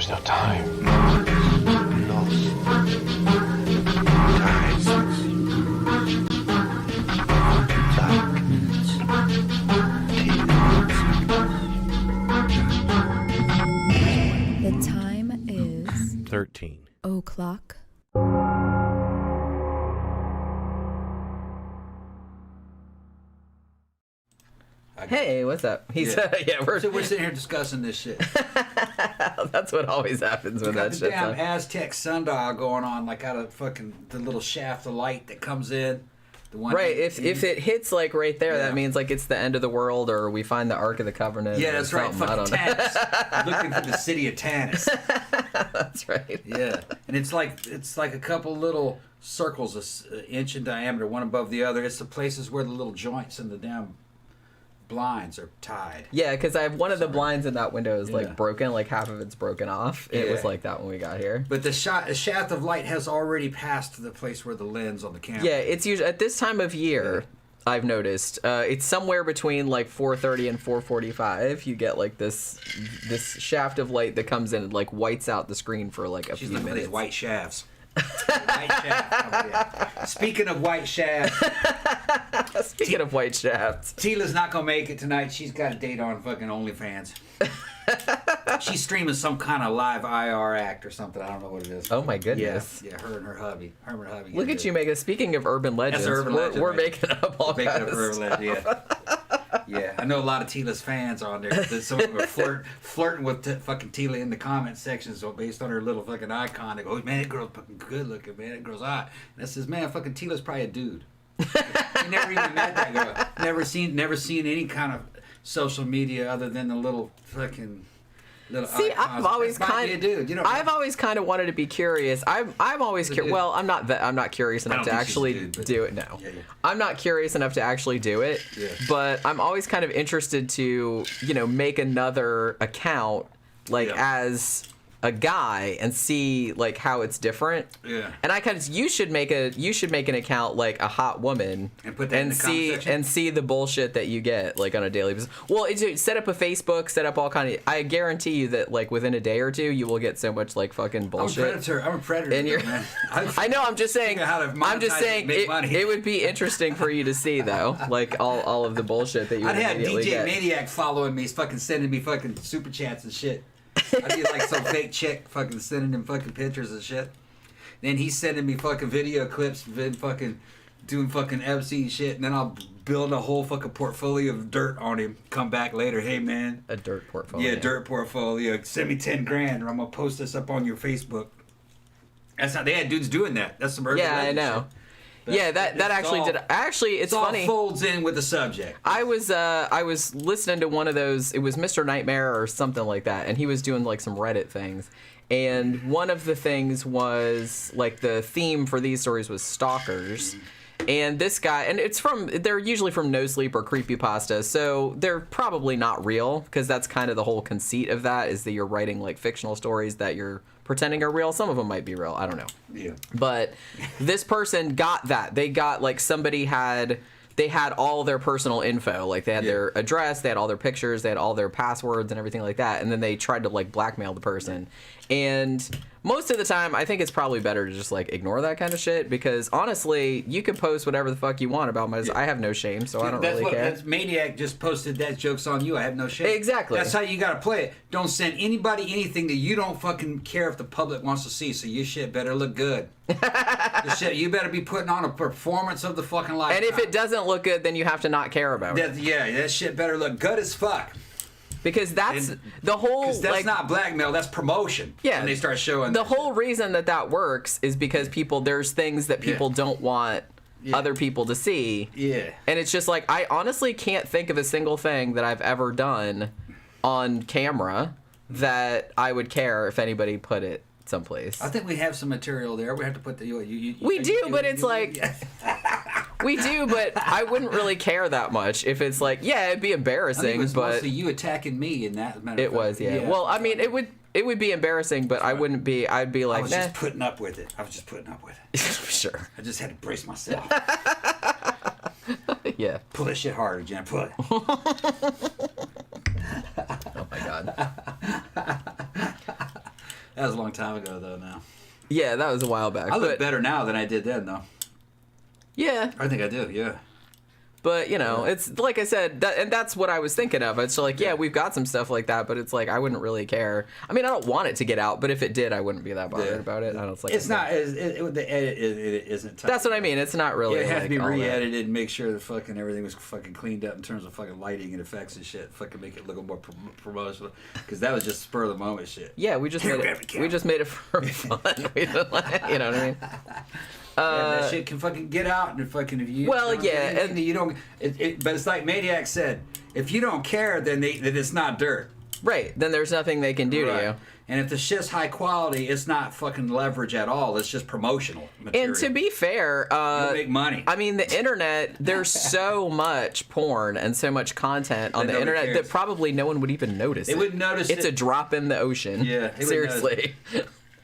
There's no time. Lost. Times. The time is 13 o'clock. Hey, what's up? He's we're sitting here discussing this shit. That's what always happens when that the shit's damn on. Aztec sundial going on, like out of fucking the little shaft of light that comes in. The one Right, if it hits like right there, that means like it's the end of the world, or we find the Ark of the Covenant. Yeah, that's right. Fucking Tanis. Looking for the city of Tanis. That's right. Yeah, and it's like a couple little circles, an inch in diameter, one above the other. It's the places where the little joints in the damn blinds are tied. Yeah, because I have one of the blinds in that window is like broken, like half of it's broken off. It was like that when we got here. But the shaft of light has already passed to the place where the lens on the camera. Yeah, it's usually at this time of year. I've noticed it's somewhere between like 4:30 and 4:45. You get like this shaft of light that comes in and like whites out the screen for like a few minutes. These white shafts. White shaft. Speaking of white shafts. Speaking of white shafts. Tila's not going to make it tonight. She's got a date on fucking OnlyFans. She's streaming some kind of live IR act or something. I don't know what it is. Oh my goodness. Yeah, her and her hubby. Look at you, Megan. Speaking of urban legends, That's urban legend, we're right? making up all kinds of urban stuff. legend, yeah. I know a lot of Tila's fans on there. Some of them are flirting with fucking Tila in the comment sections based on her little fucking icon. They go, oh, man, that girl's fucking good looking, man. That girl's hot. And I says, man, fucking Tila's probably a dude. I never even met that girl. Never seen any kind of social media other than the little fucking little. See, icons. I've always kind of dude. You know, I've always kind of wanted to be curious. I'm always curious. Well, I'm not curious enough to actually do it. No, I'm not curious enough to actually do it. Yeah. But I'm always kind of interested to make another account as a guy and see like how it's different. Yeah. And I kind of you should make an account like a hot woman and put that in the comment section? And see the bullshit that you get like on a daily basis. Well, set up a Facebook, set up all kind of. I guarantee you that like within a day or two you will get so much like fucking bullshit. I'm a predator. And you're, man. I know. I'm just saying. It would be interesting for you to see though, like all of the bullshit that you. I'd have DJ get. Maniac following me, fucking sending me fucking super chats and shit. I'd be like some fake chick fucking sending him fucking pictures and shit. Then he's sending me fucking video clips of him fucking doing fucking obscene shit. And then I'll build a whole fucking portfolio of dirt on him. Come back later. Hey, man. A dirt portfolio. Yeah, dirt portfolio. Send me 10 grand or I'm going to post this up on your Facebook. That's how they had dudes doing that. That's some urban legend I know. shit. That actually did. Actually, it's funny. It all folds in with the subject. I was listening to one of those. It was Mr. Nightmare or something like that, and he was doing like some Reddit things. And one of the things was like the theme for these stories was stalkers. And this guy, and they're usually from No Sleep or Creepypasta, so they're probably not real because that's kind of the whole conceit of that is that you're writing like fictional stories that you're pretending are real. Some of them might be real. I don't know. Yeah. But this person got that. They got like they had all their personal info. Like they had their address, they had all their pictures, they had all their passwords and everything like that. And then they tried to like blackmail the person. And most of the time, I think it's probably better to just like ignore that kind of shit because honestly, you can post whatever the fuck you want about my. I have no shame, so I don't really care. That's Maniac just posted that joke's on you. I have no shame. Exactly. That's how you gotta play it. Don't send anybody anything that you don't fucking care if the public wants to see. So your shit better look good. You better be putting on a performance of the fucking life. And if it doesn't look good, then you have to not care about it. That shit better look good as fuck. Because that's the whole. Because that's not blackmail. That's promotion. Yeah. When they start showing the whole reason that works is because there's things that people don't want other people to see. Yeah. And it's just like I honestly can't think of a single thing that I've ever done on camera that I would care if anybody put it someplace. I think we have some material there. We have to put the. We do, but it's like. We do, but I wouldn't really care that much if it's like, it'd be embarrassing. I think it was but mostly you attacking me in that matter. It was, yeah. Well, I mean, it would be embarrassing, but I wouldn't be. I'd be like, I was just putting up with it. Sure. I just had to brace myself. Yeah. Pull that shit harder, Jen. Pull it. Oh my god. That was a long time ago, though. Now Yeah, that was a while back. I look but, better now than I did then, though. Yeah, I think I do. Yeah. but you know, it's like I said, and that's what I was thinking of. It's like, yeah, we've got some stuff like that, but it's like I wouldn't really care. I mean, I don't want it to get out, but if it did, I wouldn't be that bothered about it. I don't like. It's not. The edit it isn't. That's what I mean. It's not really. Yeah, it has to be all that. re-edited and make sure that fucking everything was fucking cleaned up in terms of fucking lighting and effects and shit. Fucking make it look more promotional, because that was just spur of the moment shit. Yeah, we just made it. We just made it for fun. We didn't like, you know what I mean? And that shit can fucking get out and fucking if you. Well, you know, yeah, and you don't. But it's like Maniac said, if you don't care, then it's not dirt. Right. Then there's nothing they can do to you. And if the shit's high quality, it's not fucking leverage at all. It's just promotional material. And to be fair, you make money. I mean, the internet, there's so much porn and so much content on the internet that probably no one would even notice. They wouldn't notice It's a drop in the ocean. Yeah. Seriously.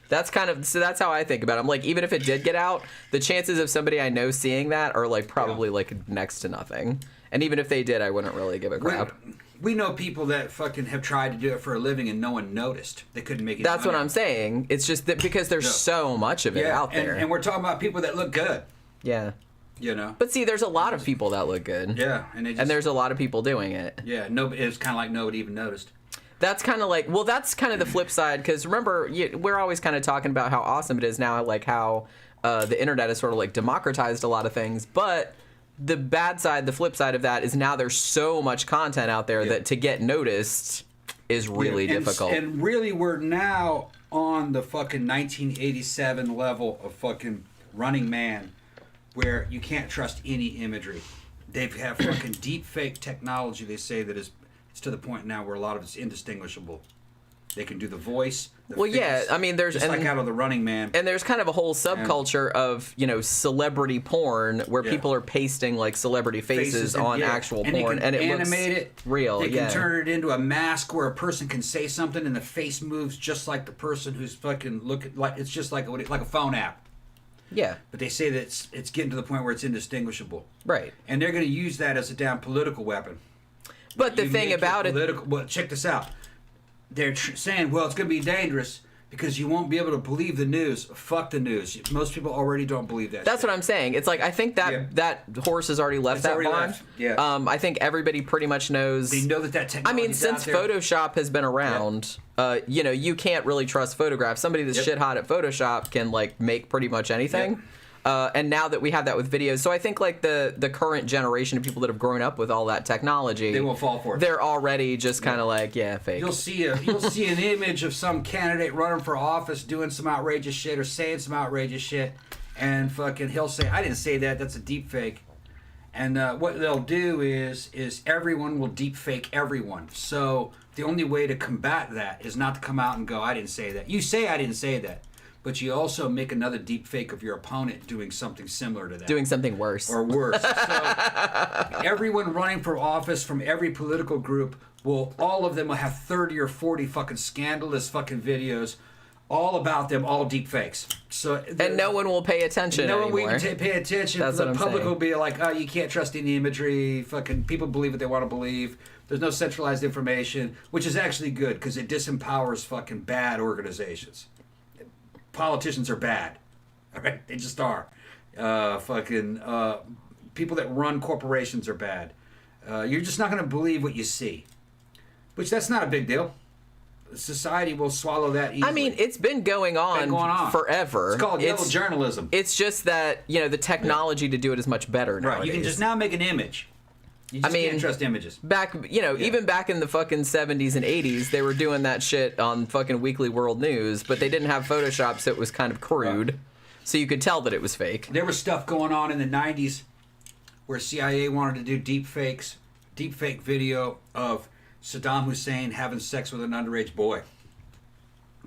That's that's how I think about it. I'm like, even if it did get out, the chances of somebody I know seeing that are like probably like next to nothing. And even if they did, I wouldn't really give a crap. We know people that fucking have tried to do it for a living and no one noticed. They couldn't make it. That's what I'm saying. It's just that because there's so much of it out there. And we're talking about people that look good. Yeah. You know. But see, there's a lot of people that look good. Yeah. And there's a lot of people doing it. Yeah. It's kind of like nobody even noticed. That's kind of like, well, that's kind of the flip side, because remember, we're always kind of talking about how awesome it is now, like how the internet has sort of like democratized a lot of things, but the bad side, the flip side of that is now there's so much content out there that to get noticed is really difficult. And really, we're now on the fucking 1987 level of fucking Running Man, where you can't trust any imagery. They have fucking deep fake technology, they say, that is... It's to the point now where a lot of it's indistinguishable. They can do the voice. The face, yeah, I mean, there's... Just like out of The Running Man. And there's kind of a whole subculture of, you know, celebrity porn where people are pasting, like, celebrity faces on actual porn. And it animate looks it. real, They can turn it into a mask where a person can say something and the face moves just like the person who's fucking looking... like it's just like a phone app. Yeah. But they say that it's getting to the point where it's indistinguishable. Right. And they're going to use that as a damn political weapon. But the thing about it... Well, check this out. They're saying, well, it's going to be dangerous because you won't be able to believe the news. Fuck the news. Most people already don't believe that That's shit. what I'm saying. It's like, I think that horse has already left that barn. Yeah. I think everybody pretty much knows... They know that technology I mean, since Photoshop has been around, you know, you can't really trust photographs. Somebody that's shit hot at Photoshop can, like, make pretty much anything. Yep. And now that we have that with videos, so I think like the current generation of people that have grown up with all that technology, they won't fall for it. They're already just kind of like, fake. You'll see an image of some candidate running for office doing some outrageous shit or saying some outrageous shit, and fucking he'll say, "I didn't say that. That's a deep fake." And what they'll do is everyone will deep fake everyone. So the only way to combat that is not to come out and go, "I didn't say that." You say, "I didn't say that." But you also make another deep fake of your opponent doing something similar to that. Doing something worse. Or worse. So everyone running for office from every political group all of them will have 30 or 40 fucking scandalous fucking videos all about them, all deep fakes. So and no one will pay attention anymore. No one will pay attention. That's the what I'm public saying. will be like, "Oh, you can't trust any imagery. Fucking people believe what they want to believe. There's no centralized information," which is actually good because it disempowers fucking bad organizations. Politicians are bad. All right? They just are. People that run corporations are bad. You're just not going to believe what you see. Which, that's not a big deal. Society will swallow that easily. I mean, it's been going on forever. It's called yellow journalism. It's just that, you know, the technology to do it is much better nowadays. Right. You can just now make an image. You just can't trust images. Back, you know, even back in the fucking 70s and 80s, they were doing that shit on fucking Weekly World News, but they didn't have Photoshop, so it was kind of crude. So you could tell that it was fake. There was stuff going on in the 90s where CIA wanted to do deep fake video of Saddam Hussein having sex with an underage boy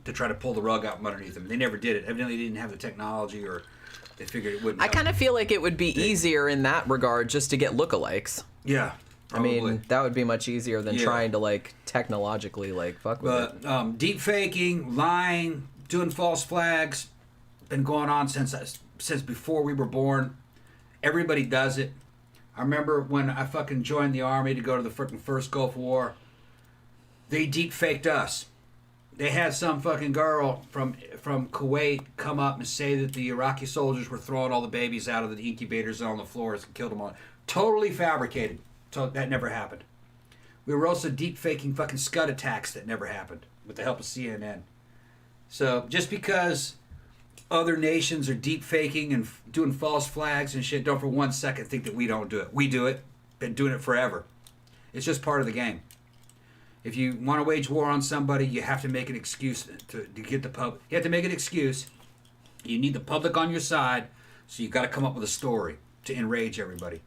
to try to pull the rug out from underneath him. They never did it. Evidently, they didn't have the technology, or they figured it wouldn't. I kind of feel like it would be easier in that regard just to get lookalikes. Yeah, probably. I mean, that would be much easier than trying to, like, technologically, like, fuck with it. Deep faking, lying, doing false flags, been going on since before we were born. Everybody does it. I remember when I fucking joined the army to go to the fucking first Gulf War. They deep faked us. they had some fucking girl from Kuwait come up and say that the Iraqi soldiers were throwing all the babies out of the incubators on the floors and killed them all. Totally fabricated. So that never happened. We were also deep faking fucking Scud attacks that never happened with the help of CNN. So just because other nations are deep faking and doing false flags and shit, don't for 1 second think that we don't do it. We do it. Been doing it forever. It's just part of the game. If you want to wage war on somebody, you have to make an excuse to get the pub. You have to make an excuse. You need the public on your side, so you got to come up with a story to enrage everybody.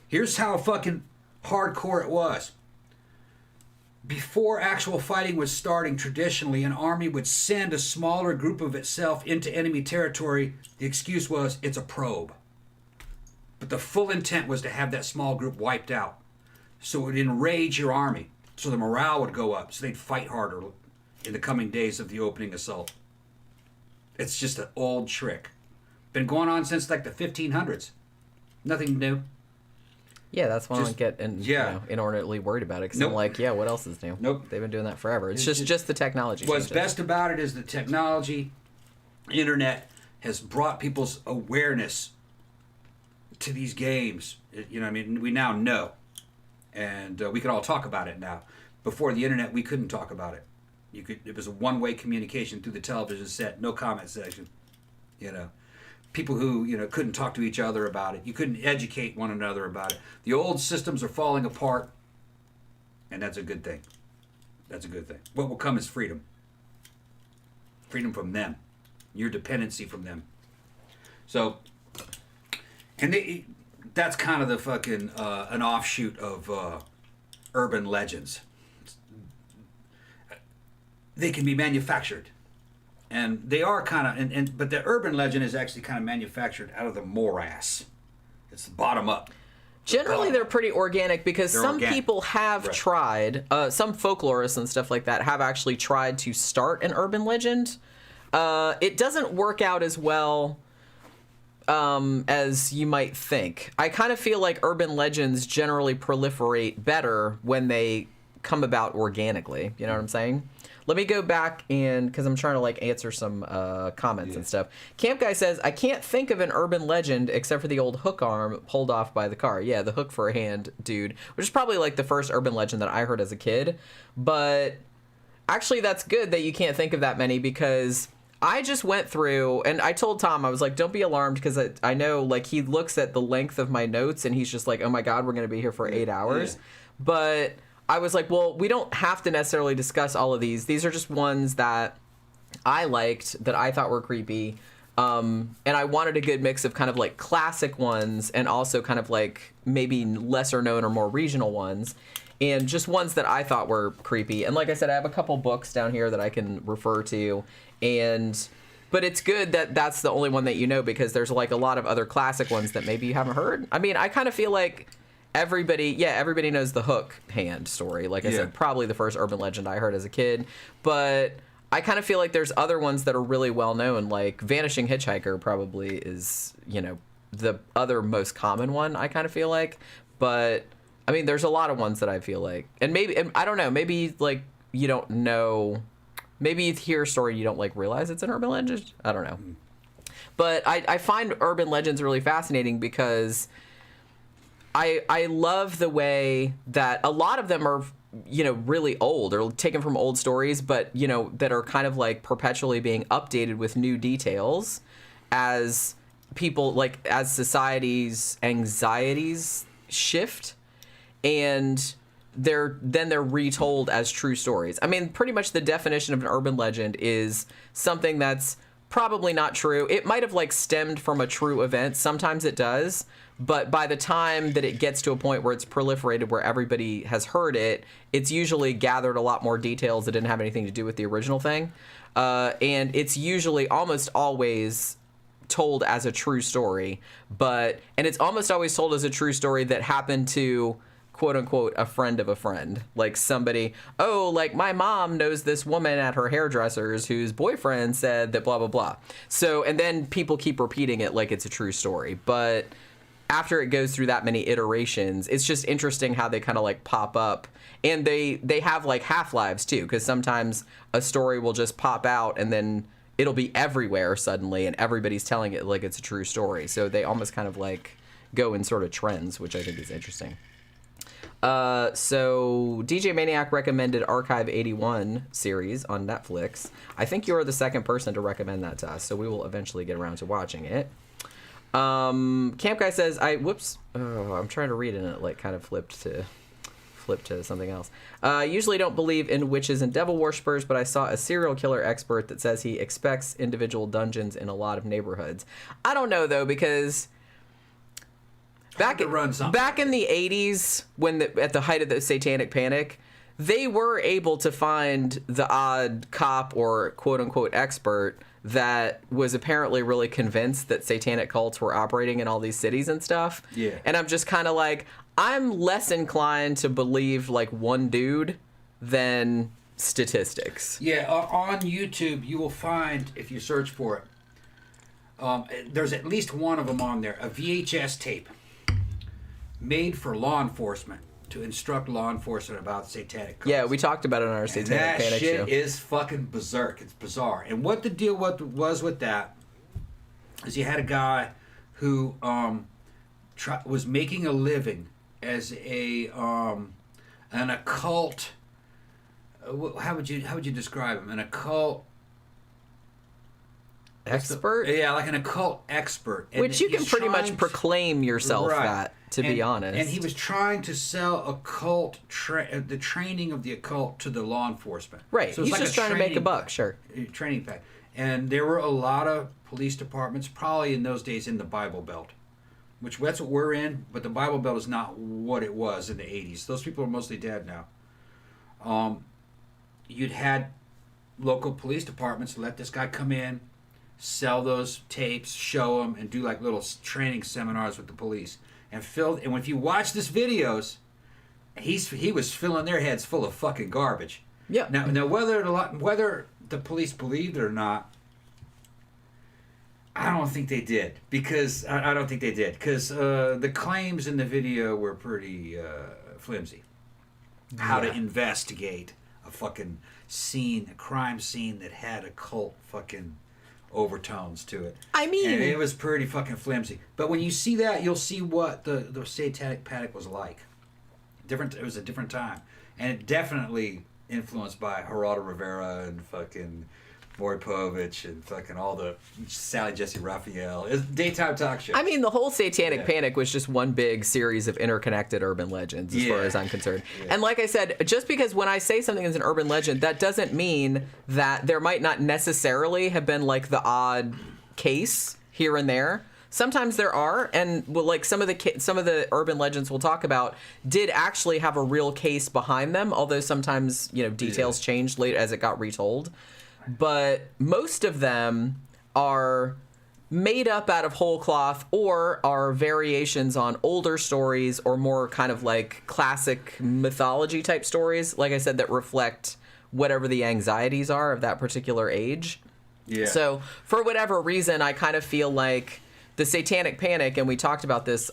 Here's how fucking hardcore it was. Before actual fighting was starting, traditionally, an army would send a smaller group of itself into enemy territory. The excuse was, it's a probe. But the full intent was to have that small group wiped out. So it would enrage your army. So the morale would go up. So they'd fight harder in the coming days of the opening assault. It's just an old trick. Been going on since like the 1500s. Nothing new. Yeah, that's why I don't get inordinately worried about it. Because I'm like, yeah, what else is new? Nope. They've been doing that forever. It's just the technology. What's changes. best about it is the technology, internet, has brought people's awareness to these games. You know what I mean? We now know. And we can all talk about it now. Before the internet, we couldn't talk about it. It was a one-way communication through the television set, no comment section. You know, people who couldn't talk to each other about it. You couldn't educate one another about it. The old systems are falling apart, and that's a good thing. That's a good thing. What will come is freedom. Freedom from them, your dependency from them. So, and that's kind of the fucking an offshoot of urban legends. They can be manufactured, and they are kind of, but the urban legend is actually kind of manufactured out of the morass. It's the bottom up. Generally, they're pretty organic because some people have tried, some folklorists and stuff like that have actually tried to start an urban legend. It doesn't work out as well as you might think. I kind of feel like urban legends generally proliferate better when they come about organically. You know what I'm saying? Let me go back because I'm trying to answer some comments and stuff. Camp Guy says, I can't think of an urban legend except for the old hook arm pulled off by the car. Yeah, the hook for a hand dude, which is probably the first urban legend that I heard as a kid. But actually, that's good that you can't think of that many because I just went through, and I told Tom, I was like, don't be alarmed, because I know, he looks at the length of my notes, and he's just like, oh my God, we're going to be here for 8 hours. Yeah. But I was like, well, we don't have to necessarily discuss all of these. These are just ones that I liked, that I thought were creepy. And I wanted a good mix of kind of classic ones and also kind of maybe lesser known or more regional ones. And just ones that I thought were creepy. And like I said, I have a couple books down here that I can refer to. But it's good that that's the only one that you know, because there's a lot of other classic ones that maybe you haven't heard. I mean, I kind of feel like everybody knows the hook hand story. Like I said, probably the first urban legend I heard as a kid. But I kind of feel like there's other ones that are really well known, like Vanishing Hitchhiker probably is, the other most common one, I kind of feel like. But I mean, there's a lot of ones that I feel like, and I don't know, maybe you don't know, maybe you hear a story and you don't realize it's an urban legend. I don't know. But I find urban legends really fascinating because I love the way that a lot of them are, really old or taken from old stories, but, that are kind of perpetually being updated with new details as people, as society's anxieties shift. And they're retold as true stories. I mean, pretty much the definition of an urban legend is something that's probably not true. It might have stemmed from a true event. Sometimes it does. But by the time that it gets to a point where it's proliferated, where everybody has heard it, it's usually gathered a lot more details that didn't have anything to do with the original thing. And it's usually almost always told as a true story. And it's almost always told as a true story that happened to, quote unquote, a friend of a friend. Somebody, my mom knows this woman at her hairdresser's whose boyfriend said that blah, blah, blah. So, and then people keep repeating it like it's a true story. But after it goes through that many iterations, it's just interesting how they kind of like pop up, and they have like half-lives too, because sometimes a story will just pop out and then it'll be everywhere suddenly, and everybody's telling it like it's a true story. So they almost kind of like go in sort of trends, which I think is interesting. So DJ Maniac recommended Archive 81 series on Netflix. I think you're the second person to recommend that to us, so we will eventually get around to watching it. Camp Guy says, I'm trying to read it, and it like kind of flipped to something else. Usually don't believe in witches and devil worshippers, but I saw a serial killer expert that says he expects individual dungeons in a lot of neighborhoods. I don't know though, because back in the 80s, at the height of the Satanic Panic, they were able to find the odd cop or quote-unquote expert that was apparently really convinced that satanic cults were operating in all these cities and stuff. Yeah. And I'm just kind of like, I'm less inclined to believe like one dude than statistics. Yeah, on YouTube, you will find, if you search for it, there's at least one of them on there, a VHS tape made for law enforcement to instruct law enforcement about satanic cults. Yeah, we talked about it on our Satanic Panic show. That shit is fucking berserk. It's bizarre. And what the deal was with that is you had a guy who was making a living as an occult. How would you describe him? An occult expert? Yeah, like an occult expert. And which you can pretty much proclaim yourself that, to be honest. And he was trying to sell occult, the training of the occult to the law enforcement. Right. So he's just trying to make a buck, sure. Training pack. And there were a lot of police departments, probably in those days, in the Bible Belt. Which that's what we're in, but the Bible Belt is not what it was in the 80s. Those people are mostly dead now. You'd had local police departments let this guy come in, sell those tapes, show them, and do like little training seminars with the police. And if you watch this videos, he was filling their heads full of fucking garbage. Yeah. Now whether the police believed it or not, I don't think they did, because I don't think they did, because the claims in the video were pretty flimsy. How to investigate a fucking scene, a crime scene that had occult fucking overtones to it. I mean, and it was pretty fucking flimsy. But when you see that, you'll see what the Satanic Panic was like. It was a different time, and it definitely influenced by Geraldo Rivera and fucking Maury Povich and fucking all the Sally Jesse Raphael. It's daytime talk show. I mean, the whole Satanic Panic was just one big series of interconnected urban legends, as far as I'm concerned. Yeah. And like I said, just because when I say something is an urban legend, that doesn't mean that there might not necessarily have been like the odd case here and there. Sometimes there are, and like some of the urban legends we'll talk about did actually have a real case behind them. Although sometimes details changed later as it got retold. But most of them are made up out of whole cloth or are variations on older stories or more kind of like classic mythology type stories, like I said, that reflect whatever the anxieties are of that particular age. Yeah. So for whatever reason, I kind of feel like the Satanic Panic, and we talked about this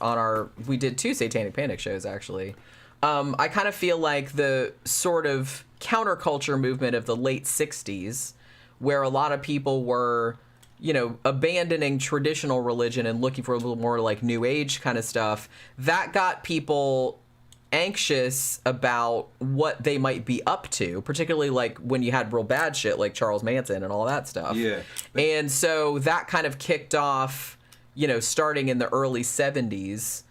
we did 2 Satanic Panic shows actually. I kind of feel like the sort of counterculture movement of the late 60s, where a lot of people were, abandoning traditional religion and looking for a little more like New Age kind of stuff, that got people anxious about what they might be up to, particularly like when you had real bad shit like Charles Manson and all that stuff. Yeah. And so that kind of kicked off, starting in the early 70s,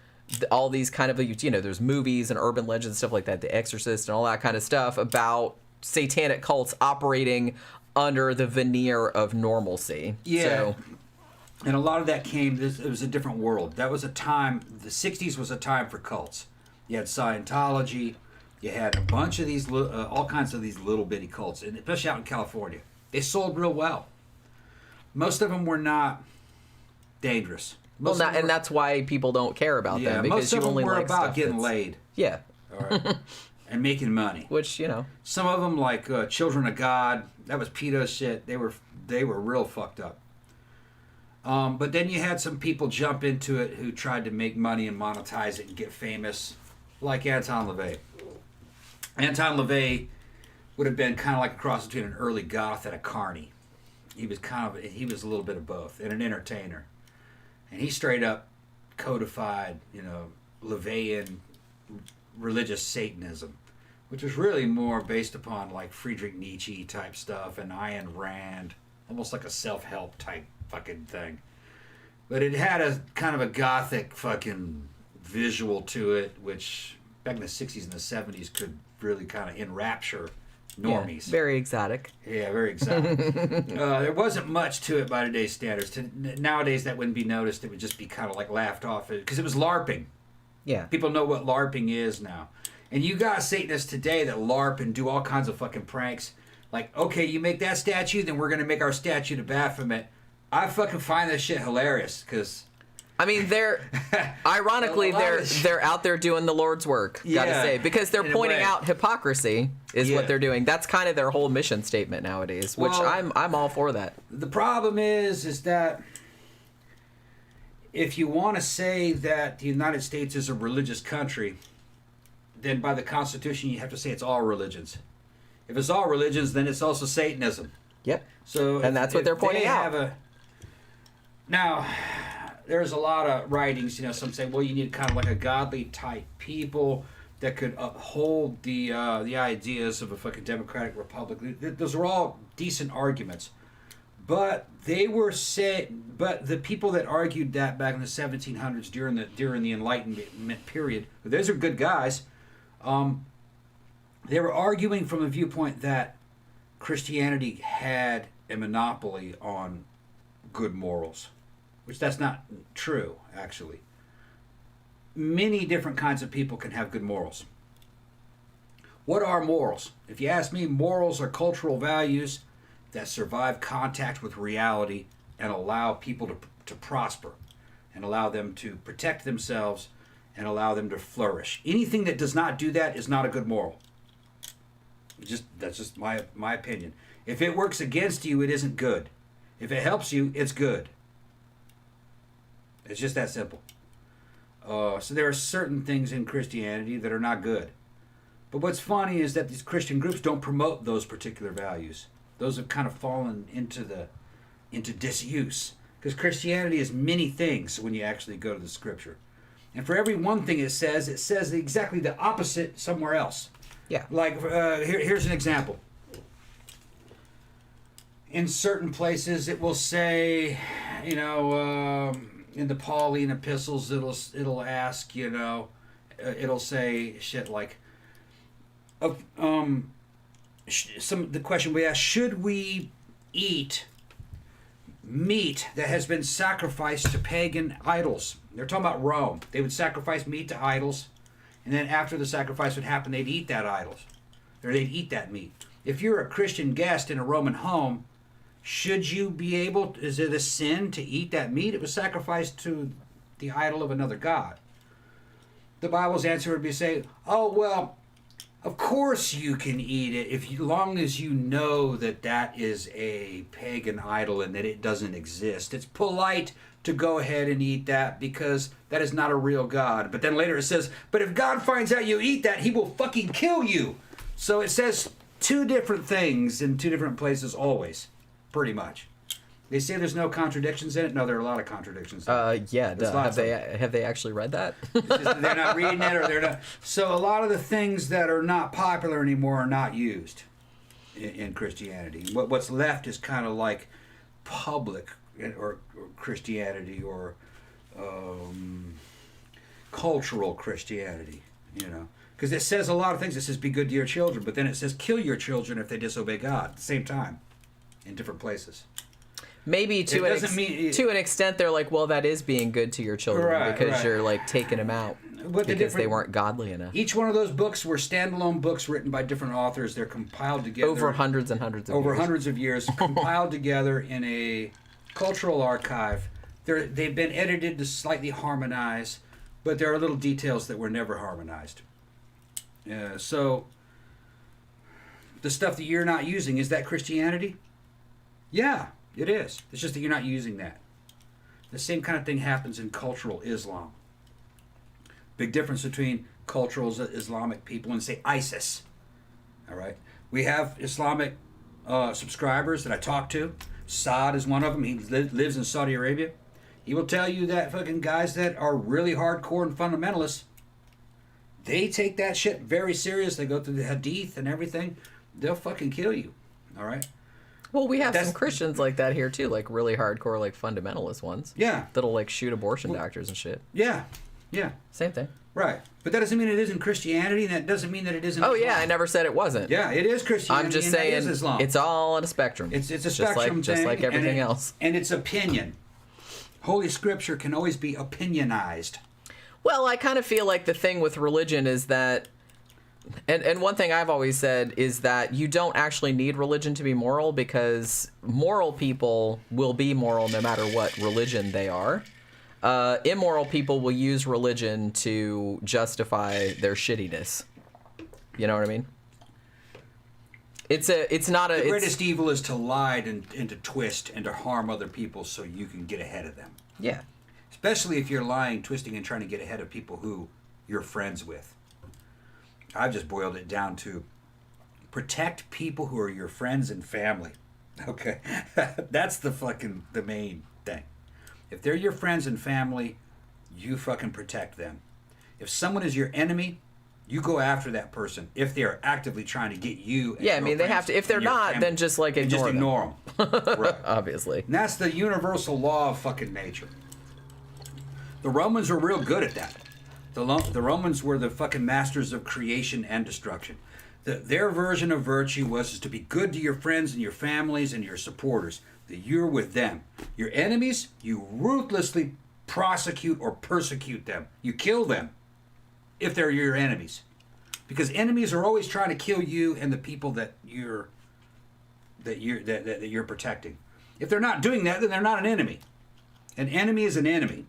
all these kind of, there's movies and urban legends and stuff like that, The Exorcist and all that kind of stuff about satanic cults operating under the veneer of normalcy. Yeah. So, and a lot of that it was a different world. That was a time, the 60s was a time for cults. You had Scientology, you had a bunch of these, all kinds of these little bitty cults, and especially out in California. They sold real well. Most of them were not dangerous. And that's why people don't care about them, because most of them were about getting laid. Yeah. All right. And making money. Which, Some of them, like Children of God, that was pedo shit. They were real fucked up. But then you had some people jump into it who tried to make money and monetize it and get famous, like Anton LaVey. Anton LaVey would have been kind of like a cross between an early goth and a carny. He was a little bit of both, and an entertainer. And he straight up codified, LaVeyan religious Satanism, which was really more based upon like Friedrich Nietzsche type stuff and Ayn Rand, almost like a self-help type fucking thing. But it had a kind of a gothic fucking visual to it, which back in the 60s and the 70s could really kind of enrapture normies. Yeah, very exotic. Yeah, very exotic. There wasn't much to it by today's standards. Nowadays, that wouldn't be noticed. It would just be kind of like laughed off because it was LARPing. Yeah. People know what LARPing is now. And you got Satanists today that LARP and do all kinds of fucking pranks. Like, okay, you make that statue, then we're going to make our statue to Baphomet. I fucking find that shit hilarious because... I mean, they're ironically they're out there doing the Lord's work. Gotta say, because they're pointing out hypocrisy is what they're doing. That's kind of their whole mission statement nowadays, which I'm all for that. The problem is that if you want to say that the United States is a religious country, then by the Constitution you have to say it's all religions. If it's all religions, then it's also Satanism. Yep. So and that's what they're pointing out. Now, there's a lot of writings, some say, well, you need kind of like a godly type people that could uphold the ideas of a fucking democratic republic. Those are all decent arguments. But but the people that argued that back in the 1700s during the Enlightenment period, those are good guys. They were arguing from a viewpoint that Christianity had a monopoly on good morals. Which that's not true, actually. Many different kinds of people can have good morals. What are morals? If you ask me, morals are cultural values that survive contact with reality and allow people to prosper and allow them to protect themselves and allow them to flourish. Anything that does not do that is not a good moral. That's just my opinion. If it works against you, it isn't good. If it helps you, it's good. It's just that simple. So there are certain things in Christianity that are not good. But what's funny is that these Christian groups don't promote those particular values. Those have kind of fallen into disuse. Because Christianity is many things when you actually go to the scripture. And for every one thing it says exactly the opposite somewhere else. Yeah. Like, here's an example. In certain places it will say, in the Pauline epistles, it'll ask, it'll say shit like, the question we ask: should we eat meat that has been sacrificed to pagan idols? They're talking about Rome. They would sacrifice meat to idols, and then after the sacrifice would happen, they'd eat that idols, or they'd eat that meat. If you're a Christian guest in a Roman home, should you be able, is it a sin to eat that meat? It was sacrificed to the idol of another god. The Bible's answer would be say, oh, well, of course you can eat it as long as you know that is a pagan idol and that it doesn't exist. It's polite to go ahead and eat that because that is not a real God. But then later it says, but if God finds out you eat that, he will fucking kill you. So it says two different things in two different places always. Pretty much. They say there's no contradictions in it. No, there are a lot of contradictions. Yeah. Have they actually read that? They're not reading it, or they're not. So a lot of the things that are not popular anymore are not used in Christianity. What's left is kind of like public or Christianity or cultural Christianity. Because it says a lot of things. It says be good to your children, but then it says kill your children if they disobey God at the same time. In different places. Maybe to an extent, they're like, well, that is being good to your children because you're like taking them out because they weren't godly enough. Each one of those books were standalone books written by different authors. They're compiled together over hundreds and hundreds of years. Hundreds of years, compiled together in a cultural archive. They've been edited to slightly harmonize, but there are little details that were never harmonized. So the stuff that you're not using, is that Christianity? Yeah, it is. It's just that you're not using that. The same kind of thing happens in cultural Islam. Big difference between cultural Islamic people and, say, ISIS. All right? We have Islamic subscribers that I talk to. Saad is one of them. He lives in Saudi Arabia. He will tell you that fucking guys that are really hardcore and fundamentalists, they take that shit very serious. They go through the hadith and everything. They'll fucking kill you. All right? Well, we have some Christians like that here too, like really hardcore, like fundamentalist ones. Yeah. That'll like shoot abortion doctors and shit. Yeah. Yeah. Same thing. Right. But that doesn't mean it isn't Christianity, and that doesn't mean that it isn't Oh, Islam. yeah, I never said it wasn't. Yeah, it is Christianity. I'm just and saying it is Islam. it's all on a spectrum. It's a spectrum just like thing, everything else. And it's opinion. Holy Scripture can always be opinionized. Well, I kind of feel like the thing with religion is that, and one thing I've always said is that you don't actually need religion to be moral, because moral people will be moral no matter what religion they are. Immoral people will use religion to justify their shittiness. You know what I mean? The greatest evil is to lie and to twist and to harm other people so you can get ahead of them. Yeah. Especially if you're lying, twisting, and trying to get ahead of people who you're friends with. I've just boiled it down to protect people who are your friends and family. Okay? That's the main thing. If they're your friends and family, you fucking protect them. If someone is your enemy, you go after that person if they are actively trying to get you. Yeah, I mean, they have to. If they're not, family, then just like ignore them. Right. Obviously. And that's the universal law of fucking nature. The Romans were real good at that. The Romans were the fucking masters of creation and destruction. Their version of virtue was to be good to your friends and your families and your supporters. That you're with them. Your enemies, you ruthlessly prosecute or persecute them. You kill them if they're your enemies. Because enemies are always trying to kill you and the people that you're protecting. If they're not doing that, then they're not an enemy. An enemy is an enemy.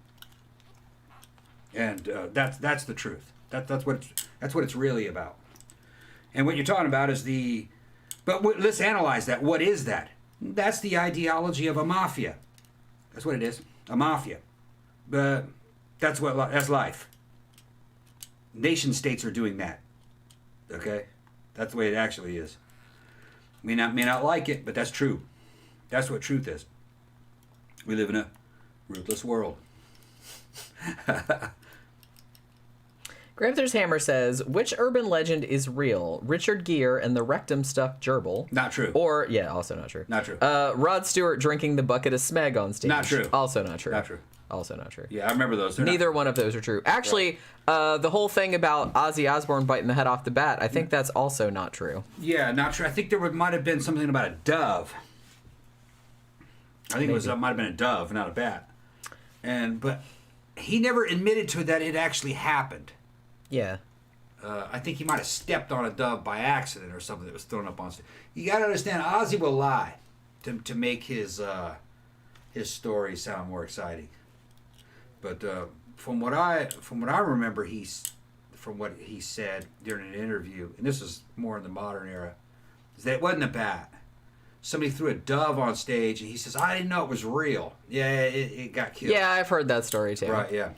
And that's the truth. That's what it's really about. And what you're talking about is let's analyze that. What is that? That's the ideology of a mafia. That's what it is. A mafia. But that's life. Nation states are doing that. Okay? That's the way it actually is. May not like it, but that's true. That's what truth is. We live in a ruthless world. Granther's Hammer says, which urban legend is real? Richard Gere and the rectum stuffed gerbil. Not true. Or, yeah, also not true. Not true. Rod Stewart drinking the bucket of smeg on stage. Not true. Also not true. Not true. Also not true. Yeah, I remember those. Neither one of those are true. Actually, the whole thing about Ozzy Osbourne biting the head off the bat, I think that's also not true. Yeah, not true. I think there might have been something about a dove. I think it might have been a dove, not a bat. But he never admitted to it that it actually happened. Yeah. I think he might have stepped on a dove by accident or something that was thrown up on stage. You got to understand, Ozzy will lie to make his story sound more exciting. But from what I remember, from what he said during an interview, and this is more in the modern era, is that it wasn't a bat. Somebody threw a dove on stage, and he says, "I didn't know it was real." Yeah, it got killed. Yeah, I've heard that story too. Right. Yeah.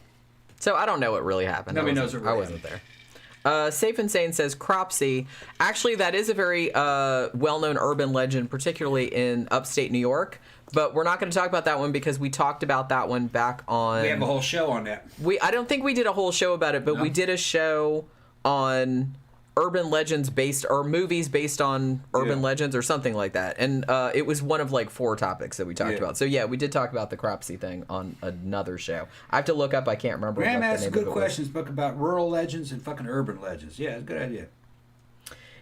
So I don't know what really happened. Nobody knows what really I wasn't there. Safe and Sane says Cropsey. Actually, that is a very well-known urban legend, particularly in upstate New York. But we're not going to talk about that one because we talked about that one back on... We have a whole show on that. I don't think we did a whole show about it, but we did a show on urban legends or movies based on urban legends or something like that. And it was one of like 4 topics that we talked about. So yeah, we did talk about the Cropsey thing on another show. I have to look up. I can't remember. Graham what the asked name good of it questions, book about rural legends and fucking urban legends. Yeah, it's a good idea.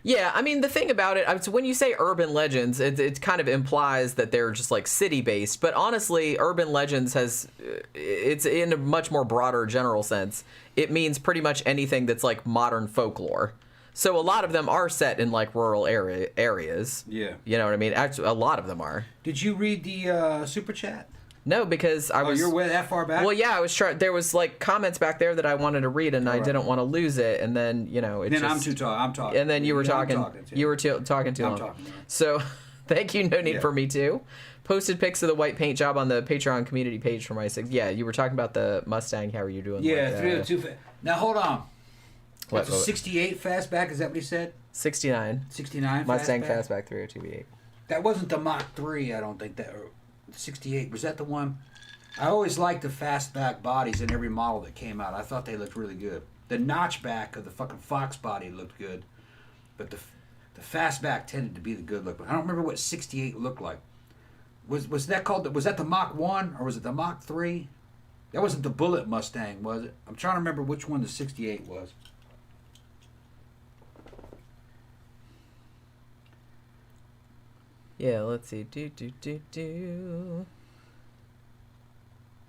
Yeah, I mean, the thing about it, so when you say urban legends, it kind of implies that they're just like city-based. But honestly, urban legends it's in a much more broader general sense. It means pretty much anything that's like modern folklore. So a lot of them are set in like rural areas. Yeah. You know what I mean? Actually, a lot of them are. Did you read the super chat? No, because I was... you're way that far back? Well, yeah, I was trying... There was, like, comments back there that I wanted to read, and I didn't want to lose it, and then, you know, I'm talking. And then you were talking... I'm talking too. You were talking too long. Talking. So, thank you, no need for me to. Posted pics of the white paint job on the Patreon community page for my six. Yeah, you were talking about the Mustang. How are you doing? Yeah, like, 302. Now hold on. What? That's a 68 fastback. Is that what he said? 69. 69 Mustang fastback. fastback 302 V8. That wasn't the Mach 3, I don't think. That or 68. Was that the one? I always liked the fastback bodies in every model that came out. I thought they looked really good. The notchback of the fucking Fox body looked good, but the fastback tended to be the good look. But I don't remember what 68 looked like. Was that called? Was that the Mach 1 or was it the Mach 3? That wasn't the Bullet Mustang, was it? I'm trying to remember which one the 68 was. Yeah, let's see.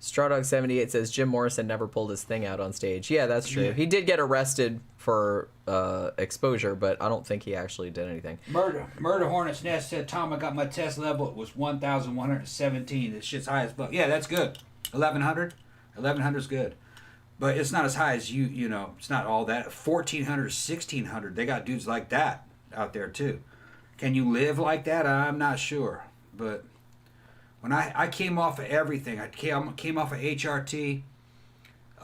Strawdog78 says Jim Morrison never pulled his thing out on stage. Yeah, that's true. Yeah. He did get arrested for exposure, but I don't think he actually did anything. Murder Hornet's Nest said, Tom, I got my test level. It was 1,117. This shit's high as fuck. Yeah, that's good. 1,100? 1,100's good. But it's not as high as you know, it's not all that. 1,400, 1,600. They got dudes like that out there too. Can you live like that? I'm not sure. But when I came off of everything, I came off of HRT,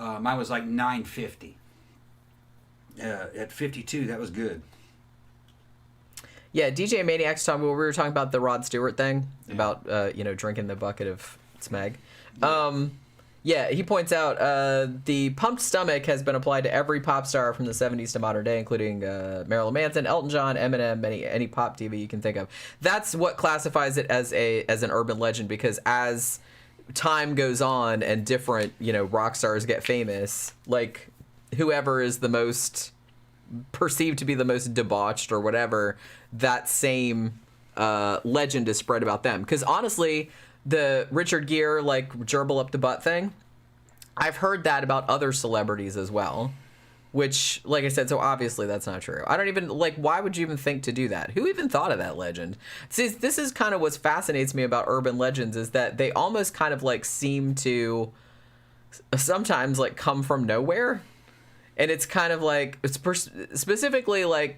mine was like 950. At 52, that was good. Yeah, DJ Maniac's talking. We were talking about the Rod Stewart thing about drinking the bucket of smeg. Yeah, he points out the pumped stomach has been applied to every pop star from the 70s to modern day, including Marilyn Manson, Elton John, Eminem, any pop diva you can think of. That's what classifies it as an urban legend, because as time goes on and different rock stars get famous, like whoever is the most perceived to be the most debauched or whatever, that same legend is spread about them. Because honestly, the Richard Gere gerbil up the butt thing, I've heard that about other celebrities as well, which, like I said, so obviously that's not true. I don't even why would you even think to do that? Who even thought of that legend? See, this is kind of what fascinates me about urban legends, is that they almost kind of seem to sometimes come from nowhere, and it's kind of it's specifically a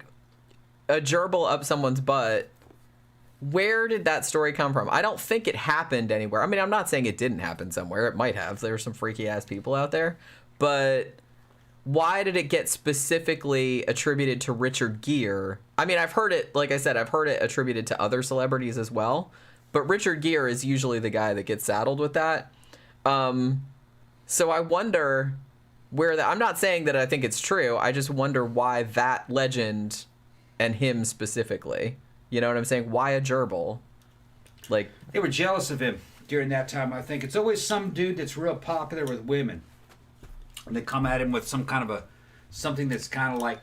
gerbil up someone's butt. Where did that story come from? I don't think it happened anywhere. I mean, I'm not saying it didn't happen somewhere. It might have. There were some freaky ass people out there. But why did it get specifically attributed to Richard Gere? I mean, I've heard it, like I said, I've heard it attributed to other celebrities as well. But Richard Gere is usually the guy that gets saddled with that. So I wonder where that... I'm not saying that I think it's true. I just wonder why that legend and him specifically... You know what I'm saying? Why a gerbil? They were jealous of him during that time, I think. It's always some dude that's real popular with women. And they come at him with some kind of something that's kind of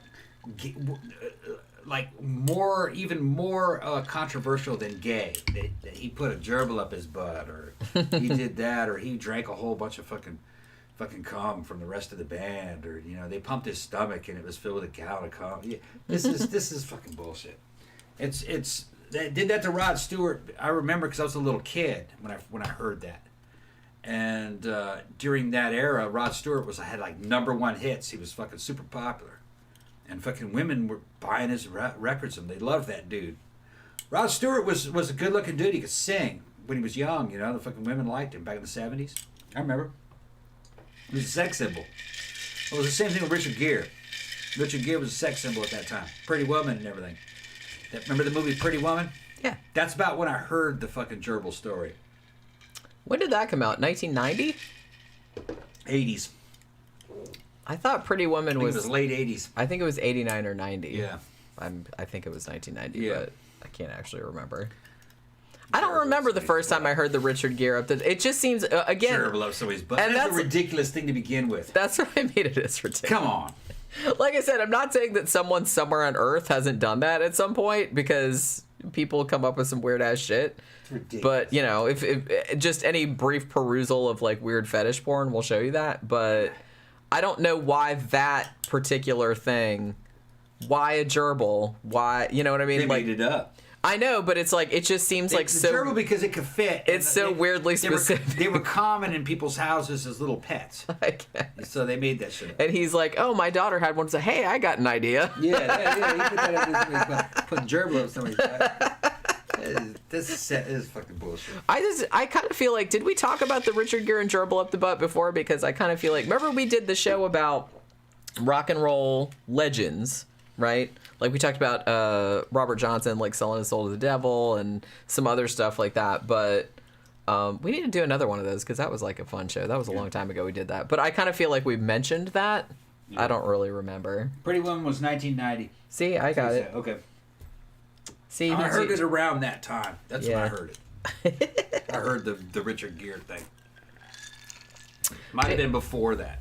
even more controversial than gay. That he put a gerbil up his butt, or he did that, or he drank a whole bunch of fucking cum from the rest of the band, or they pumped his stomach and it was filled with a gallon of cum. Yeah, this is fucking bullshit. It's they did that to Rod Stewart. I remember because I was a little kid when I heard that, and during that era, Rod Stewart had #1 hits. He was fucking super popular, and fucking women were buying his records, and they loved that dude. Rod Stewart was a good looking dude. He could sing when he was young. The fucking women liked him back in the 70s. I remember. He was a sex symbol. It was the same thing with Richard Gere. Richard Gere was a sex symbol at that time. Pretty Woman and everything. Remember the movie Pretty Woman? Yeah. That's about when I heard the fucking gerbil story. When did that come out? 1990? 80s. I thought Pretty Woman was... It was late 80s. I think it was 89 or 90. Yeah. I think it was 1990, Yeah. but I can't actually remember. I don't remember the first time I heard the Richard Gere up. It just seems, again... Gerbil up somebody's butt. And that's a ridiculous thing to begin with. That's what I mean, it is ridiculous. Come on. Like I said, I'm not saying that someone somewhere on Earth hasn't done that at some point, because people come up with some weird ass shit. It's ridiculous. But if just any brief perusal of weird fetish porn will show you that. But I don't know why that particular thing. Why a gerbil? Why, you know what I mean? They made it up. I know, but it's it just seems The so... gerbil, because it could fit. It's so weirdly specific. They were common in people's houses as little pets. I guess. So they made that shit up. And he's like, oh, my daughter had one. So, hey, I got an idea. Yeah. You put that up, put gerbil up somebody's butt. This is fucking bullshit. I kind of feel like, did we talk about the Richard Gere and gerbil up the butt before? Because I kind of feel like, remember we did the show about rock and roll legends, right? Like we talked about Robert Johnson like selling his soul to the devil and some other stuff like that. But we need to do another one of those because that was like a fun show. That was a long time ago we did that. But I kind of feel like we mentioned that. Yeah. I don't really remember. Pretty Woman was 1990. See, I got it. Okay. See, I heard it around that time. That's when I heard it. I heard the Richard Gere thing. Might have been before that.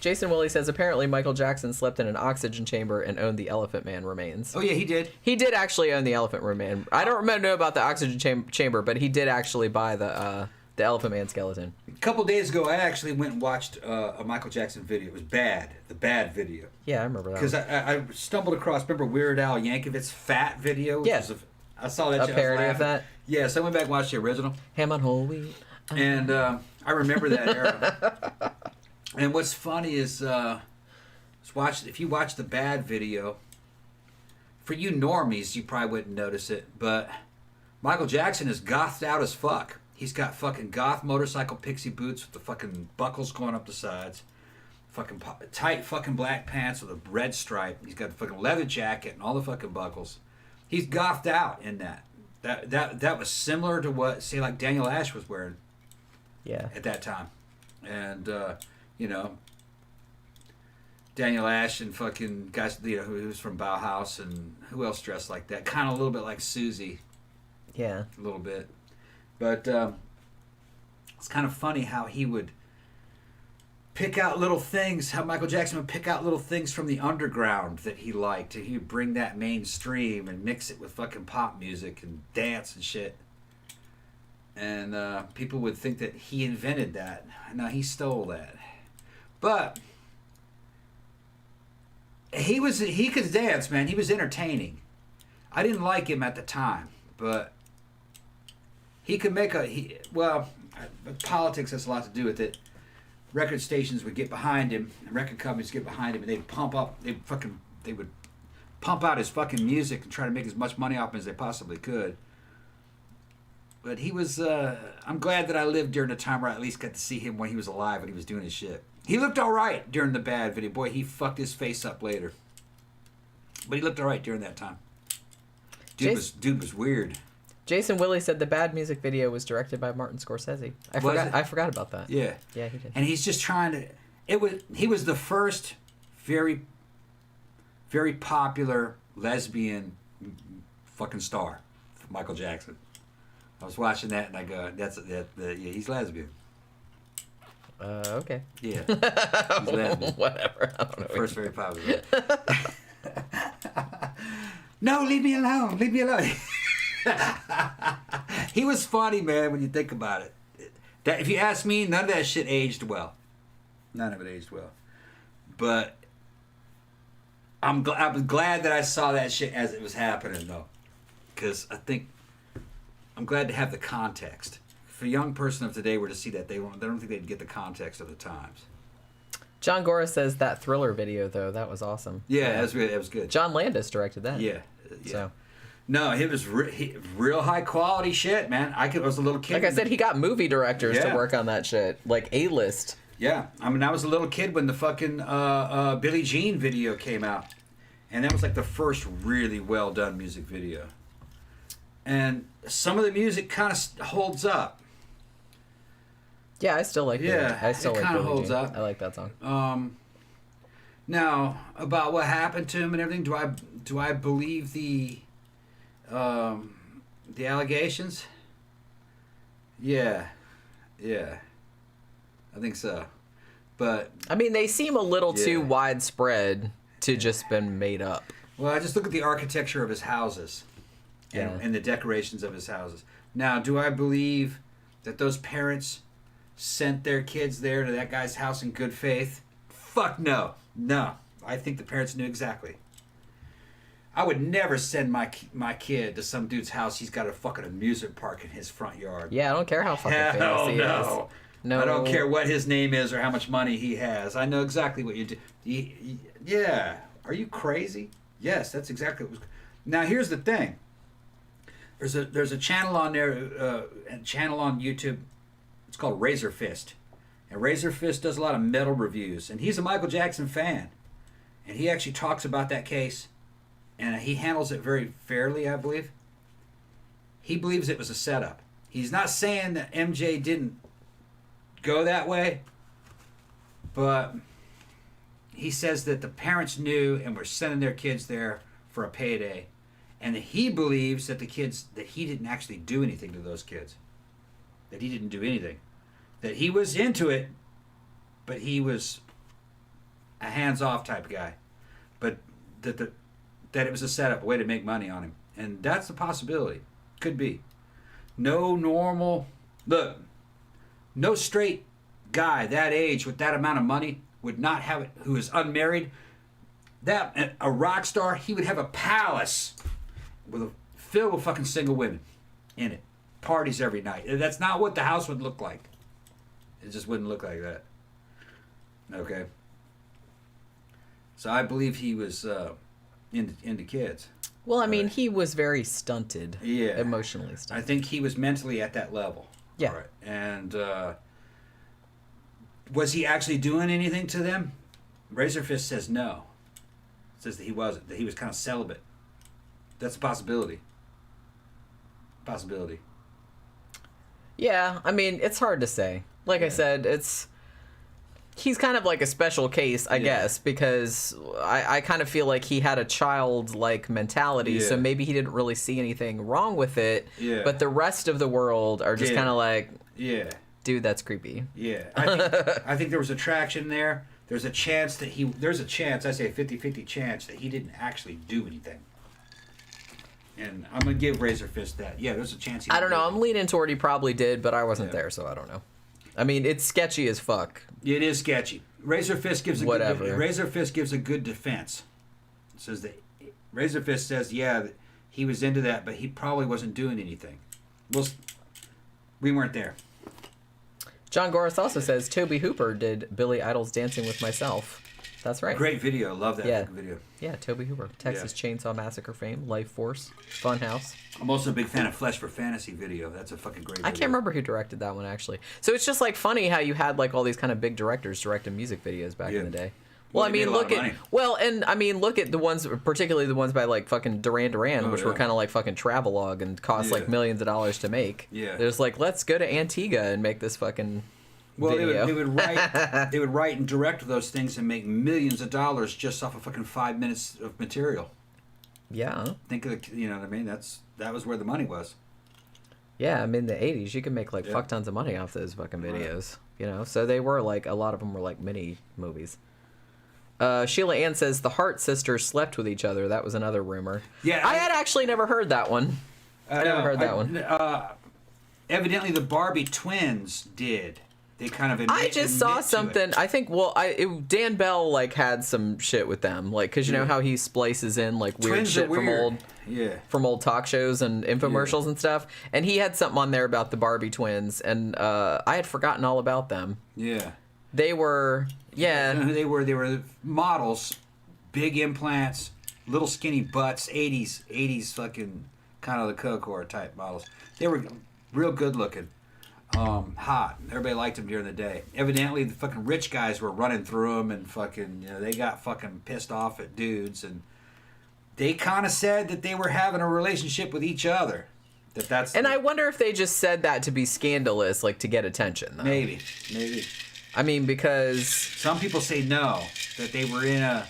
Jason Willie says apparently Michael Jackson slept in an oxygen chamber and owned the Elephant Man remains. Oh yeah, he did. He did actually own the Elephant Man. I don't know about the oxygen chamber, but he did actually buy the Elephant Man skeleton. A couple days ago, I actually went and watched a Michael Jackson video. It was Bad, the Bad video. Yeah, I remember that. Because I stumbled across, remember Weird Al Yankovic's Fat video? Yes. I saw that. A parody of that? Yeah, so I went back and watched the original. Ham on whole wheat. And I remember that era. And what's funny is, if you watch the Bad video, for you normies, you probably wouldn't notice it, but Michael Jackson is gothed out as fuck. He's got fucking goth motorcycle pixie boots with the fucking buckles going up the sides, fucking tight fucking black pants with a red stripe. He's got the fucking leather jacket and all the fucking buckles. He's gothed out in that. That was similar to what, say, like Daniel Ash was wearing. Yeah. At that time, and you know, Daniel Ash and fucking guys, you know, who was from Bauhaus, and who else dressed like that? Kind of a little bit like Susie. Yeah. A little bit. But it's kind of funny how he would pick out little things, how Michael Jackson would pick out little things from the underground that he liked, and he'd bring that mainstream and mix it with fucking pop music and dance and shit. And people would think that he invented that. No, he stole that. But he could dance, man. He was entertaining. I didn't like him at the time, but he could make politics has a lot to do with it. Record stations would get behind him, and record companies get behind him, and they would pump out his fucking music and try to make as much money off him as they possibly could. But he was, I'm glad that I lived during a time where I at least got to see him when he was alive and he was doing his shit. He looked alright during the Bad video. Boy, he fucked his face up later. But he looked alright during that time. Dude was weird. Jason Willie said the Bad music video was directed by Martin Scorsese. I forgot about that. Yeah. Yeah, he did. And he's just trying to, he was the first very, very popular lesbian fucking star, Michael Jackson. I was watching that and I go, yeah, he's lesbian. Okay. Yeah. He's lesbian. Whatever. I don't know. First very popular. No, leave me alone. Leave me alone. He was funny, man, when you think about it. That, if you ask me, none of that shit aged well. None of it aged well. But I'm glad that I saw that shit as it was happening, though. Because I'm glad to have the context. If a young person of today were to see that, they don't think they'd get the context of the times. John Gora says that Thriller video, though, that was awesome. Yeah, that was good. John Landis directed that. Yeah. So. No, it was real high quality shit, man. I was a little kid. Like I said, he got movie directors to work on that shit, like A-list. Yeah, I mean, I was a little kid when the fucking Billie Jean video came out, and that was like the first really well done music video. And some of the music kind of holds up. Yeah, I still like. I still like. It kind of holds up. I like that song. Now about what happened to him and everything, do I believe the allegations? Yeah, I think so. But I mean, they seem a little too widespread to just been made up. Well, I just look at the architecture of his houses and the decorations of his houses. Now, do I believe that those parents sent their kids there to that guy's house in good faith? Fuck no. No. I think the parents knew exactly. I would never send my kid to some dude's house. He's got a fucking amusement park in his front yard. Yeah, I don't care how fucking famous he is. No. I don't care what his name is or how much money he has. I know exactly what you do. Yeah. Are you crazy? Yes, that's exactly what was. Now, here's the thing. There's a channel on there, a channel on YouTube. It's called Razor Fist, and Razor Fist does a lot of metal reviews, and he's a Michael Jackson fan, and he actually talks about that case, and he handles it very fairly, I believe. He believes it was a setup. He's not saying that MJ didn't go that way, but he says that the parents knew and were sending their kids there for a payday, and that he believes that he didn't actually do anything to those kids, that he didn't do anything, that he was into it, but he was a hands-off type of guy, but that it was a setup, a way to make money on him, and that's a possibility. Could be. No straight guy that age with that amount of money would not have it, who is unmarried. That a rock star, he would have a palace filled with fucking single women in it, parties every night. That's not what the house would look like. It just wouldn't look like that. Okay. So I believe he was into kids. Well, I mean, he was very stunted. Yeah. Emotionally stunted. I think he was mentally at that level. Yeah. Right. And was he actually doing anything to them? Razorfist says no. Says that he wasn't. That he was kind of celibate. That's a possibility. Yeah, I mean, it's hard to say. Like I said, he's kind of like a special case, I guess, because I kind of feel like he had a childlike mentality, so maybe he didn't really see anything wrong with it, but the rest of the world are just kind of like, dude, that's creepy. Yeah, I think there was attraction there. There's a chance that I say a 50-50 chance that he didn't actually do anything. And I'm going to give Razorfist that. Yeah, there's a chance he didn't. I don't know. I'm leaning toward he probably did, but I wasn't there, so I don't know. I mean, it's sketchy as fuck. It is sketchy. Razorfist gives a good defense. It says that Razorfist says, that he was into that, but he probably wasn't doing anything. We weren't there. John Goris also says Toby Hooper did Billy Idol's Dancing with Myself. That's right. Great video. Love that video. Yeah, Toby Hooper. Texas Chainsaw Massacre fame, Life Force, Funhouse. I'm also a big fan of Flesh for Fantasy video. That's a fucking great video. I can't remember who directed that one, actually. So it's just like funny how you had like all these kind of big directors directing music videos back in the day. Well, I mean, look at the ones, particularly the ones by like fucking Duran Duran, which were kind of like fucking travelogue and cost like millions of dollars to make. Yeah. There's like, let's go to Antigua and make this fucking video. They would write and direct those things and make millions of dollars just off of fucking 5 minutes of material. Yeah. Think of you know what I mean? That was where the money was. Yeah, I mean, the 80s, you could make like fuck tons of money off those fucking videos. You know, so they were like, a lot of them were like mini movies. Sheila Ann says the Hart sisters slept with each other. That was another rumor. Yeah, I had actually never heard that one. I never heard that one. Evidently, the Barbie twins did. They kind of. I just saw something. I think. Well, Dan Bell like had some shit with them, like because you know how he splices in like weird twins shit from old talk shows and infomercials and stuff. And he had something on there about the Barbie twins, and I had forgotten all about them. Yeah. They were. Yeah. They were models, big implants, little skinny butts, 80s fucking kind of the Cocor type models. They were real good looking, hot. Everybody liked them during the day. Evidently, the fucking rich guys were running through them and fucking, they got fucking pissed off at dudes, and they kind of said that they were having a relationship with each other. I wonder if they just said that to be scandalous, like to get attention. Though. Maybe. I mean, because some people say no, that they were in a.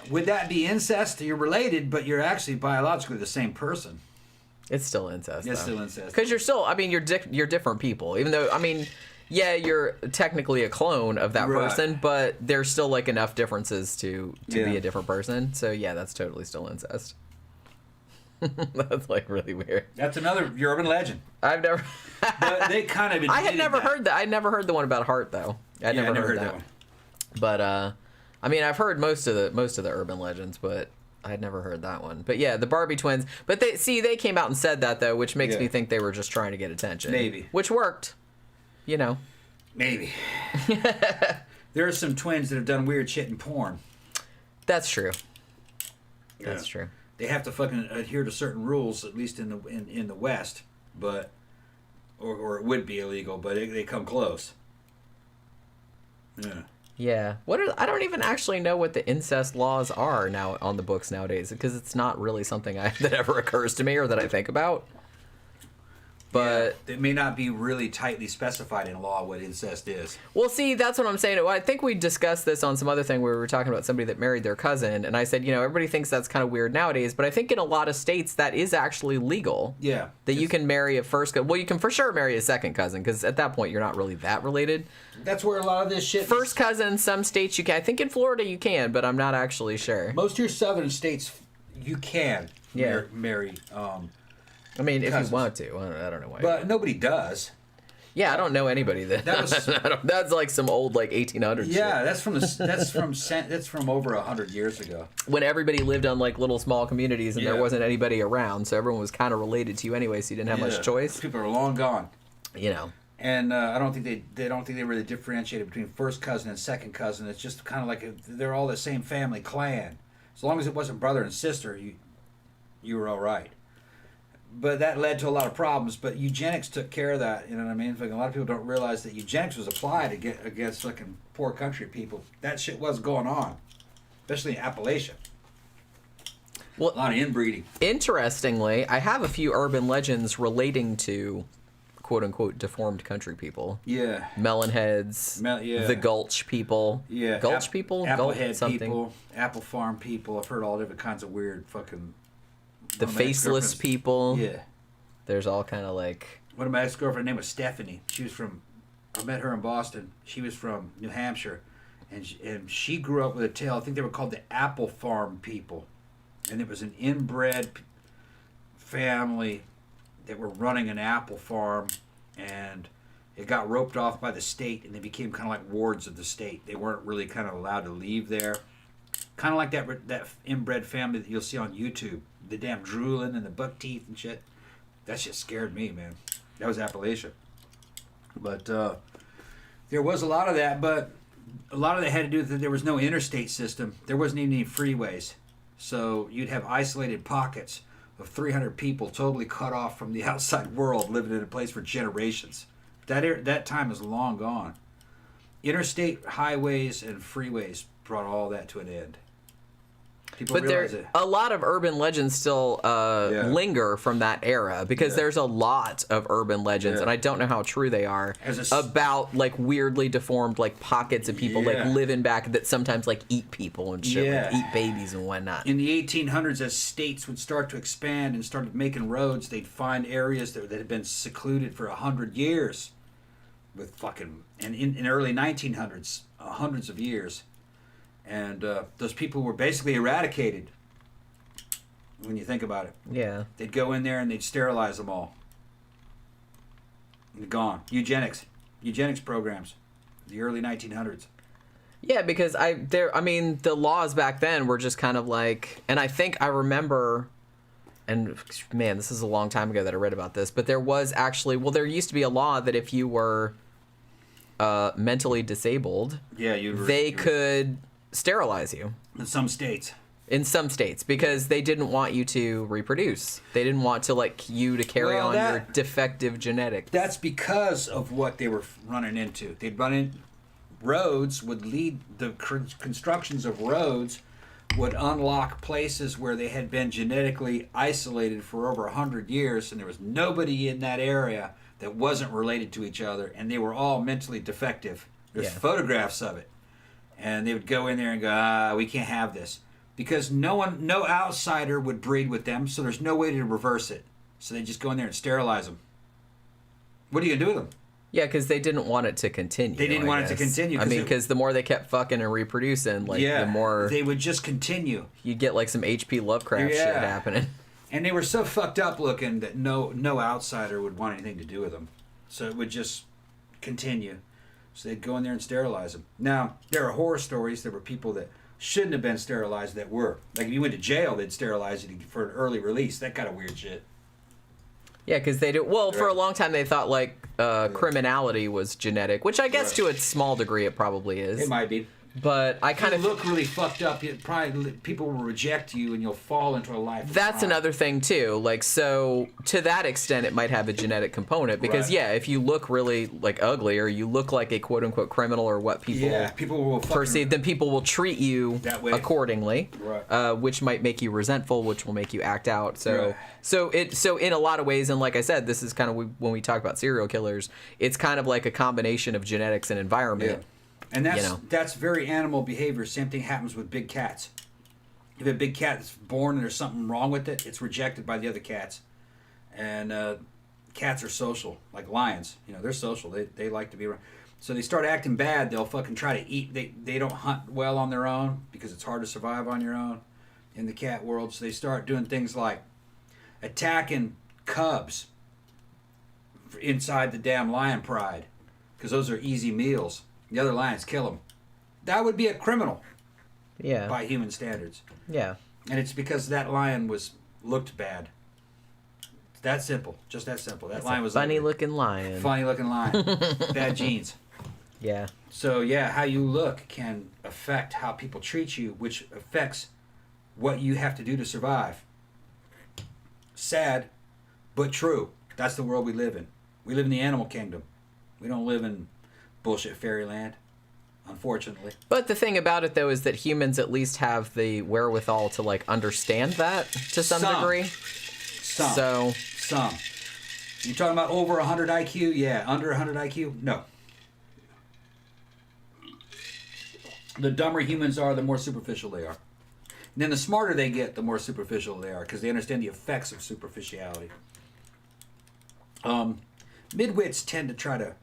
Would that be incest? You're related, but you're actually biologically the same person. It's still incest. It's still incest. Because you're still. I mean, you're different people. Even though, I mean, yeah, you're technically a clone of that person, but there's still like enough differences to be a different person. So yeah, that's totally still incest. That's like really weird. That's another urban legend. I've never. But they kind of. I had never heard that. I never heard the one about Hart though. I never heard that one. But I mean, I've heard most of the urban legends, but I had never heard that one. But yeah, the Barbie twins. But they came out and said that though, which makes me think they were just trying to get attention. Maybe. Which worked. You know. Maybe. There are some twins that have done weird shit in porn. That's true. That's true. they have to fucking adhere to certain rules, at least in the West, but or it would be illegal, but they come close. Yeah. Yeah. I don't even actually know what the incest laws are now on the books nowadays, because it's not really something that ever occurs to me or that I think about. But it may not be really tightly specified in law what incest is. Well, see, that's what I'm saying. Well, I think we discussed this on some other thing where we were talking about somebody that married their cousin, and I said, everybody thinks that's kind of weird nowadays, but I think in a lot of states that is actually legal. Yeah. That you can marry a first cousin. Well, you can for sure marry a second cousin, because at that point you're not really that related. That's where a lot of this shit... First cousin, some states you can. I think in Florida you can, but I'm not actually sure. Most of your southern states, you can marry... I mean, cousins. if you want to. I don't know why. But nobody does. Yeah, I don't know anybody that was, that's like some old 1800s yeah, shit. that's from over 100 years ago. When everybody lived on little small communities and there wasn't anybody around, so everyone was kind of related to you anyway, so you didn't have much choice. People are long gone. And I don't think they really differentiated between first cousin and second cousin. It's just kind of like they're all the same family clan. As long as it wasn't brother and sister, you were all right. But that led to a lot of problems. But eugenics took care of that. You know what I mean? Like, a lot of people don't realize that eugenics was applied against fucking poor country people. That shit was going on, especially in Appalachia. Well, a lot of inbreeding. Interestingly, I have a few urban legends relating to quote unquote deformed country people. Yeah. Melon Heads. The Gulch people. Yeah. Gulch people? Applehead something. people. Apple farm people. I've heard all different kinds of weird fucking... The faceless people. Yeah. There's all kind of One of my ex-girlfriend's name was Stephanie. She was from... I met her in Boston. She was from New Hampshire. And she grew up with a tale. I think they were called the Apple Farm people. And it was an inbred family that were running an apple farm. And it got roped off by the state. And they became kind of like wards of the state. They weren't really kind of allowed to leave there. Kind of like that inbred family that you'll see on YouTube. The damn drooling and the buck teeth and shit. That shit scared me, man. That was Appalachia. But there was a lot of that, but a lot of that had to do with that there was no interstate system. There wasn't even any freeways. So you'd have isolated pockets of 300 people totally cut off from the outside world, living in a place for generations. That time is long gone. Interstate highways and freeways brought all that to an end. People but a lot of urban legends still linger from that era, because there's a lot of urban legends, and I don't know how true they are, about weirdly deformed pockets of people living back that sometimes eat people and shit, eat babies and whatnot. In the 1800s, as states would start to expand and started making roads, they'd find areas that had been secluded for 100 years, and in early 1900s, hundreds of years. And those people were basically eradicated when you think about it. Yeah. They'd go in there and they'd sterilize them all. And they're gone. Eugenics programs, the early 1900s. Yeah, because the laws back then were just kind of and I think I remember, and man, this is a long time ago that I read about this, but there was actually, there used to be a law that if you were mentally disabled, they could sterilize you. In some states, because they didn't want you to reproduce. They didn't want to you to carry on your defective genetics. That's because of what they were running into. They'd run in roads, would lead the constructions of roads, would unlock places where they had been genetically isolated for over 100 years, and there was nobody in that area that wasn't related to each other, and they were all mentally defective. There's photographs of it. And they would go in there and go, we can't have this. Because no outsider would breed with them, so there's no way to reverse it. So they just go in there and sterilize them. What are you going to do with them? Yeah, because they didn't want it to continue. They didn't want it to continue. Because the more they kept fucking and reproducing, the more... they would just continue. You'd get some H.P. Lovecraft shit happening. And they were so fucked up looking that no outsider would want anything to do with them. So it would just continue. So they'd go in there and sterilize them. Now, there are horror stories. There were people that shouldn't have been sterilized that were. If you went to jail, they'd sterilize you for an early release. That kind of weird shit. Yeah, because they do. Well, for a long time they thought criminality was genetic, which I guess to a small degree it probably is. It might be. But I kind you of look really fucked up. People will reject you, and you'll fall into a life. That's another thing too. Like, so to that extent, it might have a genetic component because, Right. yeah, if you look really like ugly or you look like a quote unquote criminal or what people will perceive, then people will treat you that way. accordingly, Right. which might make you resentful, which will make you act out. So, Right. so in a lot of ways, and like I said, this is kind of when we talk about serial killers, it's kind of like a combination of genetics and environment. Yeah. And that's very animal behavior. Same thing happens with big cats. If a big cat is born and there's something wrong with it, it's rejected by the other cats. And cats are social, like lions. They're social. They like to be around. So they start acting bad. They'll fucking try to eat. They don't hunt well on their own because it's hard to survive on your own in the cat world. So they start doing things like attacking cubs inside the damn lion pride because those are easy meals. The other lions kill them. That would be a criminal. Yeah. By human standards. Yeah. And it's because that lion looked bad. It's that simple. Just that simple. That lion was funny ugly. looking lion. Funny looking lion. Bad genes. Yeah. So yeah, how you look can affect how people treat you, which affects what you have to do to survive. Sad, but true. That's the world we live in. We live in the animal kingdom. We don't live in bullshit fairyland, unfortunately. But the thing about it, though, is that humans at least have the wherewithal to, like, understand that to some degree. Some. You talking about over 100 IQ? Yeah. Under 100 IQ? No. The dumber humans are, the more superficial they are. And then the smarter they get, the more superficial they are, because they understand the effects of superficiality. Midwits tend to try to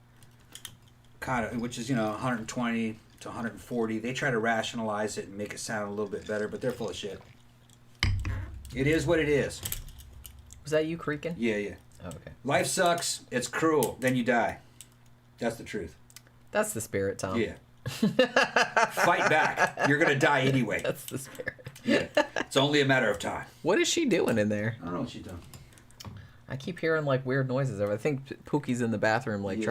which is 120 to 140. They try to rationalize it and make it sound a little bit better, but they're full of shit. It is what it is. Was that you creaking? Yeah. Oh, okay. Life sucks. It's cruel. Then you die. That's the truth. That's the spirit, Tom. Yeah. Fight back. You're gonna die anyway. That's the spirit. Yeah. It's only a matter of time. What is she doing in there? I don't know what she's done. I keep hearing like weird noises. I think Pookie's in the bathroom, like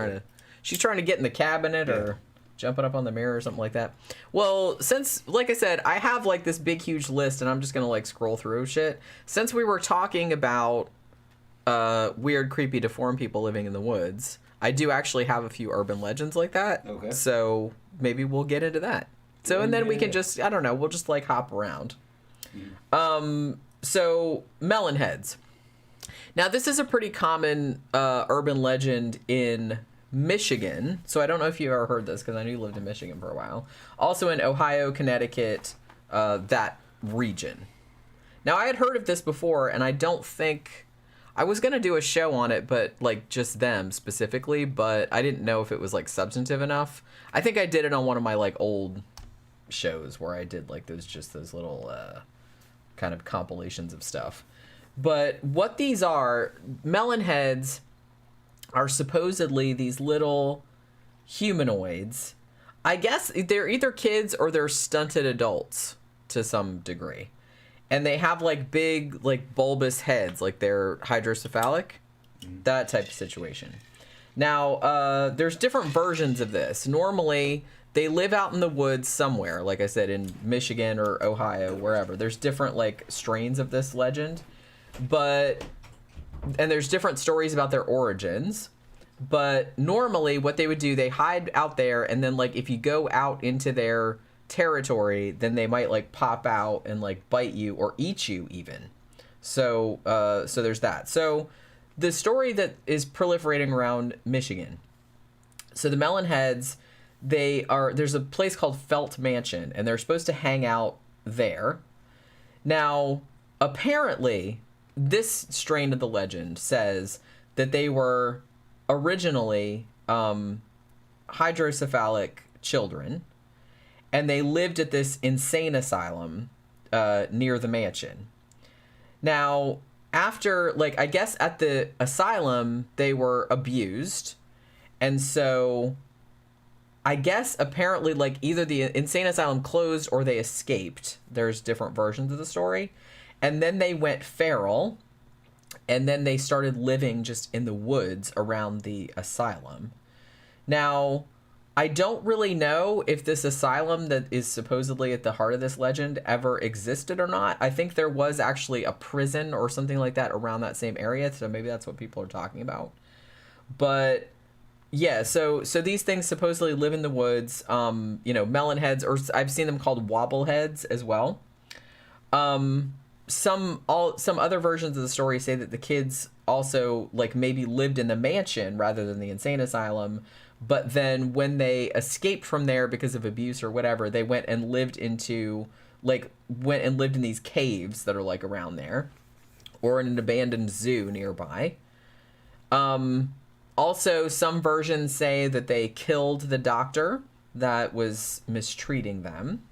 she's trying to get in the cabinet or jumping up on the mirror or something like that. Well, since, like I said, I have like this big, huge list and I'm just going to like scroll through shit. Since we were talking about weird, creepy, deformed people living in the woods, I do actually have a few urban legends like that. Okay. So maybe we'll get into that. So, and then we can just, I don't know, we'll just like hop around. So, Melon Heads. Now, this is a pretty common urban legend in Michigan. So I don't know if you've ever heard this, because I know you lived in Michigan for a while. Also in Ohio, Connecticut, that region. Now, I had heard of this before, and I don't think... I was going to do a show on it, but, like, just them specifically, but I didn't know if it was, like, substantive enough. I think I did it on one of my, like, old shows where I did, like, those little kind of compilations of stuff. But what these are, melon heads are supposedly these little humanoids. I guess they're either kids or they're stunted adults to some degree. And they have like big, like bulbous heads, like they're hydrocephalic, that type of situation. Now, there's different versions of this. Normally, they live out in the woods somewhere, like I said, in Michigan or Ohio, wherever. There's different like strains of this legend. And there's different stories about their origins. But normally what they would do, they hide out there, and then like if you go out into their territory, then they might like pop out and like bite you or eat you even. So there's that. So the story that is proliferating around Michigan. So the Melon Heads, there's a place called Felt Mansion, and they're supposed to hang out there. Now, apparently, this strain of the legend says that they were originally hydrocephalic children, and they lived at this insane asylum near the mansion. Now, after, like, I guess at the asylum, they were abused, and so I guess apparently, like, either the insane asylum closed or they escaped. There's different versions of the story. And then they went feral, and then they started living just in the woods around the asylum. Now, I don't really know if this asylum that is supposedly at the heart of this legend ever existed or not. I think there was actually a prison or something like that around that same area, so maybe that's what people are talking about. But yeah, so these things supposedly live in the woods. Melon heads, or I've seen them called wobble heads as well. Some other versions of the story say that the kids also like maybe lived in the mansion rather than the insane asylum, but then when they escaped from there because of abuse or whatever, they went and lived in these caves that are like around there, or in an abandoned zoo nearby. Also, some versions say that they killed the doctor that was mistreating them,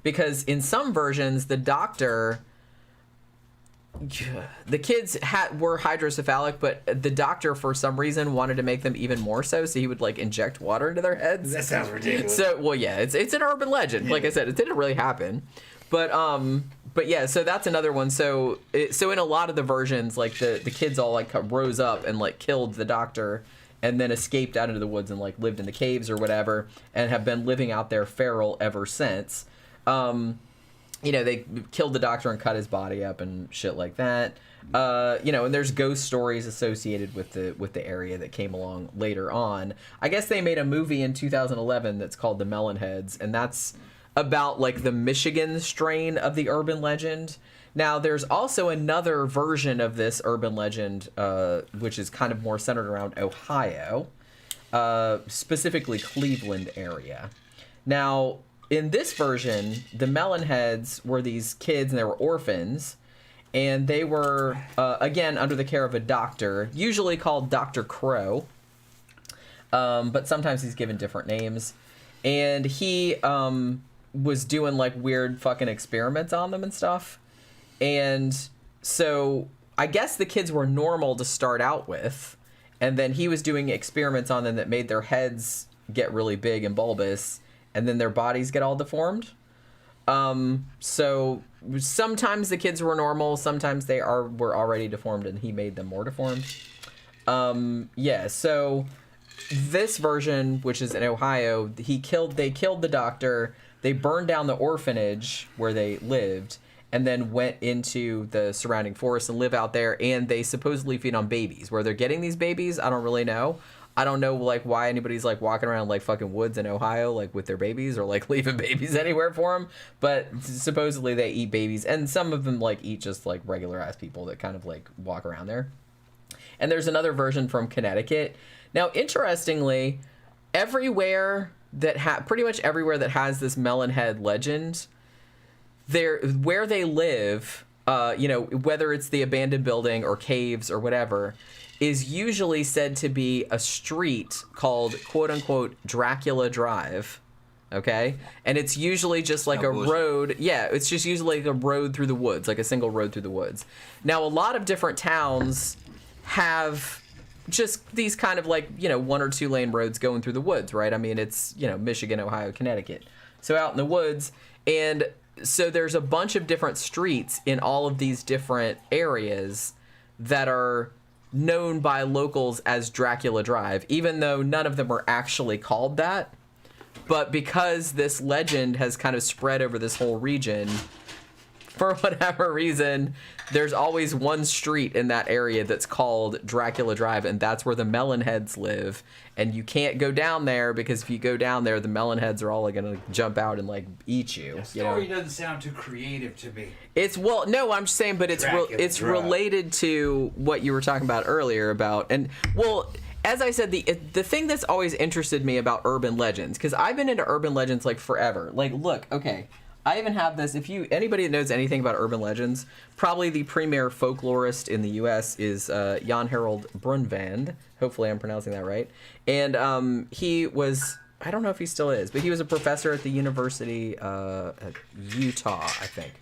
because in some versions the doctor, the kids were hydrocephalic, but the doctor for some reason wanted to make them even more so he would like inject water into their heads. That sounds ridiculous. So, well, yeah, it's an urban legend. Like I said, it didn't really happen, but yeah, so that's another one. So in a lot of the versions, like the kids all like rose up and like killed the doctor and then escaped out into the woods and like lived in the caves or whatever, and have been living out there feral ever since. They killed the doctor and cut his body up and shit like that. And there's ghost stories associated with the area that came along later on. I guess they made a movie in 2011 that's called The Melon Heads, and that's about like the Michigan strain of the urban legend. Now, there's also another version of this urban legend, which is kind of more centered around Ohio, specifically Cleveland area. Now, in this version, the Melon Heads were these kids, and they were orphans, and they were, again, under the care of a doctor, usually called Dr. Crow, but sometimes he's given different names, and he was doing, like, weird fucking experiments on them and stuff, and so I guess the kids were normal to start out with, and then he was doing experiments on them that made their heads get really big and bulbous, and then their bodies get all deformed. So sometimes the kids were normal, sometimes they were already deformed, and he made them more deformed. So this version, which is in Ohio, they killed the doctor, they burned down the orphanage where they lived, and then went into the surrounding forest and live out there, and they supposedly feed on babies. Where they're getting these babies, I don't really know. I don't know, like, why anybody's, like, walking around, like, fucking woods in Ohio, like, with their babies, or, like, leaving babies anywhere for them. But supposedly they eat babies, and some of them, like, eat just, like, regular-ass people that kind of, like, walk around there. And there's another version from Connecticut. Now, interestingly, everywhere that pretty much everywhere that has this Melon Head legend, where they live, whether it's the abandoned building or caves or whatever, is usually said to be a street called quote-unquote Dracula Drive, okay? And it's usually just like a road. Yeah, it's just usually like a road through the woods, like a single road through the woods. Now, a lot of different towns have just these kind of like, 1 or 2 lane roads going through the woods, right? I mean, it's, Michigan, Ohio, Connecticut. So out in the woods, and so there's a bunch of different streets in all of these different areas that are known by locals as Dracula Drive, even though none of them are actually called that. But because this legend has kind of spread over this whole region, for whatever reason, there's always one street in that area that's called Dracula Drive, and that's where the Melon Heads live. And you can't go down there, because if you go down there, the Melon Heads are all like gonna jump out and like eat you. The story doesn't sound too creative to me. No, I'm just saying, but it's related to what you were talking about earlier about, and well, as I said, the thing that's always interested me about urban legends, because I've been into urban legends like forever. Like, look, okay. I even have this. Anybody that knows anything about urban legends, probably the premier folklorist in the U.S. is Jan Harold Brunvand. Hopefully I'm pronouncing that right. And he was, I don't know if he still is, but he was a professor at the University at Utah, I think.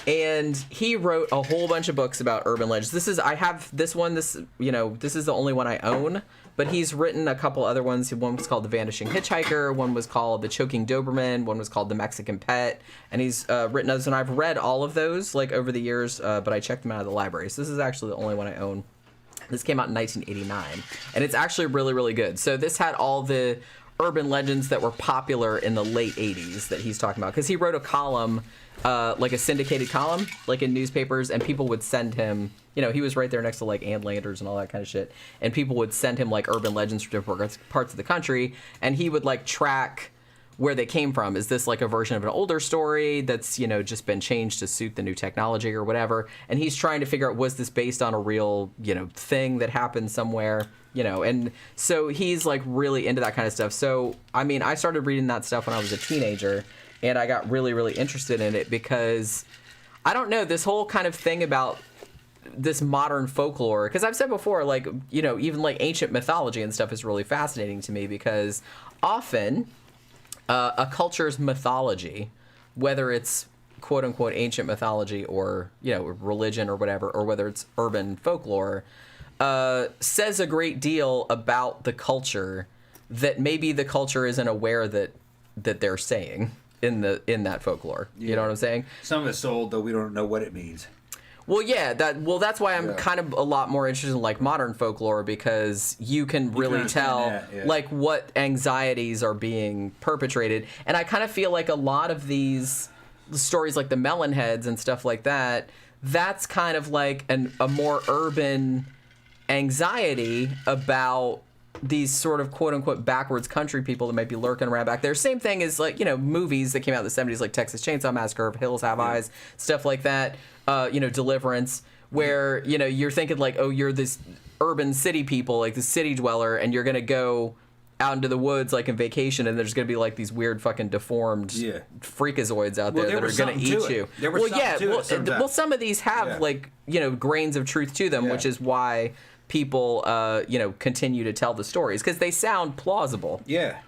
And he wrote a whole bunch of books about urban legends. I have this one, this is the only one I own. But he's written a couple other ones. One was called The Vanishing Hitchhiker. One was called The Choking Doberman. One was called The Mexican Pet. And he's written others. And I've read all of those like over the years, but I checked them out of the library. So this is actually the only one I own. This came out in 1989. And it's actually really, really good. So this had all the urban legends that were popular in the late 80s that he's talking about. Because he wrote a column, like a syndicated columm, like in newspapers, and people would send him, you know, he was right there next to like Ann Landers and all that kind of shit. And people would send him like urban legends from different parts of the country, and he would like track where they came from. Is this like a version of an older story that's, you know, just been changed to suit the new technology or whatever? And he's trying to figure out, was this based on a real, you know, thing that happened somewhere, you know? And so he's like really into that kind of stuff. So, I mean, I started reading that stuff when I was a teenager, and I got really, really interested in it because, I don't know, this whole kind of thing about this modern folklore, because I've said before, like, you know, even like ancient mythology and stuff is really fascinating to me, because often a culture's mythology, whether it's quote unquote ancient mythology or, you know, religion or whatever, or whether it's urban folklore, says a great deal about the culture that maybe the culture isn't aware that they're saying in that folklore. Yeah. You know what I'm saying? Some of it's so old though we don't know what it means. Well, yeah, that's why I'm kind of a lot more interested in like modern folklore, because you can really tell like what anxieties are being perpetrated. And I kind of feel like a lot of these stories like the Melon Heads and stuff like that, that's kind of like a more urban anxiety about these sort of quote unquote backwards country people that might be lurking around back there. Same thing as like, you know, movies that came out in the 70s, like Texas Chainsaw Massacre, Hills Have Eyes, stuff like that. You know, Deliverance, where, you know, you're thinking like, oh, you're this urban city people, like the city dweller, and you're going to go out into the woods like in Vacation, and there's going to be like these weird fucking deformed freakazoids out there that are going to eat you. Well, some of these have like, you know, grains of truth to them, which is why people, you know, continue to tell the stories, because they sound plausible. Yeah.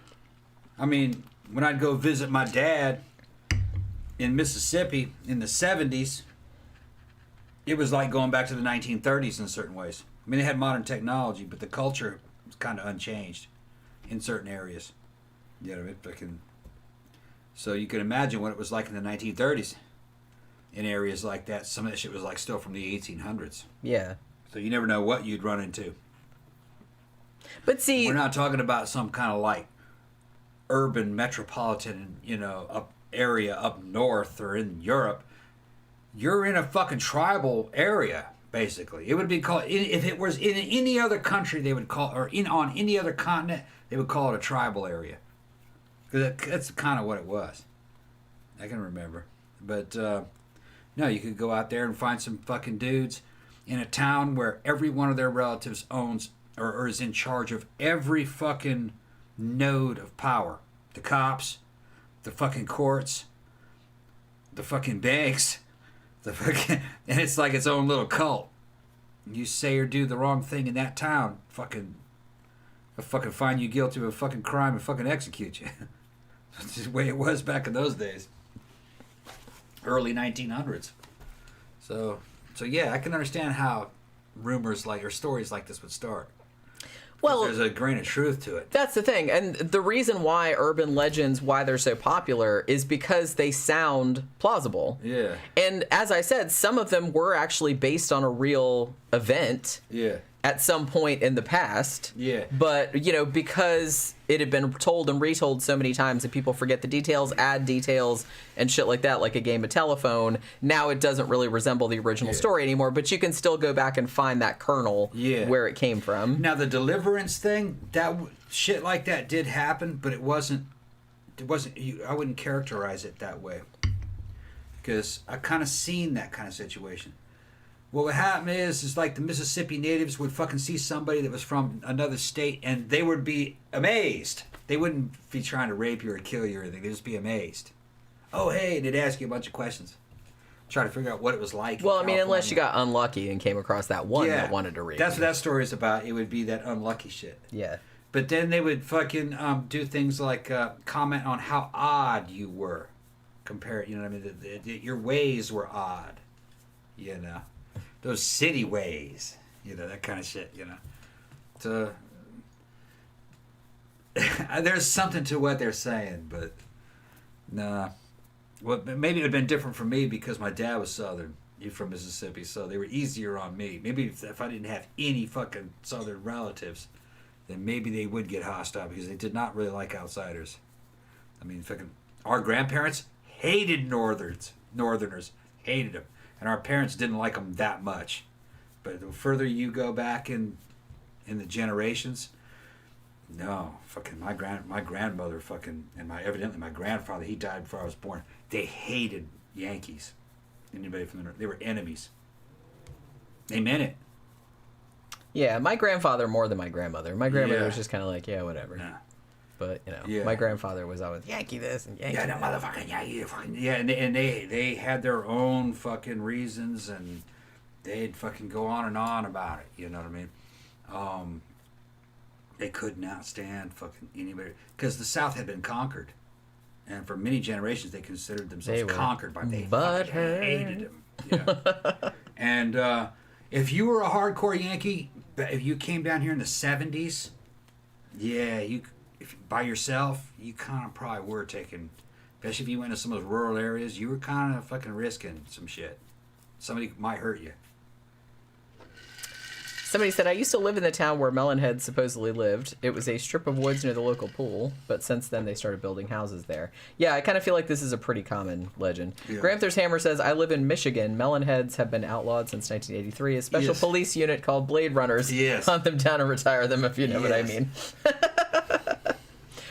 I mean, when I'd go visit my dad in Mississippi in the 70s, it was like going back to the 1930s in certain ways. I mean, they had modern technology, but the culture was kind of unchanged in certain areas. You know, so you can imagine what it was like in the 1930s in areas like that. Some of that shit was like still from the 1800s. Yeah. So you never know what you'd run into. But see, we're not talking about some kind of like urban metropolitan, you know, area up north or in Europe. You're in a fucking tribal area, basically. It would be called, if it was in any other country, they would call, or on any other continent, they would call it a tribal area. Because that's kind of what it was. I can remember. But, no, you could go out there and find some fucking dudes in a town where every one of their relatives owns or is in charge of every fucking node of power. The cops, the fucking courts, the fucking banks, and it's like its own little cult. You say or do the wrong thing in that town, they'll fucking find you guilty of a fucking crime and fucking execute you. That's just the way it was back in those days. Early 1900s. So yeah, I can understand how rumors like or stories like this would start. Well, there's a grain of truth to it. That's the thing. And the reason why urban legends, why they're so popular, is because they sound plausible. Yeah. And as I said, some of them were actually based on a real event. Yeah. At some point in the past. Yeah. But, you know, because it had been told and retold so many times and people forget the details, add details, and shit like that, like a game of telephone, now it doesn't really resemble the original story anymore, but you can still go back and find that kernel where it came from. Now, the Deliverance thing, that shit like that did happen, but it wasn't, I wouldn't characterize it that way. Because I kind of seen that kind of situation. What would happen is like the Mississippi natives would fucking see somebody that was from another state and they would be amazed. They wouldn't be trying to rape you or kill you or anything. They'd just be amazed. Oh, hey, and they'd ask you a bunch of questions. Try to figure out what it was like. Well, I mean, unless you got unlucky and came across that one that wanted to rape That's you. what that story is about. It would be that unlucky shit. Yeah. But then they would fucking do things like comment on how odd you were. Compare, you know what I mean? Your ways were odd. You know? Those city ways, you know, that kind of shit, you know. So, there's something to what they're saying, but nah. Well, maybe it would have been different for me because my dad was Southern. He's from Mississippi, so they were easier on me. Maybe if I didn't have any fucking Southern relatives, then maybe they would get hostile because they did not really like outsiders. I mean, fucking, our grandparents hated Northerners, hated them, and our parents didn't like them that much. But the further you go back in the generations, no, fucking my grandmother fucking, and evidently my grandfather, he died before I was born. They hated Yankees. Anybody from the North, they were enemies. They meant it. Yeah, my grandfather more than my grandmother. My grandmother Yeah. was just kind of like, yeah, whatever. Nah. But, you know, Yeah. my grandfather was always Yankee this and Yankee Yeah, that. that motherfucking Yankee, fucking yeah, and they had their own fucking reasons, and they'd fucking go on and on about it. You know what I mean? They could not stand fucking anybody because the South had been conquered, and for many generations they considered themselves They were conquered by. They butthurt. fucking hated them. Yeah. And if you were a hardcore Yankee, if you came down here in the '70s, yeah, if by yourself, you kind of probably were taking, especially if you went to some of those rural areas, you were kind of fucking risking some shit. Somebody might hurt you. Somebody said, I used to live in the town where Melon Heads supposedly lived. It was a strip of woods near the local pool, but since then they started building houses there. Yeah, I kind of feel like this is a pretty common legend. Yeah. Granther's Hammer says, I live in Michigan. Melon Heads have been outlawed since 1983. A special Yes. police unit called Blade Runners Yes. hunt them down and retire them, if you know what I Yes. mean.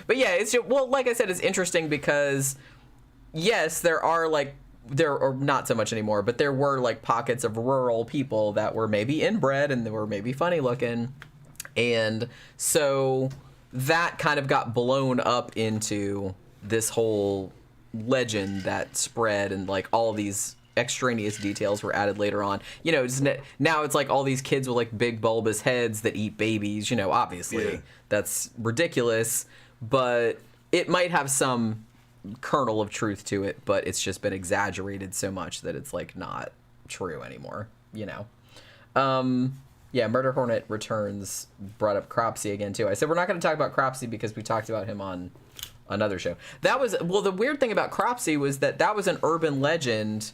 But yeah, it's just, well, like I said, it's interesting because, yes, there are not so much anymore, but there were like pockets of rural people that were maybe inbred and they were maybe funny looking. And so that kind of got blown up into this whole legend that spread, and like all these extraneous details were added later on. You know, now it's like all these kids with like big bulbous heads that eat babies, you know, obviously. Yeah. That's ridiculous, but it might have some kernel of truth to it, but it's just been exaggerated so much that it's like not true anymore, you know. Yeah, Murder Hornet Returns brought up Cropsey again too. I said we're not going to talk about Cropsey because we talked about him on another show. That was, well, the weird thing about Cropsey was that was an urban legend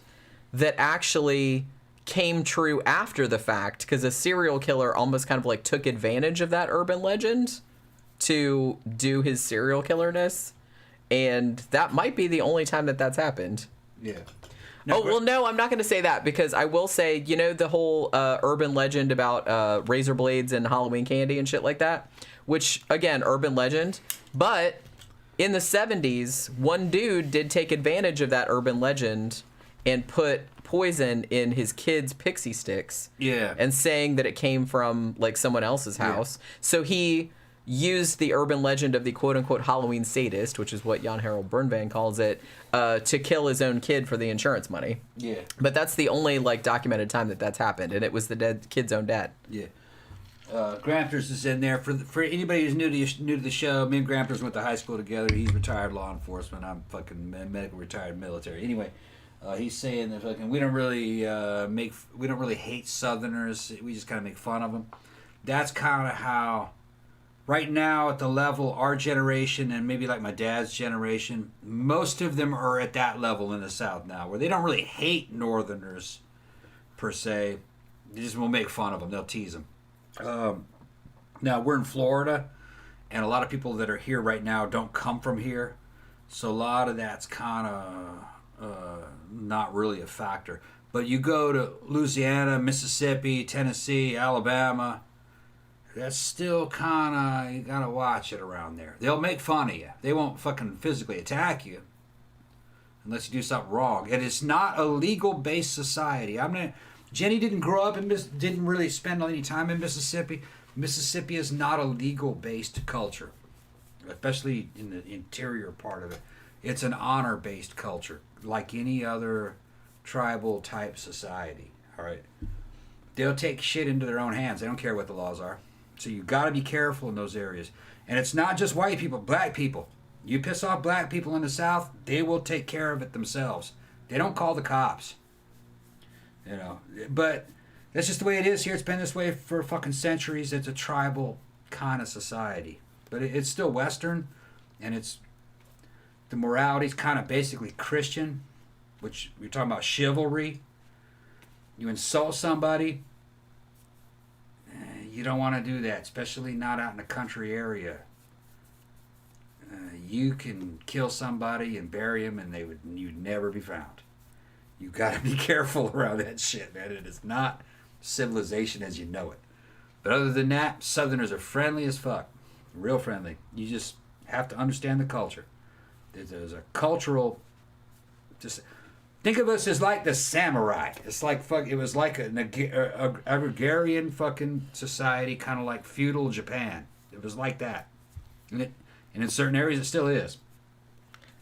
that actually came true after the fact, because a serial killer almost kind of like took advantage of that urban legend to do his serial killerness. And that might be the only time that that's happened. Yeah. Well, no, I'm not going to say that, because I will say, you know, the whole urban legend about razor blades and Halloween candy and shit like that, which, again, urban legend. But in the 70s, one dude did take advantage of that urban legend and put poison in his kids' pixie sticks. Yeah. And saying that it came from, like, someone else's house. Yeah. So he used the urban legend of the quote-unquote Halloween sadist, which is what Jan Harold Bernvan calls it, to kill his own kid for the insurance money. Yeah. But that's the only, like, documented time that that's happened, and it was the dead kid's own dad. Yeah. Grampers is in there. For anybody who's new to the show, me and Grampers went to high school together. He's retired law enforcement. I'm fucking medical retired military. Anyway, he's saying that fucking we don't really hate Southerners. We just kind of make fun of them. That's kind of how. Right now, at the level, our generation and maybe like my dad's generation, most of them are at that level in the South now, where they don't really hate Northerners, per se. They just will make fun of them. They'll tease them. Now, we're in Florida, and a lot of people that are here right now don't come from here. So a lot of that's kind of not really a factor. But you go to Louisiana, Mississippi, Tennessee, Alabama, that's still kind of, you gotta watch it around there. They'll make fun of you. They won't fucking physically attack you unless you do something wrong. And it's not a legal-based society. Jenny didn't grow up and didn't really spend any time in Mississippi. Mississippi is not a legal-based culture, especially in the interior part of it. It's an honor-based culture, like any other tribal-type society. All right, they'll take shit into their own hands. They don't care what the laws are. So you got to be careful in those areas. And it's not just white people, black people. You piss off black people in the South, they will take care of it themselves. They don't call the cops. You know, but that's just the way it is here. It's been this way for fucking centuries. It's a tribal kind of society. But it's still Western, and the morality's kind of basically Christian, which we're talking about chivalry. You insult somebody, You don't want to do that, especially not out in a country area. You can kill somebody and bury them, and you'd never be found. You got to be careful around that shit, man. It is not civilization as you know it. But other than that, Southerners are friendly as fuck, real friendly. You just have to understand the culture. There's a cultural. Just think of us as like the samurai. It's like it was like a agrarian fucking society, kind of like feudal Japan. It was like that, and in certain areas it still is.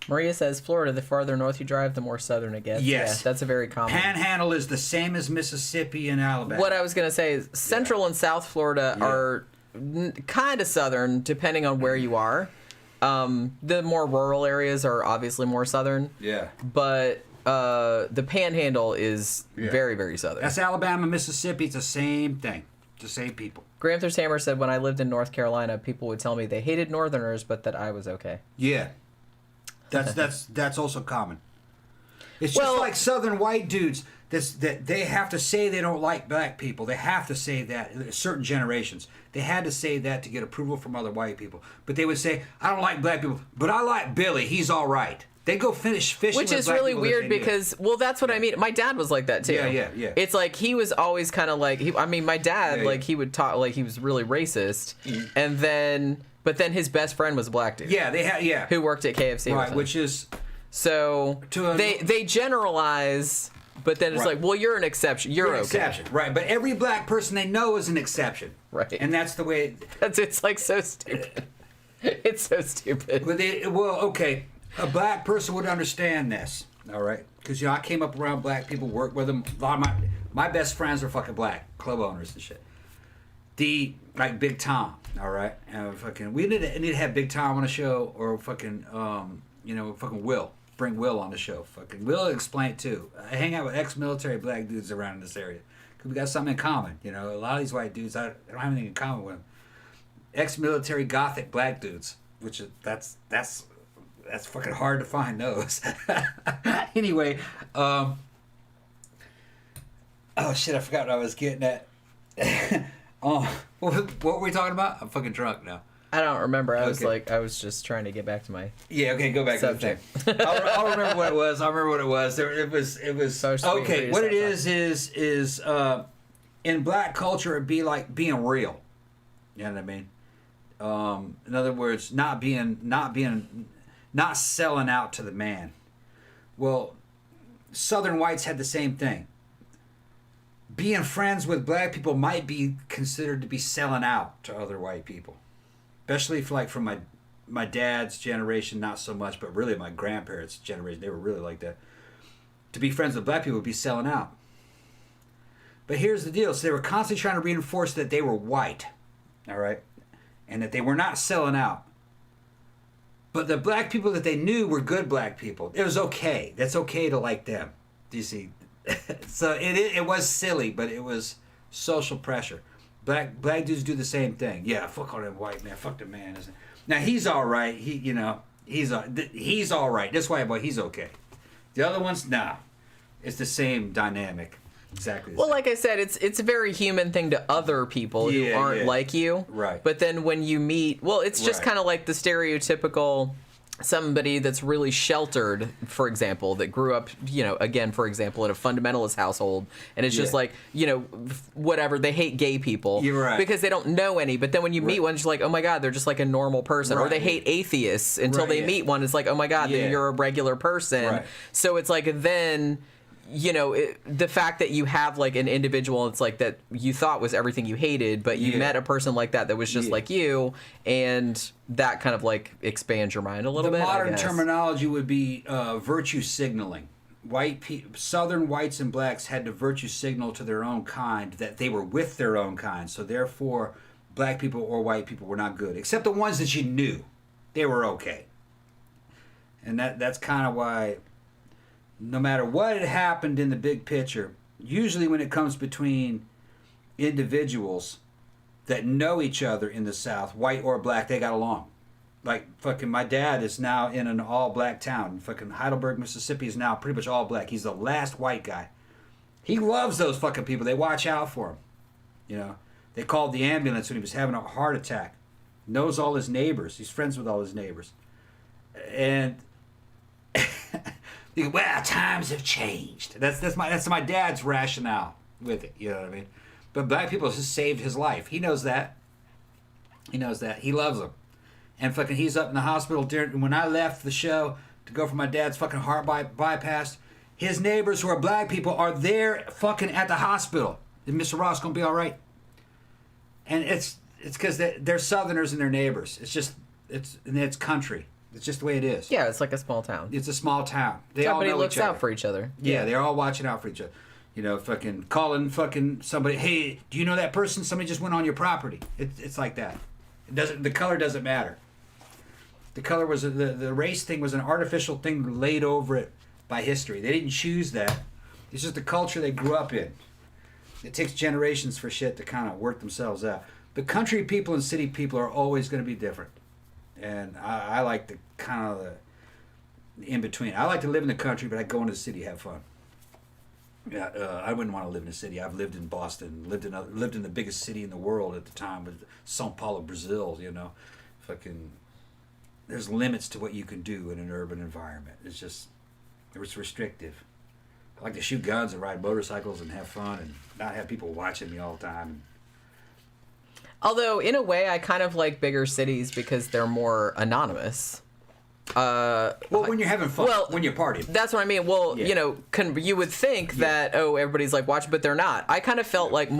Maria says, Florida, the farther north you drive, the more southern it gets. Yes. Yeah, that's a very common. Panhandle is the same as Mississippi and Alabama. What I was going to say is Central and South Florida are kind of southern, depending on where you are. The more rural areas are obviously more southern. Yeah. But the Panhandle is very, very southern. That's Alabama, Mississippi. It's the same thing. It's the same people. Granther's Hammer said, when I lived in North Carolina, people would tell me they hated Northerners, but that I was okay. Yeah. That's also common. It's just like Southern white dudes that they have to say they don't like black people. They have to say that. Certain generations, they had to say that to get approval from other white people. But they would say, I don't like black people, but I like Billy. He's all right. They go finish fishing. Which is really weird because, that's what I mean. My dad was like that too. Yeah. It's like he was always kind of like, my dad, he would talk like he was really racist. And but then his best friend was a black dude. Yeah, who worked at KFC. Right, which is. So they generalize, but then it's like, well, you're an exception. You're okay. Exception, right? But every black person they know is an exception, right? And that's the way. It's like so stupid. It's so stupid. But okay, a black person would understand this, all right? Because I came up around black people, worked with them. A lot of my best friends are fucking black club owners and shit. Like Big Tom, all right, and we need to have Big Tom on a show, or fucking fucking Will. Bring Will on the show. Fucking Will explain it too. I hang out with ex-military black dudes around in this area because we got something in common. A lot of these white dudes, I don't have anything in common with them. Ex-military gothic black dudes, which is that's fucking hard to find those. Anyway, oh shit, I forgot what I was getting at. What were we talking about? I'm fucking drunk now. I don't remember. I was just trying to get back to my go back subject. To the thing. I'll remember what it was. It was so okay. What it is in black culture it'd be like being real. You know what I mean? In other words, not selling out to the man. Well, Southern whites had the same thing. Being friends with black people might be considered to be selling out to other white people. Especially from my dad's generation, not so much, but really my grandparents' generation, they were really like that. To be friends with black people would be selling out. But here's the deal. So they were constantly trying to reinforce that they were white, all right? And that they were not selling out. But the black people that they knew were good black people. It was okay. That's okay to like them. Do you see? So it was silly, but it was social pressure. Black dudes do the same thing. Yeah, fuck all them white man. Fuck the man. Now he's all right. He's all right. That's why, he's okay. The other ones, nah. It's the same dynamic. Exactly. Well, like I said, it's a very human thing to other people who aren't like you. Right. But then when you meet, it's just kind of like the stereotypical somebody that's really sheltered, for example, that grew up, again, for example, in a fundamentalist household, and it's just like, whatever, they hate gay people because they don't know any, but then when you meet one, it's just like, oh my God, they're just like a normal person, or they hate atheists until they meet one, it's like, oh my God, you're a regular person. So it's like, then the fact that you have like an individual, it's like that you thought was everything you hated, but you met a person like that was just like you, and that kind of like expands your mind a little bit. The modern terminology would be virtue signaling. Southern whites and blacks had to virtue signal to their own kind that they were with their own kind, so therefore black people or white people were not good, except the ones that you knew. They were okay. And that's kind of why, no matter what had happened in the big picture, usually when it comes between individuals that know each other in the South, white or black, they got along. Like, fucking, my dad is now in an all-black town. Fucking Heidelberg, Mississippi is now pretty much all black. He's the last white guy. He loves those fucking people. They watch out for him. They called the ambulance when he was having a heart attack. Knows all his neighbors. He's friends with all his neighbors. And you go, well, times have changed. That's my dad's rationale with it. You know what I mean? But black people just saved his life. He knows that. He knows that. He loves them. And fucking he's up in the hospital when I left the show to go for my dad's fucking heart bypass. His neighbors who are black people are there fucking at the hospital. And Mr. Ross gonna be all right. And it's because they're Southerners and they're neighbors. It's country. It's just the way it is. Yeah, it's like a small town. It's a small town. They Somebody all know looks each other. out for each other. Yeah, they're all watching out for each other. You know, fucking calling fucking somebody. Hey, do you know that person? Somebody just went on your property. It's like that. It doesn't. The color doesn't matter. The color was the race thing was an artificial thing laid over it by history. They didn't choose that. It's just the culture they grew up in. It takes generations for shit to kind of work themselves out. The country people and city people are always going to be different. And I like the kind of the in between. I like to live in the country, but I go into the city to have fun. Yeah, I wouldn't want to live in a city. I've lived in Boston, lived in the biggest city in the world at the time, with São Paulo, Brazil. You know, fucking. There's limits to what you can do in an urban environment. It's restrictive. I like to shoot guns and ride motorcycles and have fun and not have people watching me all the time. Although, in a way, I kind of like bigger cities because they're more anonymous. When you're having fun, when you're partying. That's what I mean. Well, Yeah. you know, you would think that, everybody's like watching, but they're not. I kind of felt like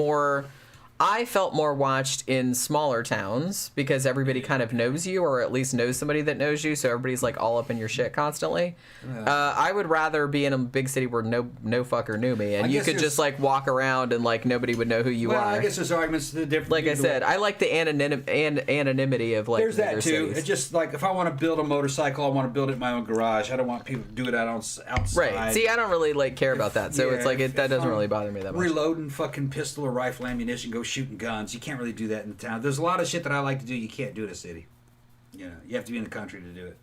I felt more watched in smaller towns because everybody kind of knows you, or at least knows somebody that knows you, so everybody's like all up in your shit constantly. I would rather be in a big city where no fucker knew me, and you could just like walk around and like nobody would know who you are. I guess there's arguments to the different. Like I said, I like the anonymity of like there's that too. cities. It's just like if I want to build a motorcycle, I want to build it in my own garage. I don't want people to do it outside. Right. See, I don't really like care about that, so it's like that doesn't really bother me that much. Reloading fucking pistol or rifle ammunition, go shooting guns. You can't really do that in the town. There's a lot of shit that I like to do. You can't do in a city. You know, you have to be in the country to do it.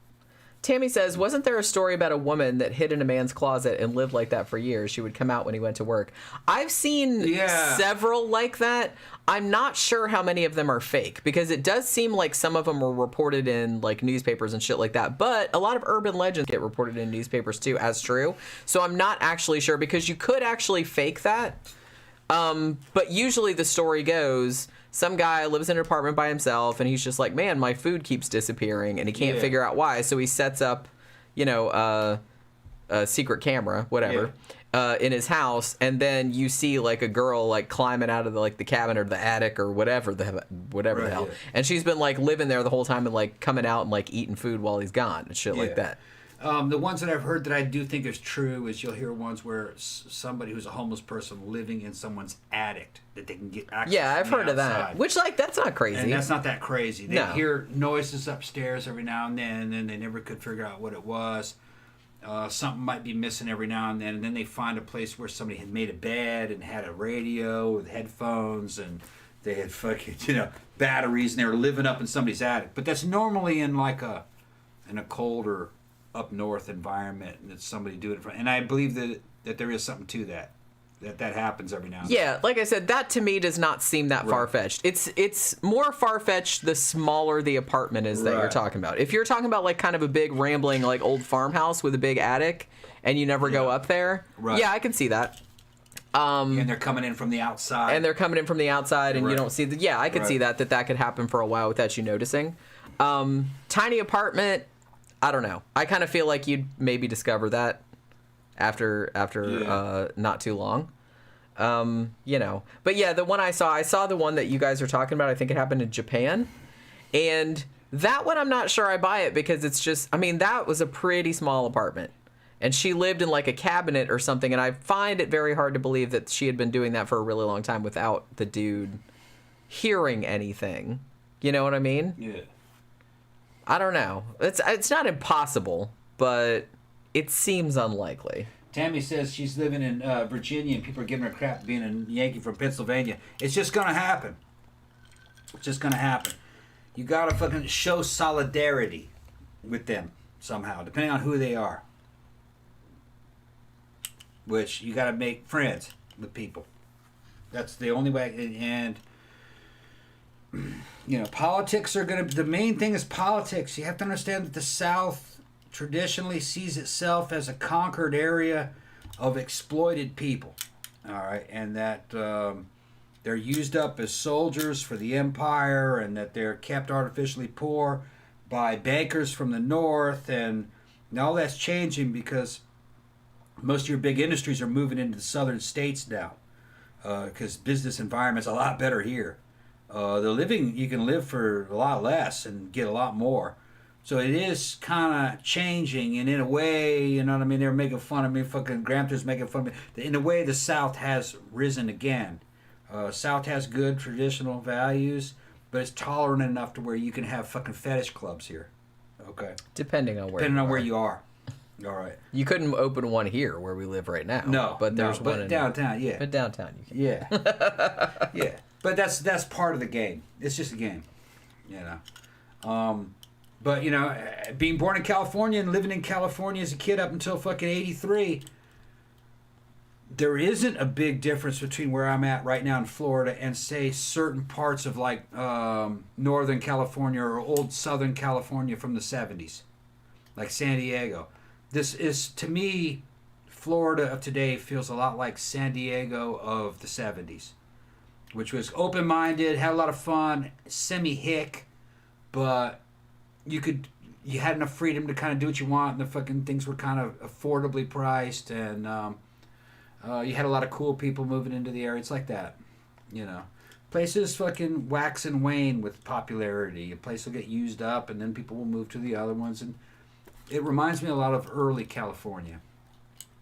Tammy says, wasn't there a story about a woman that hid in a man's closet and lived like that for years? She would come out when he went to work. I've seen several like that. I'm not sure how many of them are fake because it does seem like some of them were reported in like newspapers and shit like that. But a lot of urban legends get reported in newspapers too as true. So I'm not actually sure because you could actually fake that. But usually the story goes, some guy lives in an apartment by himself and he's just like, man, my food keeps disappearing and he can't figure out why. So he sets up, a secret camera, whatever, in his house. And then you see like a girl like climbing out of the cabin or the attic or whatever the hell. Yeah. And she's been like living there the whole time and like coming out and like eating food while he's gone and shit like that. The ones that I've heard that I do think is true is you'll hear ones where somebody who's a homeless person living in someone's attic that they can get access. Yeah, I've heard of that. Which that's not crazy. And that's not that crazy. They hear noises upstairs every now and then they never could figure out what it was. Something might be missing every now and then they find a place where somebody had made a bed and had a radio with headphones and they had fucking batteries and they were living up in somebody's attic. But that's normally in like a colder up north environment and it's somebody doing it. And I believe that there is something to that happens every now and then. Yeah, like I said, that to me does not seem that far-fetched. It's more far-fetched the smaller the apartment is that you're talking about. If you're talking about like kind of a big rambling like old farmhouse with a big attic and you never go up there, I can see that. And they're coming in from the outside. And you don't see the I could see that could happen for a while without you noticing. Tiny apartment, I don't know. I kind of feel like you'd maybe discover that after not too long. But yeah, the one I saw the one that you guys are talking about. I think it happened in Japan. And that one, I'm not sure I buy it because it's just, that was a pretty small apartment. And she lived in like a cabinet or something. And I find it very hard to believe that she had been doing that for a really long time without the dude hearing anything. You know what I mean? Yeah. I don't know. It's not impossible, but it seems unlikely. Tammy says she's living in Virginia and people are giving her crap being a Yankee from Pennsylvania. It's just going to happen. It's just going to happen. You got to fucking show solidarity with them somehow, depending on who they are. Which you got to make friends with people. That's the only way. And politics are going to... The main thing is politics. You have to understand that the South traditionally sees itself as a conquered area of exploited people. All right? And that they're used up as soldiers for the empire, and that they're kept artificially poor by bankers from the North. And all that's changing because most of your big industries are moving into the southern states now, because business environment's a lot better here. You can live for a lot less and get a lot more. So it is kind of changing, and in a way, you know what I mean? They're making fun of me, fucking grandpa's making fun of me. In a way, the South has risen again. South has good traditional values, but it's tolerant enough to where you can have fucking fetish clubs here. Okay? Depending on where you are. All right. You couldn't open one here where we live right now. No, but there's one in downtown. Yeah, but downtown you can. Yeah, yeah. But that's part of the game. It's just a game, But being born in California and living in California as a kid up until fucking 83, there isn't a big difference between where I'm at right now in Florida and say certain parts of like Northern California or old Southern California from the 70s, like San Diego. This is, to me, Florida of today feels a lot like San Diego of the 70s, which was open-minded, had a lot of fun, semi-hick, but you had enough freedom to kind of do what you want, and the fucking things were kind of affordably priced, and you had a lot of cool people moving into the area. It's like that, Places fucking wax and wane with popularity. A place will get used up, and then people will move to the other ones, and it reminds me a lot of early California,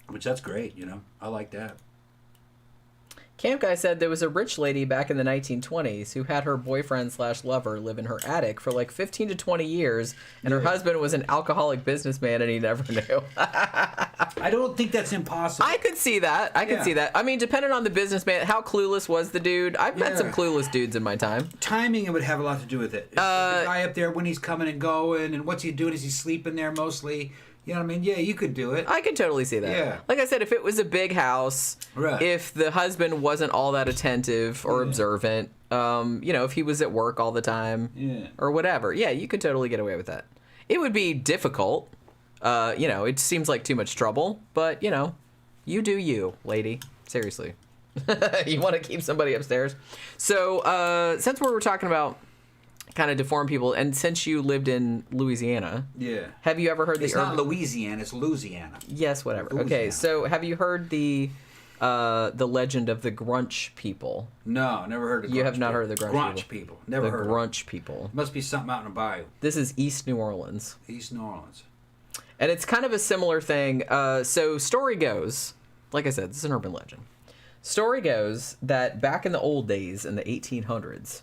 which that's great, I like that. Camp Guy said there was a rich lady back in the 1920s who had her boyfriend/lover live in her attic for like 15 to 20 years, and her husband was an alcoholic businessman and he never knew. I don't think that's impossible. I could see that. I could see that. I mean, depending on the businessman, how clueless was the dude? I've met some clueless dudes in my time. Timing, it would have a lot to do with it. The guy up there, when he's coming and going, and what's he doing? Is he sleeping there mostly? You know what I mean? Yeah, you could do it. I could totally see that. Yeah. Like I said, if it was a big house, right. If the husband wasn't all that attentive or observant, if he was at work all the time or whatever, you could totally get away with that. It would be difficult. It seems like too much trouble, but, you do you, lady. Seriously. You want to keep somebody upstairs? So, since we were talking about kind of deformed people, and since you lived in Louisiana, have you ever heard it's not Louisiana, it's Louisiana. Yes, whatever. Louisiana. Okay, so have you heard the legend of the Grunch people? No, never heard of the Grunch. You have not heard of the Grunch people. Never heard of the Grunch people. Must be something out in the bayou. This is East New Orleans. East New Orleans. And it's kind of a similar thing. So story goes, like I said, this is an urban legend. Story goes that back in the old days, in the 1800s,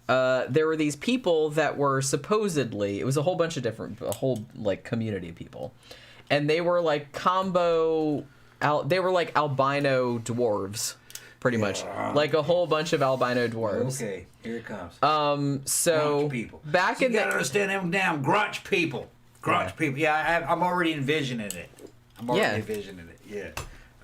there were these people that were supposedly, it was a whole community of people, and they were like they were like albino dwarves, pretty much, like a whole bunch of albino dwarves. Okay, here it comes. So Grunch people. Back in you gotta understand them damn Grunch people. Grunch people. Yeah, I'm already envisioning it. Yeah.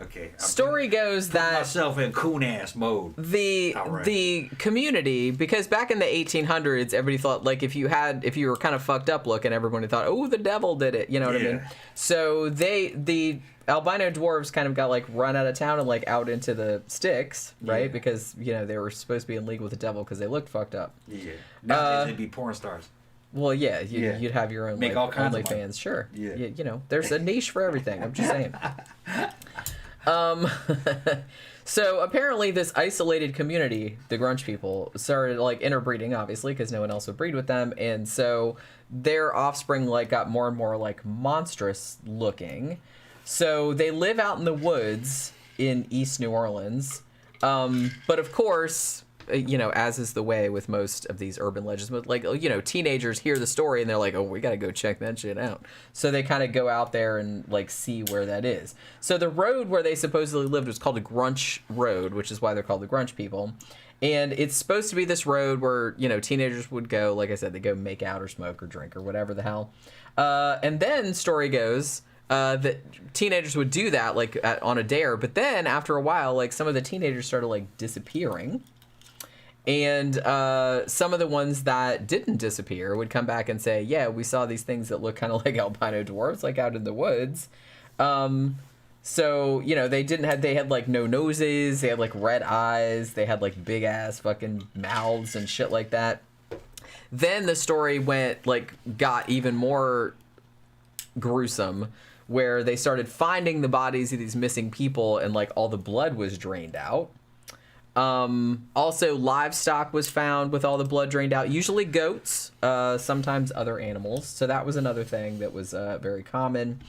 Okay. Story goes that myself in coon ass mode. The community, because back in the 1800s, everybody thought like if you were kind of fucked up looking, everybody thought, oh, the devil did it. You know what I mean? So the albino dwarves kind of got like run out of town and like out into the sticks, right? Because they were supposed to be in league with the devil because they looked fucked up. Yeah. Nowadays they'd be porn stars. Well, you'd have your own make all kinds of OnlyFans, sure. Yeah. There's a niche for everything. I'm just saying. So apparently this isolated community, the Grunch people, started like interbreeding, obviously, because no one else would breed with them, and so their offspring like got more and more like monstrous looking. So they live out in the woods in East New Orleans, but of course, as is the way with most of these urban legends, but like, teenagers hear the story and they're like, oh, we got to go check that shit out. So they kind of go out there and like see where that is. So the road where they supposedly lived was called a Grunch Road, which is why they're called the Grunch people. And it's supposed to be this road where, teenagers would go, like I said, they go make out or smoke or drink or whatever the hell. And then story goes that teenagers would do that like on a dare. But then after a while, like some of the teenagers started like disappearing. And some of the ones that didn't disappear would come back and say, yeah, we saw these things that look kind of like albino dwarfs, like out in the woods. So, you know, they had like no noses, they had like red eyes, they had like big ass fucking mouths and shit like that. Then the story got even more gruesome, where they started finding the bodies of these missing people and like all the blood was drained out. Also livestock was found with all the blood drained out, usually goats, sometimes other animals. So that was another thing that was very common.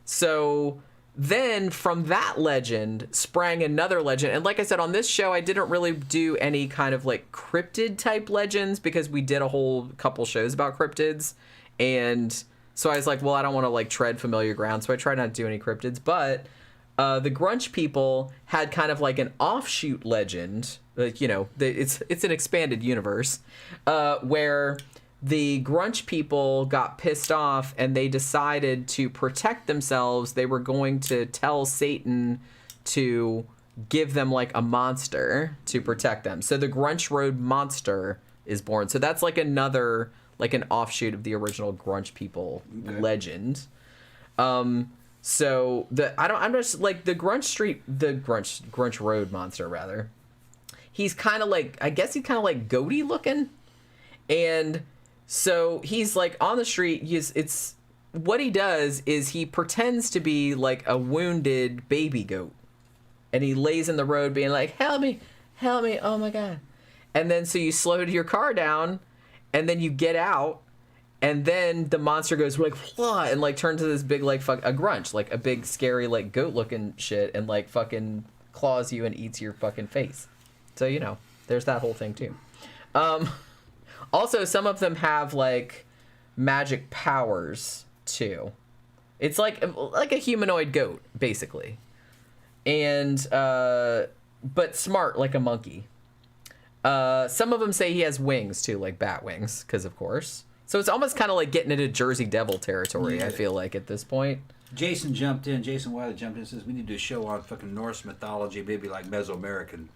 So then from that legend sprang another legend. And like I said, on this show, I didn't really do any kind of like cryptid type legends because we did a whole couple shows about cryptids. And so I was like, well, I don't want to like tread familiar ground. So I tried not to do any cryptids. But the Grunch people had kind of like an offshoot legend. Like, you know, it's an expanded universe where the Grunch people got pissed off and they decided to protect themselves. They were going to tell Satan to give them like a monster to protect them. So the Grunch Road monster is born. So that's like another, like an offshoot of the original Grunch people legend. So I'm just like the Grunch Road monster rather. He's kind of like, I guess he's kind of like goaty looking. And so he's like on the street. It's what he does is he pretends to be like a wounded baby goat, and he lays in the road being like, help me, oh my God. And then so you slow your car down, and then you get out, and then the monster goes like, Wah, and like turns to this big like a Grunch, like a big scary like goat looking shit, and like fucking claws you and eats your fucking face. So, you know, there's that whole thing too. Also, some of them have like magic powers too. It's like a humanoid goat, basically, and but smart like a monkey. Some of them say he has wings too, like bat wings, because of course. So it's almost kind of like getting into Jersey Devil territory. Yeah. I feel like at this point. Jason Wilder jumped in and says we need to do a show on fucking Norse mythology, maybe like Mesoamerican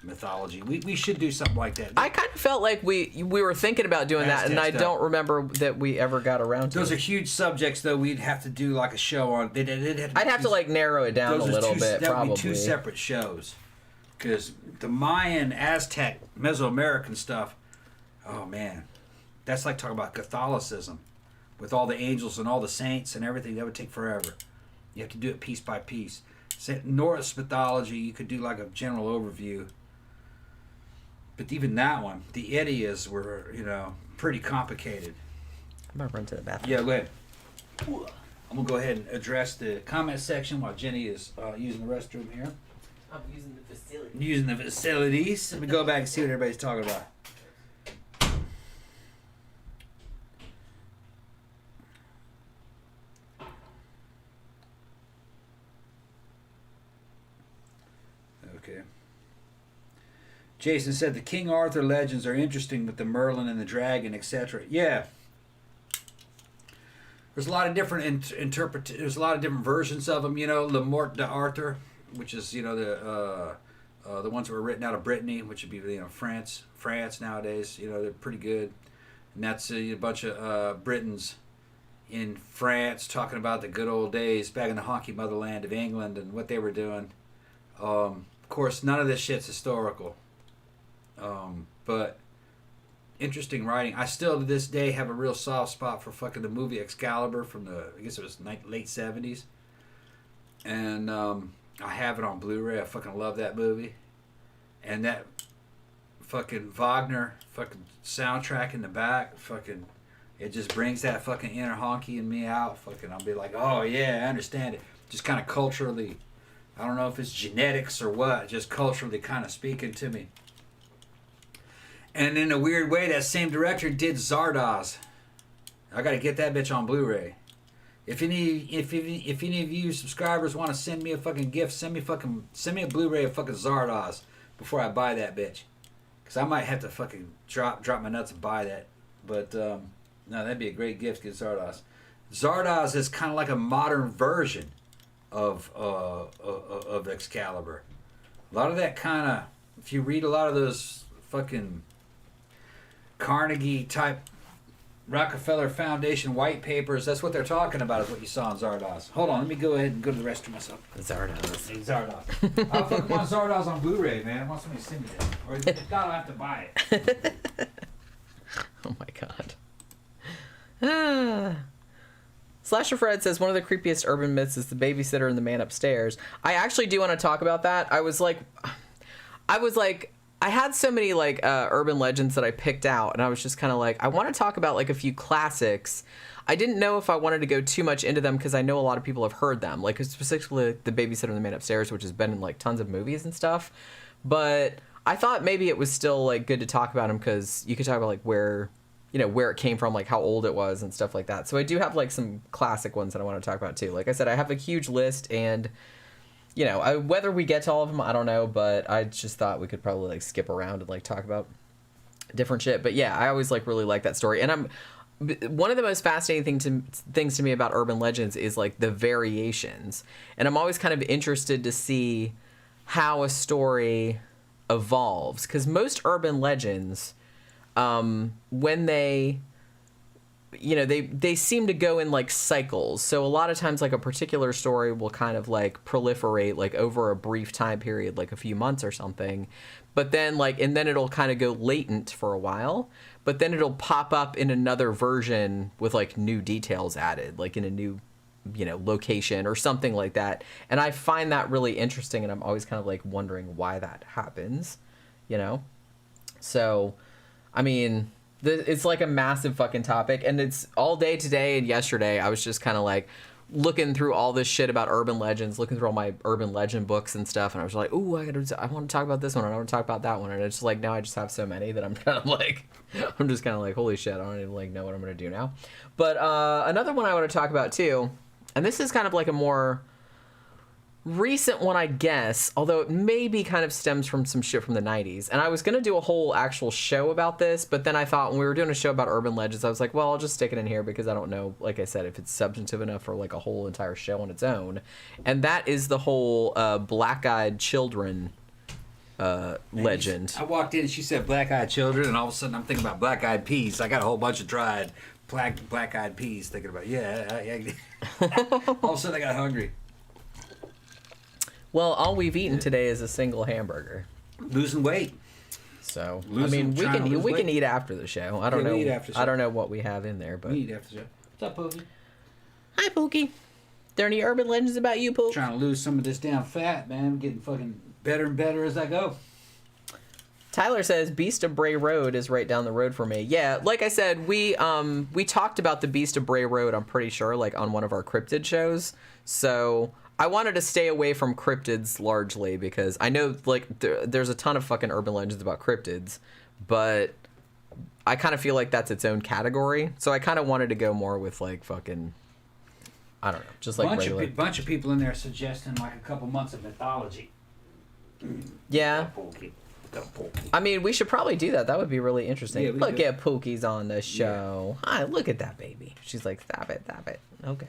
mythology. We should do something like that. I kind of felt like we were thinking about doing that, and I don't remember that we ever got around to. Those are huge subjects, though. We'd have to do like a show on. I'd have to like narrow it down a little bit. That probably would be two separate shows, because the Mayan, Aztec, Mesoamerican stuff. Oh man, that's like talking about Catholicism, with all the angels and all the saints and everything. That would take forever. You have to do it piece by piece. Norse mythology, you could do like a general overview. But even that one, the ideas were, you know, pretty complicated. I'm going to run to the bathroom. Yeah, go ahead. I'm going to go ahead and address the comment section while Jenny is using the restroom here. I'm using the facility. Using the facilities. Let me go back and see what everybody's talking about. Okay. Jason said the King Arthur legends are interesting with the Merlin and the dragon, etc. Yeah. There's a lot of different there's a lot of different versions of them. You know, Le Morte d'Arthur, which is, you know, the ones that were written out of Brittany, which would be, you know, France nowadays. You know, they're pretty good. And that's a bunch of Britons in France talking about the good old days back in the honky motherland of England and what they were doing. Of course, none of this shit's historical. But interesting writing. I still to this day have a real soft spot for fucking the movie Excalibur from I guess it was late 70s. And I have it on Blu-ray. I fucking love that movie. And that fucking Wagner fucking soundtrack in the back, fucking, it just brings that fucking inner honky in me out. Fucking, I'll be like, oh yeah, I understand it. Just kind of culturally, I don't know if it's genetics or what, just culturally kind of speaking to me. And in a weird way, that same director did Zardoz. I got to get that bitch on Blu-ray. If any of you subscribers want to send me a fucking gift, send me a Blu-ray of fucking Zardoz before I buy that bitch. Cause I might have to fucking drop my nuts and buy that. But no, that'd be a great gift. Get Zardoz. Zardoz is kind of like a modern version of Excalibur. A lot of that kind of if you read a lot of those fucking Carnegie type Rockefeller Foundation white papers, that's what they're talking about, is what you saw in Zardoz. Hold on, let me go ahead and go to the restroom myself. Zardoz. Hey, Zardoz. I fucking want Zardoz on Blu-ray, man. I want somebody to send me that. Or if not, I'll have to buy it. Oh my god. Slasher Fred says one of the creepiest urban myths is the babysitter and the man upstairs. I actually do want to talk about that. I had so many like urban legends that I picked out, and I was just kind of like, I want to talk about like a few classics. I didn't know if I wanted to go too much into them because I know a lot of people have heard them, like specifically the babysitter and the man upstairs, which has been in like tons of movies and stuff. But I thought maybe it was still like good to talk about them because you could talk about like where it came from, like how old it was and stuff like that. So I do have like some classic ones that I want to talk about too. Like I said, I have a huge list, and whether we get to all of them, I don't know, but I just thought we could probably like skip around and like talk about different shit. But yeah, I always like really like that story. And one of the most fascinating things to me about urban legends is like the variations. And I'm always kind of interested to see how a story evolves, because most urban legends, when they seem to go in like cycles. So a lot of times like a particular story will kind of like proliferate like over a brief time period, like a few months or something. But then and then it'll kind of go latent for a while, but then it'll pop up in another version with like new details added, like in a new, location or something like that. And I find that really interesting, and I'm always kind of like wondering why that happens, So, I mean, it's like a massive fucking topic, and it's all day today and yesterday. I was just kind of like looking through all this shit about urban legends, looking through all my urban legend books and stuff, and I was like, ooh, I want to talk about this one, and I want to talk about that one, and it's like now I just have so many that I'm kind of like, holy shit, I don't even like know what I'm gonna do now. But another one I want to talk about too, and this is kind of like a more recent one, I guess, although it maybe kind of stems from some shit from the 90s. And I was going to do a whole actual show about this, but then I thought when we were doing a show about urban legends, I was like, well, I'll just stick it in here because I don't know, like I said, if it's substantive enough for like a whole entire show on its own. And that is the whole Black-eyed children legend. I walked in and she said black-eyed children, and all of a sudden I'm thinking about black-eyed peas. I got a whole bunch of dried black-eyed peas thinking about, all of a sudden I got hungry. Well, all we've eaten today is a single hamburger. Losing weight. So we can eat after the show. I don't know. We eat after the show. I don't know what we have in there, but we eat after the show. What's up, Pookie? Hi, Pookie. There any urban legends about you, Pook? Trying to lose some of this damn fat, man. I'm getting fucking better and better as I go. Tyler says Beast of Bray Road is right down the road for me. Yeah, like I said, we talked about the Beast of Bray Road, I'm pretty sure, like on one of our cryptid shows. So I wanted to stay away from cryptids largely because I know like there's a ton of fucking urban legends about cryptids, but I kind of feel like that's its own category. So I kind of wanted to go more with like fucking, I don't know, just like regular. Bunch of people in there suggesting like a couple months of mythology. Yeah. I mean, we should probably do that. That would be really interesting. Yeah, look at Pookie's on the show. Yeah. Hi, look at that baby. She's like, stop it. Okay.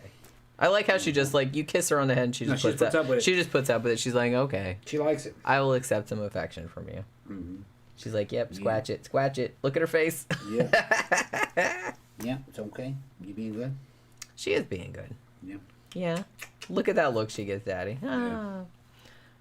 I like how she just like, you kiss her on the head and she just puts up with it. She just puts up with it. She's like, okay. She likes it. I will accept some affection from you. Mm-hmm. She's like, yep, squatch it. Look at her face. Yeah. Yeah, it's okay. You being good? She is being good. Yeah. Yeah. Look at that look she gives Daddy. Ah. Yeah.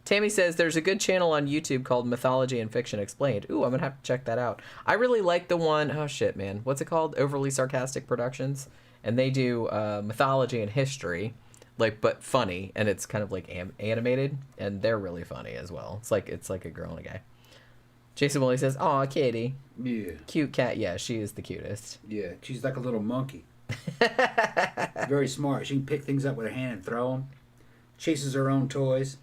Tammy says there's a good channel on YouTube called Mythology and Fiction Explained. Ooh, I'm going to have to check that out. I really like the one, oh shit, man. What's it called? Overly Sarcastic Productions. And they do mythology and history, like, but funny. And it's kind of like animated. And they're really funny as well. It's like a girl and a guy. Jason Woolley says, aw, kitty. Yeah. Cute cat. Yeah, she is the cutest. Yeah, she's like a little monkey. Very smart. She can pick things up with her hand and throw them. Chases her own toys.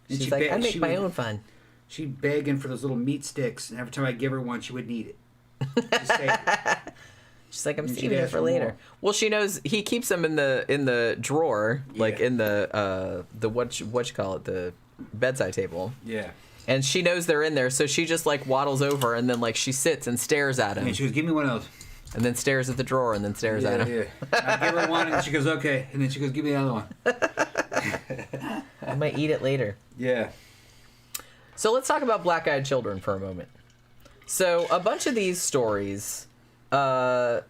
And she's like, I make my own fun. She's begging for those little meat sticks, and every time I give her one, she would need it. She's like, I'm saving it for later. More. Well, she knows he keeps them in the drawer, like in the what you call it, the bedside table. Yeah. And she knows they're in there, so she just like waddles over and then like she sits and stares at him. And she goes, give me one of those. And then stares at the drawer and then stares at him. Yeah. I give her one and she goes, okay. And then she goes, give me the other one. I might eat it later. Yeah. So let's talk about black-eyed children for a moment. So a bunch of these stories, no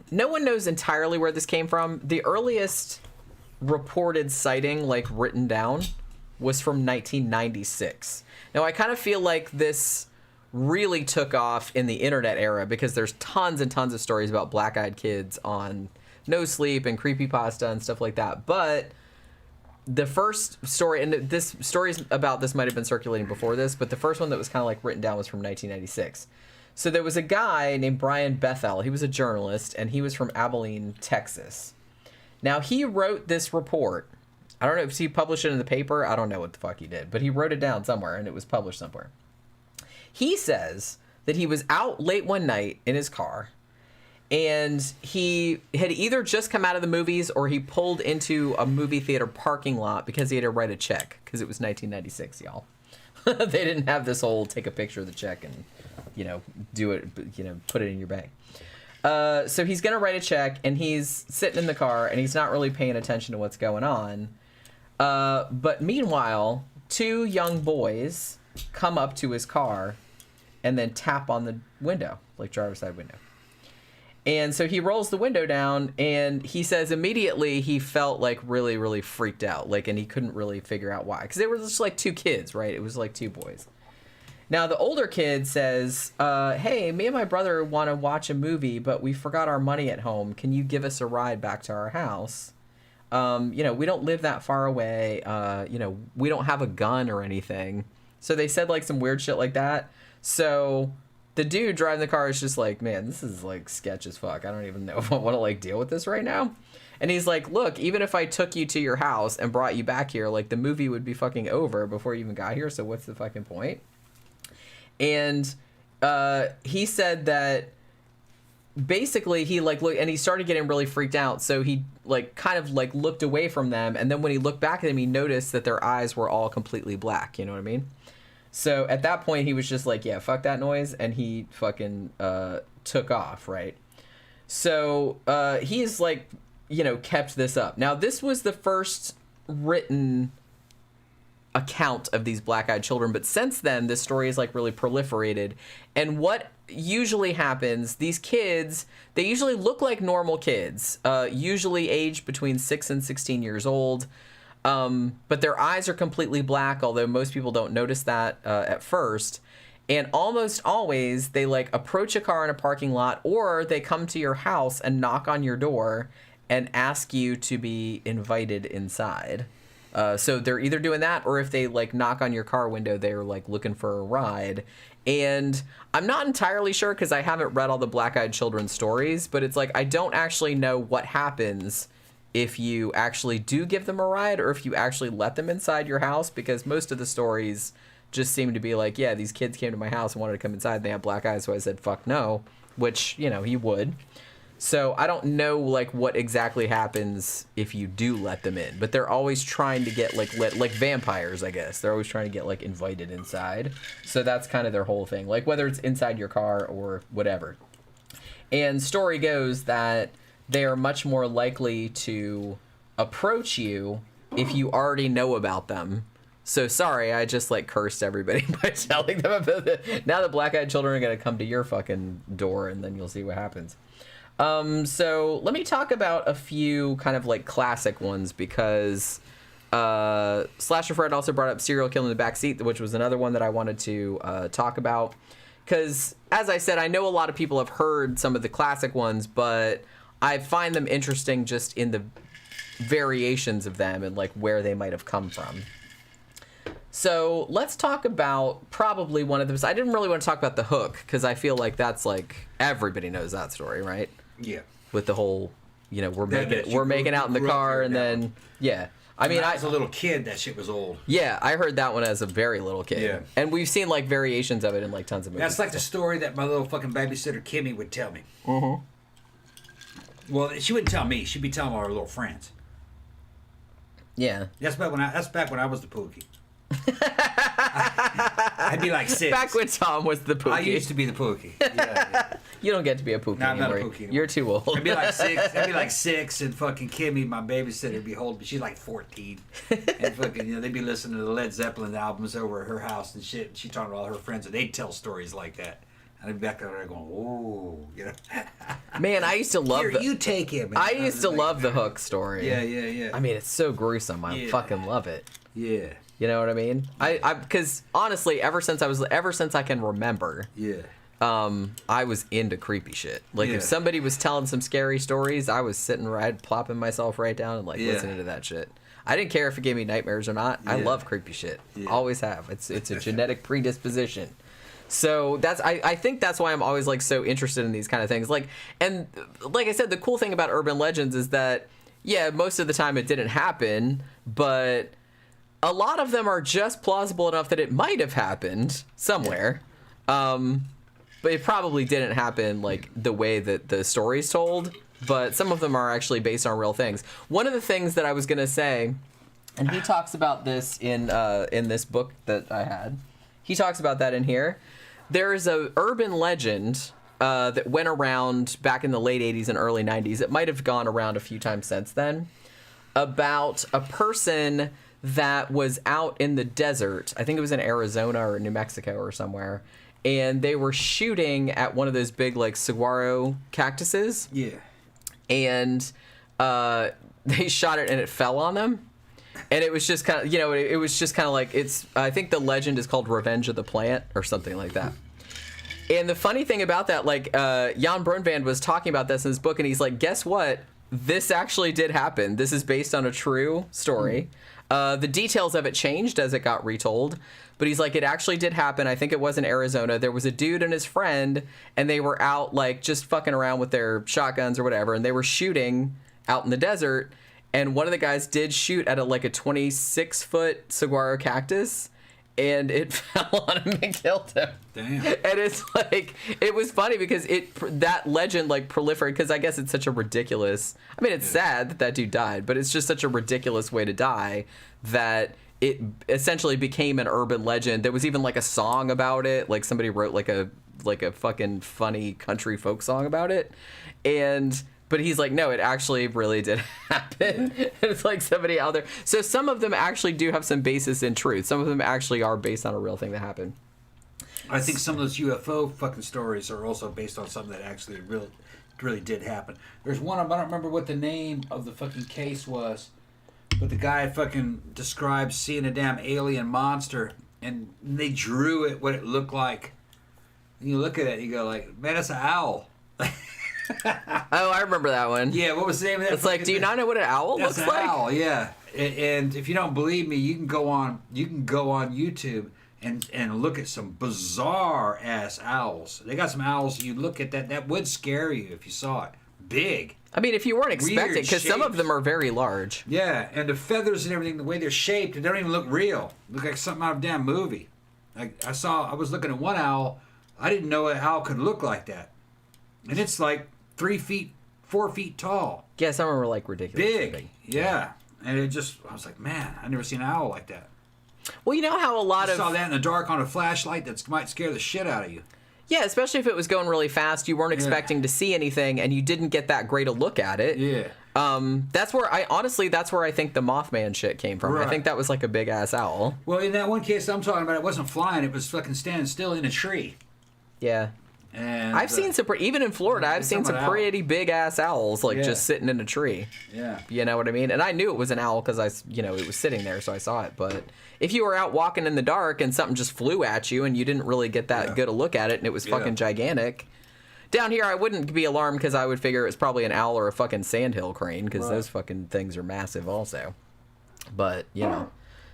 one knows entirely where this came from. The earliest reported sighting, like written down, was from 1996. Now I kind of feel like this really took off in the internet era because there's tons and tons of stories about black-eyed kids on No Sleep and Creepypasta and stuff like that. But the first story, and this stories about this might have been circulating before this, but the first one that was kind of like written down was from 1996. So there was a guy named Brian Bethel. He was a journalist, and he was from Abilene, Texas. Now, he wrote this report. I don't know if he published it in the paper. I don't know what the fuck he did, but he wrote it down somewhere, and it was published somewhere. He says that he was out late one night in his car, and he had either just come out of the movies or he pulled into a movie theater parking lot because he had to write a check, because it was 1996, y'all. They didn't have this whole take a picture of the check and, do it, put it in your bank. So he's going to write a check, and he's sitting in the car, and he's not really paying attention to what's going on. But meanwhile, two young boys come up to his car and then tap on the window, like driver's side window. And so he rolls the window down, and he says immediately he felt like really, really freaked out, and he couldn't really figure out why. Because they were just like two kids, right? It was like two boys. Now, the older kid says, hey, me and my brother want to watch a movie, but we forgot our money at home. Can you give us a ride back to our house? We don't live that far away. We don't have a gun or anything. So they said like some weird shit like that. So the dude driving the car is just like, man, this is like sketch as fuck. I don't even know if I want to like deal with this right now. And he's like, look, even if I took you to your house and brought you back here, like the movie would be fucking over before you even got here. So what's the fucking point? And he said that basically he like looked, and he started getting really freaked out. So he like kind of like looked away from them. And then when he looked back at them, he noticed that their eyes were all completely black. You know what I mean? So at that point, he was just like, yeah, fuck that noise. And he fucking took off, right? So he's like, kept this up. Now, this was the first written account of these black-eyed children. But since then, this story is like really proliferated. And what usually happens, these kids, they usually look like normal kids, usually aged between 6 and 16 years old. But their eyes are completely black, although most people don't notice that at first. And almost always they like approach a car in a parking lot, or they come to your house and knock on your door and ask you to be invited inside. So they're either doing that, or if they like knock on your car window, they're like looking for a ride. And I'm not entirely sure because I haven't read all the black-eyed children stories, but it's like I don't actually know what happens if you actually do give them a ride or if you actually let them inside your house, because most of the stories just seem to be like, yeah, these kids came to my house and wanted to come inside and they have black eyes, so I said fuck no, which, he would. So I don't know like what exactly happens if you do let them in, but they're always trying to get like vampires, I guess. They're always trying to get like invited inside. So that's kind of their whole thing, like whether it's inside your car or whatever. And story goes that they are much more likely to approach you if you already know about them. So sorry, I just like cursed everybody by telling them about it. Now the black-eyed children are going to come to your fucking door, and then you'll see what happens. So let me talk about a few kind of like classic ones, because Slasher Fred also brought up serial kill in the backseat, which was another one that I wanted to talk about. Because as I said, I know a lot of people have heard some of the classic ones, but I find them interesting just in the variations of them and like where they might have come from. So let's talk about probably one of them. I didn't really want to talk about the Hook because I feel like that's like everybody knows that story, right? Yeah. With the whole, we're making out in the car and then yeah. I mean, I was a little kid. That shit was old. Yeah, I heard that one as a very little kid. Yeah. And we've seen like variations of it in like tons of movies. That's like the story that my little fucking babysitter Kimmy would tell me. Mm-hmm. Well, she wouldn't tell me. She'd be telling all her little friends. Yeah. That's back when I was the pookie. I'd be like 6. Back when Tom was the Pookie. I used to be the Pookie. Yeah. You don't get to be a Pookie No, I'm not a anymore. Pookie anymore. You're too old. I'd be like 6. I'd be like 6, and fucking Kimmy, my babysitter, would be holding me. She's like 14, and fucking, you know, they'd be listening to the Led Zeppelin albums over at her house and shit. And she talking to all her friends, and they'd tell stories like that. And I'd be back there going, "Oh, you know." Man, I used to love Here, you take him. And I used to like, love the Hook story. Yeah. I mean, it's so gruesome. I Yeah. fucking love it. Yeah. You know what I mean? I because honestly, ever since I can remember, Yeah. I was into creepy shit. Like Yeah. if somebody was telling some scary stories, I was sitting right, plopping myself right down and like Yeah. listening to that shit. I didn't care if it gave me nightmares or not. I Yeah. love creepy shit. Yeah. Always have. It's a genetic predisposition. So I think that's why I'm always like so interested in these kind of things. Like, and like I said, the cool thing about urban legends is that, yeah, most of the time it didn't happen, but a lot of them are just plausible enough that it might have happened somewhere. But it probably didn't happen like the way that the story's told, but some of them are actually based on real things. One of the things that I was going to say, and he talks about this in this book that I had. He talks about that in here. There is a urban legend that went around back in the late 80s and early 90s. It might have gone around a few times since then, about a person that was out in the desert. I think it was in Arizona or New Mexico or somewhere. And they were shooting at one of those big like saguaro cactuses. Yeah. And they shot it and it fell on them. And it was just kind of, you know, it was just kind of like, I think the legend is called Revenge of the Plant or something like that. And the funny thing about that, like, Jan Brunvand was talking about this in his book, and he's like, guess what? This actually did happen. This is based on a true story. The details of it changed as it got retold, but he's like, it actually did happen. I think it was in Arizona. There was a dude and his friend, and they were out, like, just fucking around with their shotguns or whatever, and they were shooting out in the desert. And one of the guys did shoot at a 26-foot saguaro cactus, and it fell on him and killed him. Damn. And it's like, it was funny because that legend like proliferated, because I guess it's such a ridiculous, I mean, it's sad that that dude died, but it's just such a ridiculous way to die that it essentially became an urban legend. There was even like a song about it. Like somebody wrote like a fucking funny country folk song about it. But he's like, no, it actually really did happen. It's like somebody out there. So some of them actually do have some basis in truth. Some of them actually are based on a real thing that happened. I think some of those UFO fucking stories are also based on something that actually really did happen. There's one, I don't remember what the name of the fucking case was, but the guy fucking described seeing a damn alien monster, and they drew it what it looked like. And you look at it, you go like, man, that's an owl. Oh, I remember that one. Yeah, what was the name of that? It's like, do you not know what an owl That's looks an like? owl, yeah. And if you don't believe me, you can go on YouTube and look at some bizarre ass owls. They got some owls. You look at that would scare you if you saw it. Big. I mean, if you weren't expecting, because some of shapes. them are very large. Yeah, and the feathers and everything, the way they're shaped, they don't even look real. Look like something out of a damn movie. Like I was looking at one owl. I didn't know an owl could look like that, and it's like 3 feet, 4 feet tall. Yeah, some of them were like ridiculous. Big. Yeah. And I was like, man, I've never seen an owl like that. Well, you know how a lot I of saw that in the dark on a flashlight that might scare the shit out of you. Yeah, especially if it was going really fast, you weren't expecting to see anything, and you didn't get that great a look at it. Yeah. That's where I think the Mothman shit came from. Right. I think that was like a big ass owl. Well, in that one case I'm talking about, it wasn't flying; it was fucking standing still in a tree. Yeah. And I've seen some, even in Florida, I've seen some pretty big ass owls, like just sitting in a tree. Yeah. You know what I mean? And I knew it was an owl because it was sitting there, so I saw it. But if you were out walking in the dark and something just flew at you and you didn't really get that good a look at it and it was fucking gigantic. Down here, I wouldn't be alarmed because I would figure it was probably an owl or a fucking sandhill crane because those fucking things are massive also. But, you know.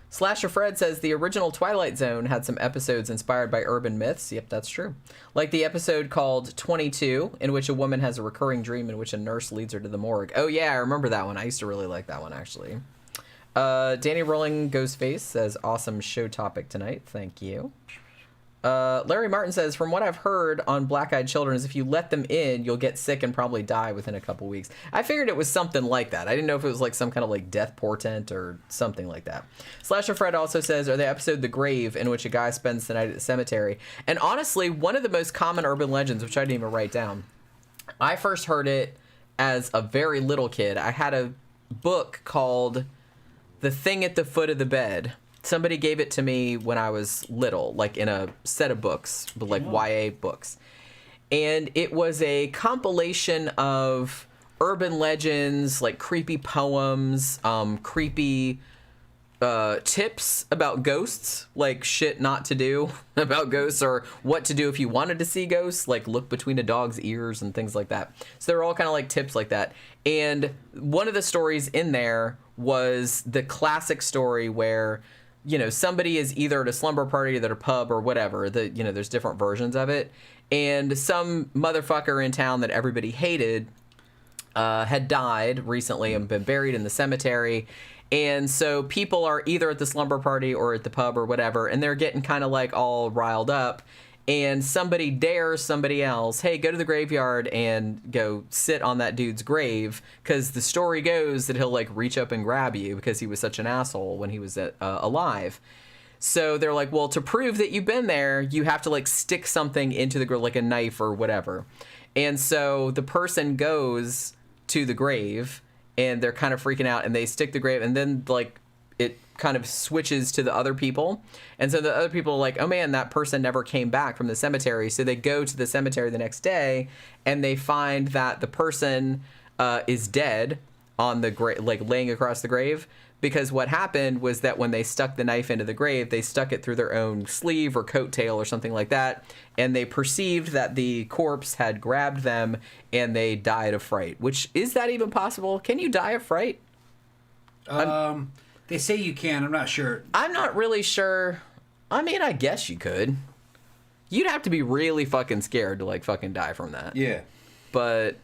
Slasher Fred says the original Twilight Zone had some episodes inspired by urban myths. Yep, that's true. Like the episode called 22, in which a woman has a recurring dream in which a nurse leads her to the morgue. Oh, yeah, I remember that one. I used to really like that one, actually. Danny Rolling Ghostface says, awesome show topic tonight. Thank you. Larry Martin says, from what I've heard on Black-Eyed Children is if you let them in, you'll get sick and probably die within a couple weeks. I figured it was something like that. I didn't know if it was like some kind of like death portent or something like that. Slasher Fred also says, or the episode The Grave, in which a guy spends the night at the cemetery. And honestly, one of the most common urban legends, which I didn't even write down, I first heard it as a very little kid. I had a book called The Thing at the Foot of the Bed. Somebody gave it to me when I was little, like in a set of books, but like YA books. And it was a compilation of urban legends, like creepy poems, creepy tips about ghosts, like shit not to do about ghosts, or what to do if you wanted to see ghosts, like look between a dog's ears and things like that. So they're all kind of like tips like that. And one of the stories in there was the classic story where, you know, somebody is either at a slumber party or at a pub or whatever. You know, there's different versions of it. And some motherfucker in town that everybody hated had died recently and been buried in the cemetery. And so people are either at the slumber party or at the pub or whatever, and they're getting kind of like all riled up. And somebody dares somebody else, hey, go to the graveyard and go sit on that dude's grave, because the story goes that he'll like reach up and grab you because he was such an asshole when he was alive. So they're like, well, to prove that you've been there, you have to like stick something into the grave, like a knife or whatever. And so the person goes to the grave and they're kind of freaking out and they stick the grave, and then like it kind of switches to the other people. And so the other people are like, oh man, that person never came back from the cemetery. So they go to the cemetery the next day and they find that the person is dead on the grave, like laying across the grave. Because what happened was that when they stuck the knife into the grave, they stuck it through their own sleeve or coattail or something like that. And they perceived that the corpse had grabbed them and they died of fright. Which, is that even possible? Can you die of fright? They say you can. I'm not sure. I'm not really sure. I mean, I guess you could. You'd have to be really fucking scared to like fucking die from that. Yeah. But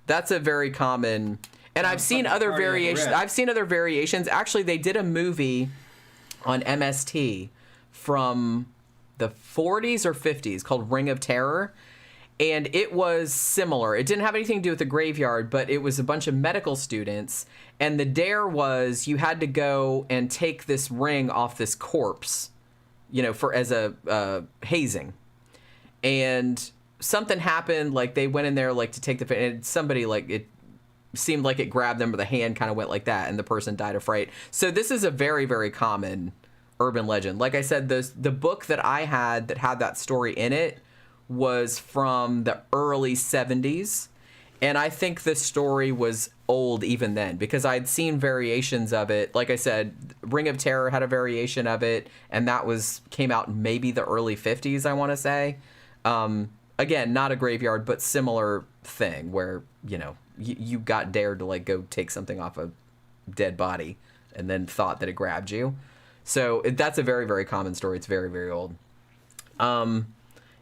that's a very common... And I've seen other variations. I've seen other variations. Actually, they did a movie on MST from the 40s or 50s called Ring of Terror. And it was similar. It didn't have anything to do with the graveyard, but it was a bunch of medical students. And the dare was you had to go and take this ring off this corpse, you know, for as a hazing. And something happened, like they went in there like to take the, and somebody like it seemed like it grabbed them, but the hand kind of went like that, and the person died of fright. So this is a very, very common urban legend. Like I said, the book that I had that had that story in it was from the early 70s. And I think the story was old even then, because I'd seen variations of it. Like I said, Ring of Terror had a variation of it, and that came out in maybe the early 50s, I want to say. Again, not a graveyard, but similar thing where, you know, you got dared to like go take something off a dead body and then thought that it grabbed you. So that's a very, very common story. It's very, very old.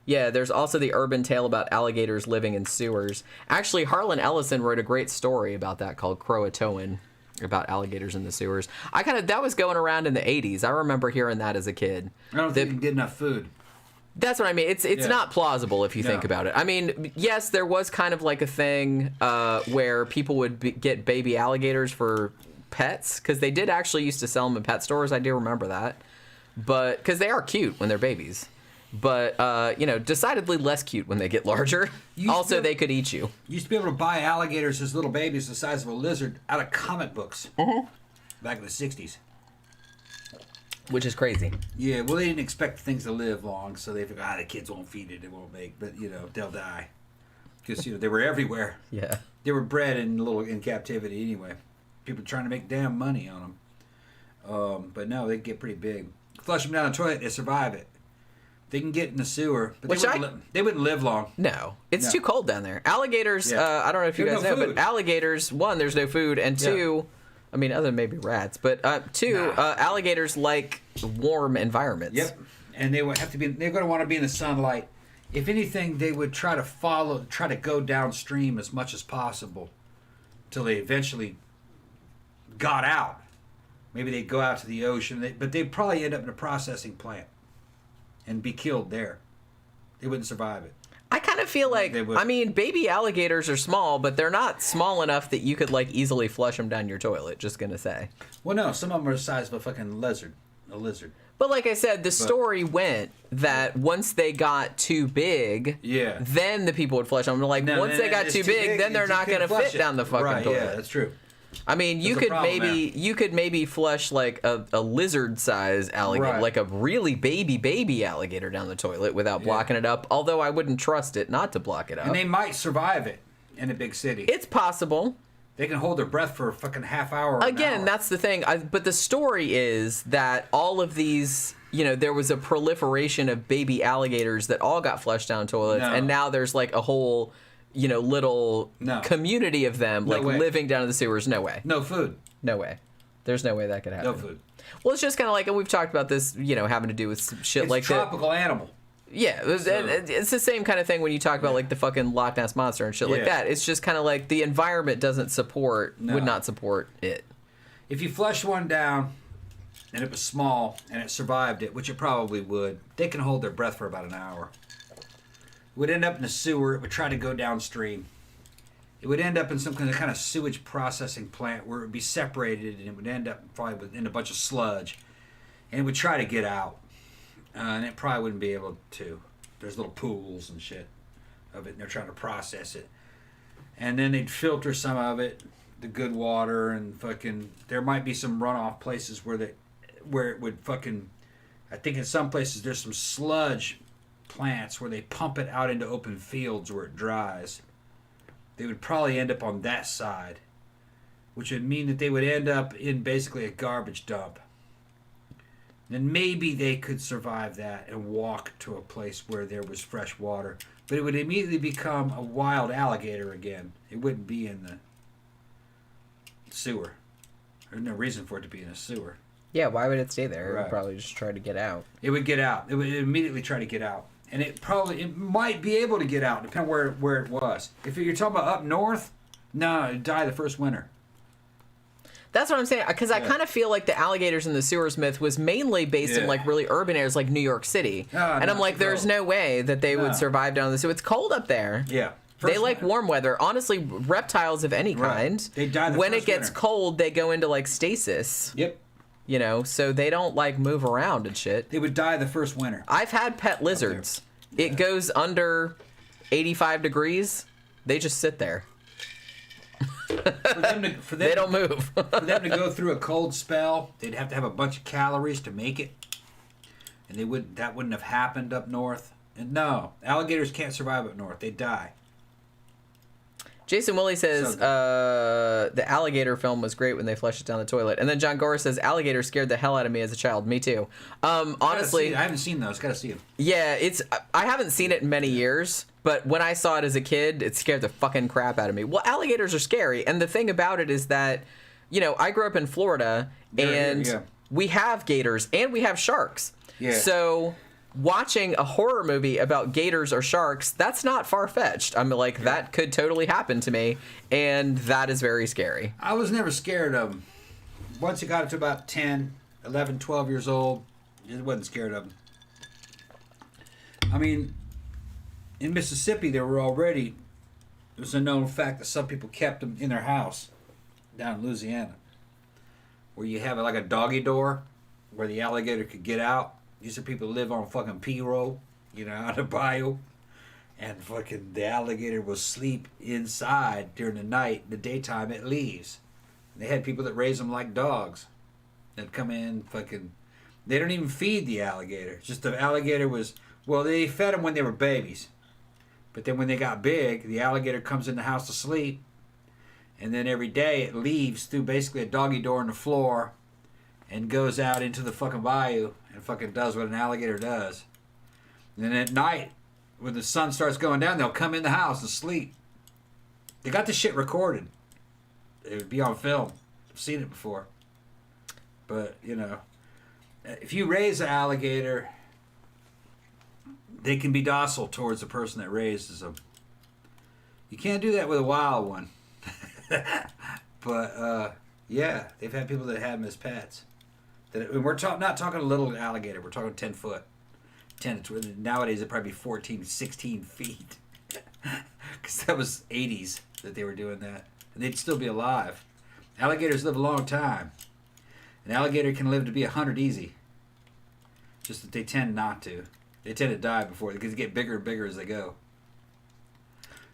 Yeah, there's also the urban tale about alligators living in sewers. Actually, Harlan Ellison wrote a great story about that called Croatoan, about alligators in the sewers. That was going around in the 80s. I remember hearing that as a kid. I don't think you can get enough food. That's what I mean. It's not plausible if you think about it. I mean, yes, there was kind of like a thing where people would get baby alligators for pets, because they did actually used to sell them in pet stores. I do remember that. But because they are cute when they're babies. But, you know, decidedly less cute when they get larger. Also, they could eat you. You used to be able to buy alligators as little babies the size of a lizard out of comic books back in the 60s. Which is crazy. Yeah, well, they didn't expect things to live long, so they figured, the kids won't feed it, it won't make, but, you know, they'll die. Because, you know, they were everywhere. Yeah. They were bred in captivity anyway. People trying to make damn money on them. But no, they get pretty big. Flush them down the toilet, they survive it. They can get in the sewer, but they wouldn't live long. No. It's too cold down there. Alligators, I don't know if you guys know, but alligators, one, there's no food, and two... I mean, other than maybe rats, but alligators like warm environments. Yep, and they would have to be. They're going to want to be in the sunlight. If anything, they would try to go downstream as much as possible, till they eventually got out. Maybe they'd go out to the ocean, but they'd probably end up in a processing plant, and be killed there. They wouldn't survive it. I kind of feel like, They would. I mean, baby alligators are small, but they're not small enough that you could like easily flush them down your toilet. Just gonna say. Well, no, some of them are the size of a fucking lizard. A lizard. But like I said, the story went that once they got too big, Yeah. then the people would flush them. Like No, once they got it's too big, then they're you not couldn't gonna flush fit it. down the fucking right, toilet. Yeah, that's true. I mean, you There's a could problem maybe flush like a lizard size alligator, Right. like a really baby alligator down the toilet without blocking it up. Although I wouldn't trust it not to block it up. And they might survive it in a big city. It's possible. They can hold their breath for a fucking half hour. Or an Again, hour. that's the thing. But the story is that all of these, there was a proliferation of baby alligators that all got flushed down toilets, No. and now there's like a whole, little No. community of them No like way. living down in the sewers. No way. No food. No way. There's no way that could happen. No food. Well, it's just kind of like, and we've talked about this, having to do with some shit It's like a that. tropical animal. Yeah, it's the same kind of thing when you talk about like the fucking Loch Ness monster and shit like Yeah. that. It's just kind of like the environment would No. not support it. If you flush one down and it was small and it survived it, which it probably would, they can hold their breath for about an hour. It would end up in a sewer. It would try to go downstream. It would end up in some kind of sewage processing plant where it would be separated, and it would end up probably in a bunch of sludge. And it would try to get out. And it probably wouldn't be able to. There's little pools and shit of it, and they're trying to process it. And then they'd filter some of it, the good water, and fucking. There might be some runoff places where it would fucking. I think in some places there's some sludge plants where they pump it out into open fields where it dries. They would probably end up on that side, which would mean that they would end up in basically a garbage dump. Then maybe they could survive that and walk to a place where there was fresh water. But it would immediately become a wild alligator again. It wouldn't be in the sewer. There's no reason for it to be in a sewer. Yeah, why would it stay there? It would Right. probably just try to get out. It would get out. It would immediately try to get out. And it might be able to get out, depending where it was. If you're talking about up north, no, it'd die the first winter. That's what I'm saying, because I Yeah. kind of feel like the alligators in the sewers myth was mainly based in Yeah. like really urban areas like New York City. And no, I'm like, there's no. no way that they No. would survive down the sewer. It's cold up there. Yeah. They First like winter. warm weather. Honestly, reptiles of any Right. kind, They die the when it first gets winter. cold, they go into like stasis. Yep. So they don't like move around and shit. They would die the first winter. I've had pet lizards. It goes under 85 degrees. They just sit there. For them They don't move. for them to go through a cold spell, they'd have to have a bunch of calories to make it, and that wouldn't have happened up north. And no, alligators can't survive up north; they die. Jason Willie says So the alligator film was great when they flushed it down the toilet. And then John Gore says alligator scared the hell out of me as a child. Me too. Honestly, I haven't seen those. Gotta see them. yeah, I haven't seen it in many years, but when I saw it as a kid, it scared the fucking crap out of me. Well, alligators are scary, and the thing about it is that, I grew up in Florida, and yeah. we have gators and we have sharks. Yeah. So watching a horror movie about gators or sharks, that's not far-fetched. I mean, like, that could totally happen to me, and that is very scary. I was never scared of them. Once you got up to about 10, 11, 12 years old, I wasn't scared of them. I mean, in Mississippi, it was a known fact that some people kept them in their house down in Louisiana, where you have like a doggy door where the alligator could get out. These are people who live on fucking P-row, out of bayou. And fucking the alligator will sleep inside during the night. The daytime, it leaves. They had people that raise them like dogs. That come in, they don't even feed the alligator. It's just the alligator they fed them when they were babies. But then when they got big, the alligator comes in the house to sleep. And then every day it leaves through basically a doggy door in the floor and goes out into the fucking bayou and fucking does what an alligator does. And then at night, when the sun starts going down, they'll come in the house and sleep. They got the shit recorded. It would be on film. I've seen it before. But, if you raise an alligator, they can be docile towards the person that raises them. You can't do that with a wild one. But, yeah, they've had people that have them as pets. And we're not talking a little alligator. We're talking 10 foot. 10 to 20. Nowadays, it'd probably be 14, 16 feet. Because that was 80s that they were doing that. And they'd still be alive. Alligators live a long time. An alligator can live to be 100 easy. Just that they tend not to. They tend to die before, because they get bigger and bigger as they go.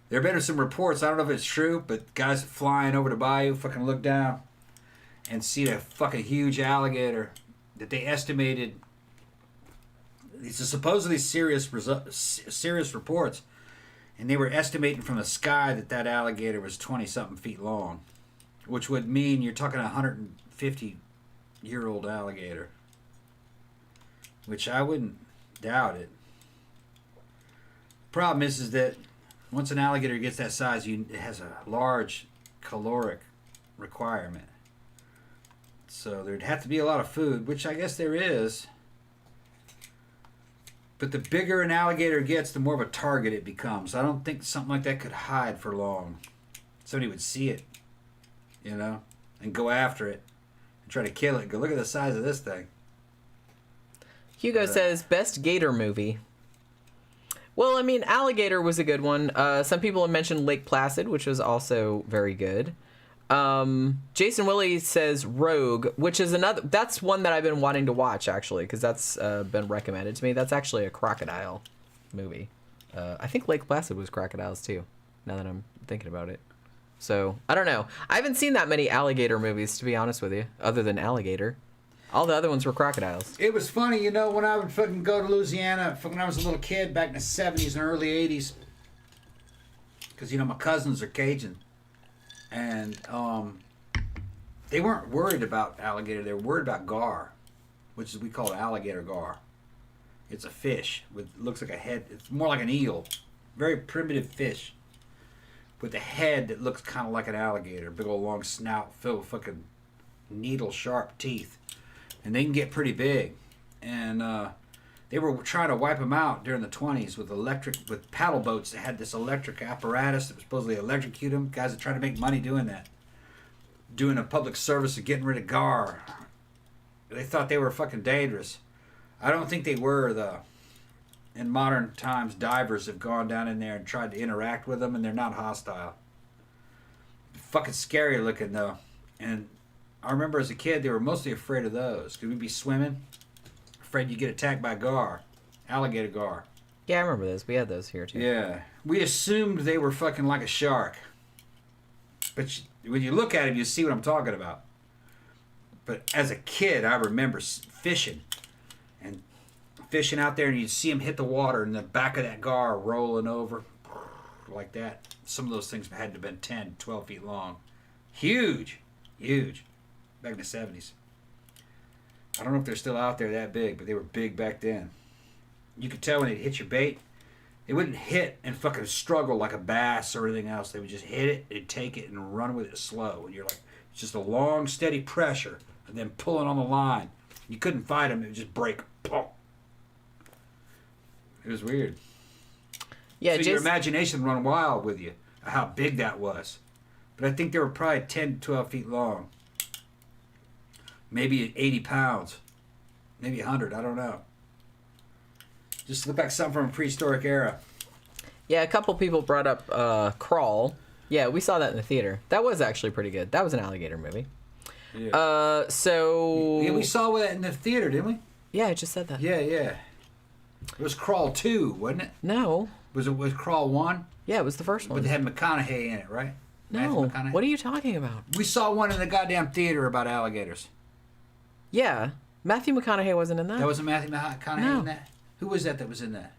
There have been some reports, I don't know if it's true, but guys flying over the bayou fucking look down and see a fucking huge alligator that they estimated. These are supposedly serious reports, and they were estimating from the sky that alligator was 20-something feet long, which would mean you're talking a 150-year-old alligator, which I wouldn't doubt it. Problem is that once an alligator gets that size, it has a large caloric requirement. So there'd have to be a lot of food, which I guess there is. But the bigger an alligator gets, the more of a target it becomes. I don't think something like that could hide for long. Somebody would see it, and go after it and try to kill it. Go, look at the size of this thing. Hugo says, best gator movie. Well, I mean, Alligator was a good one. Some people have mentioned Lake Placid, which was also very good. Jason Willie says Rogue, which is that's one that I've been wanting to watch, actually, because that's been recommended to me. That's actually a crocodile movie. I think Lake Placid was crocodiles, too, now that I'm thinking about it. So, I don't know. I haven't seen that many alligator movies, to be honest with you, other than Alligator. All the other ones were crocodiles. It was funny, when I would fucking go to Louisiana when I was a little kid back in the 70s and early 80s. Because, my cousins are Cajun. And they weren't worried about alligator. They were worried about gar, which is we call alligator gar. It's a fish with looks like a head. It's more like an eel. Very primitive fish with a head that looks kind of like an alligator. Big old long snout filled with fucking needle-sharp teeth. And they can get pretty big. And they were trying to wipe them out during the 20s with paddle boats that had this electric apparatus that was supposedly electrocute them. Guys are trying to make money doing that. Doing a public service of getting rid of gar. They thought they were fucking dangerous. I don't think they were, though. In modern times, divers have gone down in there and tried to interact with them, and they're not hostile. Fucking scary looking, though. And I remember as a kid, they were mostly afraid of those. Because we'd be swimming, afraid you'd get attacked by gar. Alligator gar. Yeah, I remember those. We had those here, too. Yeah. We assumed they were fucking like a shark. But when you look at them, you see what I'm talking about. But as a kid, I remember fishing. And fishing out there, and you'd see them hit the water, and the back of that gar rolling over. Like that. Some of those things had to have been 10, 12 feet long. Huge. Huge. Back in the 70s. I don't know if they're still out there that big, but they were big back then. You could tell when they'd hit your bait. They wouldn't hit and fucking struggle like a bass or anything else. They would just hit it, they'd take it, and run with it slow. And you're like, it's just a long, steady pressure, and then pulling on the line. You couldn't fight them. It would just break. Boom. It was weird. Yeah, so your imagination run wild with you, how big that was. But I think they were probably 10 to 12 feet long. Maybe 80 pounds. Maybe 100. I don't know. Just look like something from a prehistoric era. Yeah, a couple people brought up Crawl. Yeah, we saw that in the theater. That was actually pretty good. That was an alligator movie. Yeah. Yeah, we saw that in the theater, didn't we? Yeah, I just said that. Yeah. It was Crawl 2, wasn't it? No. Was Crawl 1? Yeah, it was the first one. But they had McConaughey in it, right? No. What are you talking about? We saw one in the goddamn theater about alligators. Yeah. Matthew McConaughey wasn't in that. That wasn't Matthew McConaughey in that? Who was that was in that?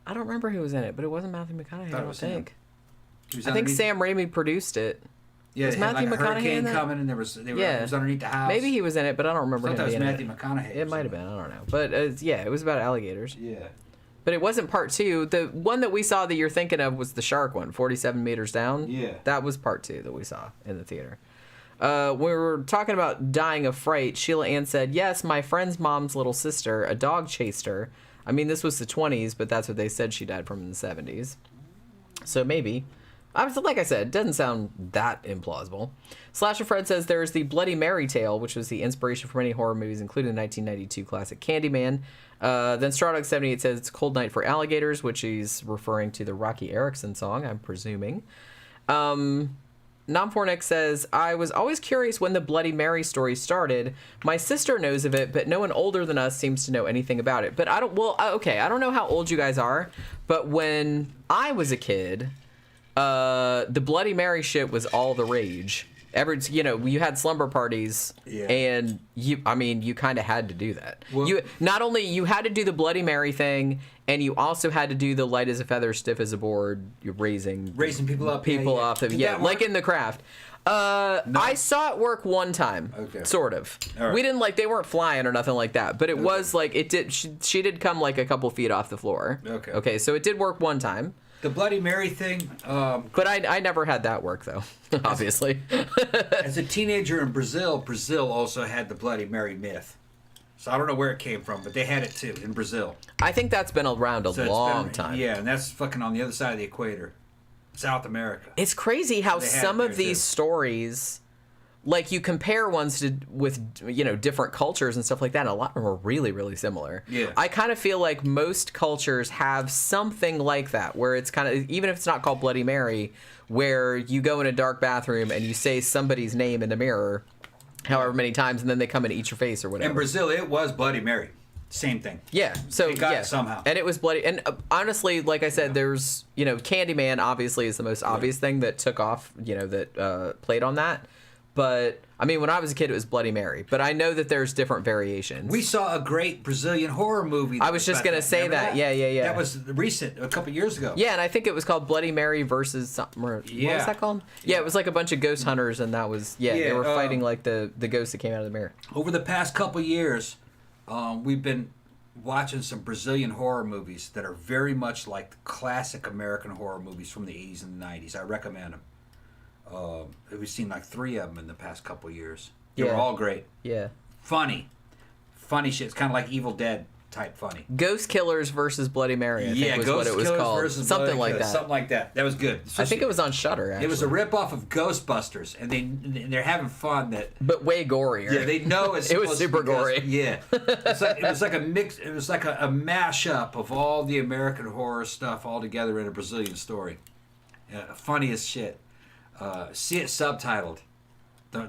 I don't remember who was in it, but it wasn't Matthew McConaughey, I don't think. I think Sam Raimi produced it. Yeah, was Matthew like a McConaughey hurricane in that? coming and it was underneath the house. Maybe he was in it, but I don't remember him being in it. I thought it was Matthew McConaughey. It might have been, I don't know. But yeah, it was about alligators. Yeah. But it wasn't part 2. The one that we saw that you're thinking of was the shark one, 47 meters down. Yeah. That was part 2 that we saw in the theater. We were talking about dying of fright. Sheila Ann said, yes, my friend's mom's little sister, a dog chased her. I mean, this was the 20s, but that's what they said she died from in the 70s. So maybe. Like I said, it doesn't sound that implausible. Slasher Fred says there's the Bloody Mary tale, which was the inspiration for many horror movies, including the 1992 classic Candyman. Then Stardog78 says it's Cold Night for Alligators, which he's referring to the Rocky Erickson song, I'm presuming. Nomfornik says, I was always curious when the Bloody Mary story started. My sister knows of it, but no one older than us seems to know anything about it. But I don't know how old you guys are, but when I was a kid, the Bloody Mary shit was all the rage. You had slumber parties, and you kind of had to do that. Well, you had to do the Bloody Mary thing, and you also had to do the light as a feather, stiff as a board. You're raising people up, like in The Craft. No. I saw it work one time, sort of. Right. We didn't they weren't flying or nothing like that, but it was like it did. She did come like a couple feet off the floor. Okay, so it did work one time. The Bloody Mary thing. But I never had that work, though, obviously. As a teenager in Brazil also had the Bloody Mary myth. So I don't know where it came from, but they had it, too, in Brazil. I think that's been around a long time. Yeah, and that's fucking on the other side of the equator. South America. It's crazy how some of these stories... you compare ones with different cultures and stuff like that, and a lot of them are really, really similar. Yeah. I kind of feel like most cultures have something like that, where it's kind of, even if it's not called Bloody Mary, where you go in a dark bathroom and you say somebody's name in the mirror however many times, and then they come and eat your face or whatever. In Brazil, it was Bloody Mary. Same thing. Yeah. So it got it somehow. And it was bloody. And honestly, like I said, there's, Candyman obviously is the most obvious thing that took off, that played on that. But, when I was a kid, it was Bloody Mary. But I know that there's different variations. We saw a great Brazilian horror movie. I was just going to say that. Yeah. That was recent, a couple years ago. Yeah, and I think it was called Bloody Mary versus something. What was that called? Yeah, it was like a bunch of ghost hunters, and that was, they were fighting the ghosts that came out of the mirror. Over the past couple years, we've been watching some Brazilian horror movies that are very much like the classic American horror movies from the 80s and the 90s. I recommend them. We've seen like 3 of them in the past couple years. They were all great. Yeah. Funny shit. It's kind of like Evil Dead type funny. Ghost Killers versus Bloody Mary, I think was what it was called. Something like that. Something like that. That was good. I think it was on Shudder, actually. It was a ripoff of Ghostbusters, and they're having fun. But way gorier. Yeah, they know it's it was super gory. Yeah. It was like a mix. It was like a mashup of all the American horror stuff all together in a Brazilian story. Funny as shit. See it subtitled.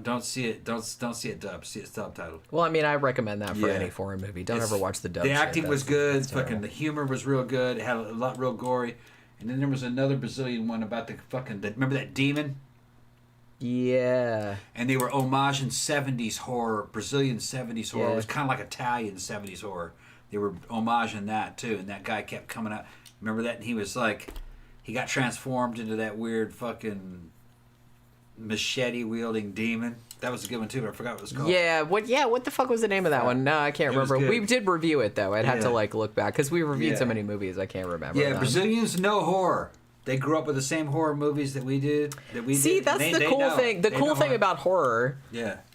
Don't see it. Don't see it dubbed. See it subtitled. Well, I recommend that for any foreign movie. Don't ever watch the dub. The acting was good. Fucking the humor was real good. It had a lot real gory. And then there was another Brazilian one about remember that demon? Yeah. And they were homaging 70s horror, Brazilian 70s horror. It was kind of like Italian 70s horror. They were homaging that too. And that guy kept coming out. Remember that? And he was like, he got transformed into that weird fucking machete wielding demon. That was a good one too, but I forgot what it was called. Yeah, what the fuck was the name of that one? No, I can't remember. We did review it though. I'd have to look back because we reviewed so many movies. I can't remember. Yeah, Brazilians know horror. They grew up with the same horror movies that we did. See, that's the cool thing. The cool thing about horror,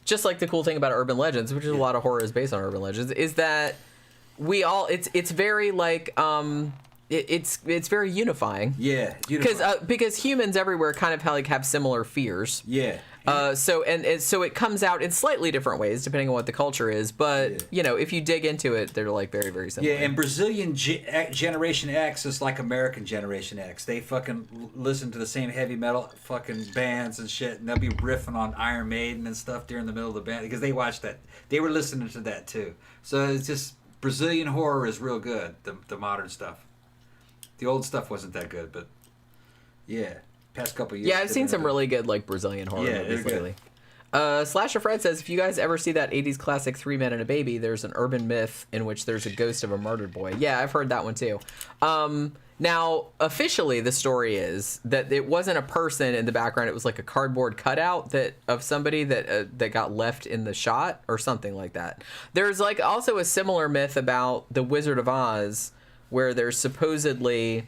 just like the cool thing about urban legends, which is a lot of horror is based on urban legends, is that we all it's very like it's very unifying. Yeah, because humans everywhere kind of have similar fears. Yeah. So it comes out in slightly different ways depending on what the culture is, but if you dig into it, they're like very, very similar. Yeah, and Brazilian Generation X is like American Generation X. They fucking listen to the same heavy metal fucking bands and shit, and they'll be riffing on Iron Maiden and stuff during the middle of the band because they watched that. They were listening to that too. So it's just Brazilian horror is real good. The modern stuff. The old stuff wasn't that good, but past couple years. Yeah, I've seen some really good Brazilian horror movies lately. Slasher Fred says, if you guys ever see that 80s classic 3 Men and a Baby, there's an urban myth in which there's a ghost of a murdered boy. Yeah, I've heard that one too. Now, officially, the story is that it wasn't a person in the background. It was like a cardboard cutout of somebody that got left in the shot or something like that. There's also a similar myth about the Wizard of Oz, where there's supposedly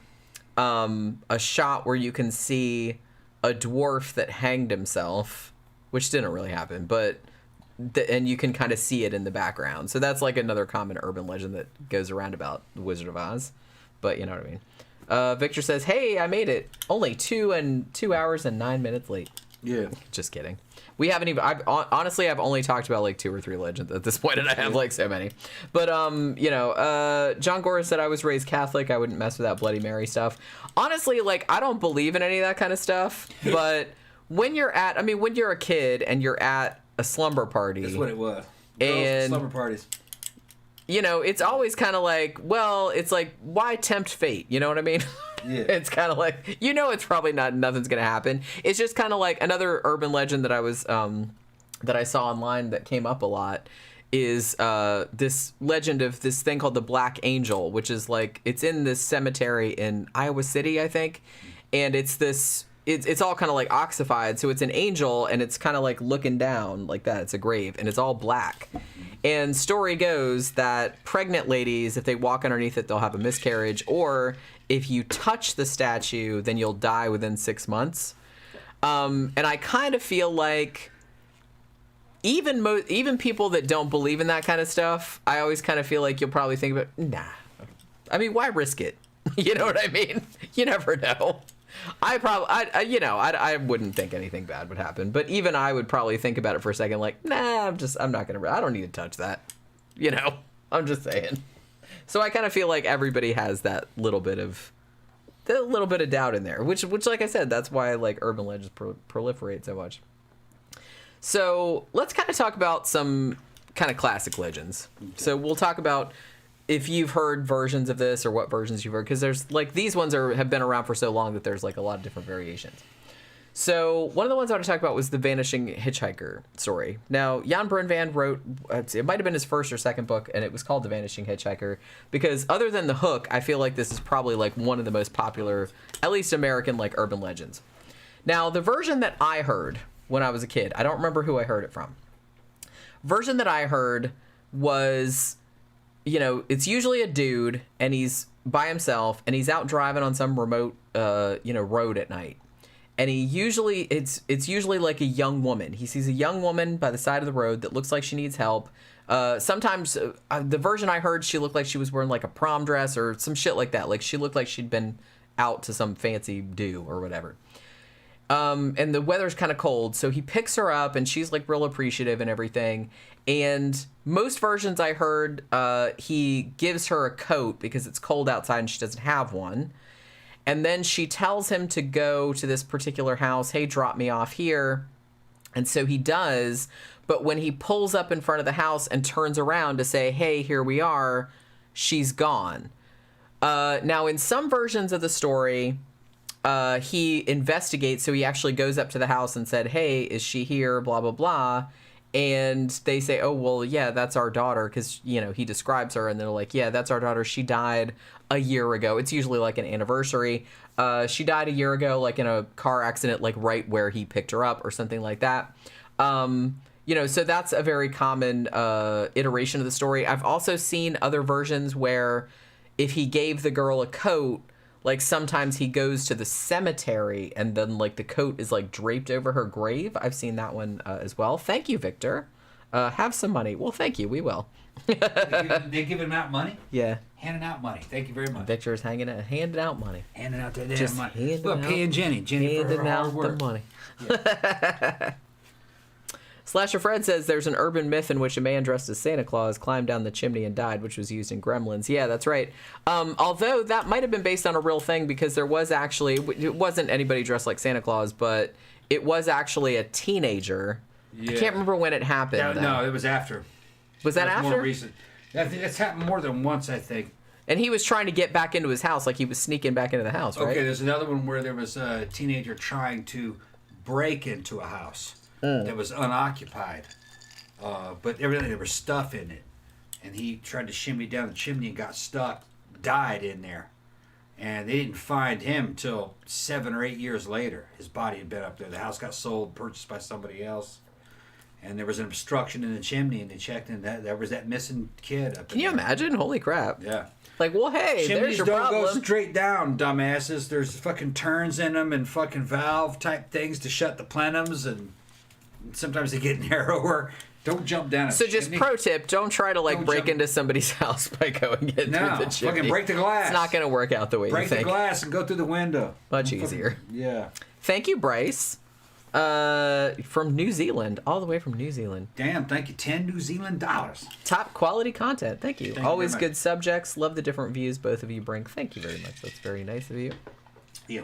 a shot where you can see a dwarf that hanged himself, which didn't really happen, but and you can kind of see it in the background. So that's another common urban legend that goes around about the Wizard of Oz. But you know what I mean. Victor says, "Hey, I made it. Only 2 hours and 9 minutes late." Yeah. Just kidding. We haven't even. Honestly, I've only talked about like 2 or 3 legends at this point, and I have like so many. But John Gora said I was raised Catholic. I wouldn't mess with that Bloody Mary stuff. Honestly, like I don't believe in any of that kind of stuff. But when you're a kid and you're at a slumber party, That's what it was. And slumber parties. It's always kind of like, well, it's like, why tempt fate? You know what I mean? Yeah. It's kind of like, it's probably nothing's going to happen. It's just kind of like another urban legend that I was, that I saw online that came up a lot is this legend of this thing called the Black Angel, which is like, it's in this cemetery in Iowa City, I think. And it's this, it's all kind of like ossified. So it's an angel and it's kind of like looking down like that. It's a grave and it's all black. And story goes that pregnant ladies, if they walk underneath it, they'll have a miscarriage. Or if you touch the statue, then you'll die within 6 months. And I kind of feel like even people that don't believe in that kind of stuff, I always kind of feel like you'll probably think about, nah. I mean, why risk it? You know what I mean? You never know. I wouldn't think anything bad would happen, but even I would probably think about it for a second, like, nah, I don't need to touch that. I'm just saying. So I kind of feel like everybody has that little bit of doubt in there, which, like I said, that's why like urban legends proliferate so much. So let's kind of talk about some kind of classic legends. Okay. So we'll talk about if you've heard versions of this or what versions you've heard, because there's like these ones have been around for so long that there's like a lot of different variations. So one of the ones I want to talk about was the vanishing hitchhiker story. Now, Jan Brunvand wrote, it might have been his first or second book, and it was called The Vanishing Hitchhiker, because other than the hook, I feel like this is probably like one of the most popular, at least American, like urban legends. Now, the version that I heard when I was a kid, I don't remember who I heard it from. Version that I heard was, it's usually a dude, and he's by himself, and he's out driving on some remote, road at night. And it's usually like a young woman. He sees a young woman by the side of the road that looks like she needs help. Sometimes the version I heard, she looked like she was wearing like a prom dress or some shit like that. Like she looked like she'd been out to some fancy do or whatever. And the weather's kind of cold, so he picks her up and she's like real appreciative and everything. And most versions I heard, he gives her a coat because it's cold outside and she doesn't have one. And then she tells him to go to this particular house. Hey, drop me off here. And so he does. But when he pulls up in front of the house and turns around to say, hey, here we are, she's gone. Now, in some versions of the story, he investigates. So he actually goes up to the house and said, hey, is she here? Blah, blah, blah. And they say, oh, well, yeah, that's our daughter. Because, he describes her and they're like, yeah, that's our daughter. She died a year ago. It's usually like an anniversary. She died a year ago, like in a car accident, like right where he picked her up or something like that. So that's a very common iteration of the story. I've also seen other versions where if he gave the girl a coat, like sometimes he goes to the cemetery and then like the coat is like draped over her grave. I've seen that one as well. Thank you, Victor. Have some money. Well, thank you. We will. They giving out money? Yeah. Handing out money. Thank you very much. Victor's handing out money. Handing out that damn Just money. Well, paying Jenny for her hard work. The money. Yeah. Slasher Fred says there's an urban myth in which a man dressed as Santa Claus climbed down the chimney and died, which was used in Gremlins. Yeah, that's right. Although that might have been based on a real thing because there was actually, it wasn't anybody dressed like Santa Claus, but it was actually a teenager. Yeah. I can't remember when it happened. No, it was after. Was that after? More recent. I think that's happened more than once, I think. And he was trying to get back into his house, like he was sneaking back into the house, right? Okay, there's another one where there was a teenager trying to break into a house that was unoccupied, but everything, there was stuff in it. And he tried to shimmy down the chimney and got stuck, died in there. And they didn't find him till 7 or 8 years later. His body had been up there. The house got sold, purchased by somebody else. And there was an obstruction in the chimney, and they checked, and there was that missing kid up there. Can you imagine? Holy crap. Yeah. Like, well, hey, Chimneys there's your don't problem. go straight down, dumbasses. There's fucking turns in them and fucking valve-type things to shut the plenums, and sometimes they get narrower. Don't jump down a So just chimney. pro tip, don't try to like Don't break jump- into somebody's house by going in No, through the chimney. fucking break the glass. It's not going to work out the way Break you the think. glass and go through the window. Much Fucking- easier. Yeah. Thank you, Bryce. From New Zealand, all the way from New Zealand. Damn, thank you. 10 New Zealand dollars. Top quality content. Thank you. Thank you Always very good much. subjects. Love the different views both of you bring. Thank you very much. That's very nice of you. Yeah.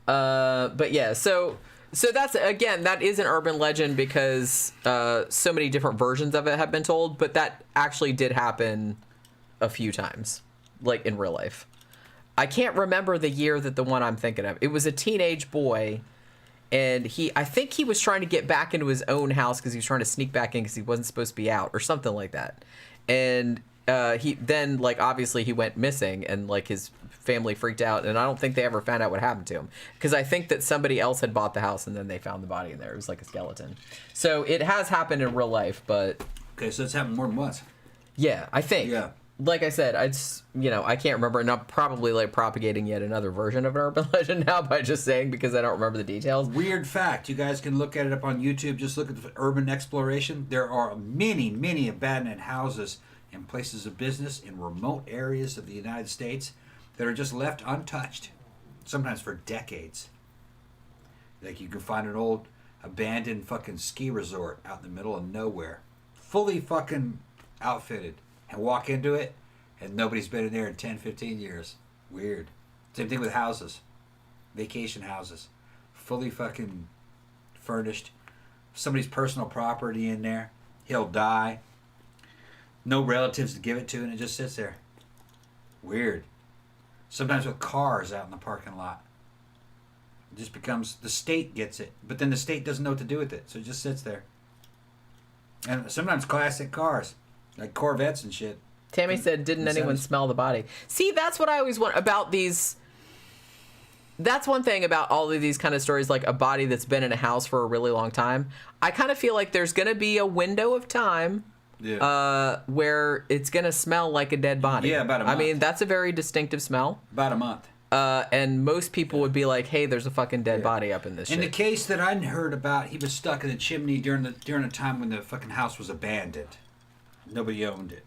But yeah, so that's, again, that is an urban legend because so many different versions of it have been told, but that actually did happen a few times, like in real life. I can't remember the year that the one I'm thinking of. It was a teenage boy, and I think he was trying to get back into his own house because he was trying to sneak back in because he wasn't supposed to be out or something like that. And he then, like, obviously he went missing, and like his family freaked out, and I don't think they ever found out what happened to him because I think that somebody else had bought the house and then they found the body in there. It was like a skeleton. So it has happened in real life, but Okay, so it's happened more than once. yeah, I think. Yeah. Like I said, I can't remember, and I'm probably like propagating yet another version of an urban legend now by just saying because I don't remember the details. Weird fact. You guys can look at it up on YouTube. Just look at the urban exploration. There are many, many abandoned houses and places of business in remote areas of the United States that are just left untouched, sometimes for decades. Like you can find an old abandoned fucking ski resort out in the middle of nowhere, fully fucking outfitted, and walk into it and nobody's been in there in 10, 15 years. Weird. Same thing with houses. Vacation houses. Fully fucking furnished. Somebody's personal property in there. He'll die. No relatives to give it to, and it just sits there. Weird. Sometimes with cars out in the parking lot. It just becomes, the state gets it, but then the state doesn't know what to do with it, so it just sits there. And sometimes classic cars, like Corvettes and shit. Tammy said, didn't The anyone sounds- smell the body? See, that's what I always want about these. That's one thing about all of these kind of stories, like a body that's been in a house for a really long time. I kind of feel like there's going to be a window of time where it's going to smell like a dead body. Yeah, about a I month. mean, that's a very distinctive smell. About a month. And most people would be like, hey, there's a fucking dead Yeah. body up in this In the shit. case that I heard about, he was stuck in the chimney during the time when the fucking house was abandoned. Nobody owned it.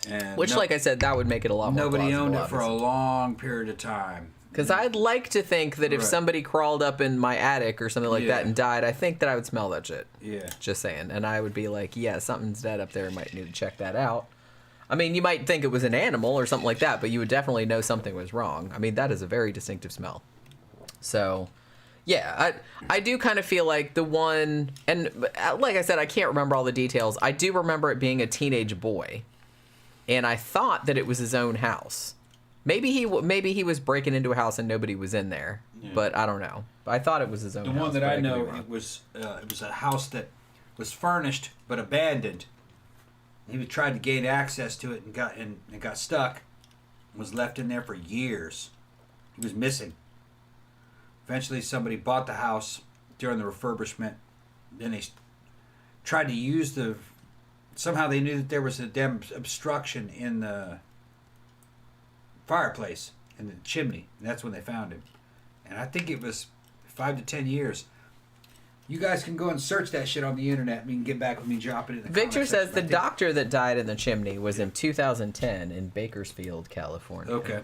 And Which, like I said, that would make it a lot more nobody plausible, owned it for a obviously. long period of time. Because I'd like to think that if Right. somebody crawled up in my attic or something like that Yeah. and died, I think that I would smell that shit. Yeah. Just saying. And I would be like, yeah, something's dead up there. Might need to check that out. I mean, you might think it was an animal or something like that, but you would definitely know something was wrong. I mean, that is a very distinctive smell. So, yeah, I do kind of feel like the one, and like I said, I can't remember all the details. I do remember it being a teenage boy, and I thought that it was his own house. Maybe he was breaking into a house and nobody was in there, but I don't know. I thought it was his own The house. one that but I could be know, wrong. it was a house that was furnished but abandoned. He tried to gain access to it and got stuck. Was left in there for years. He was missing. Eventually, somebody bought the house during the refurbishment. Then they tried to use the. Somehow they knew that there was a damn obstruction in the fireplace in the chimney, and that's when they found him. And I think it was 5 to 10 years. You guys can go and search that shit on the internet. And you can get back with me, drop it in the Victor comment says section. the I think- doctor that died in the chimney was in 2010 in Bakersfield, California. Okay.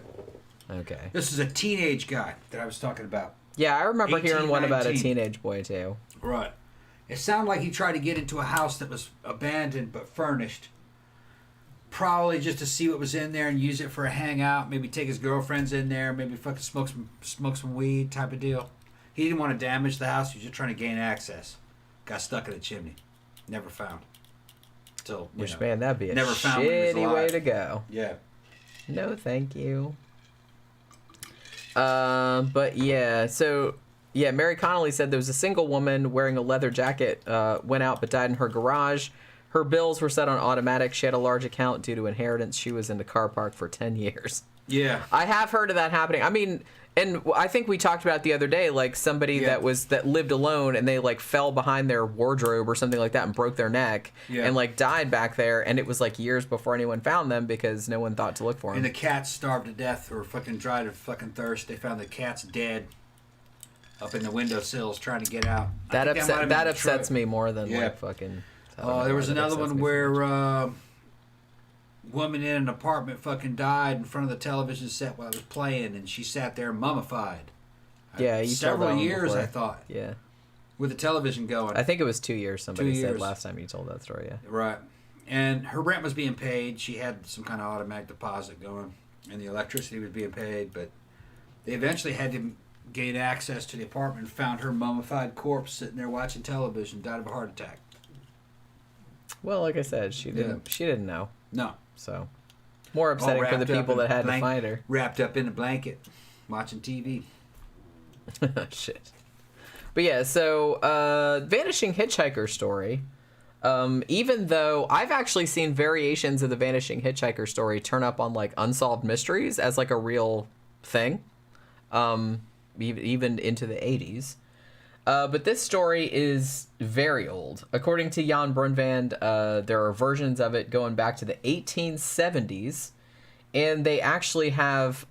Okay. This is a teenage guy that I was talking about. Yeah, I remember 18, hearing one about a 19. teenage boy too. Right. It sounded like he tried to get into a house that was abandoned but furnished. Probably just to see what was in there and use it for a hangout. Maybe take his girlfriends in there. Maybe fucking smoke some weed type of deal. He didn't want to damage the house. He was just trying to gain access. Got stuck in a chimney. Never found. Till, you Which, know, man, that'd be a never found when he was shitty way alive. to go. Yeah. No, thank you. But yeah, so yeah, Mary Connolly said there was a single woman wearing a leather jacket went out but died in her garage. Her bills were set on automatic. She had a large account due to inheritance. She was in the car park for 10 years. Yeah. I have heard of that happening. I mean, and I think we talked about the other day, like somebody Yeah. that lived alone and they like fell behind their wardrobe or something like that and broke their neck Yeah. and like died back there. And it was like years before anyone found them because no one thought to look for them. And the cats starved to death or fucking died of fucking thirst. They found the cats dead up in the windowsills trying to get out. That upsets me more than Yeah. like fucking Oh, there was another one where woman in an apartment fucking died in front of the television set while it was playing, and she sat there mummified. Yeah, you told that several one years, before. I thought. Yeah. With the television going. I think it was 2 years. Somebody 2 said years. last time you told that story. Yeah. Right. And her rent was being paid. She had some kind of automatic deposit going, and the electricity was being paid. But they eventually had to gain access to the apartment and found her mummified corpse sitting there watching television. Died of a heart attack. Well, like I said, she didn't. Yeah. She didn't know. No. So more upsetting for the wrapped up people in that had to blank- find her. Wrapped up in a blanket, watching TV. Shit. But yeah, so Vanishing Hitchhiker story. Even though I've actually seen variations of the Vanishing Hitchhiker story turn up on like Unsolved Mysteries as like a real thing, even into the 80s. But this story is very old. According to Jan Brunvand, there are versions of it going back to the 1870s. And they actually have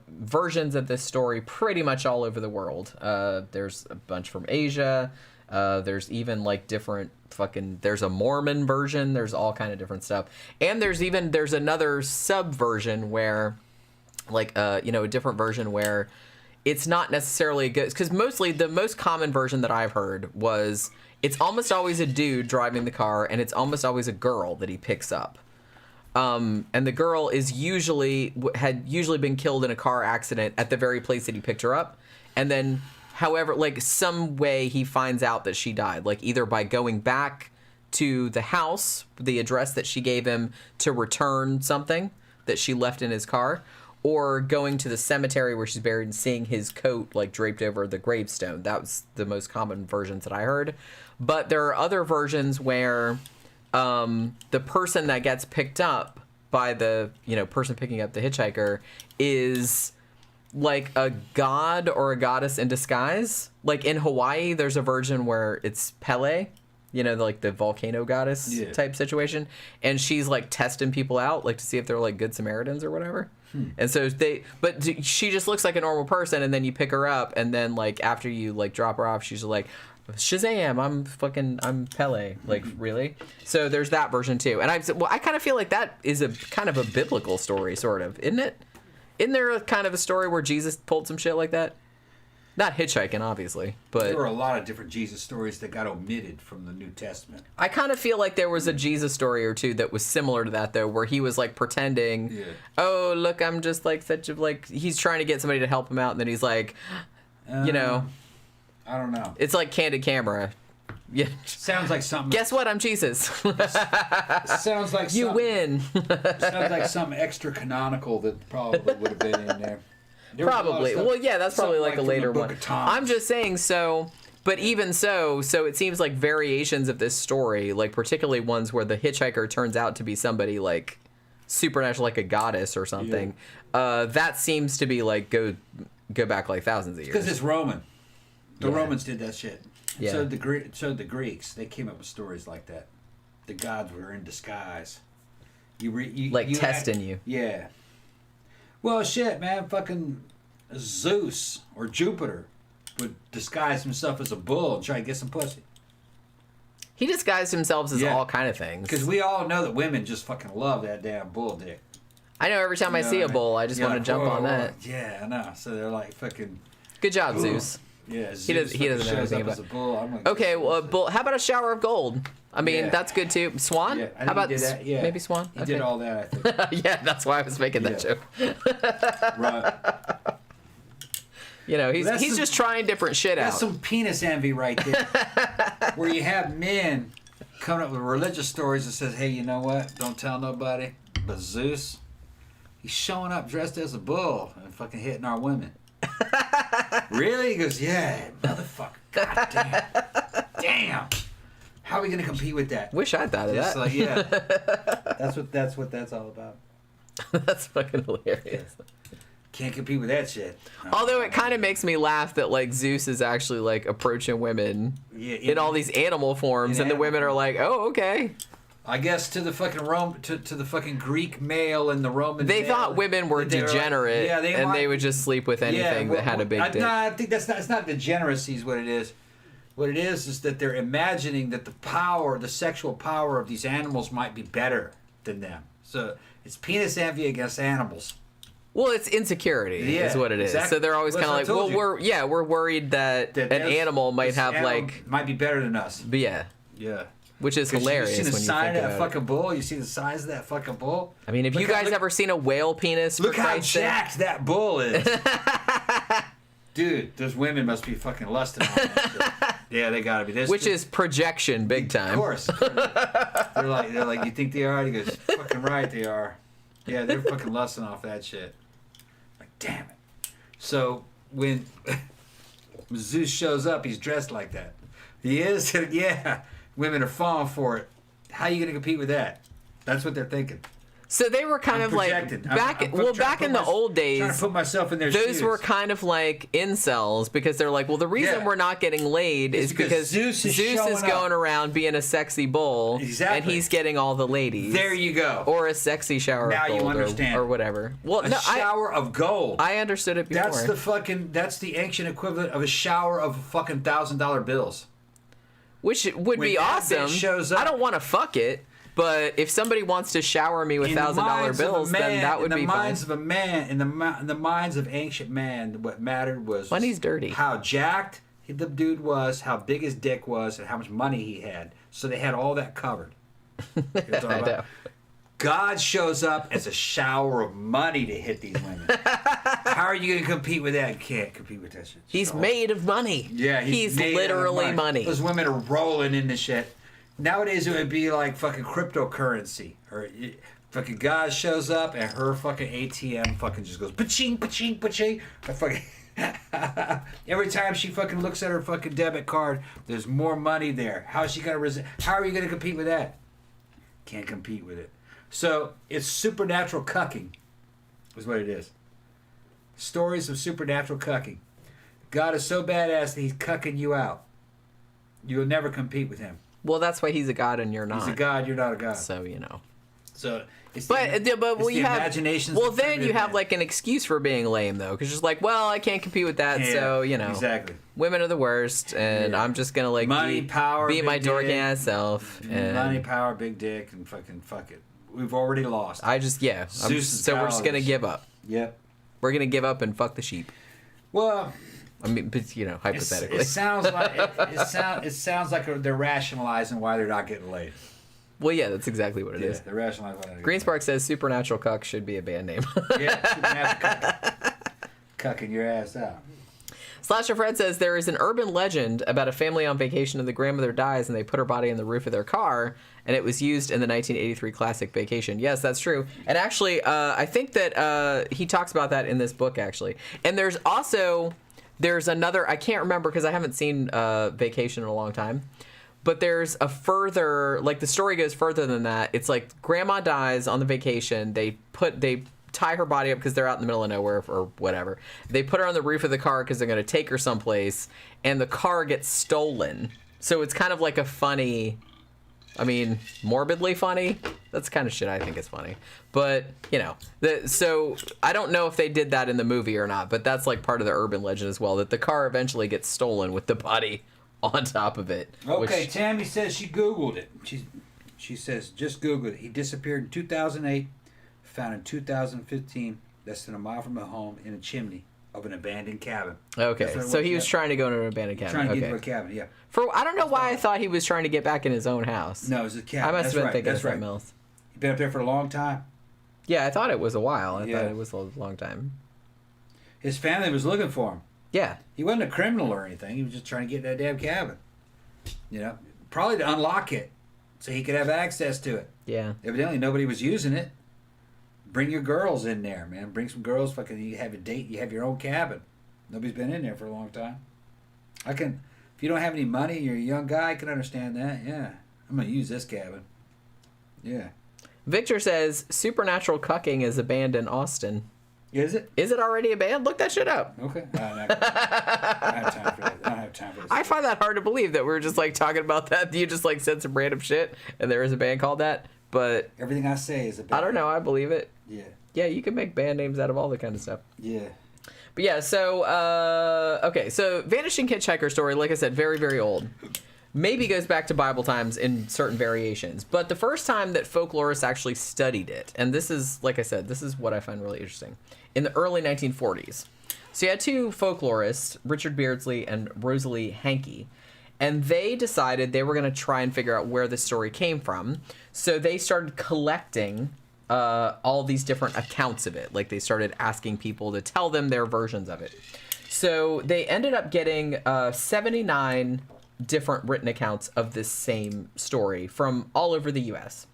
versions of this story pretty much all over the world. There's a bunch from Asia. There's even like different there's a Mormon version. There's all kind of different stuff. And there's another subversion where like, a different version where it's not necessarily good. Because mostly the most common version that I've heard was it's almost always a dude driving the car and it's almost always a girl that he picks up. And the girl had usually been killed in a car accident at the very place that he picked her up. And then, however, like some way he finds out that she died, like either by going back to the house, the address that she gave him to return something that she left in his car, or going to the cemetery where she's buried and seeing his coat like draped over the gravestone. That was the most common versions that I heard. But there are other versions where the person that gets picked up by the person picking up the hitchhiker is like a god or a goddess in disguise. Like in Hawaii, there's a version where it's Pele, like the volcano goddess type situation, and she's like testing people out, like to see if they're like good Samaritans or whatever. And so she just looks like a normal person, and then you pick her up, and then like after you like drop her off, she's like, Shazam, I'm Pele. Like, really? So there's that version too. And I kind of feel like that is a kind of a biblical story, sort of, isn't it? Isn't there a kind of a story where Jesus pulled some shit like that? Not hitchhiking, obviously, but There were a lot of different Jesus stories that got omitted from the New Testament. I kind of feel like there was a Jesus story or two that was similar to that, though, where he was like pretending, oh, look, I'm just like such a, like, he's trying to get somebody to help him out, and then he's like, I don't know. it's like Candid Camera. Yeah. Sounds like something. Guess what? I'm Jesus. Sounds like You something, win. Sounds like something extra canonical that probably would have been in there. There was a lot of Probably. stuff- Well, yeah, that's probably something like a from the later Book one. of Thomas. I'm just saying, but even so it seems like variations of this story, like particularly ones where the hitchhiker turns out to be somebody like supernatural, like a goddess or something. That seems to be like go back like thousands of years. Because it's Roman. The Yeah. Romans did that shit. Yeah. So the Greeks, they came up with stories like that. The gods were in disguise. You testing you. Yeah. Well, shit, man. Fucking Zeus or Jupiter would disguise himself as a bull and try to get some pussy. He disguised himself as Yeah. all kind of things. Because we all know that women just fucking love that damn bull dick. I know every time I You know see what a I mean? bull, I just You're want to like, jump whoa, on whoa. that. Yeah, I know. So they're like fucking. Good job, Ooh. Zeus. Yeah, Zeus He doesn't know shows anything up about as a bull. I'm like, Okay, well, bull. How about a shower of gold? I mean, Yeah. that's good too. Swan? Yeah, I How think he about did that. Yeah. maybe swan? He did all that, I think. Yeah, that's why I was making that Yeah. joke. Right. He's That's some- just trying different shit That's out. some penis envy right there. Where you have men coming up with religious stories that says, hey, you know what? Don't tell nobody. But Zeus, he's showing up dressed as a bull and fucking hitting our women. Really? He goes, yeah, motherfucker. God damn. Damn. How are we going to compete with that? Wish I thought of Just that. like, yeah. That's what that's all about. That's fucking hilarious. Can't compete with that shit. Although it kind of makes me laugh that like Zeus is actually like approaching women Yeah, in all these animal forms, in and the animal women are like, "Oh, okay." I guess to the fucking to the fucking Greek male and the Roman They male, thought women were they were like- degenerate, yeah, and they would just sleep with anything that had a big dick. No, I think that's not degeneracy is what it is. What it is that they're imagining that the sexual power of these animals might be better than them. So it's penis envy against animals. Well, it's insecurity is what it is. Exactly. So they're always kind of like, well, we're worried that an animal might have might be better than us. But yeah. Yeah. Which is hilarious. You see the when size you of think that about fucking bull? You see the size of that fucking bull? I mean, have you guys ever seen a whale penis? Look how jacked that bull is. Dude, those women must be fucking lusting on that shit. Yeah, they gotta be. Which is projection, big time. Of course. They're like, you think they are? He goes, fucking right, they are. Yeah, they're fucking lusting off that shit. Like, damn it. So when Zeus shows up, he's dressed like that. He is. Yeah, women are falling for it. How are you gonna compete with that? That's what they're thinking. So they were kind of like back in the old days. Trying to put myself in their those shoes. were kind of like incels because they're like, well, the reason we're not getting laid is because Zeus is going around being a sexy bull, and he's getting all the ladies. There you go. Or a sexy shower of gold, you understand. or whatever. Well, a shower of gold. I understood it before. That's the ancient equivalent of a shower of fucking $1,000 bills. Which would be awesome. Shows up, I don't want to fuck it. But if somebody wants to shower me with $1,000 bills, then that would be fine. In the minds of ancient man, what mattered was money's dirty. How jacked the dude was, how big his dick was, and how much money he had. So they had all that covered. I know. God shows up as a shower of money to hit these women. How are you going to compete with that? You can't compete with that shit. He's made of money. Yeah, he's literally money. Those women are rolling in the shit. Nowadays it would be like fucking cryptocurrency, or fucking guy shows up and her fucking ATM fucking just goes pa-ching, pa-ching, pa-ching. Every time she fucking looks at her fucking debit card, there's more money there. How is she gonna How are you gonna compete with that? Can't compete with it. So it's supernatural cucking, is what it is. Stories of supernatural cucking. God is so badass that he's cucking you out. You'll never compete with him. Well, that's why he's a god and you're not. He's a god, you're not a god. So, you know. So, it's but we have imaginations. Well, then you have like an excuse for being lame, though, because just like, well, I can't compete with that, so you know. Exactly. Women are the worst, and I'm just gonna like be my dorky ass self. And money, power, big dick, and fucking fuck it. We've already lost. So we're just gonna give up. Yep. We're gonna give up and fuck the sheep. Well. I mean, but, you know, hypothetically. It sounds like they're rationalizing why they're not getting laid. Well, yeah, that's exactly what it is. They're rationalizing why they're not Greenspark says Supernatural Cuck should be a band name. Yeah, Supernatural Cuck. Cucking your ass out. Slasher Fred says there is an urban legend about a family on vacation and the grandmother dies and they put her body on the roof of their car, and it was used in the 1983 classic Vacation. Yes, that's true. And actually, I think that he talks about that in this book, actually. And there's another, I can't remember because I haven't seen Vacation in a long time, but there's a further, like the story goes further than that. It's like grandma dies on the vacation. They tie her body up because they're out in the middle of nowhere or whatever. They put her on the roof of the car because they're going to take her someplace, and the car gets stolen. So it's kind of like a funny, I mean, morbidly funny. That's the kind of shit I think is funny. But, you know, so I don't know if they did that in the movie or not, but that's like part of the urban legend as well, that the car eventually gets stolen with the body on top of it. Okay, Tammy says she Googled it. She says, just Googled it. He disappeared in 2008, found in 2015, less than a mile from a home in a chimney of an abandoned cabin. Okay, so he was trying to go into an abandoned cabin. Trying to get to a cabin, yeah. I don't know why I thought he was trying to get back in his own house. No, it was a cabin. I must have been thinking of something else. He'd been up there for a long time. Yeah, I thought it was a while. I thought it was a long time. His family was looking for him. Yeah. He wasn't a criminal or anything. He was just trying to get in that damn cabin. You know, probably to unlock it so he could have access to it. Yeah. Evidently, nobody was using it. Bring your girls in there, man. Bring some girls. Fucking, you have a date. You have your own cabin. Nobody's been in there for a long time. If you don't have any money, you're a young guy, I can understand that. Yeah. I'm going to use this cabin. Yeah. Victor says Supernatural Cucking is a band in Austin. Is it? Is it already a band? Look that shit up. Okay. I don't have time for that. I don't have time for this. I find that hard to believe that we're just like talking about that. You just like said some random shit and there is a band called that. But everything I say is a band. I don't know. I believe it. Yeah. Yeah, you can make band names out of all the kind of stuff. Yeah. But yeah, so okay, so vanishing hitchhiker story, like I said, very, very old. Maybe goes back to Bible times in certain variations. But the first time that folklorists actually studied it, and this is, like I said, this is what I find really interesting, in the early 1940s. So you had two folklorists, Richard Beardsley and Rosalie Hankey, and they decided they were going to try and figure out where this story came from. So they started collecting all these different accounts of it. Like, they started asking people to tell them their versions of it. So they ended up getting 79 different written accounts of this same story from all over the U.S.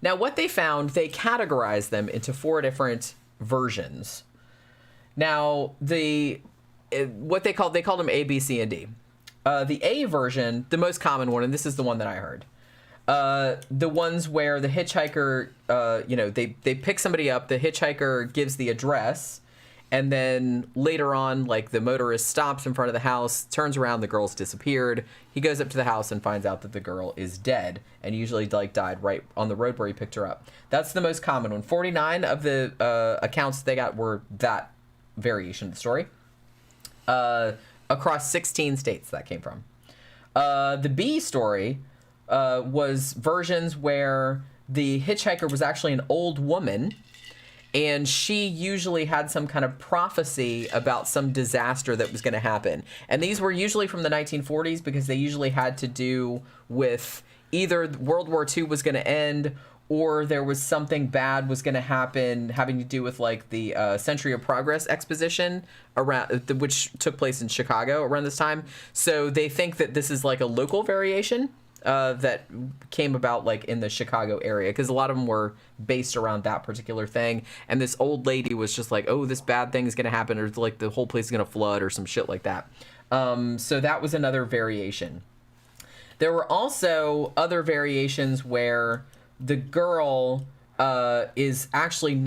Now, what they found, they categorized them into 4 different versions. Now, what they called them A, B, C, and D. The A version, the most common one, and this is the one that I heard. The ones where the hitchhiker, they pick somebody up, the hitchhiker gives the address, and then later on, like, the motorist stops in front of the house, turns around, the girl's disappeared. He goes up to the house and finds out that the girl is dead, and usually, like, died right on the road where he picked her up. That's the most common one. 49 of the accounts they got were that variation of the story. Across 16 states that came from. The B story was versions where the hitchhiker was actually an old woman, and she usually had some kind of prophecy about some disaster that was going to happen. And these were usually from the 1940s because they usually had to do with either World War II was going to end, or there was something bad was going to happen having to do with, like, the Century of Progress exposition which took place in Chicago around this time. So they think that this is like a local variation that came about, like, in the Chicago area, because a lot of them were based around that particular thing. And this old lady was just like, oh, this bad thing is going to happen, or like the whole place is going to flood or some shit like that. So that was another variation. There were also other variations where the girl is actually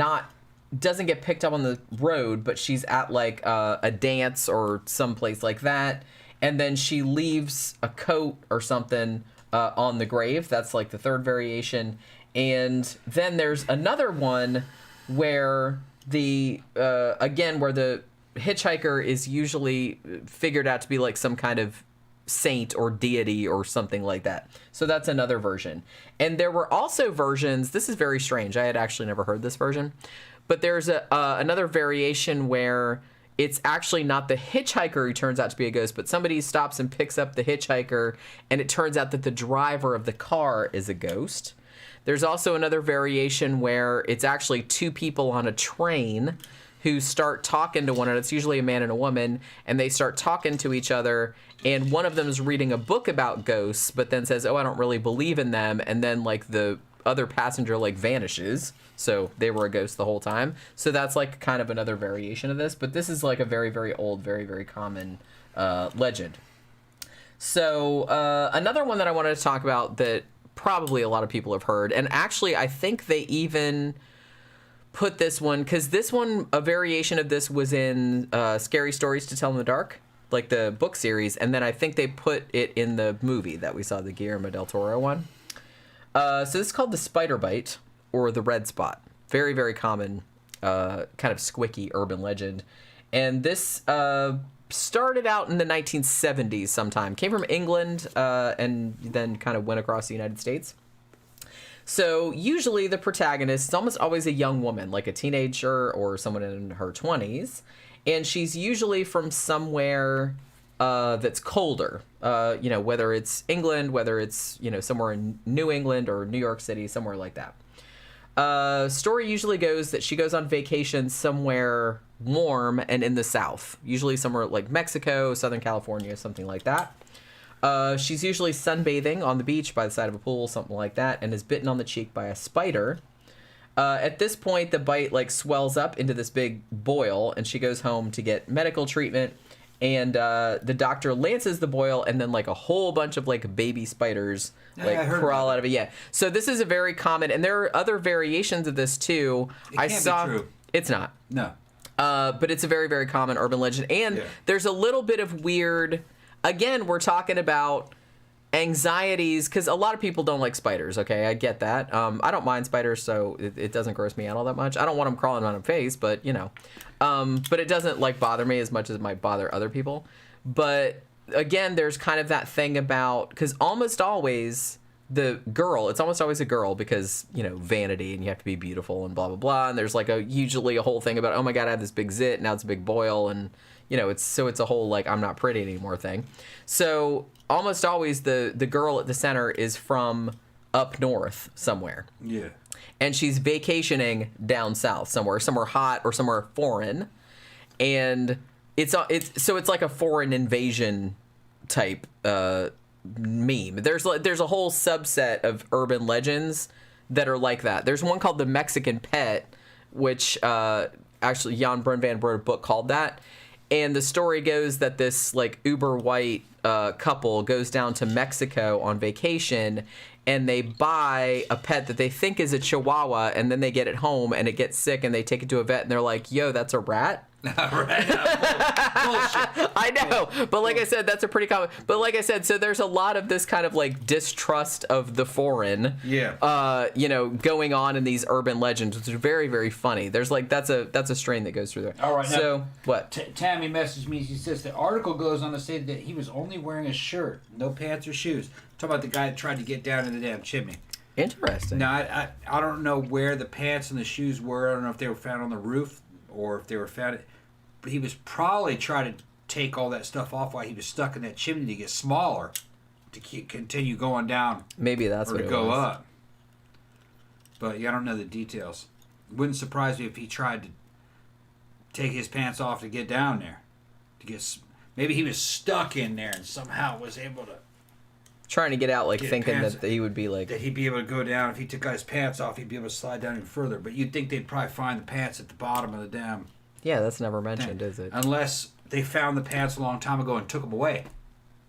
doesn't get picked up on the road, but she's at, like, a dance or someplace like that, and then she leaves a coat or something on the grave. That's, like, the third variation. And then there's another one where where the hitchhiker is usually figured out to be, like, some kind of saint or deity or something like that. So that's another version. And there were also versions, this is very strange, I had actually never heard this version, but there's another variation where it's actually not the hitchhiker who turns out to be a ghost, but somebody stops and picks up the hitchhiker, and it turns out that the driver of the car is a ghost. There's also another variation where it's actually 2 people on a train who start talking to one another. It's usually a man and a woman, and they start talking to each other, and one of them is reading a book about ghosts, but then says, oh, I don't really believe in them, and then, like, the other passenger, like, vanishes, so they were a ghost the whole time. So that's, like, kind of another variation of this, but this is, like, a very, very old, very, very common legend. So another one that I wanted to talk about that probably a lot of people have heard, and actually I think they even put this one, because this one, a variation of this was in Scary Stories to Tell in the Dark, like the book series, and then I think they put it in the movie that we saw, the Guillermo del Toro one. So this is called the spider bite, or the red spot. Very, very common, kind of squicky urban legend. And this started out in the 1970s sometime. Came from England, and then kind of went across the United States. So usually the protagonist is almost always a young woman, like a teenager or someone in her 20s. And she's usually from somewhere that's colder, whether it's England, whether it's, somewhere in New England or New York City, somewhere like that. Story usually goes that she goes on vacation somewhere warm and in the South, usually somewhere like Mexico, Southern California, something like that. She's usually sunbathing on the beach by the side of a pool, something like that, and is bitten on the cheek by a spider. At this point, the bite swells up into this big boil, and she goes home to get medical treatment. And the doctor lances the boil, and then a whole bunch of baby spiders crawl out of it. Yeah. So this is a very common, and there are other variations of this too. It can't be true. It's not. No. But it's a very, very common urban legend, and there's a little bit of weird. Again, we're talking about anxieties, because a lot of people don't like spiders. Okay, I get that. I don't mind spiders, so it doesn't gross me out all that much. I don't want them crawling on my face, but but it doesn't like bother me as much as it might bother other people. But again, there's kind of that thing about, because almost always it's almost always a girl, because vanity, and you have to be beautiful and blah blah blah, and there's like usually a whole thing about, oh my god, I have this big zit, now it's a big boil, and it's a whole like I'm not pretty anymore thing. So almost always the girl at the center is from up north somewhere. Yeah. And she's vacationing down south somewhere hot or somewhere foreign, and it's like a foreign invasion type meme. There's a whole subset of urban legends that are like that. There's one called the Mexican Pet, which actually Jan Brunvan wrote a book called that. And the story goes that this like uber white couple goes down to Mexico on vacation, and they buy a pet that they think is a chihuahua, and then they get it home and it gets sick, and they take it to a vet, and they're like, yo, that's a rat? Bullshit. I know, but like I said, that's a pretty common. But like I said, so there's a lot of this kind of like distrust of the foreign, going on in these urban legends, which is very, very funny. There's like that's a strain that goes through there. All right, so now, what? Tammy messaged me. She says the article goes on to say that he was only wearing a shirt, no pants or shoes. Talk about the guy that tried to get down in the damn chimney. Interesting. Now I don't know where the pants and the shoes were. I don't know if they were found on the roof or if they were found. But he was probably trying to take all that stuff off while he was stuck in that chimney to get smaller, to continue going down. Maybe that's or what to it go was. up. But yeah, I don't know the details. Wouldn't surprise me if he tried to take his pants off to get down there. Maybe he was stuck in there and somehow was able to. Trying to get out, like thinking pants, that he would be like. That he'd be able to go down. If he took his pants off, he'd be able to slide down even further. But you'd think they'd probably find the pants at the bottom of the damn. Yeah, that's never mentioned, is it? Unless they found the pants a long time ago and took them away.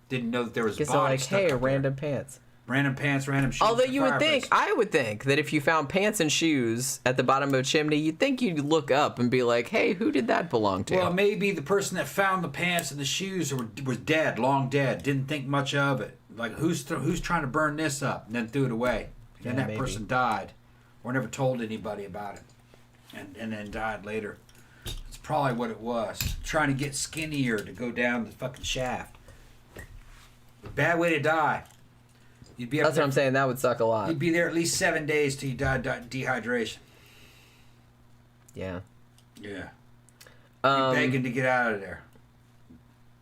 Didn't know that there was a Guess body they're like, stuck hey, up random there. pants. Random pants, random shoes. Although for you would think, fireplace. I would think that if you found pants and shoes at the bottom of a chimney, you'd think you'd look up and be like, hey, who did that belong to? Well, maybe the person that found the pants and the shoes was dead, long dead. Didn't think much of it. Like, who's trying to burn this up? And then threw it away. Then that maybe. person died. Or never told anybody about it. And then died later. It's probably what it was. Trying to get skinnier to go down the fucking shaft. A bad way to die. You'd be up That's there, what I'm saying. That would suck a lot. You'd be there at least 7 days till you died dehydration. Yeah. Yeah. Begging to get out of there.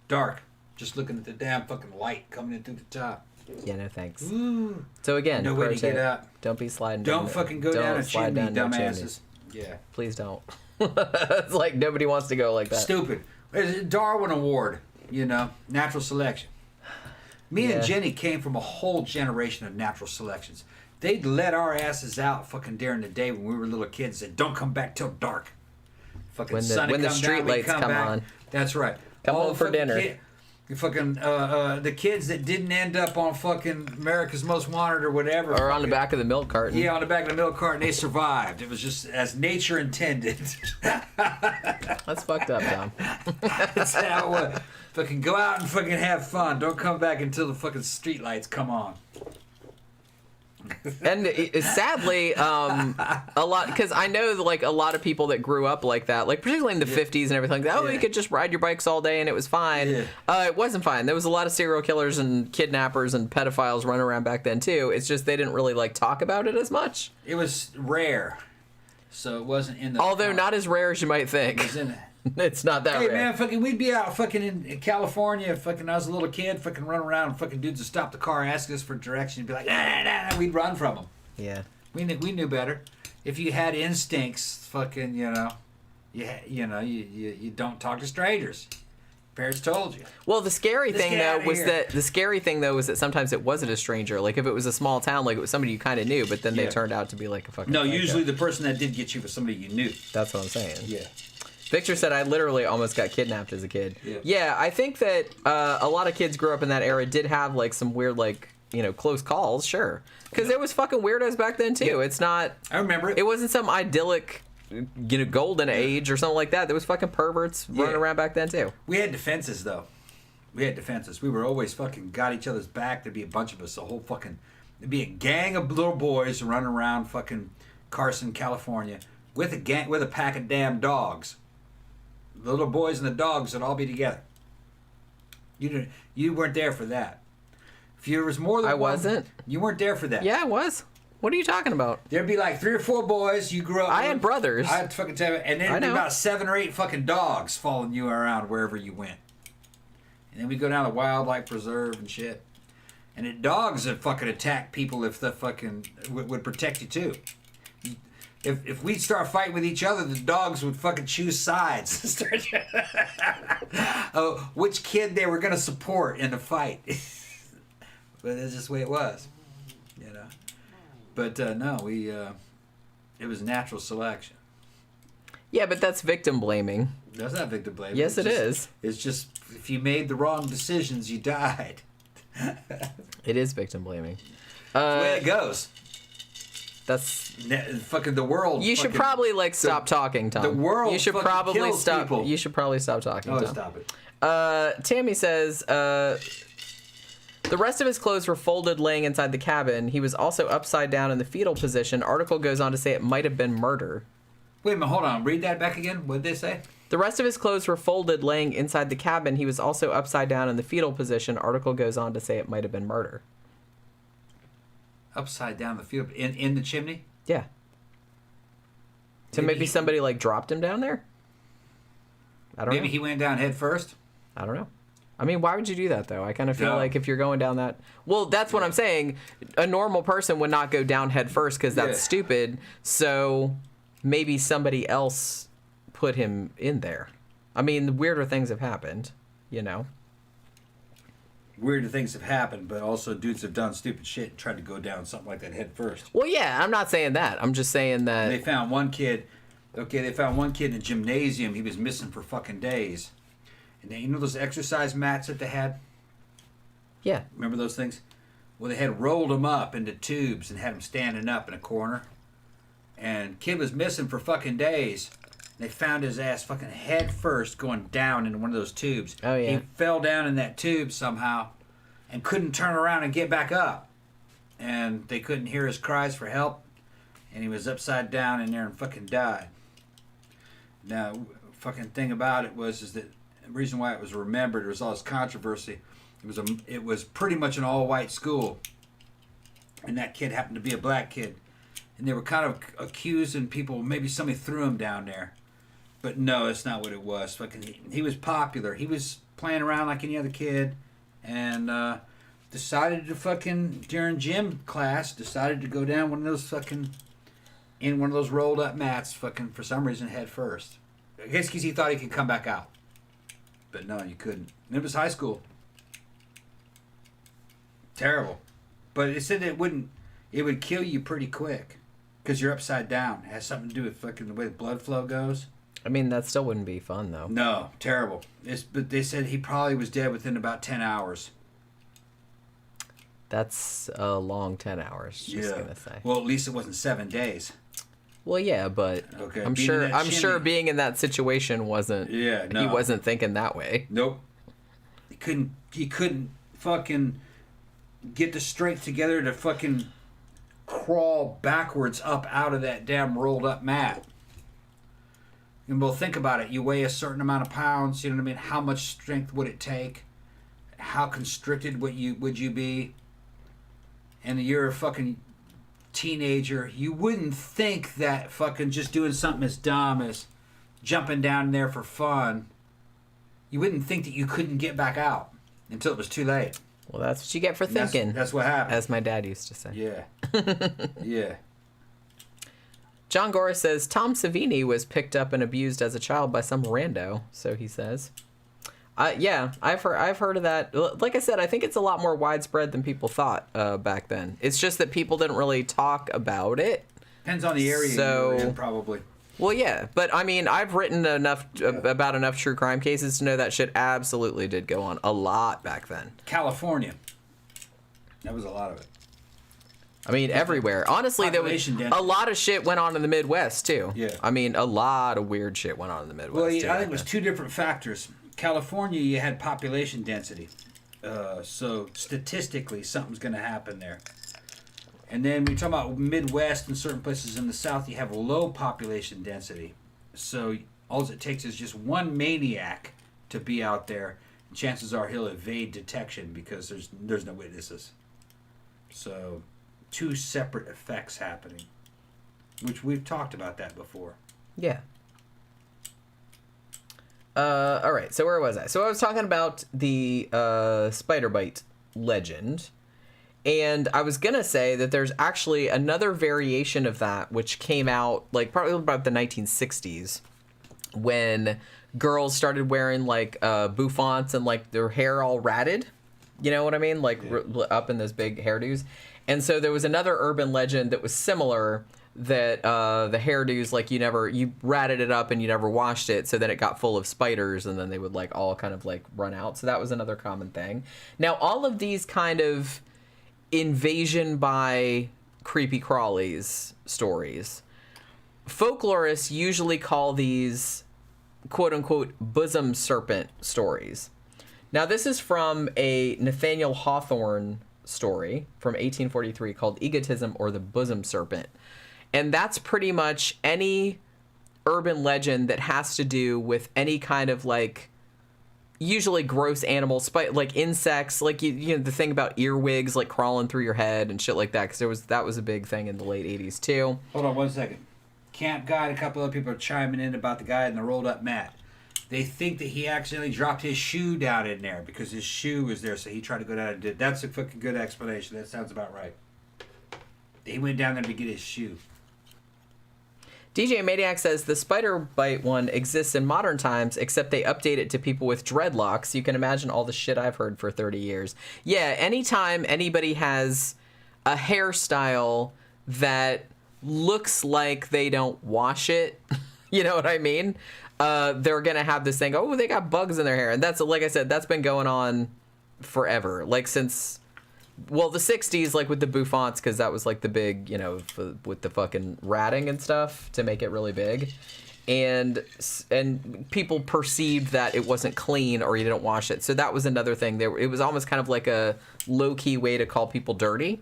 Dark. Just looking at the damn fucking light coming in through the top. Yeah, no thanks. Ooh. So again, No way to get up. Don't be sliding Don't down. fucking go down a slide chimney, down no dumbasses. chimneys. Yeah. Please don't. It's like nobody wants to go like that. Stupid. There's a Darwin Award, natural selection. Me and Jenny came from a whole generation of natural selections. They'd let our asses out fucking during the day when we were little kids and said, don't come back till dark. Fucking When the street lights come on. That's right. Come All home for fucking dinner. The kids that didn't end up on fucking America's Most Wanted or whatever. Or on the back of the milk carton. Yeah, on the back of the milk carton, they survived. It was just as nature intended. That's fucked up, Tom. That's how it was. Fucking go out and fucking have fun. Don't come back until the fucking street lights come on. And sadly, a lot, because I know like a lot of people that grew up like that, like particularly in the 50s and everything like that. Oh, you could just ride your bikes all day and it was fine. Yeah. It wasn't fine. There was a lot of serial killers and kidnappers and pedophiles running around back then too. It's just they didn't really like talk about it as much. It was rare, so it wasn't in the. Although not as rare as you might It think. was in it. It's not that Hey rare. man, fucking, we'd be out fucking in California. Fucking, I was a little kid. Fucking running around, and fucking dudes would stop the car, ask us for direction, and be like, nah. We'd run from them. Yeah. We knew better. If you had instincts, fucking, you don't talk to strangers. Parents told you. Well, the scary thing get though outta was here. that sometimes it wasn't a stranger. Like if it was a small town, like it was somebody you kind of knew, but then they Yeah. turned out to be like a fucking. No, psycho. usually the person that did get you was somebody you knew. That's what I'm saying. Yeah. Victor said I literally almost got kidnapped as a kid. Yeah, I think that a lot of kids grew up in that era did have like some weird like close calls, sure, because it was fucking weirdos back then too. It's not. I remember it. It wasn't some idyllic, golden age or something like that. There was fucking perverts running around back then too. We had defenses though. We had defenses. We were always fucking got each other's back. There'd be a bunch of us, there'd be a gang of little boys running around fucking Carson, California, with a pack of damn dogs. The little boys and the dogs would all be together. You weren't there for that. If there was more than I one, wasn't. You weren't there for that. Yeah, I was. What are you talking about? There'd be like 3 or 4 boys you grew up with. I had brothers. I had to fucking tell you, and there'd be about 7 or 8 fucking dogs following you around wherever you went. And then we go down the wildlife preserve and shit. And the dogs would fucking attack people if the fucking would protect you too. If we'd start fighting with each other, the dogs would fucking choose sides. Which kid they were gonna support in the fight. But that's just the way it was, you know. But no, it was natural selection. Yeah, but that's victim blaming. That's not victim blaming. Yes, it is. It's just if you made the wrong decisions, you died. It is victim blaming. That's the way it goes. That's fucking the world. You should probably stop talking, Tom. The world. You should probably kills stop. people. You should probably stop talking. Oh, Tom. stop it. Tammy says the rest of his clothes were folded, laying inside the cabin. He was also upside down in the fetal position. Article goes on to say it might have been murder. Wait a minute, hold on. Read that back again. What did they say? The rest of his clothes were folded, laying inside the cabin. He was also upside down in the fetal position. Article goes on to say it might have been murder. Upside down the field in the chimney. Yeah. So maybe somebody dropped him down there? I don't know. Maybe he went down head first? I don't know. I mean, why would you do that, though? I kind of feel like if you're going down that... Well, that's what I'm saying. A normal person would not go down head first because that's stupid. So maybe somebody else put him in there. I mean, weirder things have happened, you know? Weirder things have happened, but also dudes have done stupid shit and tried to go down something like that head first. Well, yeah, I'm not saying that. I'm just saying that... They found one kid... Okay, they found one kid in a gymnasium. He was missing for fucking days. And then, you know those exercise mats that they had? Yeah. Remember those things? Well, they had rolled them up into tubes and had him standing up in a corner. And kid was missing for fucking days. They found his ass fucking head first going down into one of those tubes. Oh, yeah. He fell down in that tube somehow and couldn't turn around and get back up. And they couldn't hear his cries for help. And he was upside down in there and fucking died. Now, fucking thing about it is that the reason why it was remembered, there was all this controversy. It was pretty much an all-white school. And that kid happened to be a black kid. And they were kind of accusing people, maybe somebody threw him down there. But no, that's not what it was. Fucking, he was popular. He was playing around like any other kid, and decided to fucking during gym class decided to go down one of those fucking in one of those rolled up mats. Fucking for some reason head first. I guess because he thought he could come back out, but no, you couldn't. And it was high school. Terrible, but it said it wouldn't. It would kill you pretty quick because you're upside down. It has something to do with fucking the way the blood flow goes. I mean, that still wouldn't be fun, though. No, terrible. But they said he probably was dead within about 10 hours. That's a long 10 hours, just gonna say. Well, at least it wasn't 7 days. Well, yeah, but Okay. I'm sure being in that situation wasn't... Yeah, no. He wasn't thinking that way. Nope. He couldn't fucking get the strength together to fucking crawl backwards up out of that damn rolled up mat. And well, think about it. You weigh a certain amount of pounds. You know what I mean? How much strength would it take? How constricted would you be? And you're a fucking teenager. You wouldn't think that fucking just doing something as dumb as jumping down there for fun. You wouldn't think that you couldn't get back out until it was too late. Well, that's what you get for thinking. That's what happened. As my dad used to say. Yeah. Yeah. John Gora says Tom Savini was picked up and abused as a child by some rando. So he says, "Yeah, I've heard of that. Like I said, I think it's a lot more widespread than people thought back then. It's just that people didn't really talk about it. Depends on the area you're in, probably. Well, yeah, but I mean, I've written about enough true crime cases to know that shit absolutely did go on a lot back then. California, that was a lot of it. I mean, everywhere. Honestly, there was a lot of shit went on in the Midwest, too. Yeah. I mean, a lot of weird shit went on in the Midwest, Well, too, I think it was two different factors. California, you had population density. So statistically, something's going to happen there. And then we talk about Midwest and certain places in the South, you have a low population density. So all it takes is just one maniac to be out there. Chances are he'll evade detection because there's no witnesses. So two separate effects happening, which we've talked about that before. Yeah. All right, so where was I? So I was talking about the spider bite legend. And I was going to say that there's actually another variation of that, which came out like probably about the 1960s when girls started wearing like bouffants and like their hair all ratted. You know what I mean? Like up in those big hairdos. And so there was another urban legend that was similar that the hairdos, like you ratted it up and you never washed it. So then it got full of spiders and then they would like all kind of like run out. So that was another common thing. Now, all of these kind of invasion by creepy crawlies stories, folklorists usually call these quote unquote bosom serpent stories. Now, this is from a Nathaniel Hawthorne story from 1843 called Egotism or the Bosom Serpent. And that's pretty much any urban legend that has to do with any kind of like usually gross animals, like insects, like you know the thing about earwigs like crawling through your head and shit like that, because that was a big thing in the late 80s too. Hold on 1 second. Camp Guy and a couple other people are chiming in about the guy in the rolled up mat. They think that he accidentally dropped his shoe down in there because his shoe was there, so he tried to go down and did. That's a fucking good explanation. That sounds about right. He went down there to get his shoe. DJ Maniac says the spider bite one exists in modern times, except they update it to people with dreadlocks. You can imagine all the shit I've heard for 30 years. Yeah, anytime anybody has a hairstyle that looks like they don't wash it, you know what I mean? They're going to have this thing, oh, they got bugs in their hair. And that's, like I said, that's been going on forever. Like since, well, the 60s, like with the bouffants, because that was like the big, you know, with the fucking ratting and stuff to make it really big. And people perceived that it wasn't clean or you didn't wash it. So that was another thing. It was almost kind of like a low-key way to call people dirty.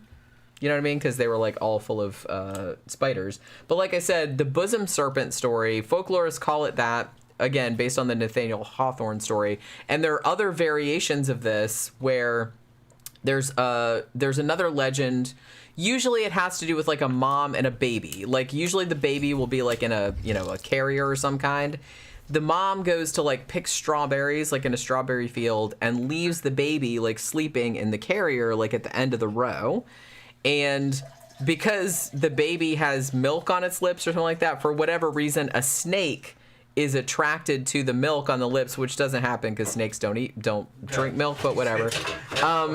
You know what I mean? Because they were like all full of spiders. But like I said, the bosom serpent story, folklorists call it that, again, based on the Nathaniel Hawthorne story. And there are other variations of this where there's another legend. Usually it has to do with like a mom and a baby. Like usually the baby will be like in a, you know, a carrier or some kind. The mom goes to like pick strawberries like in a strawberry field and leaves the baby like sleeping in the carrier like at the end of the row. And because the baby has milk on its lips or something like that, for whatever reason, a snake is attracted to the milk on the lips, which doesn't happen because snakes don't drink milk, but whatever.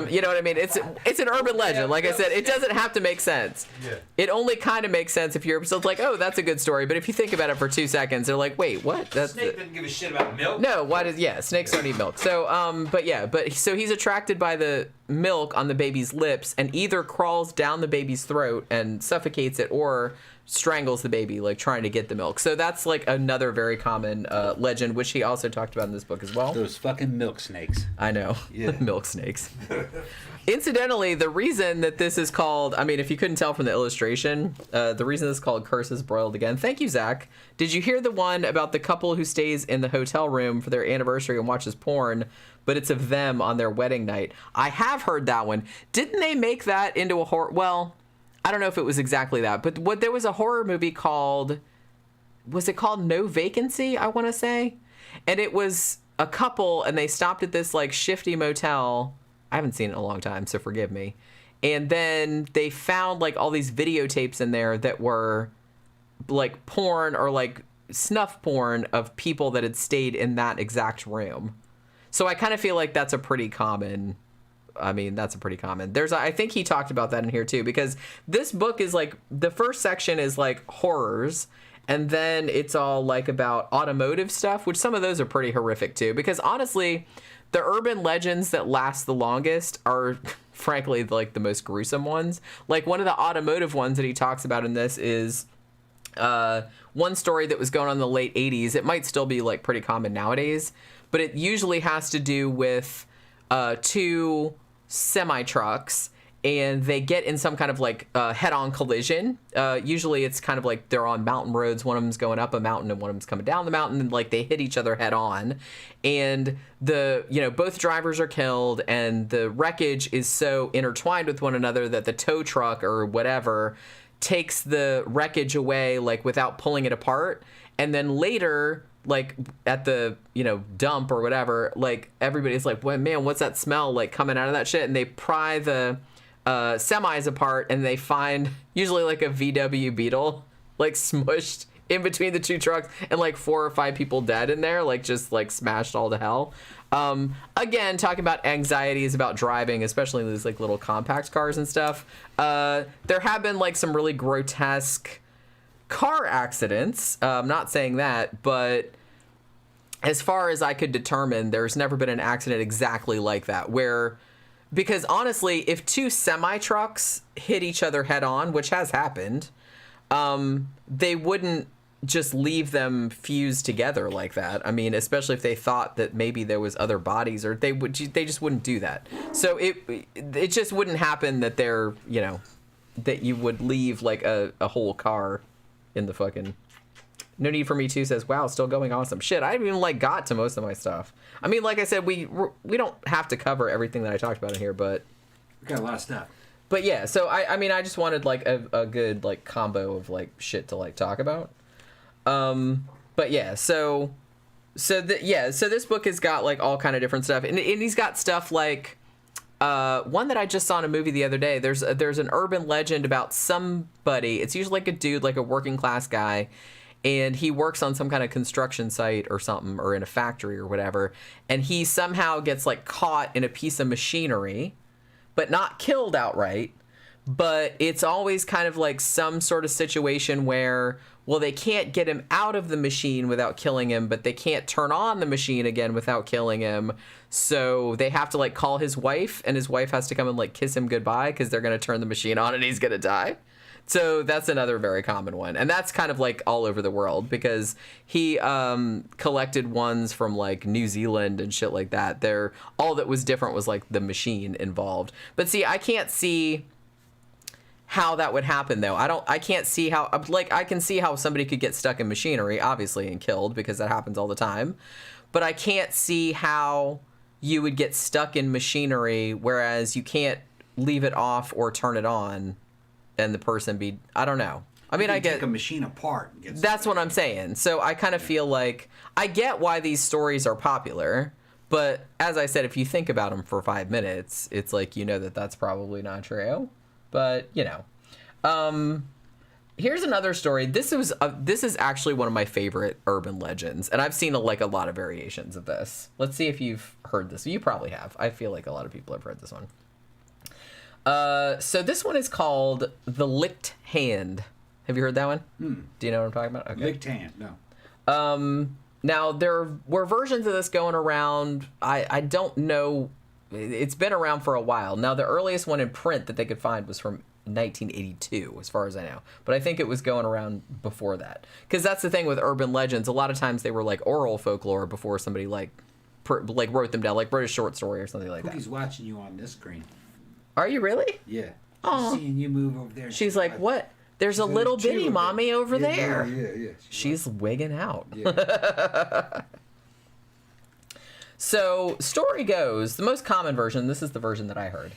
You know what I mean? It's an urban legend. Like I said, it doesn't have to make sense. Yeah. It only kind of makes sense if you're so like, oh, that's a good story. But if you think about it for 2 seconds, they're like, wait, what? Snake doesn't give a shit about milk. No, snakes don't eat milk. So, so he's attracted by the milk on the baby's lips and either crawls down the baby's throat and suffocates it or strangles the baby, like trying to get the milk. So that's like another very common legend, which he also talked about in this book as well. Those fucking milk snakes. I know. Yeah. Milk snakes. Incidentally, the reason that this is called, I mean, if you couldn't tell from the illustration, the reason this is called Curses Broiled Again. Thank you, Zach. Did you hear the one about the couple who stays in the hotel room for their anniversary and watches porn, but it's of them on their wedding night? I have heard that one. Didn't they make that into a horror? Well, I don't know if it was exactly that, but there was a horror movie called, was it called No Vacancy, I want to say? And it was a couple, and they stopped at this, like, shifty motel. I haven't seen it in a long time, so forgive me. And then they found, like, all these videotapes in there that were, like, porn or, like, snuff porn of people that had stayed in that exact room. So I kind of feel like that's a pretty common... I think he talked about that in here too, because this book is like, the first section is like horrors, and then it's all like about automotive stuff, which some of those are pretty horrific too, because honestly, the urban legends that last the longest are frankly like the most gruesome ones. Like one of the automotive ones that he talks about in this is One story that was going on in the late 80s, it might still be like pretty common nowadays, but it usually has to do with two semi-trucks, and they get in some kind of like head-on collision. Usually it's kind of like they're on mountain roads. One of them's going up a mountain and one of them's coming down the mountain, and like they hit each other head-on. And both drivers are killed, and the wreckage is so intertwined with one another that the tow truck or whatever takes the wreckage away like without pulling it apart. And then later, like at the dump or whatever, like everybody's like, well, man, what's that smell like coming out of that shit? And they pry the semis apart, and they find usually like a VW Beetle like smushed in between the two trucks, and like 4 or 5 people dead in there, like just like smashed all to hell. Again, talking about anxieties about driving, especially in these like little compact cars and stuff. There have been like some really grotesque car accidents. I'm not saying that, but as far as I could determine, there's never been an accident exactly like that because honestly, if 2 semi-trucks hit each other head on, which has happened, they wouldn't just leave them fused together like that. I mean, especially if they thought that maybe there was other bodies, or they just wouldn't do that. So it just wouldn't happen that that you would leave like a whole car in the fucking... No Need for Me Too says, wow, still going awesome. Shit, I haven't even got to most of my stuff. I mean, like I said, we don't have to cover everything that I talked about in here, but... We got a lot of stuff. But yeah, so I mean, I just wanted like a good like combo of like shit to like talk about. But yeah, so this book has got like all kind of different stuff, and he's got stuff like one that I just saw in a movie the other day. There's an urban legend about somebody. It's usually like a dude, like a working class guy, and he works on some kind of construction site or something, or in a factory or whatever, and he somehow gets like caught in a piece of machinery, but not killed outright. But it's always kind of like some sort of situation where, well, they can't get him out of the machine without killing him, but they can't turn on the machine again without killing him. So they have to like call his wife, and his wife has to come and like kiss him goodbye because they're going to turn the machine on and he's going to die. So that's another very common one. And that's kind of like all over the world, because he collected ones from like New Zealand and shit like that. All that was different was like the machine involved. But see, I can't see how that would happen though. I can't see how, like, I can see how somebody could get stuck in machinery, obviously, and killed, because that happens all the time. But I can't see how you would get stuck in machinery, whereas you can't leave it off or turn it on and the person be, I don't know. I mean, I get take a machine apart and get that's what I'm saying. So I kind of feel like I get why these stories are popular, but as I said, if you think about them for 5 minutes, it's like, that's probably not true. But here's another story. This is actually one of my favorite urban legends, and I've seen a lot of variations of this. Let's see if you've heard this. You probably have. I feel like a lot of people have heard this one. So this one is called The Licked Hand. Have you heard that one? Do you know what I'm talking about? Okay. Licked hand, no. Now, there were versions of this going around. I don't know. It's been around for a while. Now, the earliest one in print that they could find was from 1982, as far as I know. But I think it was going around before that. Because that's the thing with urban legends. A lot of times they were like oral folklore before somebody wrote them down, like wrote a short story or something like that. Cookie's watching you on this screen. Are you really? Yeah. Oh. Seeing you move over there. She's like, what? There's a little bitty mommy over there. Yeah. She's wigging out. Yeah. So, story goes, the most common version, this is the version that I heard.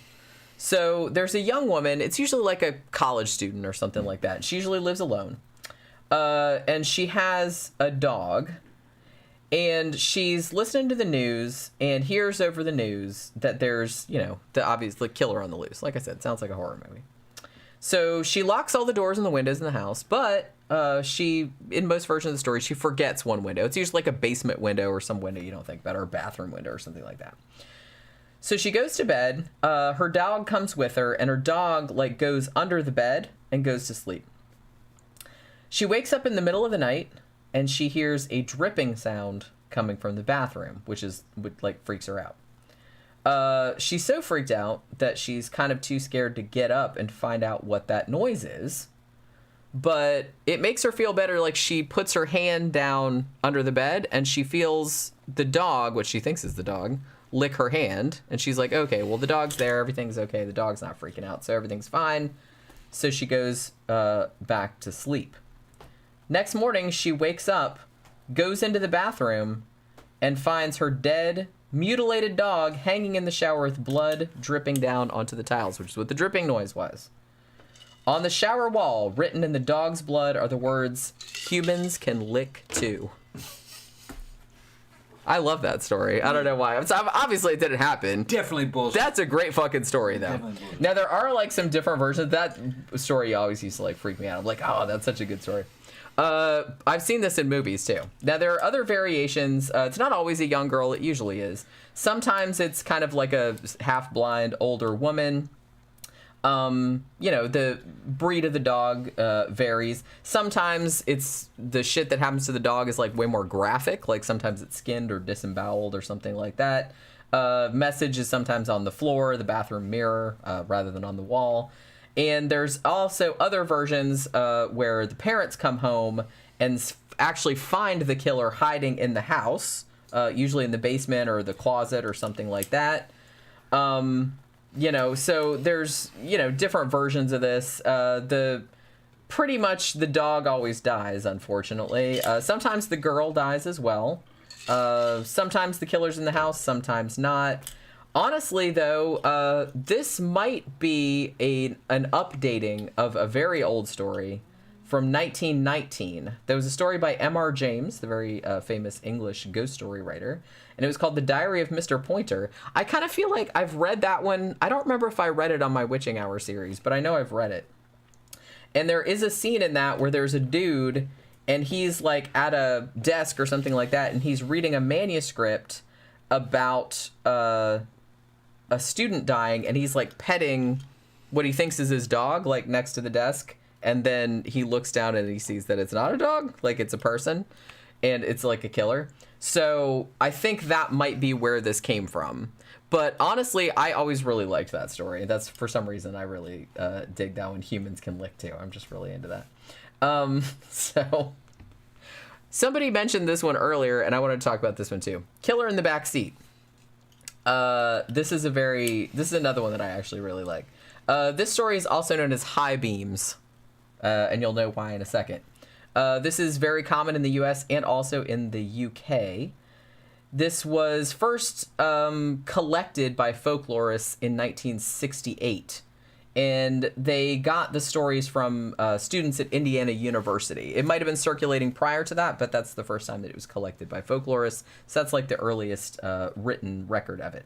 So, there's a young woman, it's usually like a college student or something like that. She usually lives alone. And she has a dog. And she's listening to the news and hears over the news that there's, the obvious killer on the loose. Like I said, it sounds like a horror movie. So she locks all the doors and the windows in the house, but in most versions of the story, she forgets one window. It's usually like a basement window or some window you don't think about, or a bathroom window or something like that. So she goes to bed. Her dog comes with her, and her dog goes under the bed and goes to sleep. She wakes up in the middle of the night, and she hears a dripping sound coming from the bathroom, which freaks her out. She's so freaked out that she's kind of too scared to get up and find out what that noise is. but it makes her feel better. Like, she puts her hand down under the bed and she feels the dog, what she thinks is the dog, lick her hand. And she's like, okay, well, the dog's there. Everything's okay. The dog's not freaking out. So everything's fine. So she goes back to sleep. Next morning, she wakes up, goes into the bathroom, and finds her dead, mutilated dog hanging in the shower with blood dripping down onto the tiles, which is what the dripping noise was. On the shower wall, written in the dog's blood, are the words, "Humans can lick too." I love that story. I don't know why. Obviously, it didn't happen. Definitely bullshit. That's a great fucking story, though. Now, there are, like, some different versions. That story always used to, like, freak me out. I'm like, oh, that's such a good story. I've seen this in movies, too. Now, there are other variations. It's not always a young girl. It usually is. Sometimes it's kind of like a half-blind older woman. The breed of the dog varies. Sometimes it's the shit that happens to the dog is like way more graphic. Like sometimes it's skinned or disemboweled or something like that. Message is sometimes on the floor, the bathroom mirror, rather than on the wall. And there's also other versions where the parents come home and actually find the killer hiding in the house, usually in the basement or the closet or something like that. So there's, different versions of this. Pretty much the dog always dies, unfortunately. Sometimes the girl dies as well. Sometimes the killer's in the house, sometimes not. Honestly, though, this might be an updating of a very old story from 1919. There was a story by M.R. James, the very famous English ghost story writer, and it was called The Diary of Mr. Pointer. I kind of feel like I've read that one. I don't remember if I read it on my Witching Hour series, but I know I've read it. And there is a scene in that where there's a dude, and he's like at a desk or something like that, and he's reading a manuscript about a student dying, and he's like petting what he thinks is his dog, like next to the desk. And then he looks down and he sees that it's not a dog, like it's a person, and it's like a killer. So I think that might be where this came from. But honestly, I always really liked that story. That's, for some reason, I really dig that one. Humans can lick too. I'm just really into that. So somebody mentioned this one earlier, and I wanted to talk about this one too. Killer in the Back Seat. This is another one that I actually really like. This story is also known as high beams. And you'll know why in a second. This is very common in the US and also in the UK. This was first collected by folklorists in 1968. And they got the stories from students at Indiana University. It might have been circulating prior to that, but that's the first time that it was collected by folklorists. So that's like the earliest written record of it.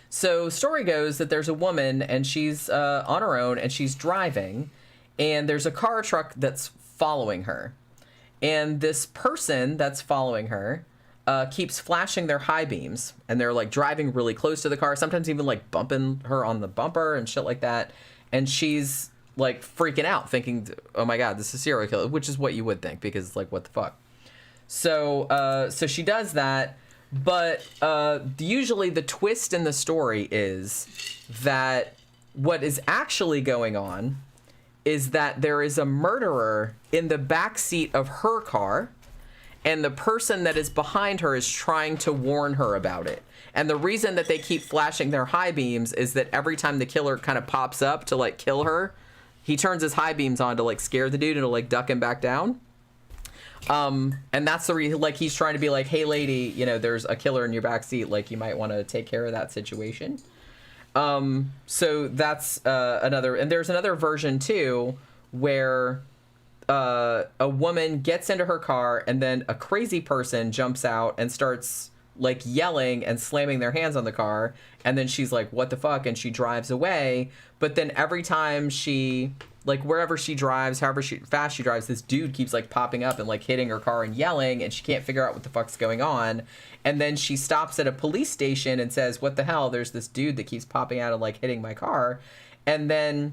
So story goes that there's a woman and she's on her own and she's driving. And there's a car truck that's following her. And this person that's following her keeps flashing their high beams. And they're like driving really close to the car, sometimes even like bumping her on the bumper and shit like that. And she's like freaking out, thinking, oh my God, this is a serial killer, which is what you would think, because it's like, what the fuck? So she does that. But usually the twist in the story is that what is actually going on is that there is a murderer in the back seat of her car, and the person that is behind her is trying to warn her about it. And the reason that they keep flashing their high beams is that every time the killer kind of pops up to like kill her, he turns his high beams on to like scare the dude and to like duck him back down. And that's the reason, like, he's trying to be like, hey lady, there's a killer in your back seat, like you might want to take care of that situation. So that's another, and there's another version too where a woman gets into her car and then a crazy person jumps out and starts like yelling and slamming their hands on the car, and then she's like, what the fuck, and she drives away. But then every time she, like, wherever she drives, however fast she drives, this dude keeps like popping up and like hitting her car and yelling, and she can't figure out what the fuck's going on. And then she stops at a police station and says, what the hell, there's this dude that keeps popping out and like hitting my car. And then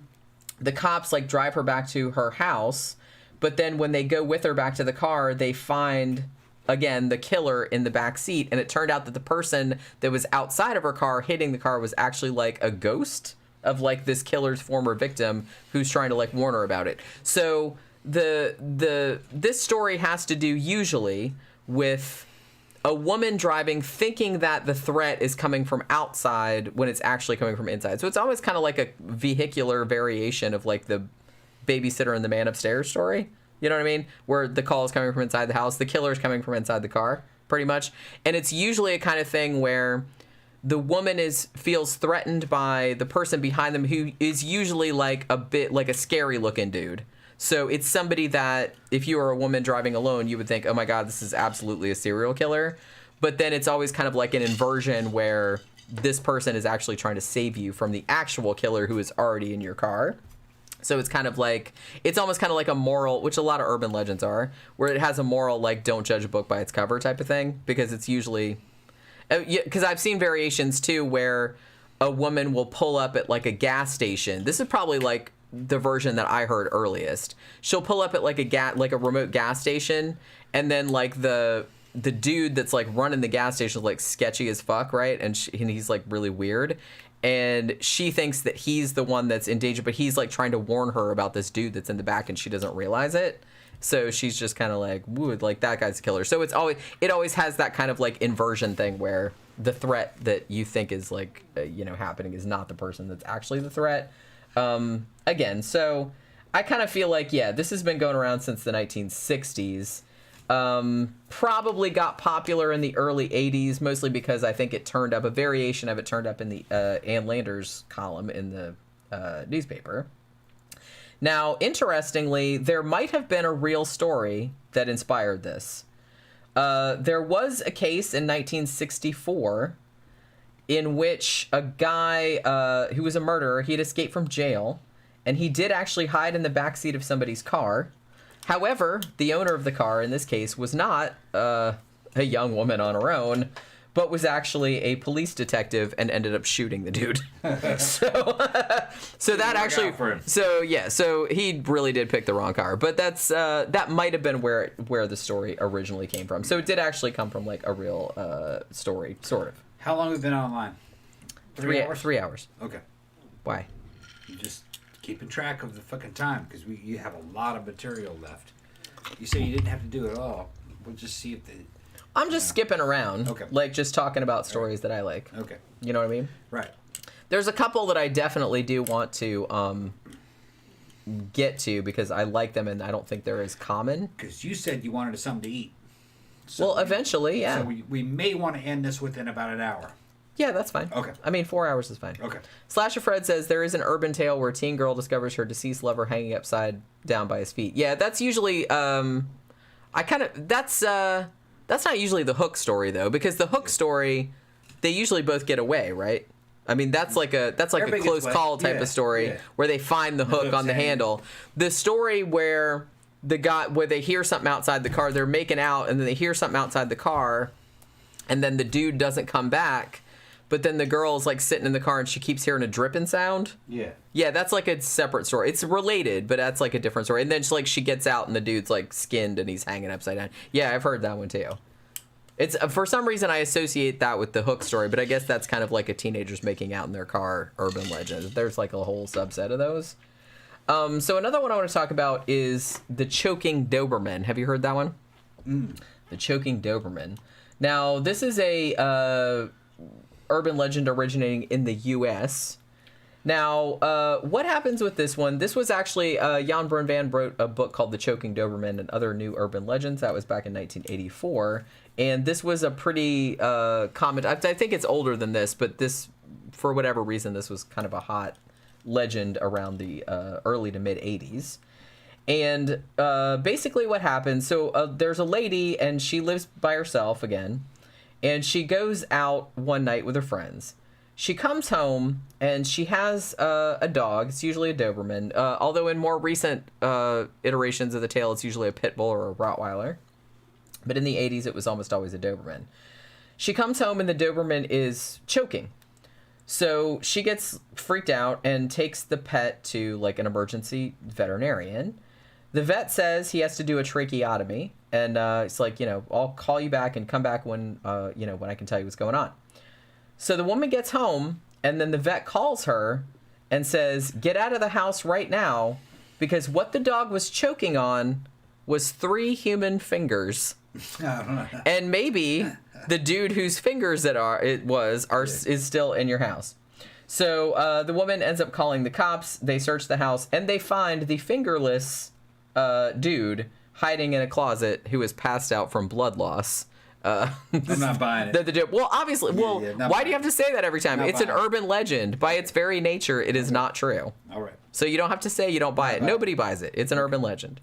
the cops like drive her back to her house, but then when they go with her back to the car, they find again the killer in the back seat. And it turned out that the person that was outside of her car hitting the car was actually like a ghost, of like this killer's former victim who's trying to like warn her about it. So this story has to do usually with a woman driving thinking that the threat is coming from outside when it's actually coming from inside. So it's always kind of like a vehicular variation of like the babysitter and the man upstairs story. You know what I mean? Where the call is coming from inside the house, the killer is coming from inside the car, pretty much. And it's usually a kind of thing where the woman feels threatened by the person behind them, who is usually like a bit like a scary looking dude. So it's somebody that if you were a woman driving alone, you would think, oh my God, this is absolutely a serial killer. But then it's always kind of like an inversion where this person is actually trying to save you from the actual killer who is already in your car. So it's kind of like, it's almost kind of like a moral, which a lot of urban legends are, where it has a moral like don't judge a book by its cover type of thing, because it's usually, because I've seen variations too where a woman will pull up at like a gas station. This is probably like the version that I heard earliest. She'll pull up at like a remote gas station, and then like the dude that's like running the gas station is like sketchy as fuck, right? And he's like really weird, and she thinks that he's the one that's in danger, but he's like trying to warn her about this dude that's in the back, and she doesn't realize it. So she's just kind of like, woo, like that guy's a killer. So it always has that kind of like inversion thing where the threat that you think is like happening is not the person that's actually the threat. Again, so I kind of feel like, yeah, this has been going around since the 1960s. Probably got popular in the early 80s, mostly because I think a variation of it turned up in the Ann Landers column in the newspaper. Now, interestingly, there might have been a real story that inspired this. There was a case in 1964 in which a guy who was a murderer, he had escaped from jail, and he did actually hide in the backseat of somebody's car. However, the owner of the car in this case was not a young woman on her own, but was actually a police detective and ended up shooting the dude. So that actually, so he really did pick the wrong car. But that might have been where the story originally came from. So it did actually come from like a real story, sort of. How long have you been online? 3 hours? 3 hours. Okay. Why? You just keeping track of the fucking time, because you have a lot of material left. You say you didn't have to do it all. We'll just see if I'm just skipping around. Okay. Like just talking about stories that I like. Okay. You know what I mean? Right. There's a couple that I definitely do want to get to because I like them and I don't think they're as common. Because you said you wanted something to eat. So well, eventually, yeah. So we may want to end this within about an hour. Yeah, that's fine. Okay. I mean, 4 hours is fine. Okay. Slasher Fred says there is an urban tale where a teen girl discovers her deceased lover hanging upside down by his feet. Yeah, that's usually that's not usually the Hook story though, because the Hook story, they usually both get away, right? I mean, that's like a close call type of story where they find the hook on the handle. The story where they hear something outside the car, they're making out, and then they hear something outside the car, and then the dude doesn't come back, but then the girl's like sitting in the car and she keeps hearing a dripping sound. Yeah. Yeah, that's like a separate story. It's related, but that's like a different story. And then she gets out and the dude's like skinned and he's hanging upside down. Yeah, I've heard that one too. It's for some reason I associate that with the Hook story, but I guess that's kind of like a teenagers making out in their car urban legend. There's like a whole subset of those. So another one I want to talk about is the choking Doberman. Have you heard that one? The choking Doberman. Now, this is a urban legend originating in the U.S. Now, what happens with this one? This was actually Jan Brun Van wrote a book called The Choking Doberman and Other New Urban Legends. That was back in 1984. And this was a pretty common... I think it's older than this, but this, for whatever reason, this was kind of a hot legend around the early to mid-'80s. And basically what happens... So there's a lady, and she lives by herself again. And she goes out one night with her friends. She comes home, and she has a dog. It's usually a Doberman. Although in more recent iterations of the tale, it's usually a pit bull or a Rottweiler. But in the 80s, it was almost always a Doberman. She comes home, and the Doberman is choking. So she gets freaked out and takes the pet to, like, an emergency veterinarian. The vet says he has to do a tracheotomy. And it's like, I'll call you back and come back when I can tell you what's going on. So the woman gets home, and then the vet calls her and says, "Get out of the house right now, because what the dog was choking on was 3 human fingers." And maybe the dude whose fingers is still in your house. So the woman ends up calling the cops. They search the house, and they find the fingerless dude hiding in a closet who is passed out from blood loss. I'm not buying it. Well, obviously, why do you have to say that every time? It's an urban legend. By its very nature, it is not true. All right. So you don't have to say you don't buy it. Nobody buys it. It's an urban legend.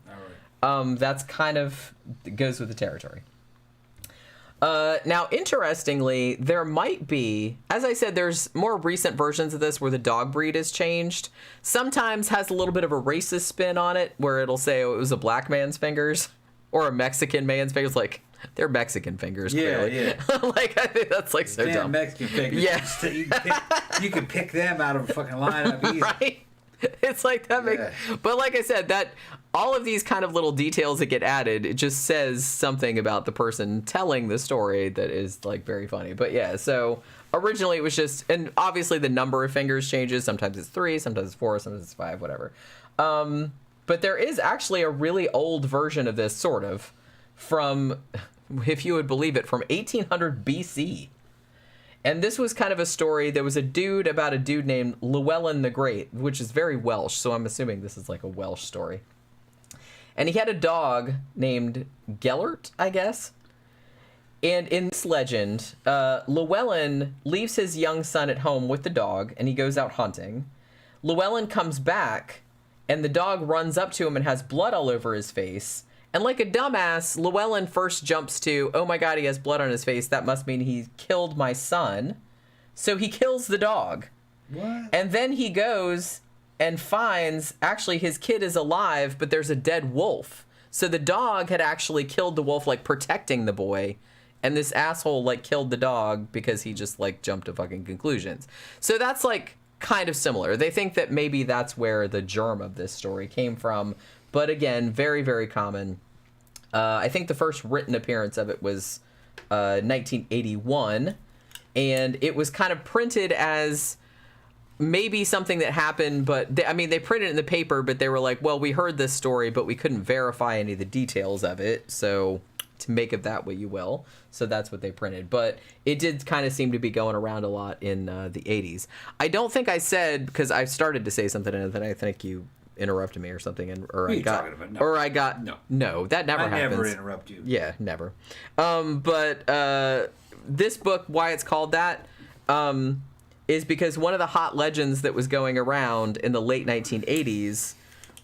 All right. That's kind of goes with the territory. Now, interestingly, there might be, as I said, there's more recent versions of this where the dog breed is changed. Sometimes has a little bit of a racist spin on it, where it'll say, oh, it was a black man's fingers or a Mexican man's fingers. Like, they're Mexican fingers, clearly. Yeah. Like, I think that's like so dumb. Mexican fingers. Yeah. You can pick them out of a fucking lineup easy. Right? It's like that. But like I said, that all of these kind of little details that get added, it just says something about the person telling the story that is like very funny. But yeah, so originally it was just, and obviously the number of fingers changes. Sometimes it's 3, sometimes it's 4, sometimes it's 5, whatever. But there is actually a really old version of this, sort of, from, if you would believe it, from 1800 BC. And this was kind of a story. There was a dude named Llewellyn the Great, which is very Welsh, so I'm assuming this is like a Welsh story. And he had a dog named Gellert, I guess. And in this legend, Llewellyn leaves his young son at home with the dog, and he goes out hunting. Llewellyn comes back, and the dog runs up to him and has blood all over his face. And like a dumbass, Llewellyn first jumps to, oh my God, he has blood on his face. That must mean he killed my son. So he kills the dog. What? And then he goes and finds, actually, his kid is alive, but there's a dead wolf. So the dog had actually killed the wolf, like protecting the boy. And this asshole, like, killed the dog because he just, like, jumped to fucking conclusions. So that's, like, kind of similar. They think that maybe that's where the germ of this story came from. But again, very, very common. I think the first written appearance of it was 1981. And it was kind of printed as maybe something that happened, but they printed it in the paper, but they were like, well, we heard this story, but we couldn't verify any of the details of it. So to make of that what you will. So that's what they printed. But it did kind of seem to be going around a lot in the 80s. I don't think I said, because I started to say something and then I think you interrupted me or something, No. No, that never happens. I never interrupt you. Yeah, never. But this book, why it's called that, is because one of the hot legends that was going around in the late 1980s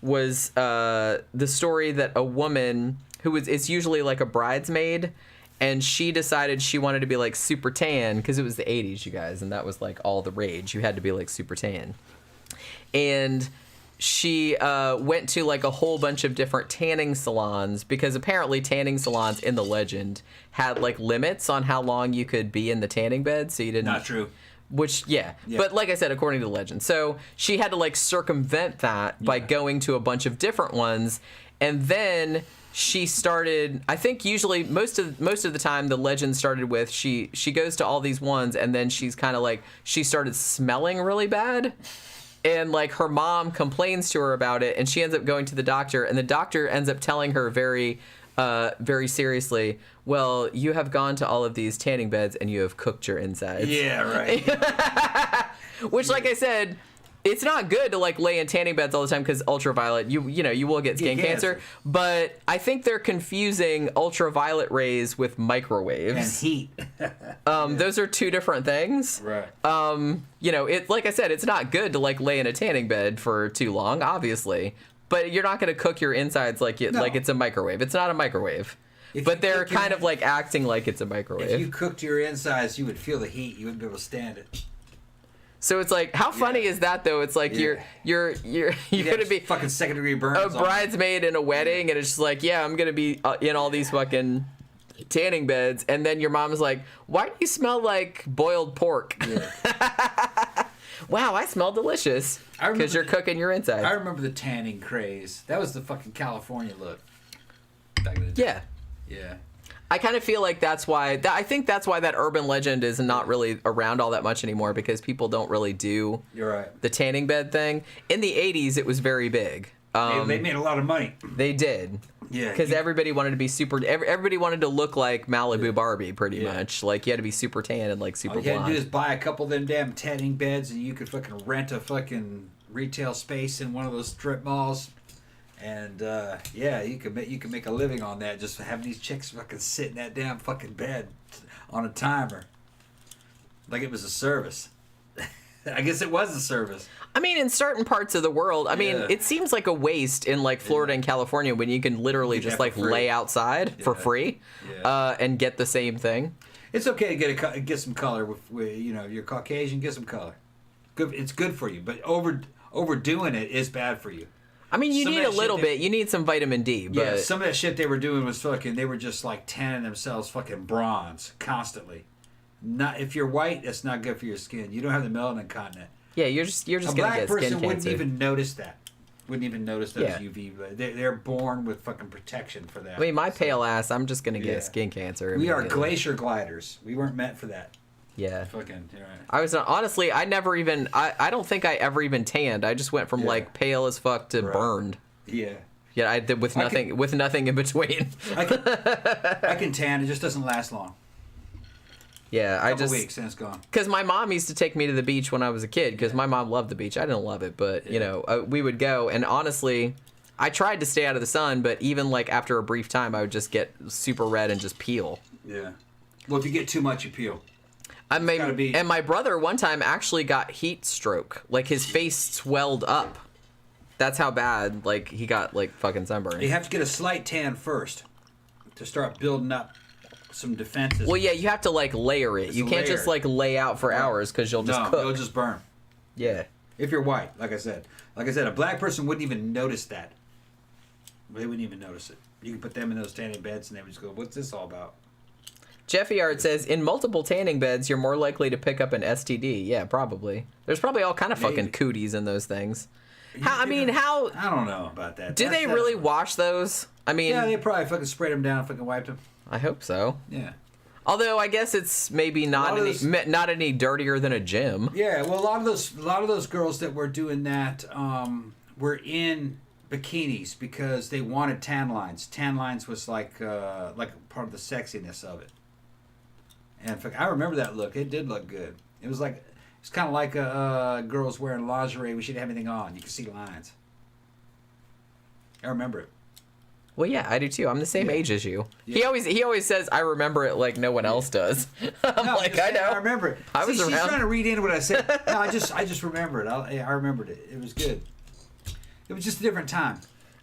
was the story that a woman it's usually like a bridesmaid, and she decided she wanted to be like super tan because it was the 80s, you guys, and that was like all the rage. You had to be like super tan. And she went to like a whole bunch of different tanning salons, because apparently tanning salons in the legend had like limits on how long you could be in the tanning bed, so you didn't. Not true. Which, yeah. But like I said, according to the legend. So she had to like circumvent that by going to a bunch of different ones. And then she started, I think usually most of the time the legend started with she goes to all these ones, and then she's kind of like, she started smelling really bad. And like her mom complains to her about it, and she ends up going to the doctor, and the doctor ends up telling her very seriously, well, you have gone to all of these tanning beds and you have cooked your insides. Yeah, right. Which, like I said, it's not good to like lay in tanning beds all the time, because ultraviolet, you will get skin cancer. But I think they're confusing ultraviolet rays with microwaves. And heat. Those are two different things. Right. It, like I said, it's not good to like lay in a tanning bed for too long, obviously. But you're not going to cook your insides like it's a microwave. It's not a microwave. But they're kind of like acting like it's a microwave. If you cooked your insides, you would feel the heat. You wouldn't be able to stand it. So it's like, how funny is that though? It's like you're gonna be fucking second-degree burns. A bridesmaid in a wedding, and it's just like, yeah, I'm gonna be in all these fucking tanning beds, and then your mom's like, why do you smell like boiled pork? Yeah. Wow, I smell delicious. Because you're cooking your insides. I remember the tanning craze. That was the fucking California look. Back in the day. Yeah. Yeah. I kind of feel like that's why. I think that's why that urban legend is not really around all that much anymore, because people don't really do. You're right. The tanning bed thing. In the 80s, it was very big. They made a lot of money. They did. Yeah. Because everybody wanted to be super. Everybody wanted to look like Malibu Barbie, pretty much. Like, you had to be super tan and like super All you had to blonde. do is buy a couple of them damn tanning beds, and you could fucking rent a fucking retail space in one of those strip malls. And you could make a living on that, just having these chicks fucking sit in that damn fucking bed on a timer, like it was a service. I guess it was a service. I mean, in certain parts of the world, I mean, it seems like a waste in like Florida and California when you can literally just like lay outside for free and get the same thing. It's okay to get some color with you're Caucasian, get some color. Good, it's good for you, but overdoing it is bad for you. I mean, you need a little bit. You need some vitamin D. But Yeah, some of that shit they were doing was fucking. They were just like tanning themselves fucking bronze constantly. Not if you're white, that's not good for your skin. You don't have the melanin content. Yeah, you're just gonna get skin cancer. A cancer. black person wouldn't even notice that. Wouldn't even notice those UV. They're born with fucking protection for that. I mean, my pale ass, I'm just gonna get skin cancer. We are glacier gliders. We weren't meant for that. Yeah. Fucking. Right. I was honestly, I never even. I don't think I ever even tanned. I just went from like pale as fuck to burned. Yeah. Yeah, I did with nothing in between. I can tan. It just doesn't last long. Yeah, a couple weeks and it's gone. Because my mom used to take me to the beach when I was a kid. Because my mom loved the beach. I didn't love it, but you know, we would go. And honestly, I tried to stay out of the sun, but even like after a brief time, I would just get super red and just peel. Yeah. Well, if you get too much, you peel. And my brother one time actually got heat stroke. Like his face swelled up. That's how bad like he got like fucking sunburn. You have to get a slight tan first to start building up some defenses. Well, yeah, you have to like layer it. You can't just like lay out for hours because you'll just cook. You'll just burn. Yeah. If you're white, like I said, a black person wouldn't even notice that. They wouldn't even notice it. You can put them in those tanning beds and they would just go, "What's this all about?" Jeffy Art says, in multiple tanning beds, you're more likely to pick up an STD. Yeah, probably. There's probably all kind of fucking cooties in those things. How? I don't know about that. Do they really wash those? I mean, yeah, they probably fucking sprayed them down, fucking wiped them. I hope so. Yeah. Although I guess it's maybe not any dirtier than a gym. Yeah, well, a lot of those girls that were doing that were in bikinis because they wanted tan lines. Tan lines was like part of the sexiness of it. And I remember that look. It did look good. It was like it's kind of like girls wearing lingerie. We shouldn't have anything on. You can see lines. I remember it. Well, yeah, I do too. I'm the same age as you. Yeah. He always says I remember it like no one else does. I'm like, I know. I remember it. She's trying to read in what I said. No, I just remember it. I remembered it. It was good. It was just a different time.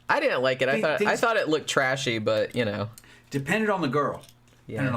I didn't like it. I thought it looked trashy, but you know. Depended on the girl. Yeah.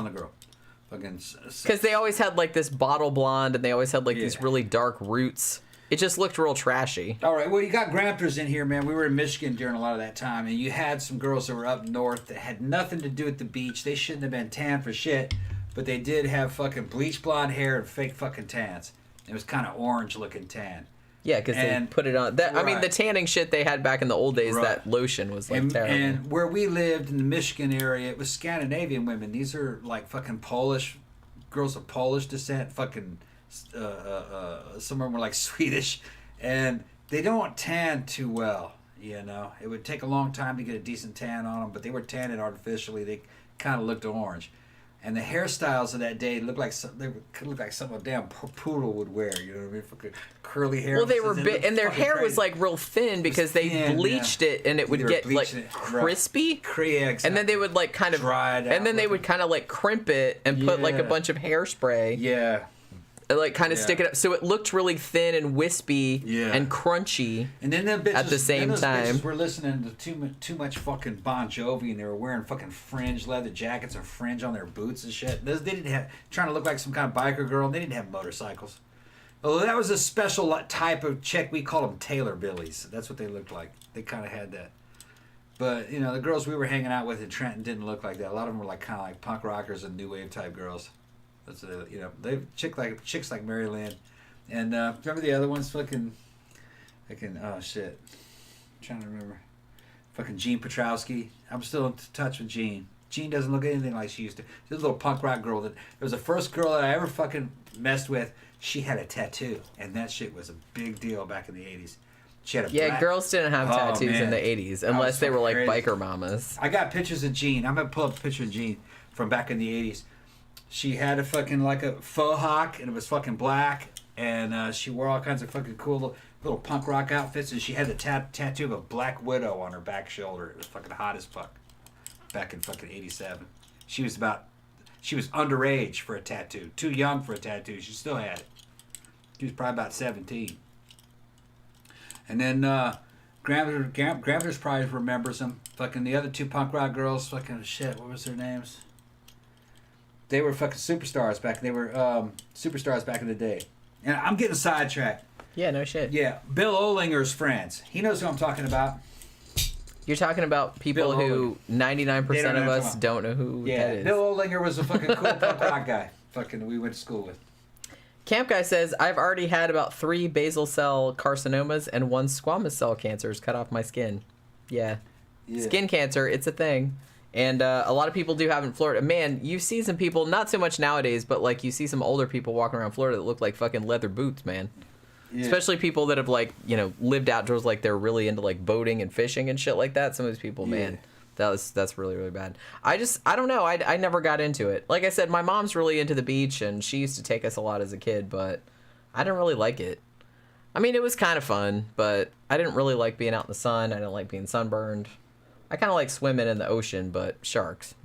Fucking. Because they always had like this bottle blonde, and they always had like these really dark roots. It just looked real trashy. All right, well, you got Grampers in here, man. We were in Michigan during a lot of that time, and you had some girls that were up north that had nothing to do with the beach. They shouldn't have been tan for shit, but they did have fucking bleach blonde hair and fake fucking tans. It was kind of orange-looking tan. Yeah, because they put it on. I mean, the tanning shit they had back in the old days, that lotion was like terrible. And where we lived in the Michigan area, it was Scandinavian women. These are like fucking Polish, girls of Polish descent, fucking... some of them were like Swedish, and they don't tan too well. You know, it would take a long time to get a decent tan on them, but they were tanning artificially. They kind of looked orange, and the hairstyles of that day looked like something a damn poodle would wear. You know what I mean? Fucking curly hair. Well, they were big, and their hair was like real thin because they bleached it, and it would get like crispy. Exactly. And then they would like kind of dried out, and then they would kind of like crimp it and put like a bunch of hairspray. Yeah. Like kind of stick it up, so it looked really thin and wispy and crunchy. And then them bitches, at the same time, we're listening to too much fucking Bon Jovi, and they were wearing fucking fringe leather jackets and fringe on their boots and shit. They didn't have trying to look like some kind of biker girl. And they didn't have motorcycles. Although that was a special type of chick. We call them Taylor Billies. That's what they looked like. They kind of had that. But you know, the girls we were hanging out with in Trenton didn't look like that. A lot of them were like kind of like punk rockers and new wave type girls. That's you know, they chicks like Mary Lynn, and remember the other ones, fucking oh shit, I'm trying to remember, fucking Gene Petrowski. I'm still in touch with Gene Jean doesn't look anything like she used to. She's a little punk rock girl. It was the first girl that I ever fucking messed with. She had a tattoo, and that shit was a big deal back in the 80s. She had a black... girls didn't have tattoos in the 80s unless they were like crazy. Biker mamas. I got pictures of Jean. I'm gonna pull up a picture of Jean from back in the 80s. She had a fucking like a faux hawk, and it was fucking black, and she wore all kinds of fucking cool little punk rock outfits, and she had the tattoo of a black widow on her back shoulder. It was fucking hot as fuck. Back in fucking 87. She was underage for a tattoo. Too young for a tattoo. She still had it. She was probably about 17. And then Grandmother's probably remembers them. Fucking the other two punk rock girls, fucking shit, what was their names? They were fucking superstars back. They were superstars back in the day. And I'm getting sidetracked. Yeah, no shit. Yeah, Bill Olinger's friends. He knows who I'm talking about. You're talking about people who 99% of us don't know who that is. Bill Olinger was a fucking cool punk rock guy. Fucking we went to school with. Camp Guy says, I've already had about 3 basal cell carcinomas and 1 squamous cell cancers cut off my skin. Yeah. Skin cancer, it's a thing. And a lot of people do have in Florida. Man, you see some people, not so much nowadays, but like you see some older people walking around Florida that look like fucking leather boots, man. Yeah. Especially people that have like, lived outdoors, like they're really into like boating and fishing and shit like that. Some of these people, man, that's really, really bad. I don't know. I never got into it. Like I said, my mom's really into the beach and she used to take us a lot as a kid, but I didn't really like it. I mean, it was kind of fun, but I didn't really like being out in the sun. I didn't like being sunburned. I kind of like swimming in the ocean, but sharks,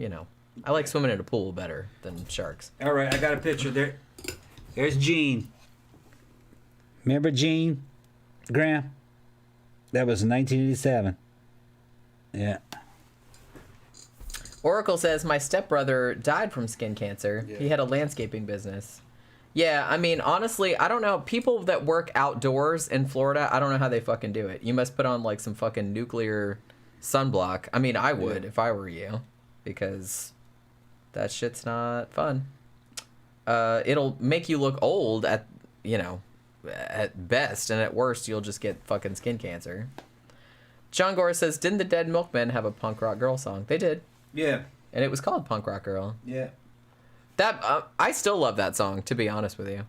I like swimming in a pool better than sharks. All right, I got a picture there. There's Jean. Remember Jean? Graham? That was 1987. Yeah. Oracle says, my stepbrother died from skin cancer. Yeah. He had a landscaping business. Yeah, I mean, honestly, I don't know. People that work outdoors in Florida, I don't know how they fucking do it. You must put on, like, some fucking nuclear sunblock. I mean, I would if I were you, because that shit's not fun. It'll make you look old at best, and at worst, you'll just get fucking skin cancer. John Gore says, didn't the Dead Milkmen have a punk rock girl song? They did. Yeah. And it was called Punk Rock Girl. Yeah. That I still love that song, to be honest with you.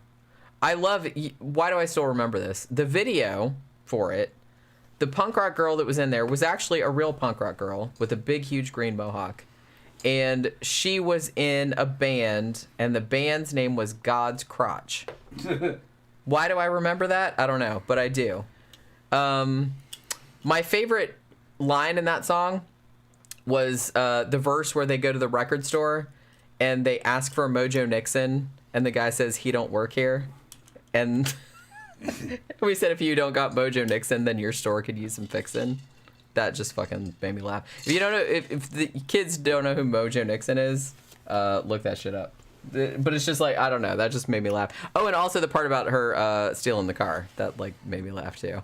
Why do I still remember this? The video for it, the punk rock girl that was in there was actually a real punk rock girl with a big, huge green mohawk. And she was in a band, and the band's name was God's Crotch. Why do I remember that? I don't know, but I do. My favorite line in that song was the verse where they go to the record store and they ask for Mojo Nixon, and the guy says, he don't work here. And we said, if you don't got Mojo Nixon, then your store could use some fixin'. That just fucking made me laugh. If you don't know, if the kids don't know who Mojo Nixon is, look that shit up. But it's just like, I don't know, that just made me laugh. Oh, and also the part about her stealing the car, that like made me laugh too.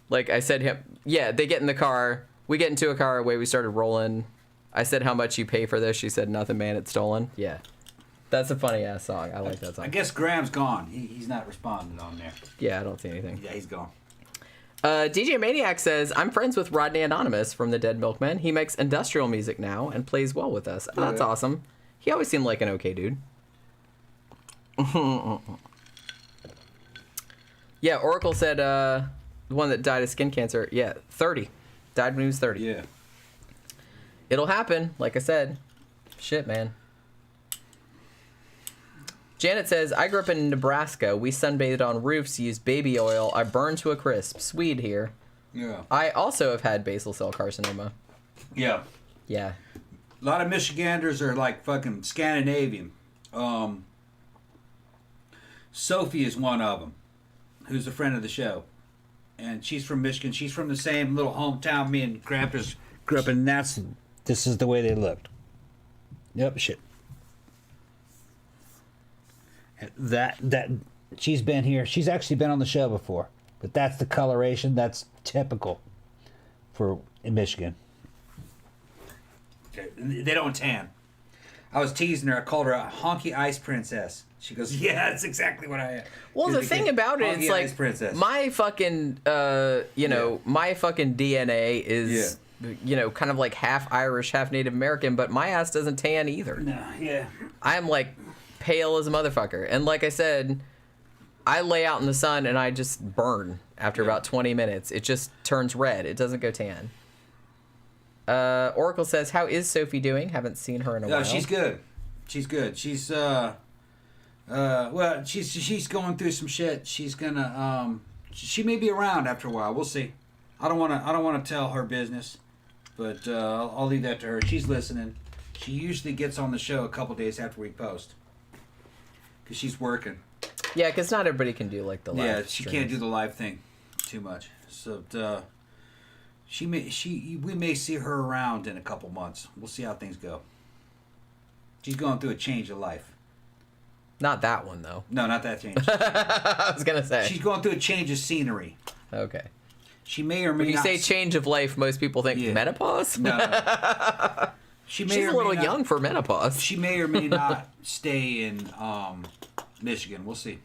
Like I said, they get in the car, we get into a car, away we started rolling. I said, how much you pay for this? She said, nothing, man, it's stolen. Yeah. That's a funny ass song. I like that song. I guess Graham's gone. He's not responding on there. Yeah, I don't see anything. Yeah, he's gone. DJ Maniac says, I'm friends with Rodney Anonymous from the Dead Milkmen. He makes industrial music now and plays well with us. Oh, that's awesome. He always seemed like an okay dude. Yeah, Oracle said the one that died of skin cancer. Yeah, 30. Died when he was 30. Yeah. It'll happen, like I said. Shit, man. Janet says, I grew up in Nebraska. We sunbathed on roofs, used baby oil. I burned to a crisp. Swede here. Yeah. I also have had basal cell carcinoma. Yeah. Yeah. A lot of Michiganders are like fucking Scandinavian. Sophie is one of them, who's a friend of the show. And she's from Michigan. She's from the same little hometown me and Grandpa's grew up in. This is the way they looked. Yep, shit. That she's been here. She's actually been on the show before. But that's the coloration. That's typical in Michigan. They don't tan. I was teasing her. I called her a honky ice princess. She goes, yeah, that's exactly what I am. Well, the thing about it, it's like princess. My fucking, my fucking DNA is you know, kind of like half Irish, half Native American, but my ass doesn't tan either. No, yeah. I'm like pale as a motherfucker. And like I said, I lay out in the sun and I just burn after about 20 minutes. It just turns red. It doesn't go tan. Oracle says, how is Sophie doing? Haven't seen her in a while. She's good. She's good. She's well, she's going through some shit. She's gonna she may be around after a while. We'll see. I don't wanna tell her business, but I'll leave that to her. She's listening. She usually gets on the show a couple days after we post, cause she's working. Yeah, because not everybody can do like the live. Yeah, she can't do the live thing too much. So we may see her around in a couple months. We'll see how things go. She's going through a change of life. Not that one though. No, not that change. I was gonna say. She's going through a change of scenery. Okay. She may or may When you not. say change of life, most people think menopause. No. She may She's or a little may not, young for menopause. She may or may not stay in Michigan. We'll see.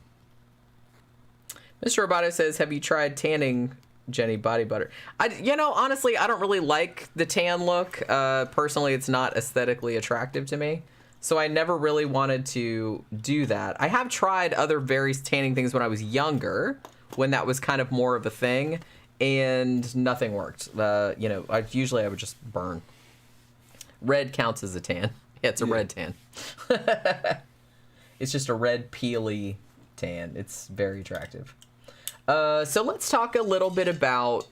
Mr. Roboto says, have you tried tanning Jenny body butter? Honestly, I don't really like the tan look. Personally, it's not aesthetically attractive to me. So I never really wanted to do that. I have tried other various tanning things when I was younger, when that was kind of more of a thing, and nothing worked. I would just burn. Red counts as a tan. Yeah, it's a red tan. It's just a red peely tan. It's very attractive. So let's talk a little bit about,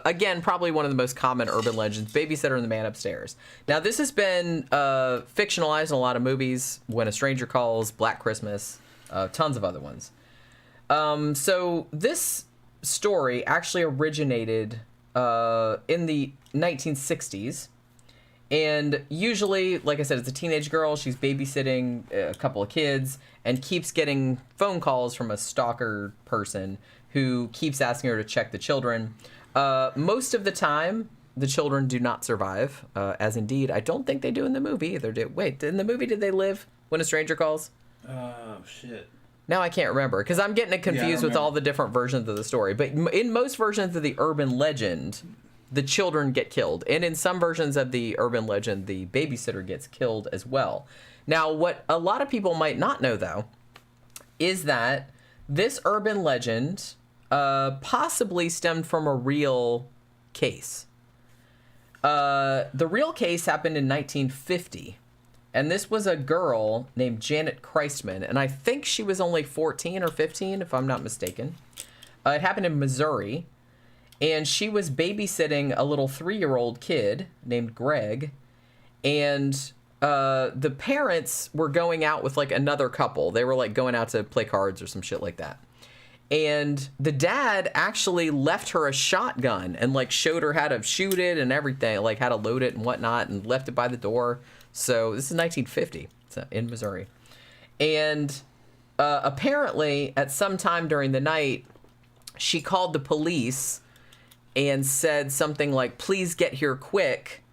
again, probably one of the most common urban legends, Babysitter and the Man Upstairs. Now, this has been fictionalized in a lot of movies, When a Stranger Calls, Black Christmas, tons of other ones. So this story actually originated in the 1960s. And usually, like I said, it's a teenage girl. She's babysitting a couple of kids and keeps getting phone calls from a stalker person who keeps asking her to check the children. Most of the time, the children do not survive, as indeed I don't think they do in the movie either. Wait, in the movie, did they live When a Stranger Calls? Oh, shit. Now I can't remember, because I'm getting it confused with all the different versions of the story. But in most versions of the urban legend, the children get killed. And in some versions of the urban legend, the babysitter gets killed as well. Now, what a lot of people might not know, though, is that this urban legend possibly stemmed from a real case. The real case happened in 1950. And this was a girl named Janet Christman. And I think she was only 14 or 15, if I'm not mistaken. It happened in Missouri. And she was babysitting a little 3-year-old kid named Greg. And the parents were going out with like another couple. They were like going out to play cards or some shit like that. And the dad actually left her a shotgun and like showed her how to shoot it and everything, like how to load it and whatnot, and left it by the door. So this is 1950 in Missouri. And apparently at some time during the night, she called the police and said something like, please get here quick.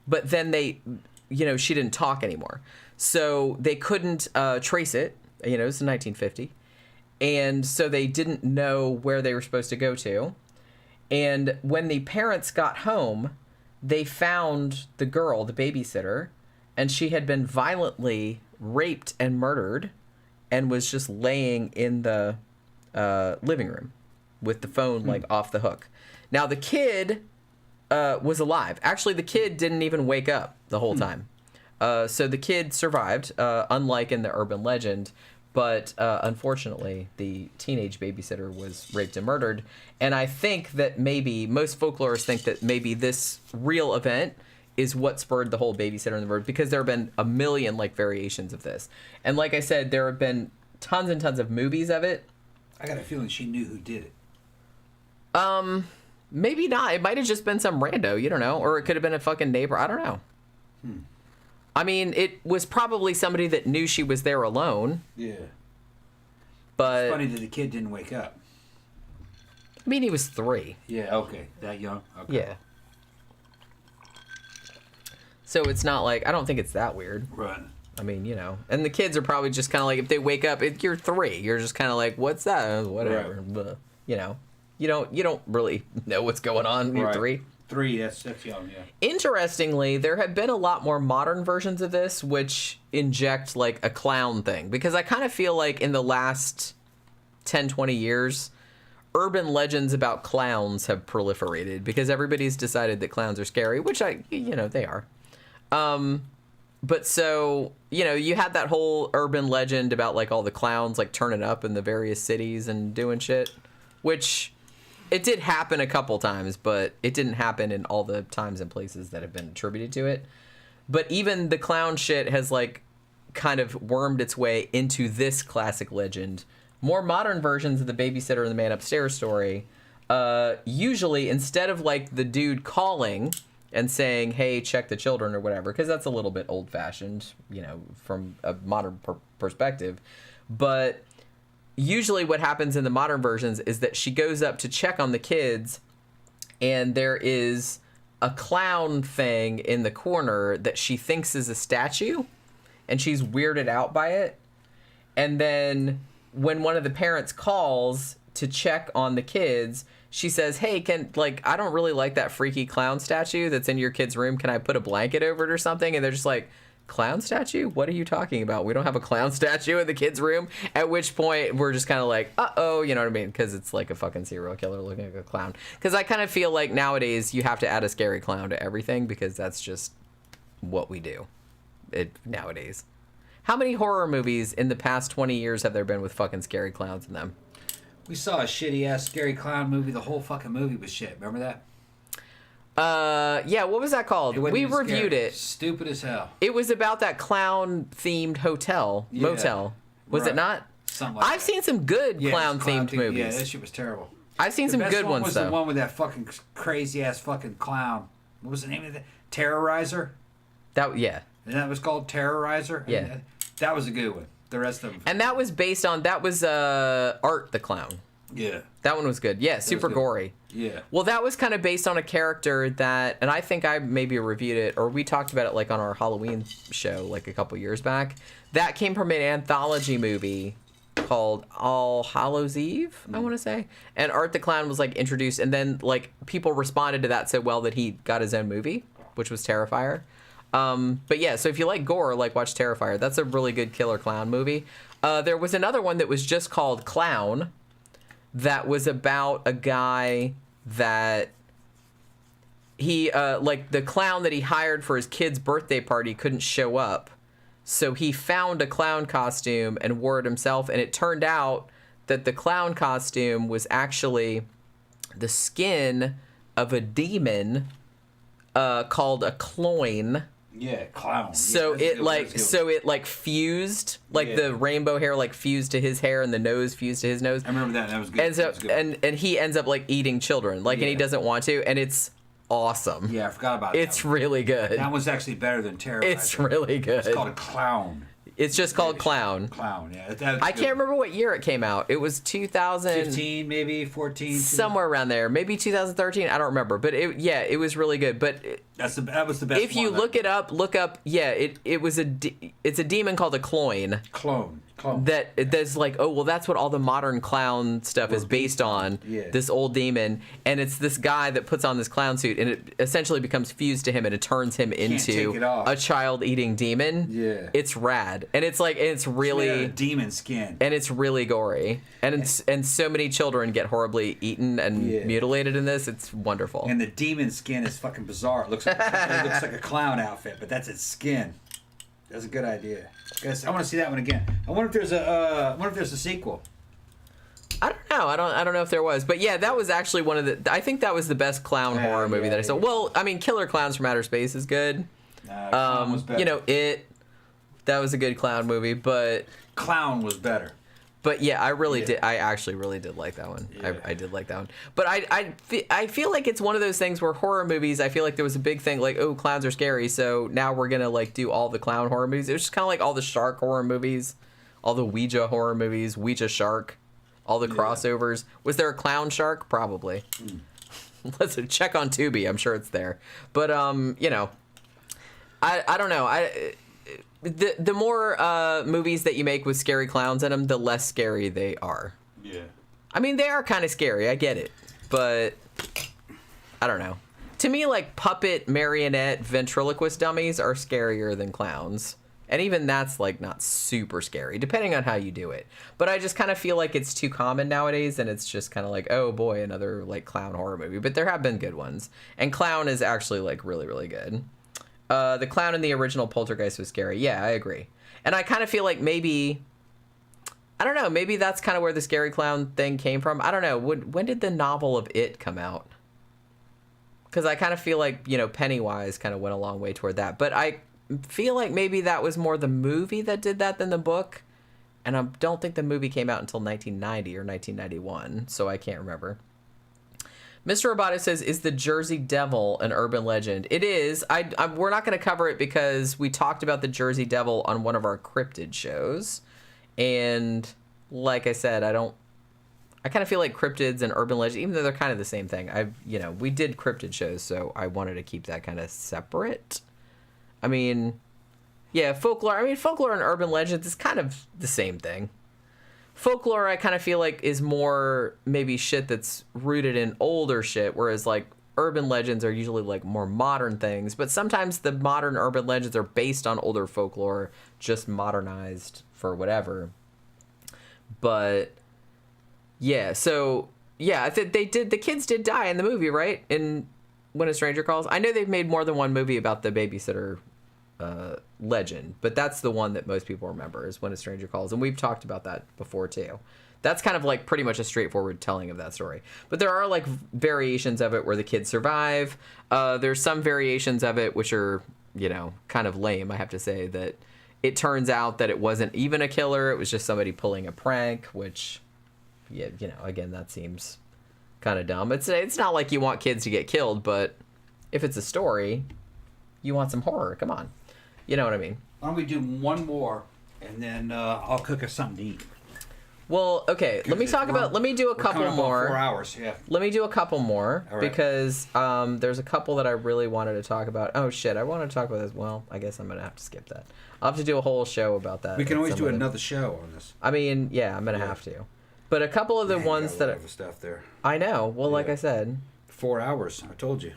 But then she didn't talk anymore. So they couldn't trace it. It's in 1950. And so they didn't know where they were supposed to go to. And when the parents got home, they found the girl, the babysitter, and she had been violently raped and murdered and was just laying in the living room with the phone like off the hook. Now, the kid was alive. Actually, the kid didn't even wake up the whole time. So the kid survived, unlike in the urban legend. But unfortunately, the teenage babysitter was raped and murdered. And I think that maybe most folklorists think that maybe this real event is what spurred the whole babysitter and the murder, because there have been a million like variations of this. And like I said, there have been tons and tons of movies of it. I got a feeling she knew who did it. Maybe not. It might have just been some rando, you don't know. Or it could have been a fucking neighbor. I don't know. I mean, it was probably somebody that knew she was there alone. Yeah. But it's funny that the kid didn't wake up. I mean, he was 3. Yeah, okay. That young? Okay. Yeah. So it's not like, I don't think it's that weird. Right. I mean, and the kids are probably just kind of like, if they wake up, you're 3. You're just kind of like, what's that? Whatever. Right. But, you don't really know what's going on. You're 3. 3, that's young, yeah. Interestingly, there have been a lot more modern versions of this which inject like a clown thing, because I kind of feel like in the last 10, 20 years, urban legends about clowns have proliferated because everybody's decided that clowns are scary, which they are. But so, you had that whole urban legend about like all the clowns like turning up in the various cities and doing shit, which it did happen a couple times, but it didn't happen in all the times and places that have been attributed to it. But even the clown shit has like kind of wormed its way into this classic legend. More modern versions of the babysitter and the man upstairs story, usually instead of like the dude calling and saying, hey, check the children or whatever, because that's a little bit old fashioned, from a modern perspective. But usually what happens in the modern versions is that she goes up to check on the kids, and there is a clown thing in the corner that she thinks is a statue, and she's weirded out by it. And then when one of the parents calls to check on the kids, she says, hey, I don't really like that freaky clown statue that's in your kid's room. Can I put a blanket over it or something? And they're just like, clown statue? What are you talking about? We don't have a clown statue in the kid's room. At which point we're just kind of like, uh-oh, you know what I mean? Because it's like a fucking serial killer looking like a clown. Because I kind of feel like nowadays you have to add a scary clown to everything because that's just what we do nowadays. How many horror movies in the past 20 years have there been with fucking scary clowns in them? We saw a shitty-ass scary clown movie. The whole fucking movie was shit. Remember that? Yeah, what was that called? We reviewed it. Stupid as hell. It was about that clown-themed motel. Was it not? Something like that. I've seen some good clown-themed movies. Yeah, that shit was terrible. I've seen some good ones, was though. The one with that fucking crazy-ass fucking clown. What was the name of that? Terrorizer? Yeah. And that was called Terrorizer? Yeah. That was a good one. The rest of them. And that was based on, Art the Clown. Yeah. That one was good. Yeah, super gory. Yeah. Well, that was kind of based on a character that, and I think I maybe reviewed it, or we talked about it like on our Halloween show like a couple years back. That came from an anthology movie called All Hallows Eve, I want to say. And Art the Clown was like introduced, and then like people responded to that so well that he got his own movie, which was Terrifier. But yeah, so if you like gore, like watch Terrifier. That's a really good killer clown movie. There was another one that was just called Clown that was about a guy that he, like the clown that he hired for his kid's birthday party couldn't show up. So he found a clown costume and wore it himself. And it turned out that the clown costume was actually the skin of a demon called a cloyne. Yeah, clown. So yeah, it fused, like the rainbow hair like fused to his hair and the nose fused to his nose. I remember that. That was good. And so that was good. and he ends up like eating children, like, and he doesn't want to, and it's awesome. Yeah, I forgot about it. It's really good. That one's actually better than Terrorizer. It's really good. It's called a Clown. It's just called Clown. Clown, yeah. I can't remember what year it came out. It was 2015, maybe 14, somewhere around there. Maybe 2013. I don't remember, but it was really good. But that was the best. If you look up. Yeah, it's a demon called a cloyne. Clone. That's like, oh well, that's what all the modern clown stuff is based on. Yeah. This old demon, and it's this guy that puts on this clown suit, and it essentially becomes fused to him, and it turns him into a child-eating demon. Yeah, it's rad, and it's really demon skin, and it's really gory, and so many children get horribly eaten and mutilated in this. It's wonderful. And the demon skin is fucking bizarre. It looks like a clown outfit, but that's its skin. That's a good idea. Guys, I want to see that one again. I wonder if there's a sequel. I don't know. I don't know if there was, but yeah, that was actually one of the. I think that was the best clown horror movie that I saw. Well, I mean, Killer Clowns from Outer Space is good. Clown was better. That was a good clown movie, but Clown was better. But yeah, I actually really did like that one. Yeah. I did like that one. But I feel like it's one of those things where horror movies, I feel like there was a big thing like, oh, clowns are scary, so now we're gonna like do all the clown horror movies. It was just kind of like all the shark horror movies, all the Ouija horror movies, Ouija shark, all the crossovers. Was there a clown shark? Probably. Let's check on Tubi. I'm sure it's there. But I don't know. The more movies that you make with scary clowns in them, the less scary they are. Yeah. I mean, they are kind of scary. I get it. But I don't know. to me, like, puppet, marionette, ventriloquist dummies are scarier than clowns. And even that's, like, not super scary, depending on how you do it. But I just kind of feel like it's too common nowadays, and it's just kind of like, oh, boy, another, like, clown horror movie. But there have been good ones. And Clown is actually, like, really, really good. The clown in the original Poltergeist was scary. Yeah, I agree. And I kind of feel like maybe... I don't know, maybe that's kind of where the scary clown thing came from. I don't know. When did the novel of It come out? Because I kind of feel like, you know, Pennywise kind of went a long way toward that. But I feel like maybe that was more the movie that did that than the book. And I don't think the movie came out until 1990 or 1991, so I can't remember. Mr. Roboto says, is the Jersey Devil an urban legend? It is. We're not going to cover it because we talked about the Jersey Devil on one of our cryptid shows. And like I said, I kind of feel like cryptids and urban legends, even though they're kind of the same thing. We did cryptid shows, so I wanted to keep that kind of separate. I mean, yeah, folklore. I mean, folklore and urban legends is kind of the same thing. Folklore, I kind of feel like, is more maybe shit that's rooted in older shit, whereas like urban legends are usually like more modern things. But sometimes the modern urban legends are based on older folklore, just modernized for whatever. But yeah, so yeah, I think the kids did die in the movie, right? In When a Stranger Calls. I know they've made more than one movie about the babysitter legend, but that's the one that most people remember is When a Stranger Calls, and we've talked about that before too. That's kind of like pretty much a straightforward telling of that story. But there are like variations of it where the kids survive. There's some variations of it which are, you know, kind of lame, I have to say, that it turns out that it wasn't even a killer. It was just somebody pulling a prank, which, yeah, you know, again, that seems kind of dumb. It's not like you want kids to get killed, but if it's a story, you want some horror. Come on. You know what I mean? Why don't we do one more, and then I'll cook us something to eat. Well, okay, let me do a couple more. 4 hours, yeah. Let me do a couple more, right. Because there's a couple that I really wanted to talk about. Oh, shit, I wanted to talk about this. Well, I guess I'm going to have to skip that. I'll have to do a whole show about that. We can always do another show on this. I mean, yeah, I'm going to have to. But a couple of the ones that... the stuff there. I know. Well, like I said... 4 hours, I told you.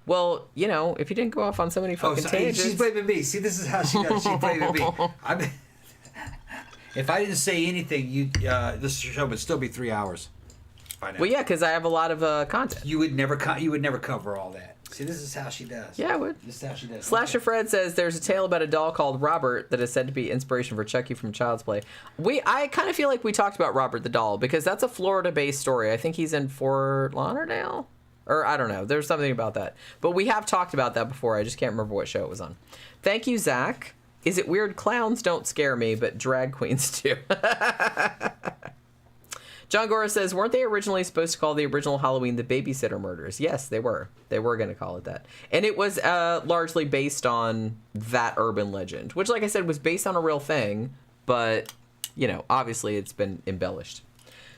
Well, you know, if you didn't go off on so many fucking tangents... She's blaming me. See, this is how she does. She's blaming me. If I didn't say anything, this show would still be 3 hours. Well, yeah, because I have a lot of content. You would never cover all that. See, this is how she does. Yeah, I would. This is how she does. Slasher Fred says there's a tale about a doll called Robert that is said to be inspiration for Chucky from Child's Play. I kind of feel like we talked about Robert the doll because that's a Florida-based story. I think he's in Fort Lauderdale, or I don't know. There's something about that. But we have talked about that before. I just can't remember what show it was on. Thank you, Zach. Is it weird? Clowns don't scare me, but drag queens do. John Gora says, weren't they originally supposed to call the original Halloween the Babysitter Murders? Yes, they were. They were going to call it that. And it was largely based on that urban legend, which, like I said, was based on a real thing. But, you know, obviously it's been embellished.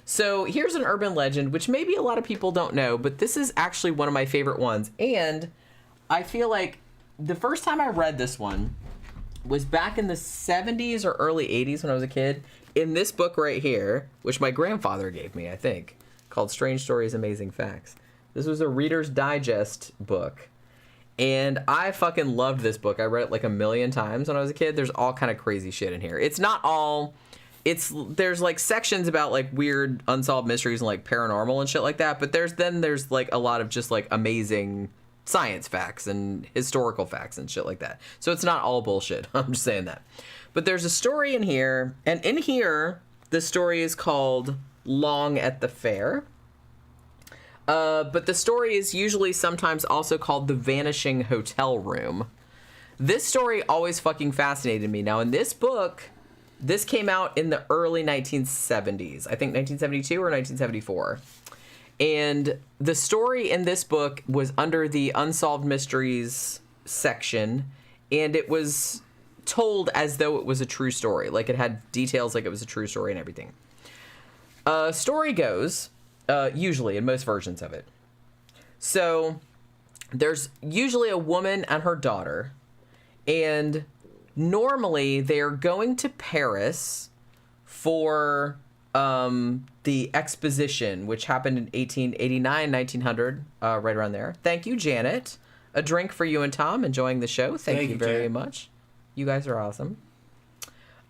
So here's an urban legend, which maybe a lot of people don't know, but this is actually one of my favorite ones. And I feel like the first time I read this one was back in the 70s or early 80s when I was a kid. In this book right here, which my grandfather gave me, I think, called Strange Stories, Amazing Facts. This was a Reader's Digest book. And I fucking loved this book. I read it like a million times when I was a kid. There's all kind of crazy shit in here. It's not all... There's like sections about like weird unsolved mysteries and like paranormal and shit like that. But there's like a lot of just like amazing science facts and historical facts and shit like that. So it's not all bullshit. I'm just saying that. But there's a story in here, and in here, the story is called Long at the Fair. But the story is usually sometimes also called The Vanishing Hotel Room. This story always fucking fascinated me. Now, in this book, this came out in the early 1970s. I think 1972 or 1974. And the story in this book was under the Unsolved Mysteries section, and it was told as though it was a true story. Like, it had details like it was a true story and everything. Story goes, usually, in most versions of it. So, there's usually a woman and her daughter, and normally they're going to Paris for the Exposition, which happened in 1889, 1900, right around there. Thank you, Janet. A drink for you and Tom. Enjoying the show. Thank you very Janet. much. You guys are awesome.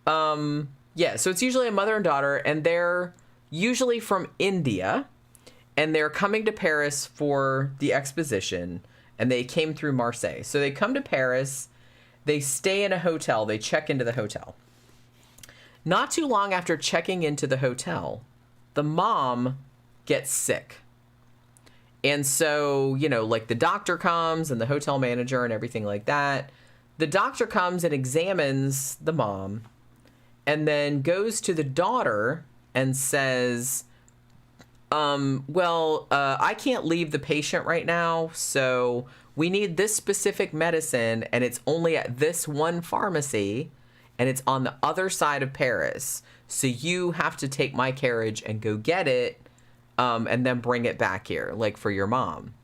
Yeah, so it's usually a mother and daughter, and they're usually from India, and they're coming to Paris for the Exposition, and they came through Marseille. So they come to Paris, they stay in a hotel, they check into the hotel. Not too long after checking into the hotel, the mom gets sick. And so, you know, like the doctor comes and the hotel manager and everything like that. The doctor comes and examines the mom and then goes to the daughter and says, I can't leave the patient right now, so we need this specific medicine, and it's only at this one pharmacy, and it's on the other side of Paris. So you have to take my carriage and go get it, and then bring it back here, like for your mom.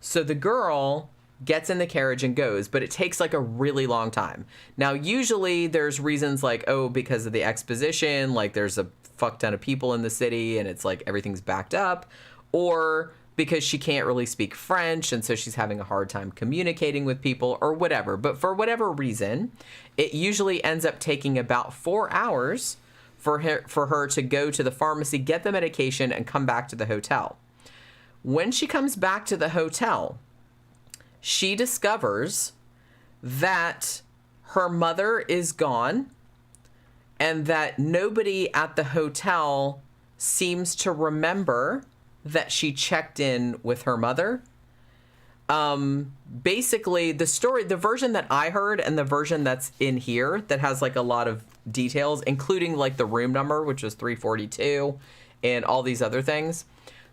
So the girl gets in the carriage and goes, but it takes like a really long time. Now, usually there's reasons like, oh, because of the Exposition, like there's a fuck ton of people in the city and it's like everything's backed up, or because she can't really speak French and so she's having a hard time communicating with people or whatever. But for whatever reason, it usually ends up taking about 4 hours for her to go to the pharmacy, get the medication, and come back to the hotel. When she comes back to the hotel, she discovers that her mother is gone and that nobody at the hotel seems to remember that she checked in with her mother. Basically, the version that I heard and the version that's in here that has like a lot of details, including like the room number, which was 342, and all these other things.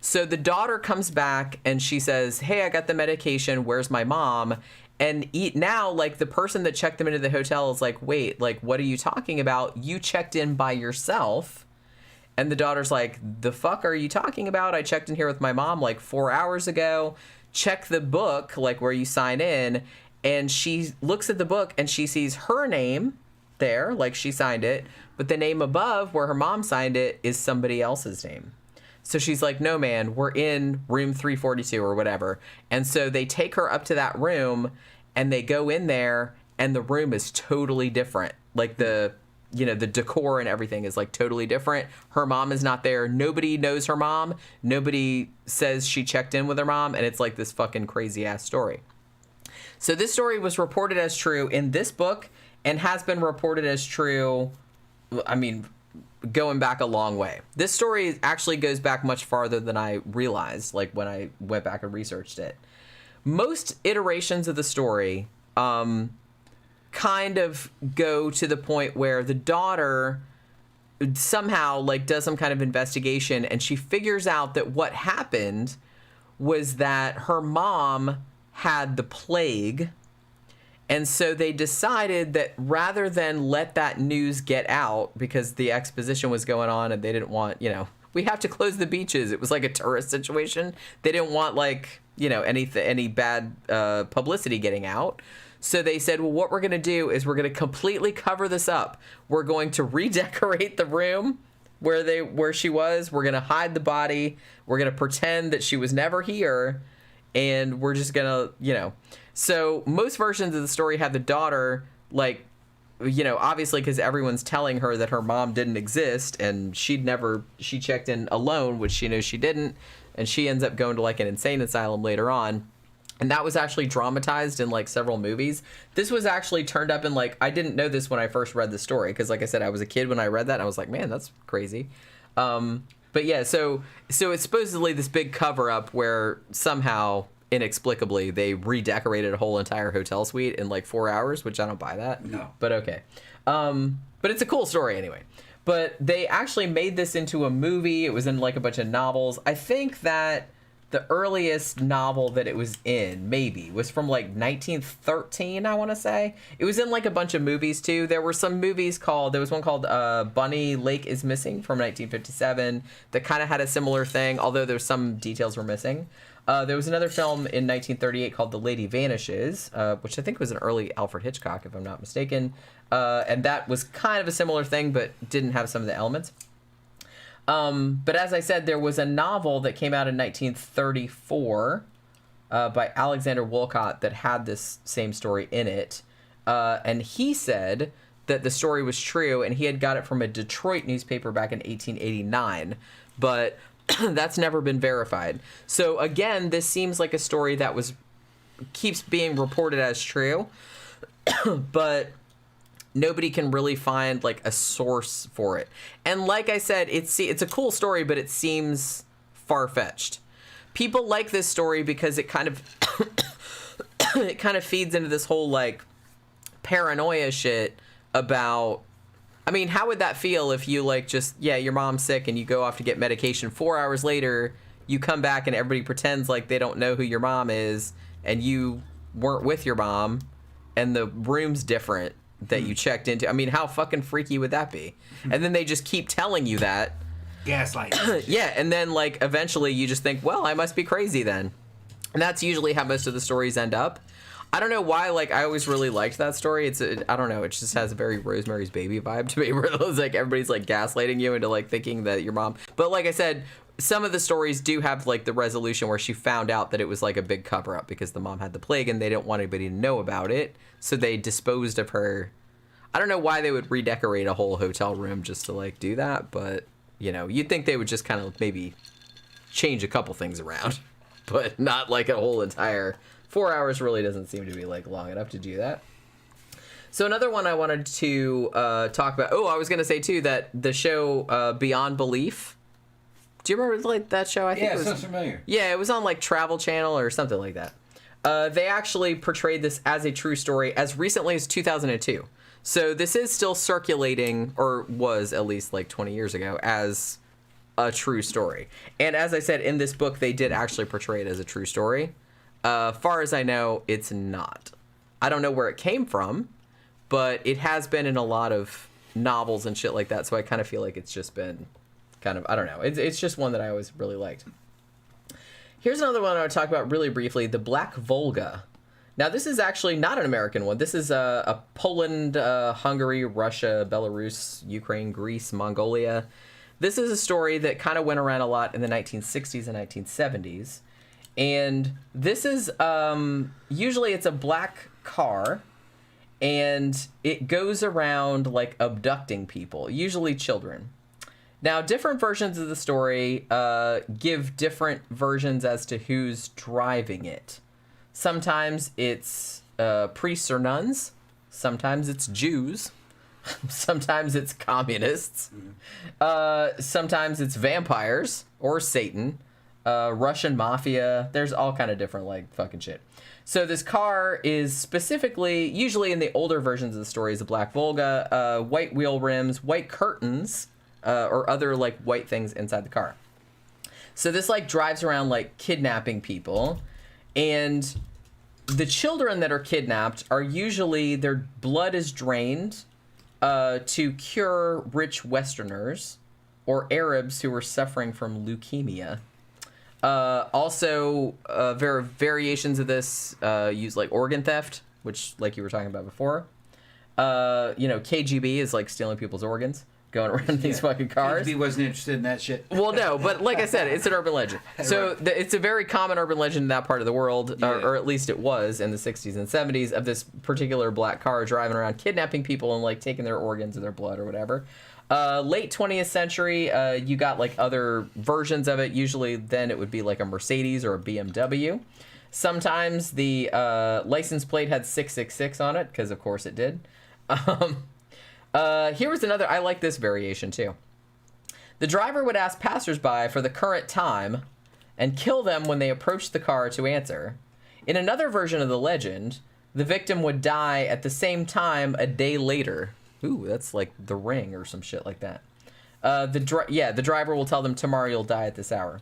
So the daughter comes back and she says, hey, I got the medication. Where's my mom? And now, like, the person that checked them into the hotel is like, wait, like, what are you talking about? You checked in by yourself. And the daughter's like, the fuck are you talking about? I checked in here with my mom like 4 hours ago. Check the book, like where you sign in. And she looks at the book and she sees her name there, like she signed it. But the name above where her mom signed it is somebody else's name. So she's like, no, man, we're in room 342 or whatever. And so they take her up to that room and they go in there and the room is totally different. Like the decor and everything is like totally different. Her mom is not there. Nobody knows her mom. Nobody says she checked in with her mom. And it's like this fucking crazy ass story. So this story was reported as true in this book and has been reported as true, I mean, going back a long way. This story actually goes back much farther than I realized, like when I went back and researched it. Most iterations of the story kind of go to the point where the daughter somehow like does some kind of investigation and she figures out that what happened was that her mom had the plague. And so they decided that rather than let that news get out because the Exposition was going on and they didn't want, we have to close the beaches. It was like a tourist situation. They didn't want like, any bad publicity getting out. So they said, well, what we're going to do is we're going to completely cover this up. We're going to redecorate the room where she was. We're going to hide the body. We're going to pretend that she was never here. And we're just going to, So most versions of the story have the daughter, like, obviously because everyone's telling her that her mom didn't exist and she checked in alone, which she knows she didn't. And she ends up going to like an insane asylum later on. And that was actually dramatized in like several movies. This was actually turned up in like, I didn't know this when I first read the story. Because like I said, I was a kid when I read that. And I was like, man, that's crazy. But yeah, so it's supposedly this big cover up where somehow inexplicably they redecorated a whole entire hotel suite in like 4 hours, which I don't buy that. No. But okay. But it's a cool story anyway. But they actually made this into a movie. It was in like a bunch of novels. I think that the earliest novel that it was in, maybe, was from like 1913, I want to say. It was in like a bunch of movies too. There were some movies there was one called Bunny Lake is Missing from 1957 that kind of had a similar thing, although there's some details were missing. There was another film in 1938 called The Lady Vanishes, which I think was an early Alfred Hitchcock, if I'm not mistaken. And that was kind of a similar thing, but didn't have some of the elements. But as I said, there was a novel that came out in 1934 by Alexander Woollcott that had this same story in it. And he said that the story was true, and he had got it from a Detroit newspaper back in 1889. But that's never been verified. So again, this seems like a story that keeps being reported as true, but nobody can really find like a source for it. And like I said, it's a cool story, but it seems far-fetched. People like this story because it kind of it kind of feeds into this whole like paranoia shit about, I mean, how would that feel if you like just, your mom's sick and you go off to get medication, 4 hours later you come back and everybody pretends like they don't know who your mom is and you weren't with your mom and the room's different that you checked into. I mean, how fucking freaky would that be? And then they just keep telling you that. Gaslighting. Yeah, and then like eventually you just think, well, I must be crazy then. And that's usually how most of the stories end up. I don't know why, like, I always really liked that story. I don't know, it just has a very Rosemary's Baby vibe to me, where it's like everybody's like gaslighting you into like thinking that your mom. But like I said, some of the stories do have like the resolution where she found out that it was like a big cover up because the mom had the plague and they didn't want anybody to know about it, so they disposed of her. I don't know why they would redecorate a whole hotel room just to like do that, but you know, you'd think they would just kind of maybe change a couple things around, but not like a whole entire. 4 hours really doesn't seem to be like long enough to do that. So another one I wanted to talk about. Oh, I was going to say too that the show Beyond Belief. Do you remember like that show? I think it was, sounds familiar. Yeah, it was on like Travel Channel or something like that. They actually portrayed this as a true story as recently as 2002. So this is still circulating, or was at least like 20 years ago, as a true story. And as I said, in this book, they did actually portray it as a true story. Far as I know, it's not. I don't know where it came from, but it has been in a lot of novels and shit like that, so I kind of feel like it's just been kind of, I don't know. It's just one that I always really liked. Here's another one I want to talk about really briefly, the Black Volga. Now, this is actually not an American one. This is a Poland, Hungary, Russia, Belarus, Ukraine, Greece, Mongolia. This is a story that kind of went around a lot in the 1960s and 1970s. And this is, usually it's a black car, and it goes around, like, abducting people, usually children. Now, different versions of the story give different versions as to who's driving it. Sometimes it's priests or nuns. Sometimes it's Jews. Sometimes it's communists. Sometimes it's vampires or Satan. Russian mafia. There's all kind of different like fucking shit. So this car is specifically, usually in the older versions of the story, is a Black Volga, white wheel rims, white curtains, or other like white things inside the car. So this like drives around like kidnapping people, and the children that are kidnapped are usually, their blood is drained to cure rich Westerners or Arabs who are suffering from leukemia. Also, variations of this use like organ theft, which like you were talking about before. KGB is like stealing people's organs, going around these fucking cars. KGB wasn't interested in that shit. Well, no, but like I said, it's an urban legend. So it's a very common urban legend in that part of the world, or at least it was in the 60s and 70s, of this particular black car driving around kidnapping people and like taking their organs or their blood or whatever. Late 20th century, you got like other versions of it. Usually then it would be like a Mercedes or a BMW. Sometimes the license plate had 666 on it, because of course it did. Here was another, I like this variation too. The driver would ask passersby for the current time and kill them when they approached the car to answer. In another version of the legend, the victim would die at the same time a day later. Ooh, that's like The Ring or some shit like that. The driver will tell them tomorrow you'll die at this hour.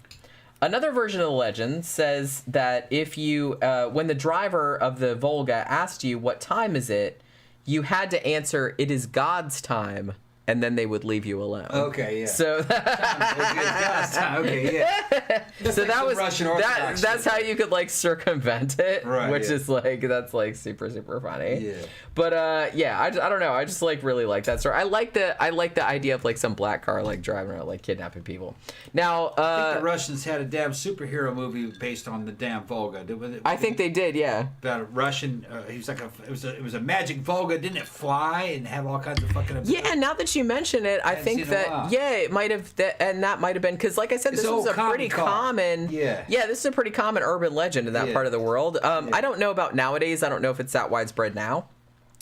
Another version of the legend says that if you, when the driver of the Volga asked you what time is it, you had to answer, it is God's time, and then they would leave you alone. Okay, yeah. So okay, yeah. so like that was Russian Orthodox that's shit. how you could like circumvent it, Right, which yeah. is like that's like super super funny. Yeah. But yeah, I don't know. I just like really like that story. I like the idea of like some black car like driving around like kidnapping people. Now I think the Russians had a damn superhero movie based on the damn Volga. I think they did, yeah. About a Russian. He was like it was a magic Volga. Didn't it fly and have all kinds of fucking? Yeah, now that you mention it, I Hadn't think seen it in a while. that yeah, it might have and that might have been because like I said, It's this an was old a pretty common car. common Yeah. this is a pretty common urban legend in that Yeah. part of the world. I don't know about nowadays. I don't know if it's that widespread now.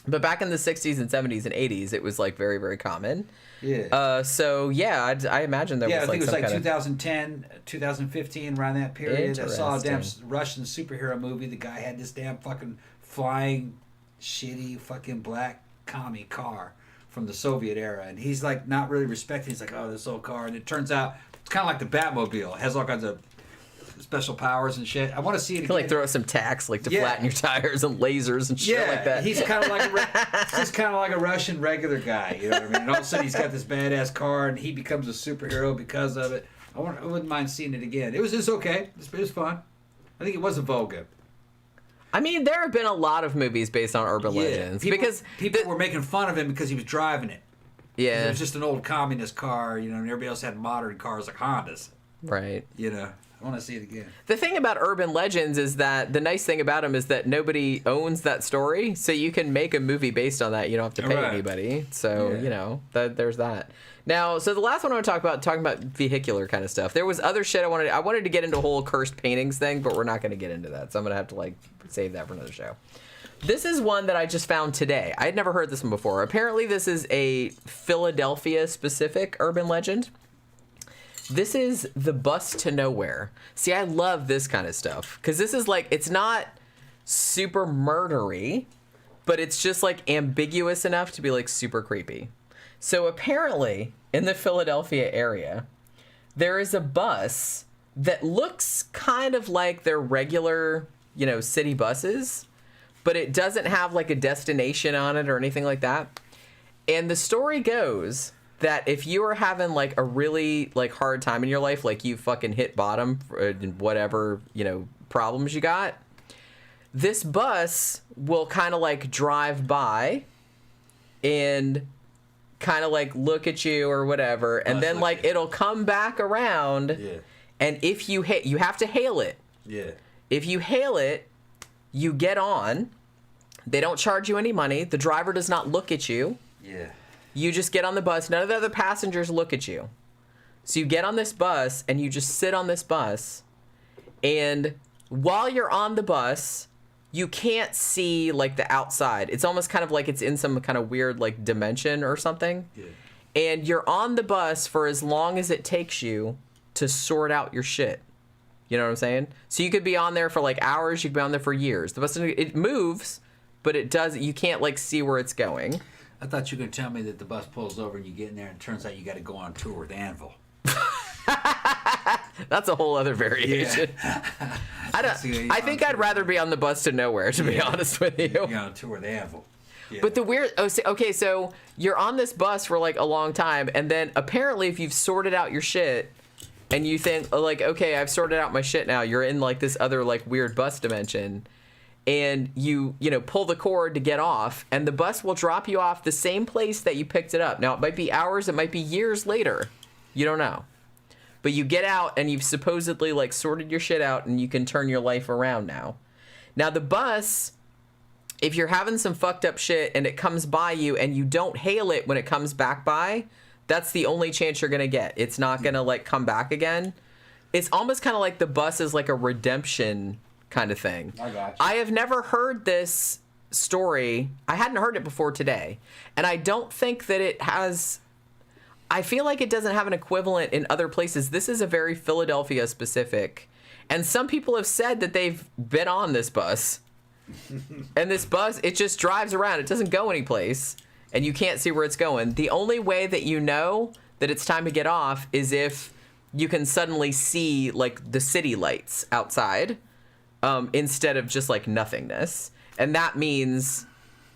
But back in the 60s and 70s and 80s, it was like very, very common. Yeah. So yeah, I imagine there was I like think it was some like kind of 2010, 2015, around that period. I saw a damn Interesting. Russian superhero movie. The guy had this damn fucking flying, shitty fucking black commie car from the Soviet era, and he's like not really respecting. He's like, oh, this old car, and it turns out it's kind of like the Batmobile. It has all kinds of special powers and shit. I want to see it you again. can like throw some tacks like to Yeah. flatten your tires and lasers and shit Yeah, like that. he's kind of like he's kind of like a Russian regular guy, you know what I mean? And all of a sudden he's got this badass car, and he becomes a superhero because of it. I wouldn't mind seeing it again. It was okay. It was fun. I think it was a Volga. I mean, there have been a lot of movies based on urban legends because people were making fun of him because he was driving it. It yeah, was just an old communist car, you know, and everybody else had modern cars like Hondas. right. You know, I want to see it again. The thing about urban legends is that the nice thing about them is that nobody owns that story, so you can make a movie based on that. You don't have to pay Right. anybody. So, Yeah. you know, there's that. Now, so the last one I want to talking about vehicular kind of stuff. There was other shit I wanted to get into a whole cursed paintings thing, but we're not going to get into that. So I'm going to have to like save that for another show. This is one that I just found today. I had never heard this one before. Apparently this is a Philadelphia specific urban legend. This is the bus to nowhere. See, I love this kind of stuff because this is like, it's not super murdery, but it's just like ambiguous enough to be like super creepy. So apparently in the Philadelphia area, there is a bus that looks kind of like their regular, you know, city buses, but it doesn't have like a destination on it or anything like that. And the story goes that if you are having like a really like hard time in your life, like you fucking hit bottom in whatever, you know, problems you got, this bus will kind of like drive by and kind of like look at you or whatever, and then like it'll come back around. Yeah. And if you you have to hail it. Yeah. If you hail it, you get on. They don't charge you any money. The driver does not look at you. Yeah. You just get on the bus. None of the other passengers look at you. So you get on this bus and you just sit on this bus. And while you're on the bus, you can't see like the outside. It's almost kind of like it's in some kind of weird like dimension or something. Yeah. And you're on the bus for as long as it takes you to sort out your shit. You know what I'm saying? So you could be on there for like hours. You could be on there for years. The bus, it moves, but it does. You can't like see where it's going. I thought you were going to tell me that the bus pulls over and you get in there and it turns out you got to go on tour with Anvil. That's a whole other variation. I think I'd rather be on the bus to nowhere, to be honest with you. You're on tour with Anvil. Yeah. But the weird, so you're on this bus for like a long time, and then apparently if you've sorted out your shit, and you think like, okay, I've sorted out my shit now, you're in like this other like weird bus dimension, and you know, pull the cord to get off, and the bus will drop you off the same place that you picked it up. Now it might be hours, it might be years later, you don't know. But you get out and you've supposedly like sorted your shit out and you can turn your life around now. Now the bus, if you're having some fucked up shit and it comes by you and you don't hail it when it comes back by, that's the only chance you're gonna get. It's not gonna like come back again. It's almost kind of like the bus is like a redemption kind of thing. I got you. I have never heard this story. I hadn't heard it before today. And I don't think that it has... I feel like it doesn't have an equivalent in other places. This is a very Philadelphia specific. And some people have said that they've been on this bus. And this bus, it just drives around. It doesn't go anyplace. And you can't see where it's going. The only way that you know that it's time to get off is if you can suddenly see like the city lights outside. Instead of just like nothingness. And that means,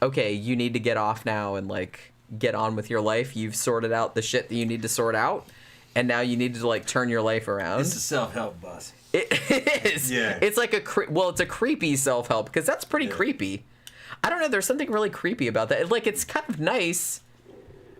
okay, you need to get off now and like get on with your life. You've sorted out the shit that you need to sort out, and now you need to like turn your life around. It's a self-help bus. It is. Yeah. It's like it's a creepy self-help because that's pretty creepy. I don't know. There's something really creepy about that. Like, it's kind of nice.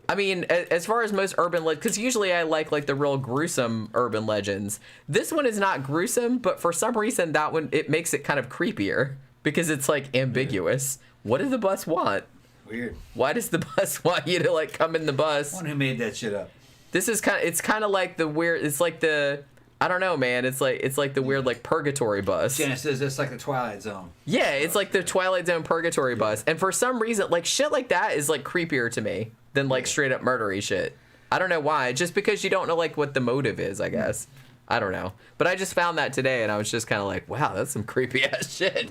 I mean, as far as most urban legends, because usually I like the real gruesome urban legends. This one is not gruesome, but for some reason that one, it makes it kind of creepier because it's like ambiguous. What does the bus want? Weird. Why does the bus want you to like come in the bus? I wonder who made that shit up. This is it's kind of like the weird. It's like the. I don't know, man. It's like the weird like purgatory bus. Janice says it's like the Twilight Zone. Yeah, it's like the Twilight Zone purgatory bus. And for some reason, like shit like that is like creepier to me than like straight up murdery shit. I don't know why. Just because you don't know like what the motive is, I guess. I don't know. But I just found that today and I was just kind of like, wow, that's some creepy ass shit.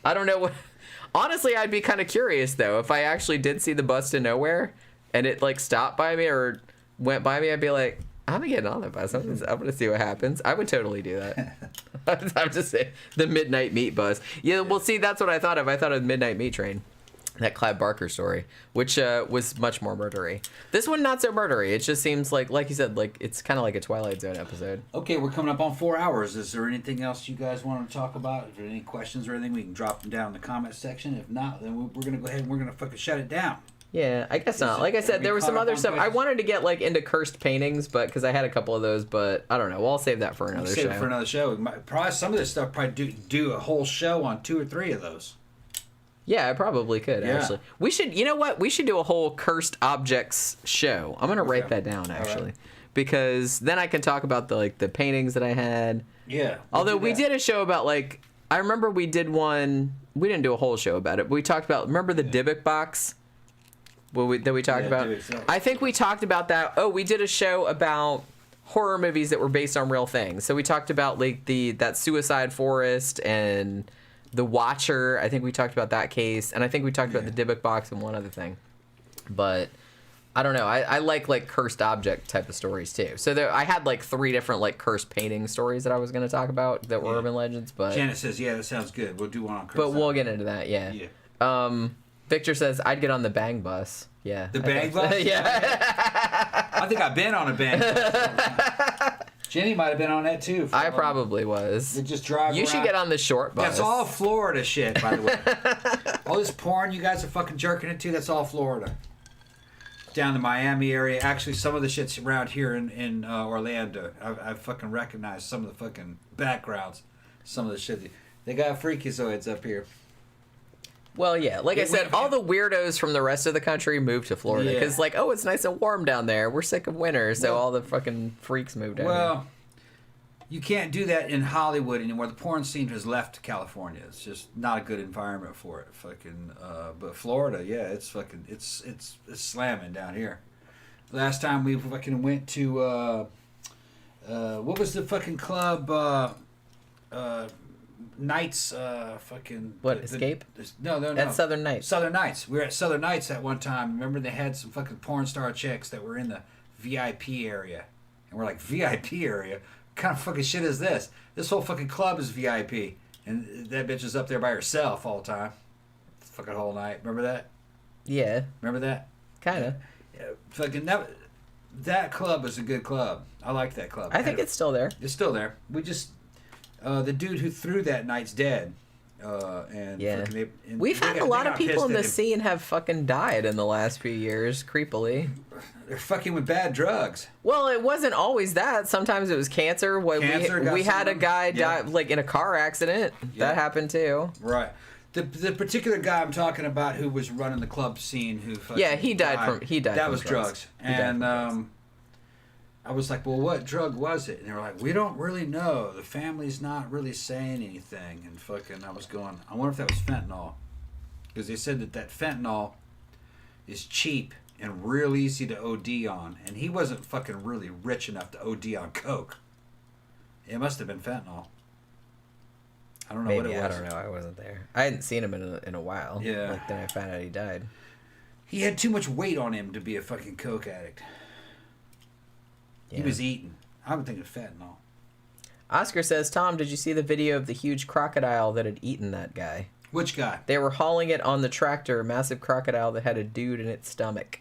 I don't know what. Honestly, I'd be kind of curious though if I actually did see the bus to nowhere and it like stopped by me or went by me. I'd be like, I'm gonna get on the bus. I'm gonna see what happens. I would totally do that. I'm just saying, the midnight meat bus. Yeah, well, see, that's what I thought of. I thought of Midnight Meat Train, that Clive Barker story, which was much more murdery. This one not so murdery. It just seems like you said, like it's kind of like a Twilight Zone episode. Okay, we're coming up on 4 hours. Is there anything else you guys want to talk about? If there are any questions or anything, we can drop them down in the comment section. If not, then we're gonna go ahead and we're gonna fucking shut it down. Yeah, I guess not. Like I said, there was some other stuff. I wanted to get like into cursed paintings, but because I had a couple of those, but I don't know. Well, I'll save that for another show. Save it for another show. We might, probably some of this stuff probably do a whole show on 2 or 3 of those. Yeah, I probably could actually. We should. You know what? We should do a whole cursed objects show. I'm gonna write that down actually, because then I can talk about the paintings that I had. Yeah. Although we did a show about like I remember we did one. We didn't do a whole show about it, but we talked about. Remember the Dybbuk box? That we talked about? I think we talked about that. Oh, we did a show about horror movies that were based on real things. So we talked about like that Suicide Forest and The Watcher. I think we talked about that case, and I think we talked about the Dybbuk box and one other thing. But I don't know. I like cursed object type of stories too. So I had like 3 different like cursed painting stories that I was going to talk about that were urban legends. But Janet says, yeah, that sounds good. We'll do one on cursed. But we'll get into that. Yeah. Victor says, I'd get on the bang bus. Yeah. The bang bus? Yeah. I think I've been on a bang bus. Jenny might have been on that too. I probably was. They just drive You around. should get on the short bus. That's all Florida shit, by the way. All this porn you guys are fucking jerking into, that's all Florida. Down the Miami area. Actually, some of the shit's around here in Orlando. I've fucking recognized some of the fucking backgrounds. Some of the shit. They got freakazoids up here. Well, yeah. Like I said, all the weirdos from the rest of the country moved to Florida. Because, like, oh, it's nice and warm down there. We're sick of winter. So all the fucking freaks moved down here. You can't do that in Hollywood anymore. The porn scene has left California. It's just not a good environment for it. Fucking, but Florida, yeah, it's fucking, it's slamming down here. Last time we fucking went to, what was the fucking club? Nights, fucking. What, Escape? No. That's Southern Nights. Southern Nights. We were at Southern Nights at one time. Remember they had some fucking porn star chicks that were in the VIP area. And we're like, VIP area? What kind of fucking shit is this? This whole fucking club is VIP. And that bitch is up there by herself all the time. Fucking whole night. Remember that? Yeah. Remember that? Kind of. Yeah, fucking that club was a good club. I like that club. I think it's still there. It's still there. We just... the dude who threw that night's dead. We've had a lot of people in the scene have fucking died in the last few years, creepily. They're fucking with bad drugs. Well, it wasn't always that. Sometimes it was cancer. We had a guy die like in a car accident. That happened too. Right. The particular guy I'm talking about who was running the club scene who fucking he died from that was drugs. And I was like, well, what drug was it? And they were like, we don't really know. The family's not really saying anything. And fucking, I was going, I wonder if that was fentanyl. Because they said that fentanyl is cheap and real easy to OD on. And he wasn't fucking really rich enough to OD on coke. It must have been fentanyl. I don't know what it was. I don't know. I wasn't there. I hadn't seen him in a while. Yeah. Like, then I found out he died. He had too much weight on him to be a fucking coke addict. Yeah. He was eating. I would think of fentanyl. Oscar says, Tom, did you see the video of the huge crocodile that had eaten that guy? Which guy? They were hauling it on the tractor, a massive crocodile that had a dude in its stomach.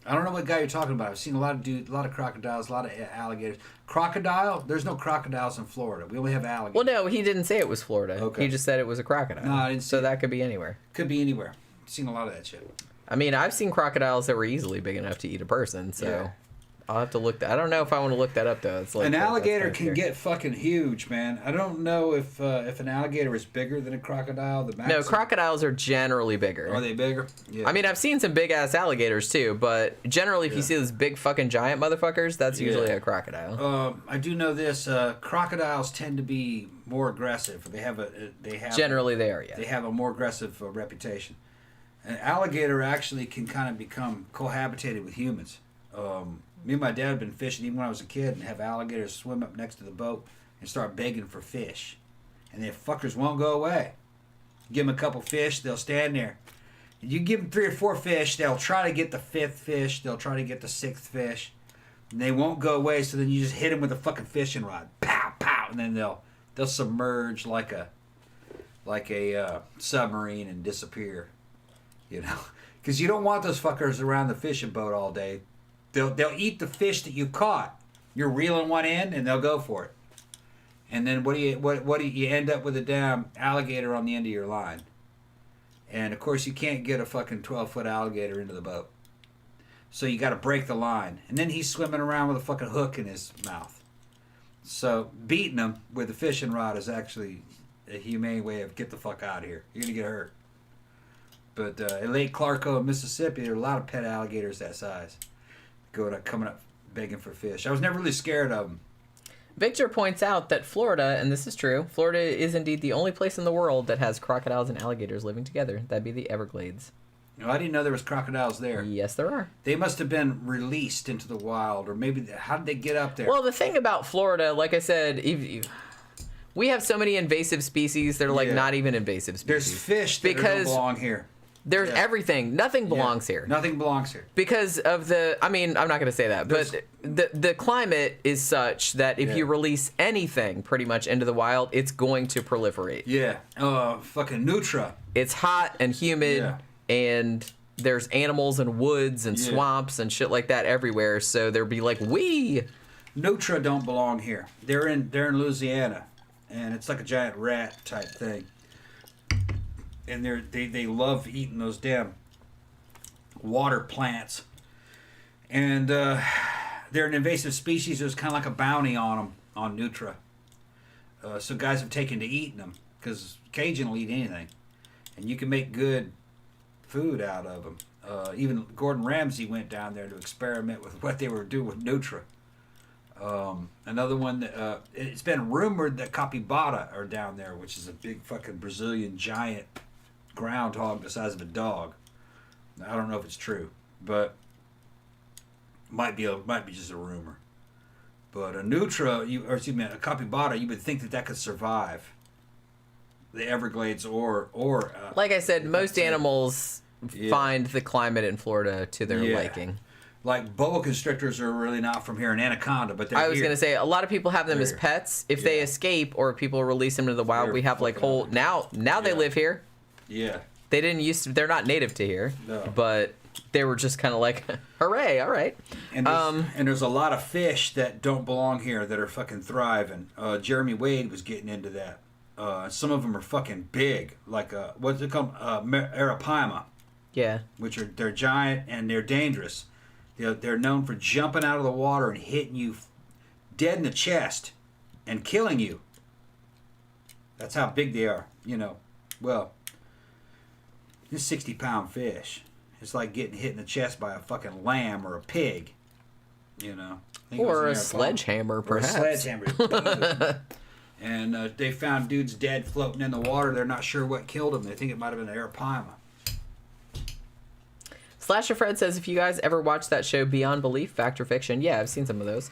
I don't know what guy you're talking about. I've seen a lot of crocodiles, a lot of alligators. Crocodile? There's no crocodiles in Florida. We only have alligators. Well, no, he didn't say it was Florida. Okay. He just said it was a crocodile. No, I didn't So see that could be anywhere. Could be anywhere. Seen a lot of that shit. I mean, I've seen crocodiles that were easily big enough to eat a person, so Yeah. I'll have to look. I don't know if I want to look that up though. It's like An that's alligator kinda can scary. get fucking huge, man. I don't know if an alligator is bigger than a crocodile. The No, maximum- crocodiles are generally bigger. Are they bigger? Yeah. I mean, I've seen some big ass alligators too, but generally, if you Yeah. see those big fucking giant motherfuckers, that's usually Yeah. a crocodile. I do know this. Crocodiles tend to be more aggressive. They have Generally, they are. they Yeah. have a more aggressive reputation. An alligator actually can kind of become cohabitated with humans. Me and my dad had been fishing even when I was a kid and have alligators swim up next to the boat and start begging for fish. And the fuckers won't go away. Give them a couple fish, they'll stand there. You give them 3 or 4 fish, they'll try to get the 5th fish, they'll try to get the 6th fish. And they won't go away, so then you just hit them with a fucking fishing rod. Pow, pow, and then they'll submerge like a submarine and disappear. You know, because you don't want those fuckers around the fishing boat all day. They'll eat the fish that you caught. You're reeling one in, and they'll go for it. And then what do you end up with a damn alligator on the end of your line? And of course you can't get a fucking 12-foot alligator into the boat. So you got to break the line, and then he's swimming around with a fucking hook in his mouth. So beating him with a fishing rod is actually a humane way of get the fuck out of here. You're gonna get hurt. But at Lake Clarko in Mississippi, there are a lot of pet alligators that size. Coming up begging for fish. I was never really scared of them. Victor points out that Florida, and this is true, Florida is indeed the only place in the world that has crocodiles and alligators living together. That'd be the Everglades. No, I didn't know there was crocodiles there. Yes, there are. They must have been released into the wild, or maybe how did they get up there? Well, the thing about Florida, like I said, we have so many invasive species that are like Yeah. not even invasive species. There's fish that don't because belong here. there's Yeah. everything. Nothing belongs Yeah. here. Nothing belongs here. Because of I mean, I'm not going to say that, but the climate is such that if Yeah. you release anything pretty much into the wild, it's going to proliferate. Yeah. Fucking Nutra. It's hot and humid, Yeah. and there's animals and woods and Yeah. swamps and shit like that everywhere. So there'd be like, Nutra don't belong here. They're in Louisiana, and it's like a giant rat type thing. And they love eating those damn water plants. And they're an invasive species. There's kind of like a bounty on them, on Nutra. So guys have taken to eating them, because Cajun will eat anything. And you can make good food out of them. Even Gordon Ramsay went down there to experiment with what they were doing with Nutra. Another one that it's been rumored that capybara are down there, which is a big fucking Brazilian giant groundhog the size of a dog. I don't know if it's true, but might be just a rumor. But a Nutra, a capybara, you would think that could survive the Everglades or like I said, most animals Yeah. find the climate in Florida to their Yeah. liking. like boa constrictors are really not from here, an anaconda, but they're I was here. gonna say a lot of people have them as They're- pets. If they yeah. escape or people release them into the wild, They're we have like fucking whole now they Yeah. live here. Yeah. They didn't used to, they're not native to here, No. but they were just kind of like, hooray, all right. And there's a lot of fish that don't belong here that are fucking thriving. Jeremy Wade was getting into that. Some of them are fucking big, like what's it called, arapaima, Yeah. which they're giant and they're dangerous. They're known for jumping out of the water and hitting you dead in the chest and killing you. That's how big they are, you know. Well, this 60-pound fish. It's like getting hit in the chest by a fucking lamb or a pig, you know. I think it was Or an a arapaima. sledgehammer, Or a perhaps. sledgehammer. And they found dudes dead floating in the water. They're not sure what killed them. They think it might have been an arapaima. Slasher Fred says, if you guys ever watched that show Beyond Belief, Fact or Fiction, yeah, I've seen some of those.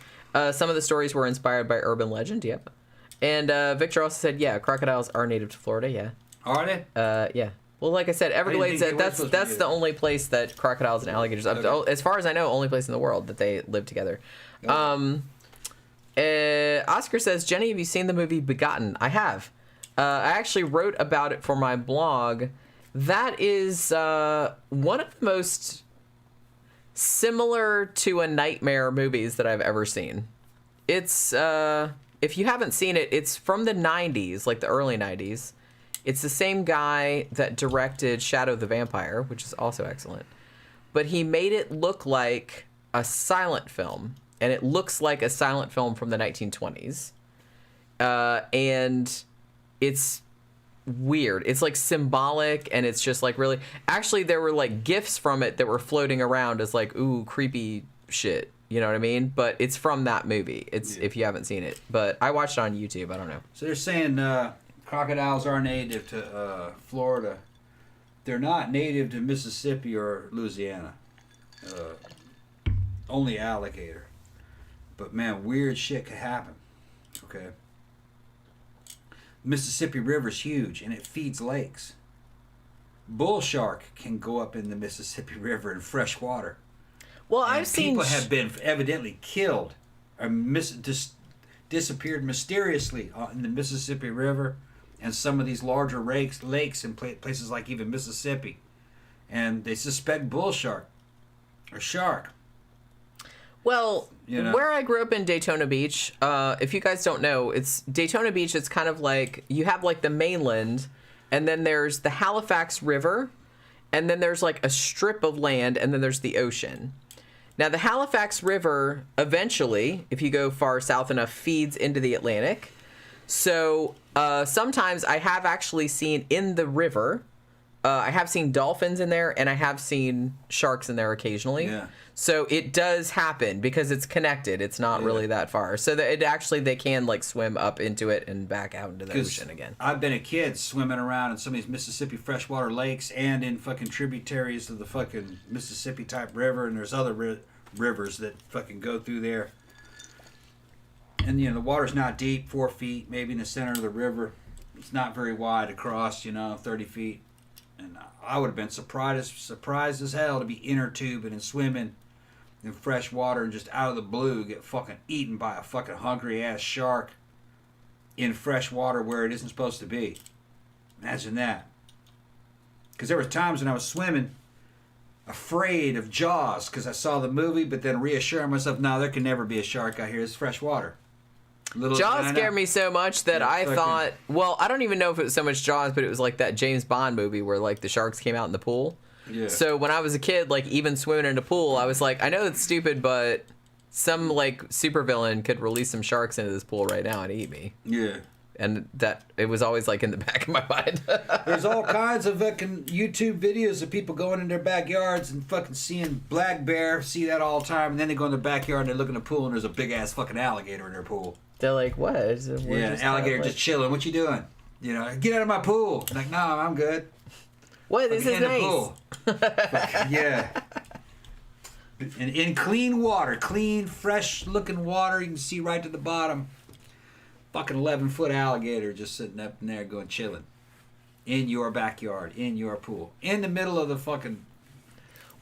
Some of the stories were inspired by urban legend, yep. And Victor also said, yeah, crocodiles are native to Florida, yeah. Are they? Yeah. Well, like I said, Everglades, think they were supposed to that's be the there. only place that crocodiles and alligators, Okay. as far as I know, only place in the world that they live together. Oscar says, Jenny, have you seen the movie Begotten? I have. I actually wrote about it for my blog. That is one of the most similar to a nightmare movies that I've ever seen. It's if you haven't seen it, it's from the 90s, like the early 90s. It's the same guy that directed Shadow the Vampire, which is also excellent. But he made it look like a silent film, and it looks like a silent film from the 1920s. And it's weird. It's like symbolic, and it's just like really... Actually, there were like gifs from it that were floating around as like, ooh, creepy shit. You know what I mean? But it's from that movie. It's if you haven't seen it. But I watched it on YouTube. I don't know. So they're saying crocodiles are native to Florida. They're not native to Mississippi or Louisiana. Only alligator. But man, weird shit could happen. Okay. Mississippi River's huge and it feeds lakes. Bull shark can go up in the Mississippi River in fresh water. Well, And I've seen... people have been evidently killed or disappeared mysteriously in the Mississippi River and some of these larger lakes in places like even Mississippi. And they suspect bull shark or shark. Well, You know? where I grew up in Daytona Beach, if you guys don't know, it's Daytona Beach. It's kind of like you have like the mainland, and then there's the Halifax River, and then there's like a strip of land, and then there's the ocean. Now, the Halifax River eventually, if you go far south enough, feeds into the Atlantic. So sometimes I have actually seen in the river, I have seen dolphins in there, and I have seen sharks in there occasionally. Yeah. So it does happen because it's connected. It's not really that far. So that it actually, they can like swim up into it and back out into the ocean again. I've been a kid swimming around in some of these Mississippi freshwater lakes and in fucking tributaries of the fucking Mississippi type river, and there's other rivers that fucking go through there. And, you know, the water's not deep, 4 feet, maybe in the center of the river. It's not very wide across, 30 feet. And I would have been surprised as hell to be inner tubing and swimming in fresh water and just out of the blue get fucking eaten by a fucking hungry ass shark in fresh water where it isn't supposed to be. Imagine that. Because there were times when I was swimming afraid of Jaws because I saw the movie, but then reassuring myself, no, there can never be a shark out here. It's fresh water. Jaws scared me so much that I thought, well, I don't even know if it was so much Jaws, but it was like that James Bond movie where like the sharks came out in the pool. Yeah. So when I was a kid, like even swimming in a pool, I was like, I know it's stupid, but some like supervillain could release some sharks into this pool right now and eat me. Yeah. And that, it was always like in the back of my mind. There's all kinds of fucking YouTube videos of people going in their backyards and fucking seeing black bear, see that all the time, and then they go in their backyard and they look in the pool and there's a big ass fucking alligator in their pool. They're like, what? Alligator just chilling. What you doing? Get out of my pool. Like, no, I'm good. What? This is nice. Pool. Yeah. And in clean water, clean, fresh looking water, you can see right to the bottom. Fucking 11-foot alligator just sitting up in there going chilling. In your backyard, in your pool. In the middle of the fucking...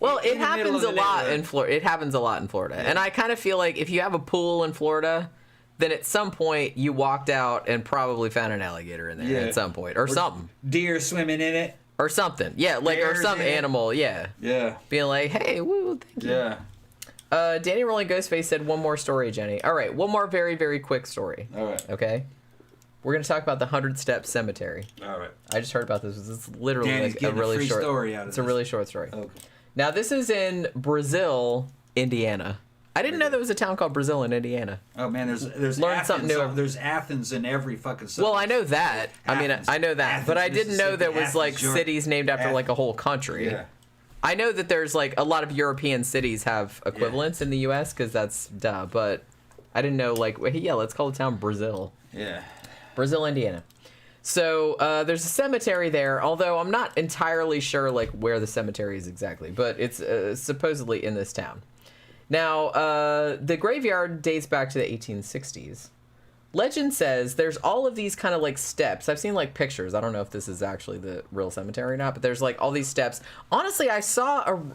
Well, it happens a lot in Florida. It happens a lot in Florida. Yeah. And I kind of feel like if you have a pool in Florida, then at some point you walked out and probably found an alligator in there at some point. Or something. Deer swimming in it. Or something. Yeah, like, or some animal, yeah. Yeah. Being like, hey, woo, thank you. Yeah. Danny Rolling Ghostface said one more story, Jenny. All right, one more very, very quick story. All right. Okay? We're going to talk about the 100 Step Cemetery. All right. I just heard about this. It's literally Danny's like a really short story out of It's a really short story. Okay. Now, this is in Brazil, Indiana. I didn't know there was a town called Brazil in Indiana. Oh man, there's Learn Athens, something new. There's Athens in every fucking city. Well, I know that. Athens. I know that, Athens, but I didn't know there was Athens, like Georgia. cities named after like a whole country. Yeah. I know that there's like a lot of European cities have equivalents in the U.S. because that's duh. But I didn't know like let's call the town Brazil. Yeah. Brazil, Indiana. So there's a cemetery there, although I'm not entirely sure like where the cemetery is exactly, but it's supposedly in this town. Now, the graveyard dates back to the 1860s. Legend says there's all of these kind of like steps. I've seen like pictures. I don't know if this is actually the real cemetery or not, but there's like all these steps. Honestly,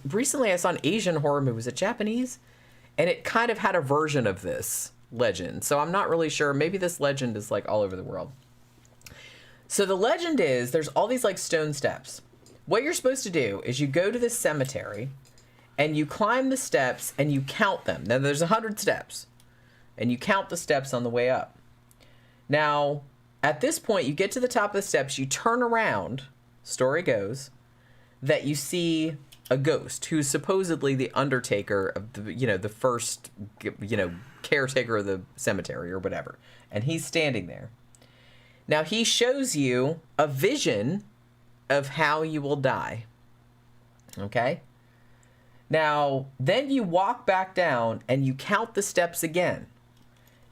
recently I saw an Asian horror movie. Was it Japanese? And it kind of had a version of this legend. So I'm not really sure. Maybe this legend is like all over the world. So the legend is there's all these like stone steps. What you're supposed to do is you go to this cemetery and you climb the steps and you count them. Now there's 100 steps, and you count the steps on the way up. Now, at this point, you get to the top of the steps, you turn around, story goes, that you see a ghost who's supposedly the undertaker of the, the first, caretaker of the cemetery or whatever. And he's standing there. Now, he shows you a vision of how you will die. Okay? Now, then you walk back down and you count the steps again.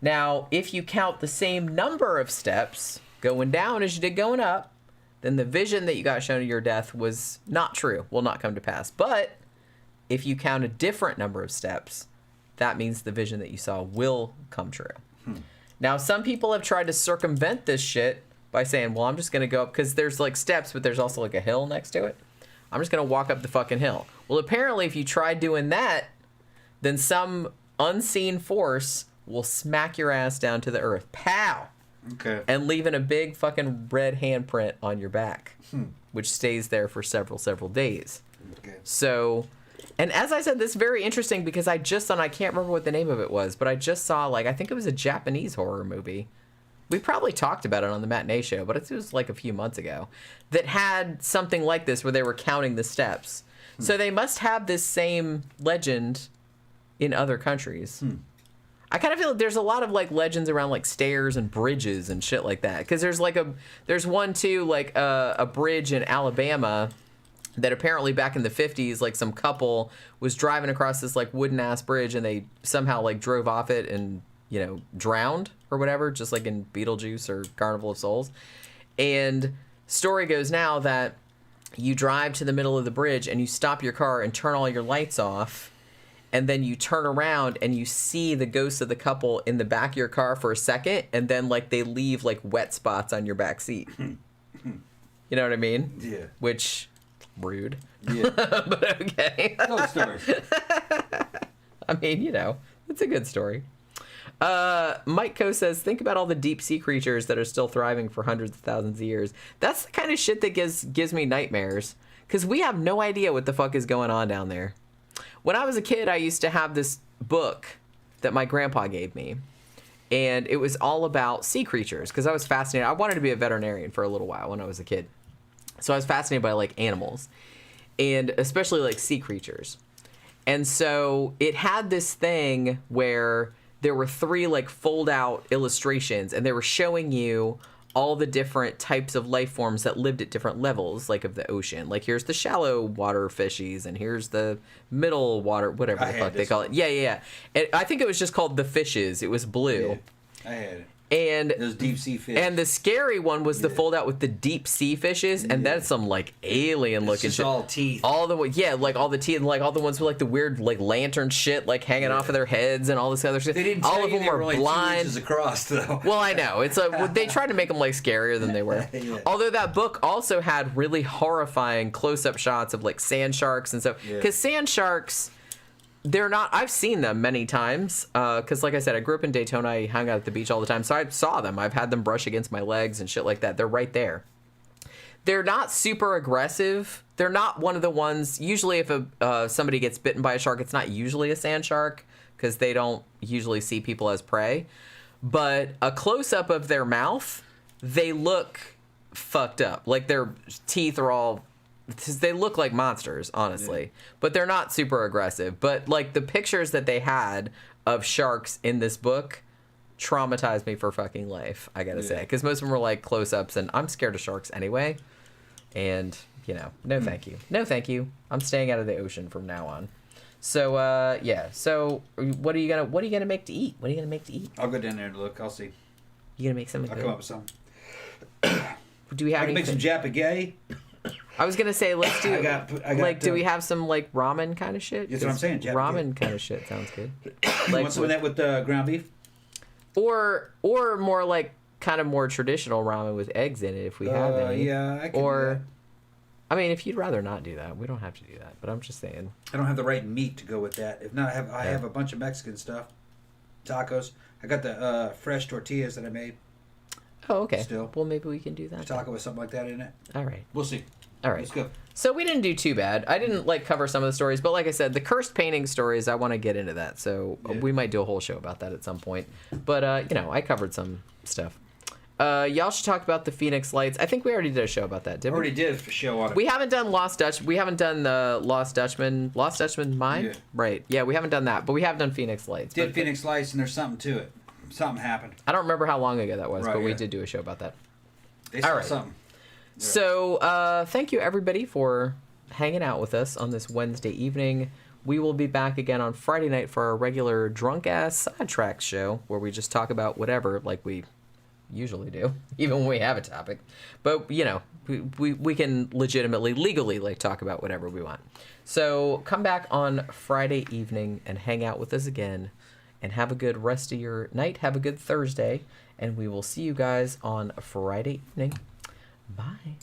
Now, if you count the same number of steps going down as you did going up, then the vision that you got shown at your death was not true, will not come to pass. But if you count a different number of steps, that means the vision that you saw will come true. Now, some people have tried to circumvent this shit by saying, well, I'm just going to go up, because there's like steps, but there's also like a hill next to it. I'm just going to walk up the fucking hill. Well, apparently, if you try doing that, then some unseen force will smack your ass down to the earth. Pow! Okay. And leaving a big fucking red handprint on your back, which stays there for several days. Okay. So, and as I said, this is very interesting because I can't remember what the name of it was, but I just saw, I think it was a Japanese horror movie. We probably talked about it on the matinee show, but it was like a few months ago, that had something like this where they were counting the steps. So they must have this same legend in other countries. I kind of feel like there's a lot of legends around stairs and bridges and shit like that. Because there's one too, a bridge in Alabama that apparently back in the 50s, some couple was driving across this wooden ass bridge and they somehow drove off it and, drowned or whatever, just like in Beetlejuice or Carnival of Souls. And story goes now that you drive to the middle of the bridge and you stop your car and turn all your lights off. And then you turn around and you see the ghosts of the couple in the back of your car for a second. And then they leave wet spots on your back seat. You know what I mean? Yeah. Which, rude. Yeah. But okay. Those stories. I mean, it's a good story. Mike Coe says, think about all the deep sea creatures that are still thriving for hundreds of thousands of years. That's the kind of shit that gives me nightmares. Because we have no idea what the fuck is going on down there. When I was a kid, I used to have this book that my grandpa gave me. And it was all about sea creatures. Because I was fascinated. I wanted to be a veterinarian for a little while when I was a kid. So I was fascinated by animals. And especially sea creatures. And so it had this thing where there were 3 fold out illustrations, and they were showing you all the different types of life forms that lived at different levels, of the ocean. Here's the shallow water fishies, and here's the middle water, whatever the fuck they call it. Yeah. And I think it was just called The Fishes. It was blue. Yeah, I had it. And those deep sea fish. And the scary one was the fold out with the deep sea fishes, and that's some alien looking just shit. all teeth. All the all the teeth, and all the ones with the weird lantern shit hanging off of their heads and all this other shit. They didn't all tell of you them they were were only blind. 2 inches across though. Well, I know it's they tried to make them scarier than they were. Yeah. Although that book also had really horrifying close-up shots of sand sharks and stuff. Because sand sharks, they're not, I've seen them many times, because like I said, I grew up in Daytona, I hung out at the beach all the time, so I saw them. I've had them brush against my legs and shit like that. They're right there. They're not super aggressive. They're not one of the ones, usually if somebody gets bitten by a shark, it's not usually a sand shark, because they don't usually see people as prey. But a close-up of their mouth, they look fucked up. Their teeth are all... They look like monsters, honestly. Yeah. But they're not super aggressive. But, the pictures that they had of sharks in this book traumatized me for fucking life, I gotta say. Because most of them were, close-ups, and I'm scared of sharks anyway. And, no thank you. No thank you. I'm staying out of the ocean from now on. So, yeah. So, what are you gonna make to eat? What are you gonna make to eat? I'll go down there and look. I'll see. You gonna make something I'll good? come up with something. Do we have I can make some japagay. I was gonna say, let's do. I got, do we have some ramen kind of shit? That's what I'm saying. Ramen kind of shit sounds good. You want some of that with ground beef? Or more kind of more traditional ramen with eggs in it if we have any. Yeah, I can do that. I mean, if you'd rather not do that, we don't have to do that. But I'm just saying. I don't have the right meat to go with that. If not, I have a bunch of Mexican stuff, tacos. I got the fresh tortillas that I made. Oh, okay. Still. Well, maybe we can do that. Taco with something like that in it. All right. We'll see. All right. Let's go. So we didn't do too bad. I didn't like cover some of the stories, but like I said, the cursed painting stories, I want to get into that. So we might do a whole show about that at some point. But you know, I covered some stuff. Y'all should talk about the Phoenix Lights. I think we already did a show about that, didn't we? Already did a show on it. We haven't done Lost Dutch. We haven't done the Lost Dutchman Mine? Yeah. Right. Yeah, we haven't done that, but we have done Phoenix Lights. Did Phoenix Lights, and there's something to it. Something happened. I don't remember how long ago that was, Right, but we yeah. did do a show about that. They saw All right. something. Yeah. So thank you, everybody, for hanging out with us on this Wednesday evening. We will be back again on Friday night for our regular drunk-ass sidetrack show, where we just talk about whatever, like we usually do, even when we have a topic. But, you know, we can legitimately, legally, like, talk about whatever we want. So come back on Friday evening and hang out with us again, and have a good rest of your night. Have a good Thursday, and we will see you guys on Friday evening. Bye.